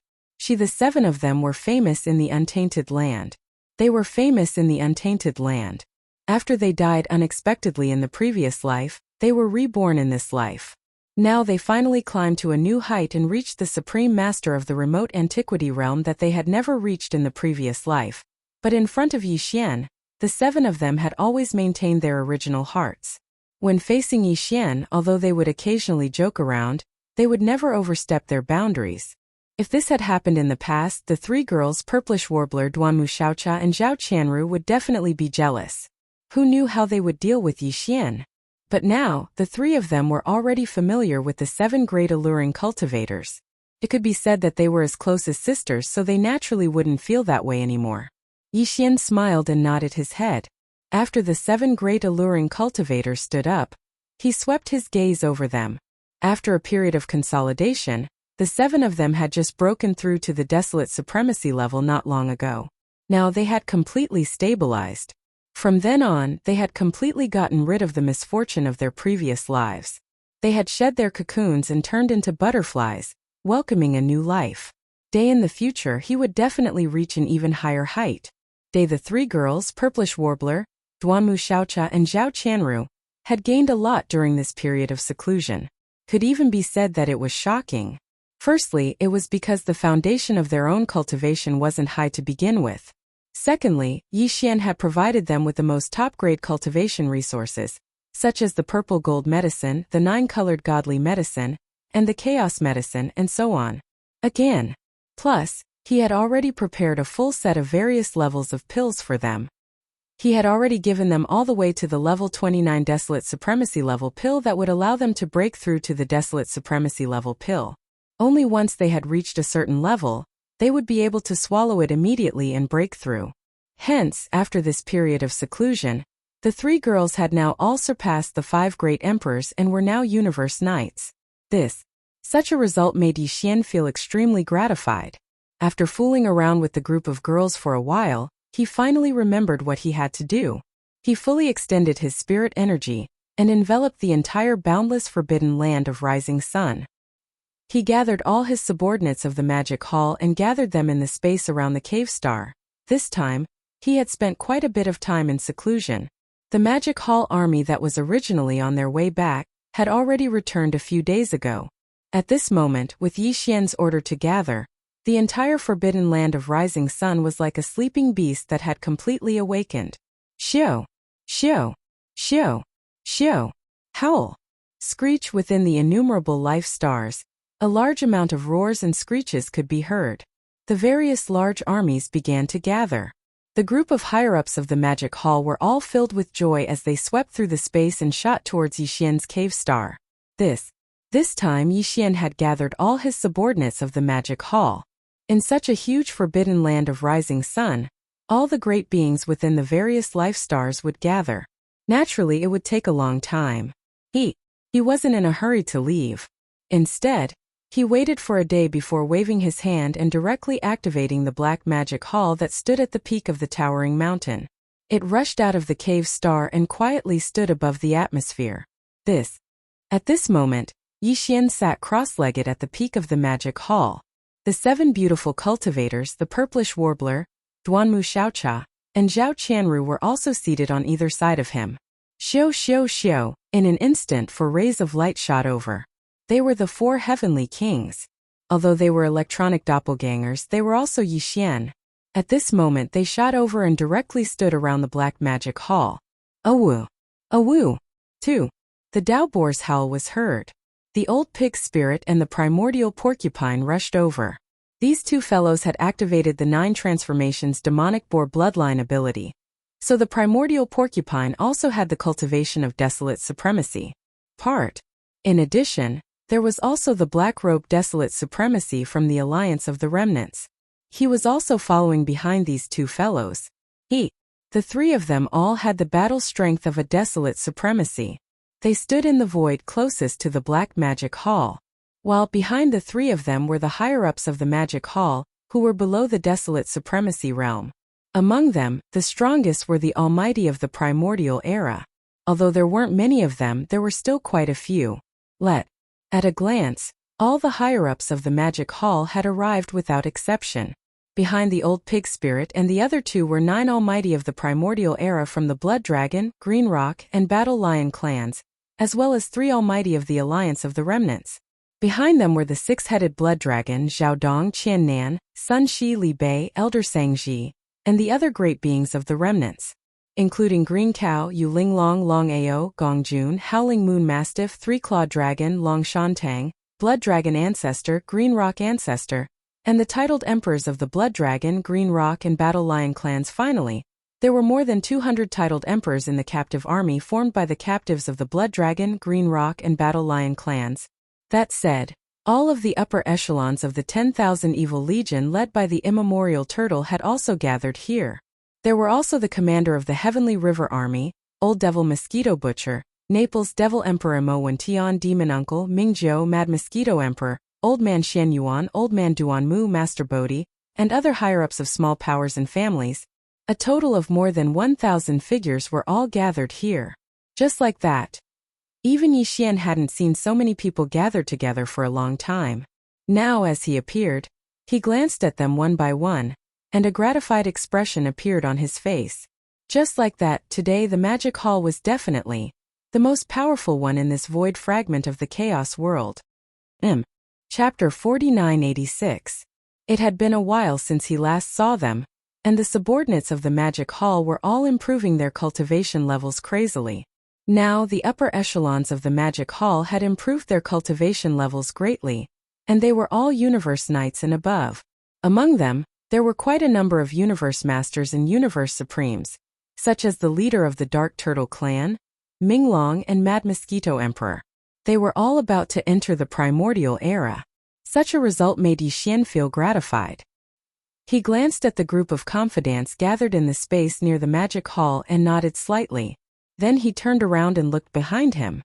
The 7 of them were famous in the untainted land. They were famous in the untainted land. After they died unexpectedly in the previous life, they were reborn in this life. Now they finally climbed to a new height and reached the supreme master of the remote antiquity realm that they had never reached in the previous life. But in front of Yixian, the 7 of them had always maintained their original hearts. When facing Yixian, although they would occasionally joke around, they would never overstep their boundaries. If this had happened in the past, the 3 girls, Purplish Warbler, Duanmu Xiaocha and Zhao Qianru, would definitely be jealous. Who knew how they would deal with Yixian? But now, the 3 of them were already familiar with the 7 great alluring cultivators. It could be said that they were as close as sisters, so they naturally wouldn't feel that way anymore. Yixian smiled and nodded his head. After the 7 great alluring cultivators stood up, he swept his gaze over them. After a period of consolidation, the 7 of them had just broken through to the desolate supremacy level not long ago. Now they had completely stabilized. From then on, they had completely gotten rid of the misfortune of their previous lives. They had shed their cocoons and turned into butterflies, welcoming a new life. In the future, he would definitely reach an even higher height. The 3 girls, Purplish Warbler, Duanmu Xiaocha and Zhao Qianru, had gained a lot during this period of seclusion. Could even be said that it was shocking. Firstly, it was because the foundation of their own cultivation wasn't high to begin with. Secondly, Yi Xian had provided them with the most top-grade cultivation resources, such as the purple gold medicine, the 9-colored godly medicine, and the chaos medicine, and so on. Again. Plus, he had already prepared a full set of various levels of pills for them. He had already given them all the way to the level 29 Desolate Supremacy level pill that would allow them to break through to the Desolate Supremacy level pill. Only once they had reached a certain level, they would be able to swallow it immediately and break through. Hence, after this period of seclusion, the 3 girls had now all surpassed the 5 great emperors and were now universe knights. Such a result made Yi Xian feel extremely gratified. After fooling around with the group of girls for a while, he finally remembered what he had to do. He fully extended his spirit energy and enveloped the entire boundless forbidden land of Rising Sun. He gathered all his subordinates of the Magic Hall and gathered them in the space around the cave star. This time, he had spent quite a bit of time in seclusion. The Magic Hall army that was originally on their way back had already returned a few days ago. At this moment, with Yi Xian's order to gather, the entire forbidden land of Rising Sun was like a sleeping beast that had completely awakened. Xiao! Xiao! Xiao! Xiao! Howl! Screech within the innumerable life stars. A large amount of roars and screeches could be heard. The various large armies began to gather. The group of higher-ups of the Magic Hall were all filled with joy as they swept through the space and shot towards Yi Xian's cave star. This time Yi Xian had gathered all his subordinates of the Magic Hall. In such a huge forbidden land of Rising Sun, all the great beings within the various life stars would gather. Naturally, it would take a long time. He wasn't in a hurry to leave. Instead, he waited for a day before waving his hand and directly activating the Black Magic Hall that stood at the peak of the towering mountain. It rushed out of the cave star and quietly stood above the atmosphere. At this moment, Yi Xian sat cross-legged at the peak of the Magic Hall. The 7 beautiful cultivators, the Purplish Warbler, Duanmu Xiaocha, and Zhao Qianru were also seated on either side of him. Xiao xiao xiao, in an instant 4 rays of light shot over. They were the 4 heavenly kings. Although they were electronic doppelgangers, they were also Yi Xian. At this moment they shot over and directly stood around the Black Magic Hall. Awoo! Awoo! 2. The Dao Boar's howl was heard. The old pig spirit and the primordial porcupine rushed over. These 2 fellows had activated the 9 transformations demonic boar bloodline ability. So the primordial porcupine also had the cultivation of desolate supremacy. In addition, there was also the black robe desolate supremacy from the alliance of the remnants. He was also following behind these 2 fellows. The 3 of them all had the battle strength of a desolate supremacy. They stood in the void closest to the Black Magic Hall, while behind the 3 of them were the higher-ups of the Magic Hall, who were below the desolate supremacy realm. Among them, the strongest were the Almighty of the Primordial Era. Although there weren't many of them, there were still quite a few. At a glance, all the higher-ups of the Magic Hall had arrived without exception. Behind the old pig spirit and the other 2 were 9 Almighty of the Primordial Era from the Blood Dragon, Green Rock, and Battle Lion clans, as well as 3 Almighty of the Alliance of the Remnants. Behind them were the 6-headed Blood Dragon, Xiaodong, Qiannan, Sun Shi Li Bei, Elder Sangji, and the other great beings of the Remnants, including Green Cow, Yu Linglong, Long Ao, Gongjun, Howling Moon Mastiff, 3-Clawed Dragon, Long Shantang, Blood Dragon Ancestor, Green Rock Ancestor, and the titled Emperors of the Blood Dragon, Green Rock, and Battle Lion clans. Finally, there were more than 200 titled emperors in the captive army formed by the captives of the Blood Dragon, Green Rock, and Battle Lion clans. That said, all of the upper echelons of the 10,000 Evil Legion led by the immemorial Turtle had also gathered here. There were also the commander of the Heavenly River Army, Old Devil Mosquito Butcher, Naples Devil Emperor Mo Tian Demon Uncle, Mingzhou Mad Mosquito Emperor, Old Man Xian Yuan, Old Man Duan Mu Master Bodhi, and other higher-ups of small powers and families. A total of more than 1,000 figures were all gathered here. Just like that. Even Yi Xian hadn't seen so many people gathered together for a long time. Now as he appeared, he glanced at them one by one, and a gratified expression appeared on his face. Just like that, today the Magic Hall was definitely the most powerful one in this void fragment of the Chaos world. Chapter 4986. It had been a while since he last saw them, and the subordinates of the Magic Hall were all improving their cultivation levels crazily. Now the upper echelons of the Magic Hall had improved their cultivation levels greatly, and they were all Universe Knights and above. Among them, there were quite a number of Universe Masters and Universe Supremes, such as the leader of the Dark Turtle Clan, Ming Long, and Mad Mosquito Emperor. They were all about to enter the primordial era. Such a result made Yi Xian feel gratified. He glanced at the group of confidants gathered in the space near the Magic Hall and nodded slightly. Then he turned around and looked behind him.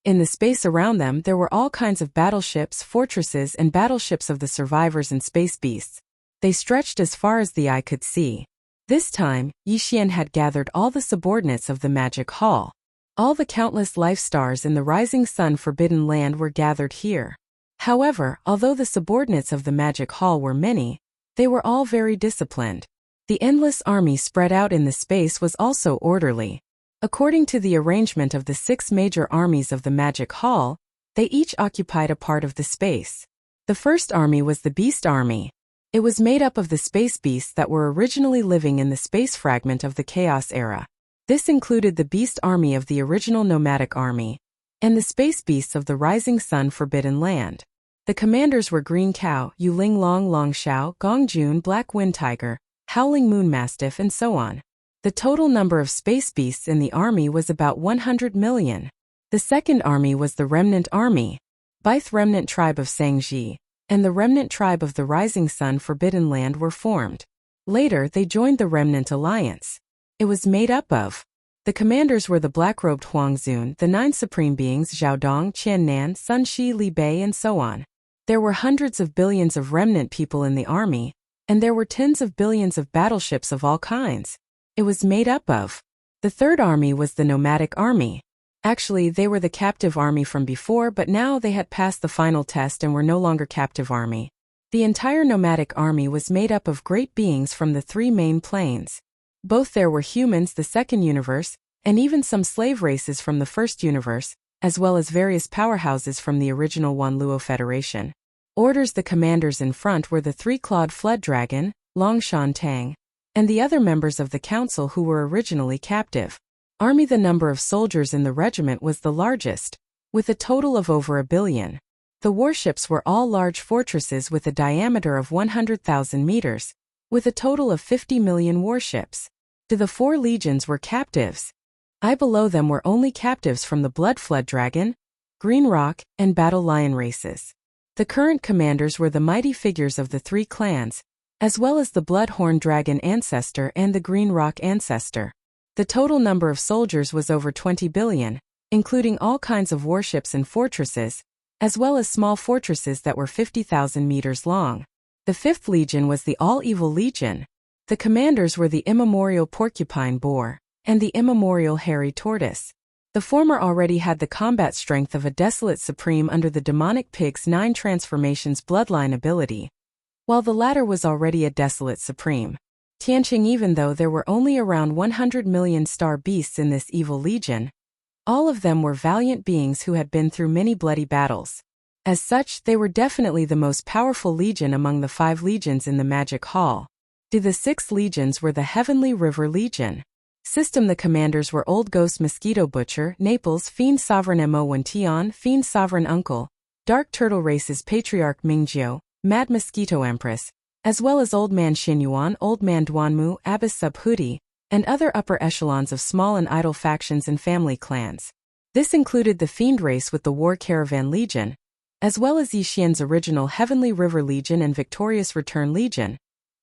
In the space around them there were all kinds of battleships, fortresses, and battleships of the survivors and space beasts. They stretched as far as the eye could see. This time, Yi Xian had gathered all the subordinates of the Magic Hall. All the countless life stars in the rising sun Forbidden Land were gathered here. However, although the subordinates of the Magic Hall were many, they were all very disciplined. The endless army spread out in the space was also orderly. According to the arrangement of the 6 major armies of the Magic Hall, they each occupied a part of the space. The first army was the Beast Army. It was made up of the space beasts that were originally living in the space fragment of the Chaos era. This included the Beast Army of the original Nomadic Army, and the space beasts of the Rising Sun Forbidden Land. The commanders were Green Cow, Yuling Long Long Xiao, Gong Jun, Black Wind Tiger, Howling Moon Mastiff, and so on. The total number of space beasts in the army was about 100 million. The second army was the Remnant Army. Both Remnant Tribe of Sangji and the Remnant Tribe of the Rising Sun Forbidden Land were formed. Later they joined the Remnant Alliance. It was made up of. The commanders were the black-robed Huangzun, the 9 supreme beings Zhao Dong, Qian Nan, Sun Shi, Li Bei, and so on. There were hundreds of billions of remnant people in the army, and there were tens of billions of battleships of all kinds. It was made up of. The third army was the Nomadic Army. Actually, they were the captive army from before, but now they had passed the final test and were no longer captive army. The entire Nomadic Army was made up of great beings from the 3 main planes. Both there were humans, the second universe, and even some slave races from the first universe, as well as various powerhouses from the original Wanluo Federation. The commanders in front were the 3-clawed Flood Dragon, Longshan Tang, and the other members of the council who were originally captive. The number of soldiers in the regiment was the largest, with a total of over 1 billion. The warships were all large fortresses with a diameter of 100,000 meters, with a total of 50 million warships. The 4 legions were captives. Below them were only captives from the Blood Flood Dragon, Green Rock, and Battle Lion races. The current commanders were the mighty figures of the 3 clans, as well as the Bloodhorn Dragon Ancestor and the Green Rock Ancestor. The total number of soldiers was over 20 billion, including all kinds of warships and fortresses, as well as small fortresses that were 50,000 meters long. The 5th Legion was the All-Evil Legion. The commanders were the Immemorial Porcupine Boar and the Immemorial Hairy Tortoise. The former already had the combat strength of a Desolate Supreme under the Demonic Pig's 9 Transformations bloodline ability, while the latter was already a Desolate Supreme. Tianqing, even though there were only around 100 million star beasts in this evil legion, all of them were valiant beings who had been through many bloody battles. As such, they were definitely the most powerful legion among the 5 legions in the Magic Hall. The 6 legions were the Heavenly River Legion. The commanders were Old Ghost Mosquito Butcher, Naples, Fiend Sovereign Mo1 Tian, Fiend Sovereign Uncle, Dark Turtle Race's Patriarch Mingjio, Mad Mosquito Empress, as well as Old Man Xinyuan, Old Man Duanmu, Abyss Subhuti, and other upper echelons of small and idle factions and family clans. This included the Fiend race with the War Caravan Legion, as well as Yi Xian's original Heavenly River Legion and Victorious Return Legion,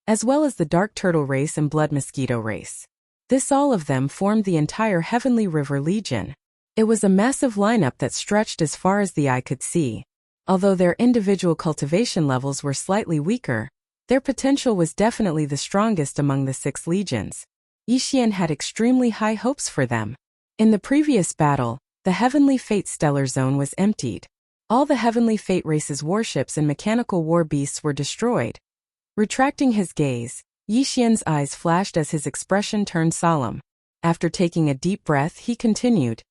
as well as the Dark Turtle race and Blood Mosquito race. All of them formed the entire Heavenly River Legion. It was a massive lineup that stretched as far as the eye could see. Although their individual cultivation levels were slightly weaker, their potential was definitely the strongest among the 6 legions. Yi Xian had extremely high hopes for them. In the previous battle, the Heavenly Fate Stellar Zone was emptied. All the Heavenly Fate race's warships and mechanical war beasts were destroyed. Retracting his gaze, Yi Xian's eyes flashed as his expression turned solemn. After taking a deep breath, he continued.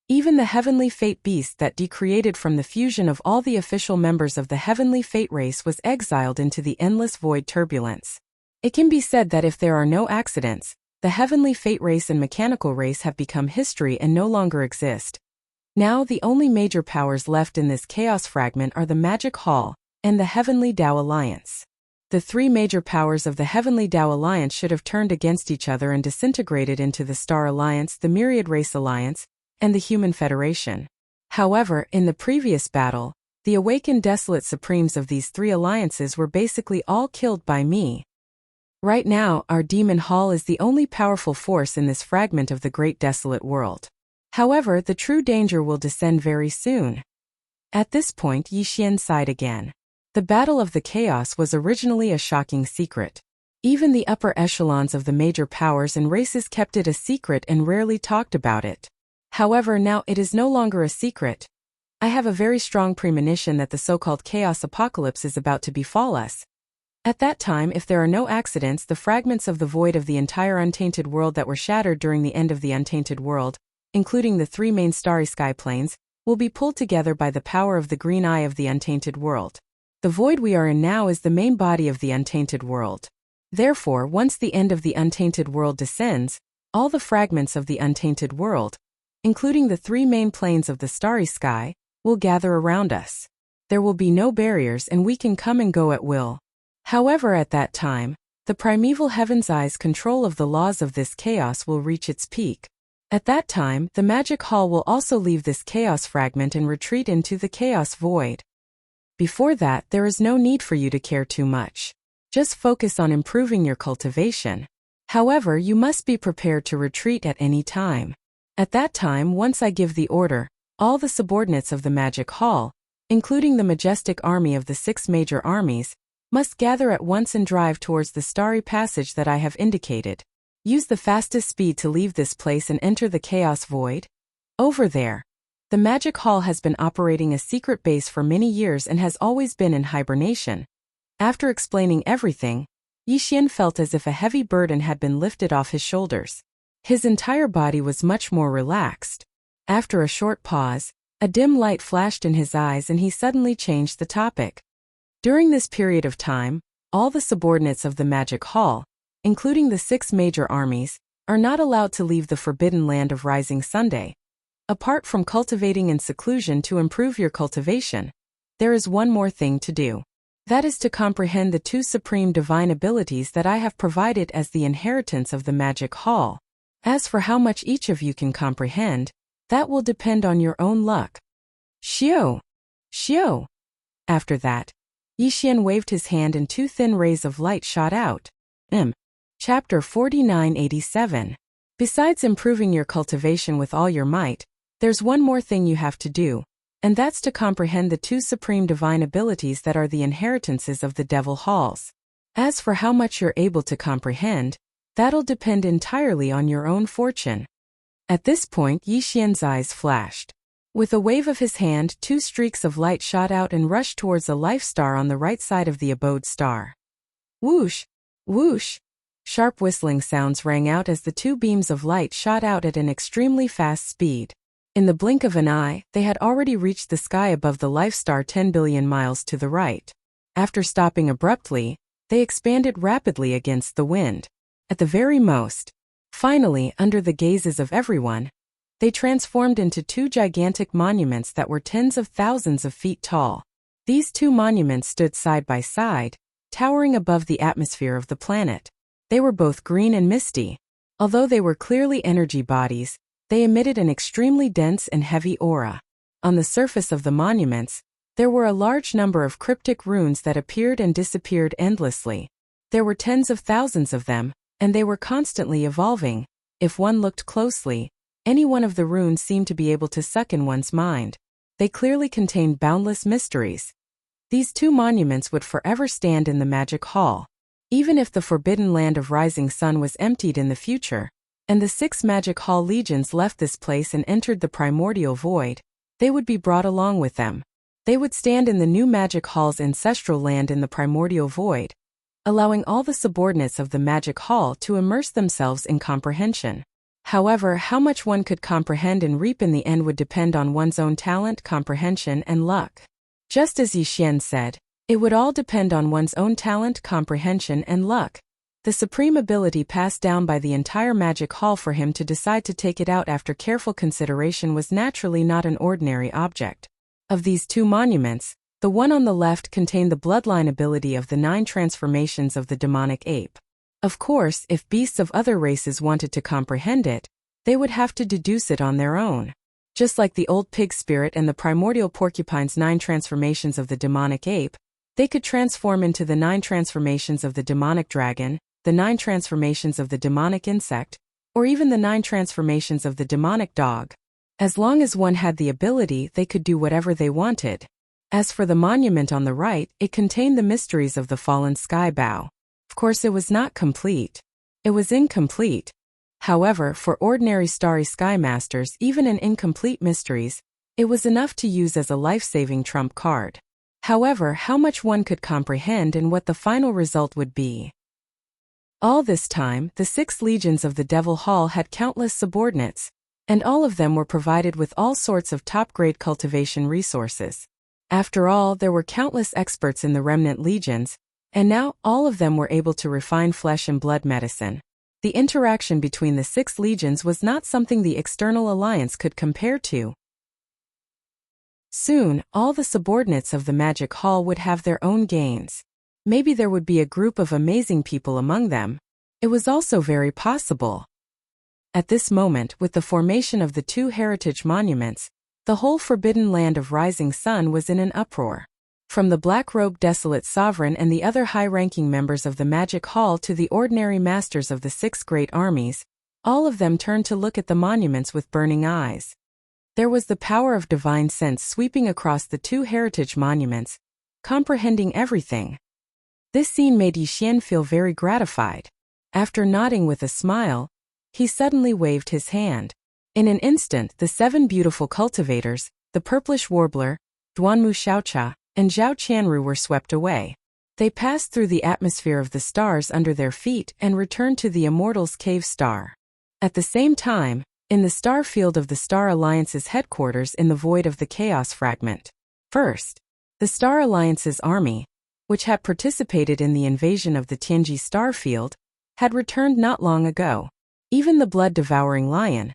Even the heavenly fate beast that decreated from the fusion of all the official members of the heavenly fate race was exiled into the endless void turbulence. It can be said that if there are no accidents, the heavenly fate race and mechanical race have become history and no longer exist. Now the only major powers left in this chaos fragment are the Magic Hall and the Heavenly Tao Alliance. The three major powers of the Heavenly Tao Alliance should have turned against each other and disintegrated into the Star Alliance, the Myriad Race Alliance, and the Human Federation. However, in the previous battle, the awakened desolate supremes of these three alliances were basically all killed by me. Right now, our Demon Hall is the only powerful force in this fragment of the great desolate world. However, the true danger will descend very soon. At this point, Yi Xian sighed again. The Battle of the Chaos was originally a shocking secret. Even the upper echelons of the major powers and races kept it a secret and rarely talked about it. However, now it is no longer a secret. I have a very strong premonition that the so-called Chaos Apocalypse is about to befall us. At that time, if there are no accidents, the fragments of the void of the entire untainted world that were shattered during the end of the untainted world, including the three main starry sky planes, will be pulled together by the power of the green eye of the untainted world. The void we are in now is the main body of the untainted world. Therefore, once the end of the untainted world descends, all the fragments of the untainted world, including the three main planes of the starry sky, will gather around us. There will be no barriers and we can come and go at will. However, at that time, the primeval heaven's eye's control of the laws of this chaos will reach its peak. At that time, the Magic Hall will also leave this chaos fragment and retreat into the chaos void. Before that, there is no need for you to care too much. Just focus on improving your cultivation. However, you must be prepared to retreat at any time. At that time, once I give the order, all the subordinates of the Magic Hall, including the majestic army of the 6 major armies, must gather at once and drive towards the starry passage that I have indicated. Use the fastest speed to leave this place and enter the chaos void. Over there. The Magic Hall has been operating a secret base for many years and has always been in hibernation. After explaining everything, Yi Xian felt as if a heavy burden had been lifted off his shoulders. His entire body was much more relaxed. After a short pause, a dim light flashed in his eyes and he suddenly changed the topic. During this period of time, all the subordinates of the Magic Hall, including the 6 major armies, are not allowed to leave the forbidden land of Rising Sunday. Apart from cultivating in seclusion to improve your cultivation, there is one more thing to do. That is to comprehend the 2 supreme divine abilities that I have provided as the inheritance of the Magic Hall. As for how much each of you can comprehend, that will depend on your own luck. Xiao! Xiao! After that, Yi Xian waved his hand and 2 thin rays of light shot out. Chapter 4987. Besides improving your cultivation with all your might, there's one more thing you have to do, and that's to comprehend the 2 supreme divine abilities that are the inheritances of the Devil Halls. As for how much you're able to comprehend, that'll depend entirely on your own fortune. At this point, Yi Xian's eyes flashed. With a wave of his hand, 2 streaks of light shot out and rushed towards a life star on the right side of the abode star. Whoosh! Whoosh! Sharp whistling sounds rang out as the 2 beams of light shot out at an extremely fast speed. In the blink of an eye, they had already reached the sky above the life star 10 billion miles to the right. After stopping abruptly, they expanded rapidly against the wind. At the very most, finally, under the gazes of everyone, they transformed into 2 gigantic monuments that were tens of thousands of feet tall. These 2 monuments stood side by side, towering above the atmosphere of the planet. They were both green and misty. Although they were clearly energy bodies, they emitted an extremely dense and heavy aura. On the surface of the monuments, there were a large number of cryptic runes that appeared and disappeared endlessly. There were tens of thousands of them, and they were constantly evolving. If one looked closely, any one of the runes seemed to be able to suck in one's mind. They clearly contained boundless mysteries. These 2 monuments would forever stand in the Magic Hall. Even if the forbidden land of Rising Sun was emptied in the future, and the 6 Magic Hall legions left this place and entered the primordial void, they would be brought along with them. They would stand in the new Magic Hall's ancestral land in the primordial void. allowing all the subordinates of the magic hall to immerse themselves in comprehension. However, how much one could comprehend and reap in the end would depend on one's own talent, comprehension, and luck. Just as Yixian said, it would all depend on one's own talent, comprehension, and luck. The supreme ability passed down by the entire magic hall for him to decide to take it out after careful consideration was naturally not an ordinary object. Of these two monuments, the one on the left contained the bloodline ability of the 9 transformations of the demonic ape. Of course, if beasts of other races wanted to comprehend it, they would have to deduce it on their own. Just like the old pig spirit and the primordial porcupine's 9 transformations of the demonic ape, they could transform into the 9 transformations of the demonic dragon, the 9 transformations of the demonic insect, or even the 9 transformations of the demonic dog. As long as one had the ability, they could do whatever they wanted. As for the monument on the right, it contained the mysteries of the fallen sky bow. Of course, it was not complete. It was incomplete. However, for ordinary starry sky masters, even in incomplete mysteries, it was enough to use as a life-saving trump card. However, how much one could comprehend and what the final result would be. All this time, the 6 legions of the Devil Hall had countless subordinates, and all of them were provided with all sorts of top-grade cultivation resources. After all, there were countless experts in the remnant legions, and now all of them were able to refine flesh and blood medicine. The interaction between the 6 legions was not something the external alliance could compare to. Soon, all the subordinates of the Magic Hall would have their own gains. Maybe there would be a group of amazing people among them. It was also very possible. At this moment, with the formation of the 2 heritage monuments, the whole forbidden land of Rising Sun was in an uproar. From the black-robed desolate sovereign and the other high-ranking members of the Magic Hall to the ordinary masters of the 6 great armies, all of them turned to look at the monuments with burning eyes. There was the power of divine sense sweeping across the 2 heritage monuments, comprehending everything. This scene made Yixian feel very gratified. After nodding with a smile, he suddenly waved his hand. In an instant, the 7 beautiful cultivators, the purplish warbler, Duanmu Xiaocha, and Zhao Qianru were swept away. They passed through the atmosphere of the stars under their feet and returned to the Immortals' Cave Star. At the same time, in the star field of the Star Alliance's headquarters in the void of the Chaos Fragment. First, the Star Alliance's army, which had participated in the invasion of the Tianji star field, had returned not long ago. Even the blood-devouring lion,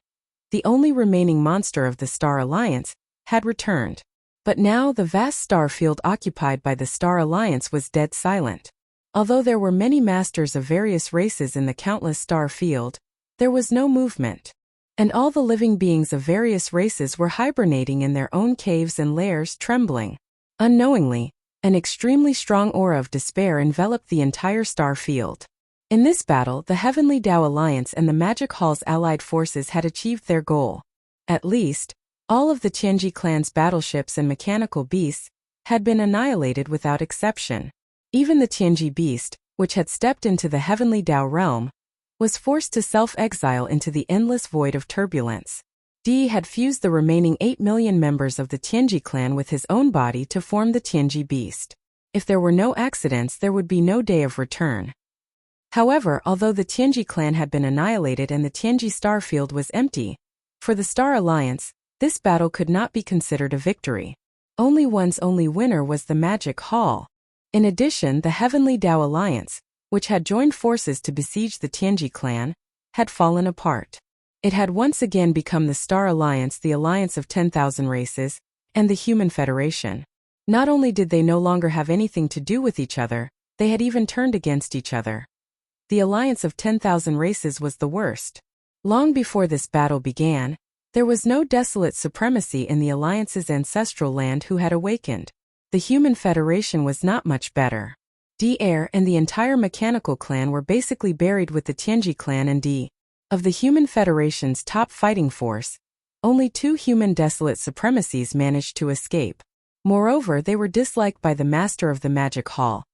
the only remaining monster of the Star Alliance, had returned. But now the vast star field occupied by the Star Alliance was dead silent. Although there were many masters of various races in the countless star field, there was no movement. And all the living beings of various races were hibernating in their own caves and lairs, trembling. Unknowingly, an extremely strong aura of despair enveloped the entire star field. In this battle, the Heavenly Dao Alliance and the Magic Hall's allied forces had achieved their goal. At least, all of the Tianji clan's battleships and mechanical beasts had been annihilated without exception. Even the Tianji beast, which had stepped into the Heavenly Dao realm, was forced to self-exile into the endless void of turbulence. Di had fused the remaining 8 million members of the Tianji clan with his own body to form the Tianji beast. If there were no accidents, there would be no day of return. However, although the Tianji clan had been annihilated and the Tianji star field was empty, for the Star Alliance, this battle could not be considered a victory. One's only winner was the Magic Hall. In addition, the Heavenly Dao Alliance, which had joined forces to besiege the Tianji clan, had fallen apart. It had once again become the Star Alliance, the alliance of 10,000 races, and the Human Federation. Not only did they no longer have anything to do with each other, they had even turned against each other. The alliance of 10,000 races was the worst. Long before this battle began, there was no desolate supremacy in the alliance's ancestral land who had awakened. The Human Federation was not much better. Di and the entire mechanical clan were basically buried with the Tianji clan and Di. Of the Human Federation's top fighting force, only 2 human desolate supremacies managed to escape. Moreover, they were disliked by the master of the Magic Hall,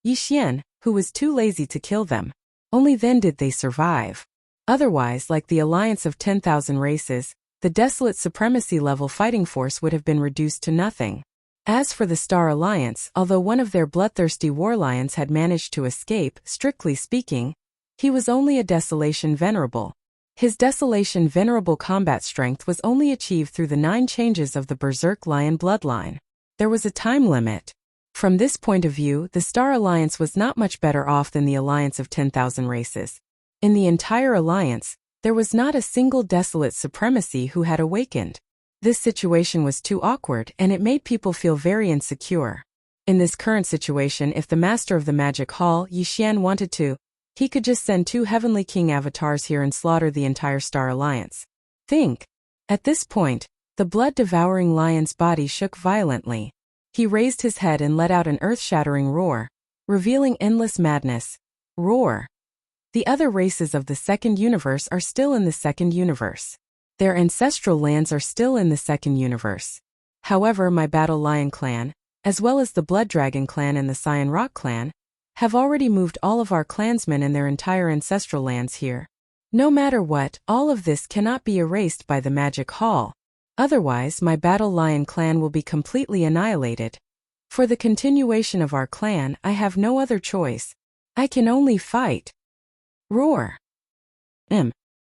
Yixian, who was too lazy to kill them. Only then did they survive. Otherwise, like the alliance of 10,000 races, the desolate supremacy level fighting force would have been reduced to nothing. As for the Star Alliance, although one of their bloodthirsty war lions had managed to escape, strictly speaking, he was only a Desolation Venerable. His Desolation Venerable combat strength was only achieved through the 9 changes of the Berserk Lion bloodline. There was a time limit. From this point of view, the Star Alliance was not much better off than the alliance of 10,000 races. In the entire alliance, there was not a single desolate supremacy who had awakened. This situation was too awkward, and it made people feel very insecure. In this current situation, if the master of the Magic Hall, Yi Xian, wanted to, he could just send 2 Heavenly King avatars here and slaughter the entire Star Alliance. Think. At this point, the blood-devouring lion's body shook violently. He raised his head and let out an earth-shattering roar, revealing endless madness. Roar. The other races of the second universe are still in the second universe. Their ancestral lands are still in the second universe. However, my Battle Lion clan, as well as the Blood Dragon clan and the Cyan Rock clan, have already moved all of our clansmen and their entire ancestral lands here. No matter what, all of this cannot be erased by the Magic Hall. Otherwise, my Battle Lion clan will be completely annihilated. For the continuation of our clan, I have no other choice. I can only fight. Roar.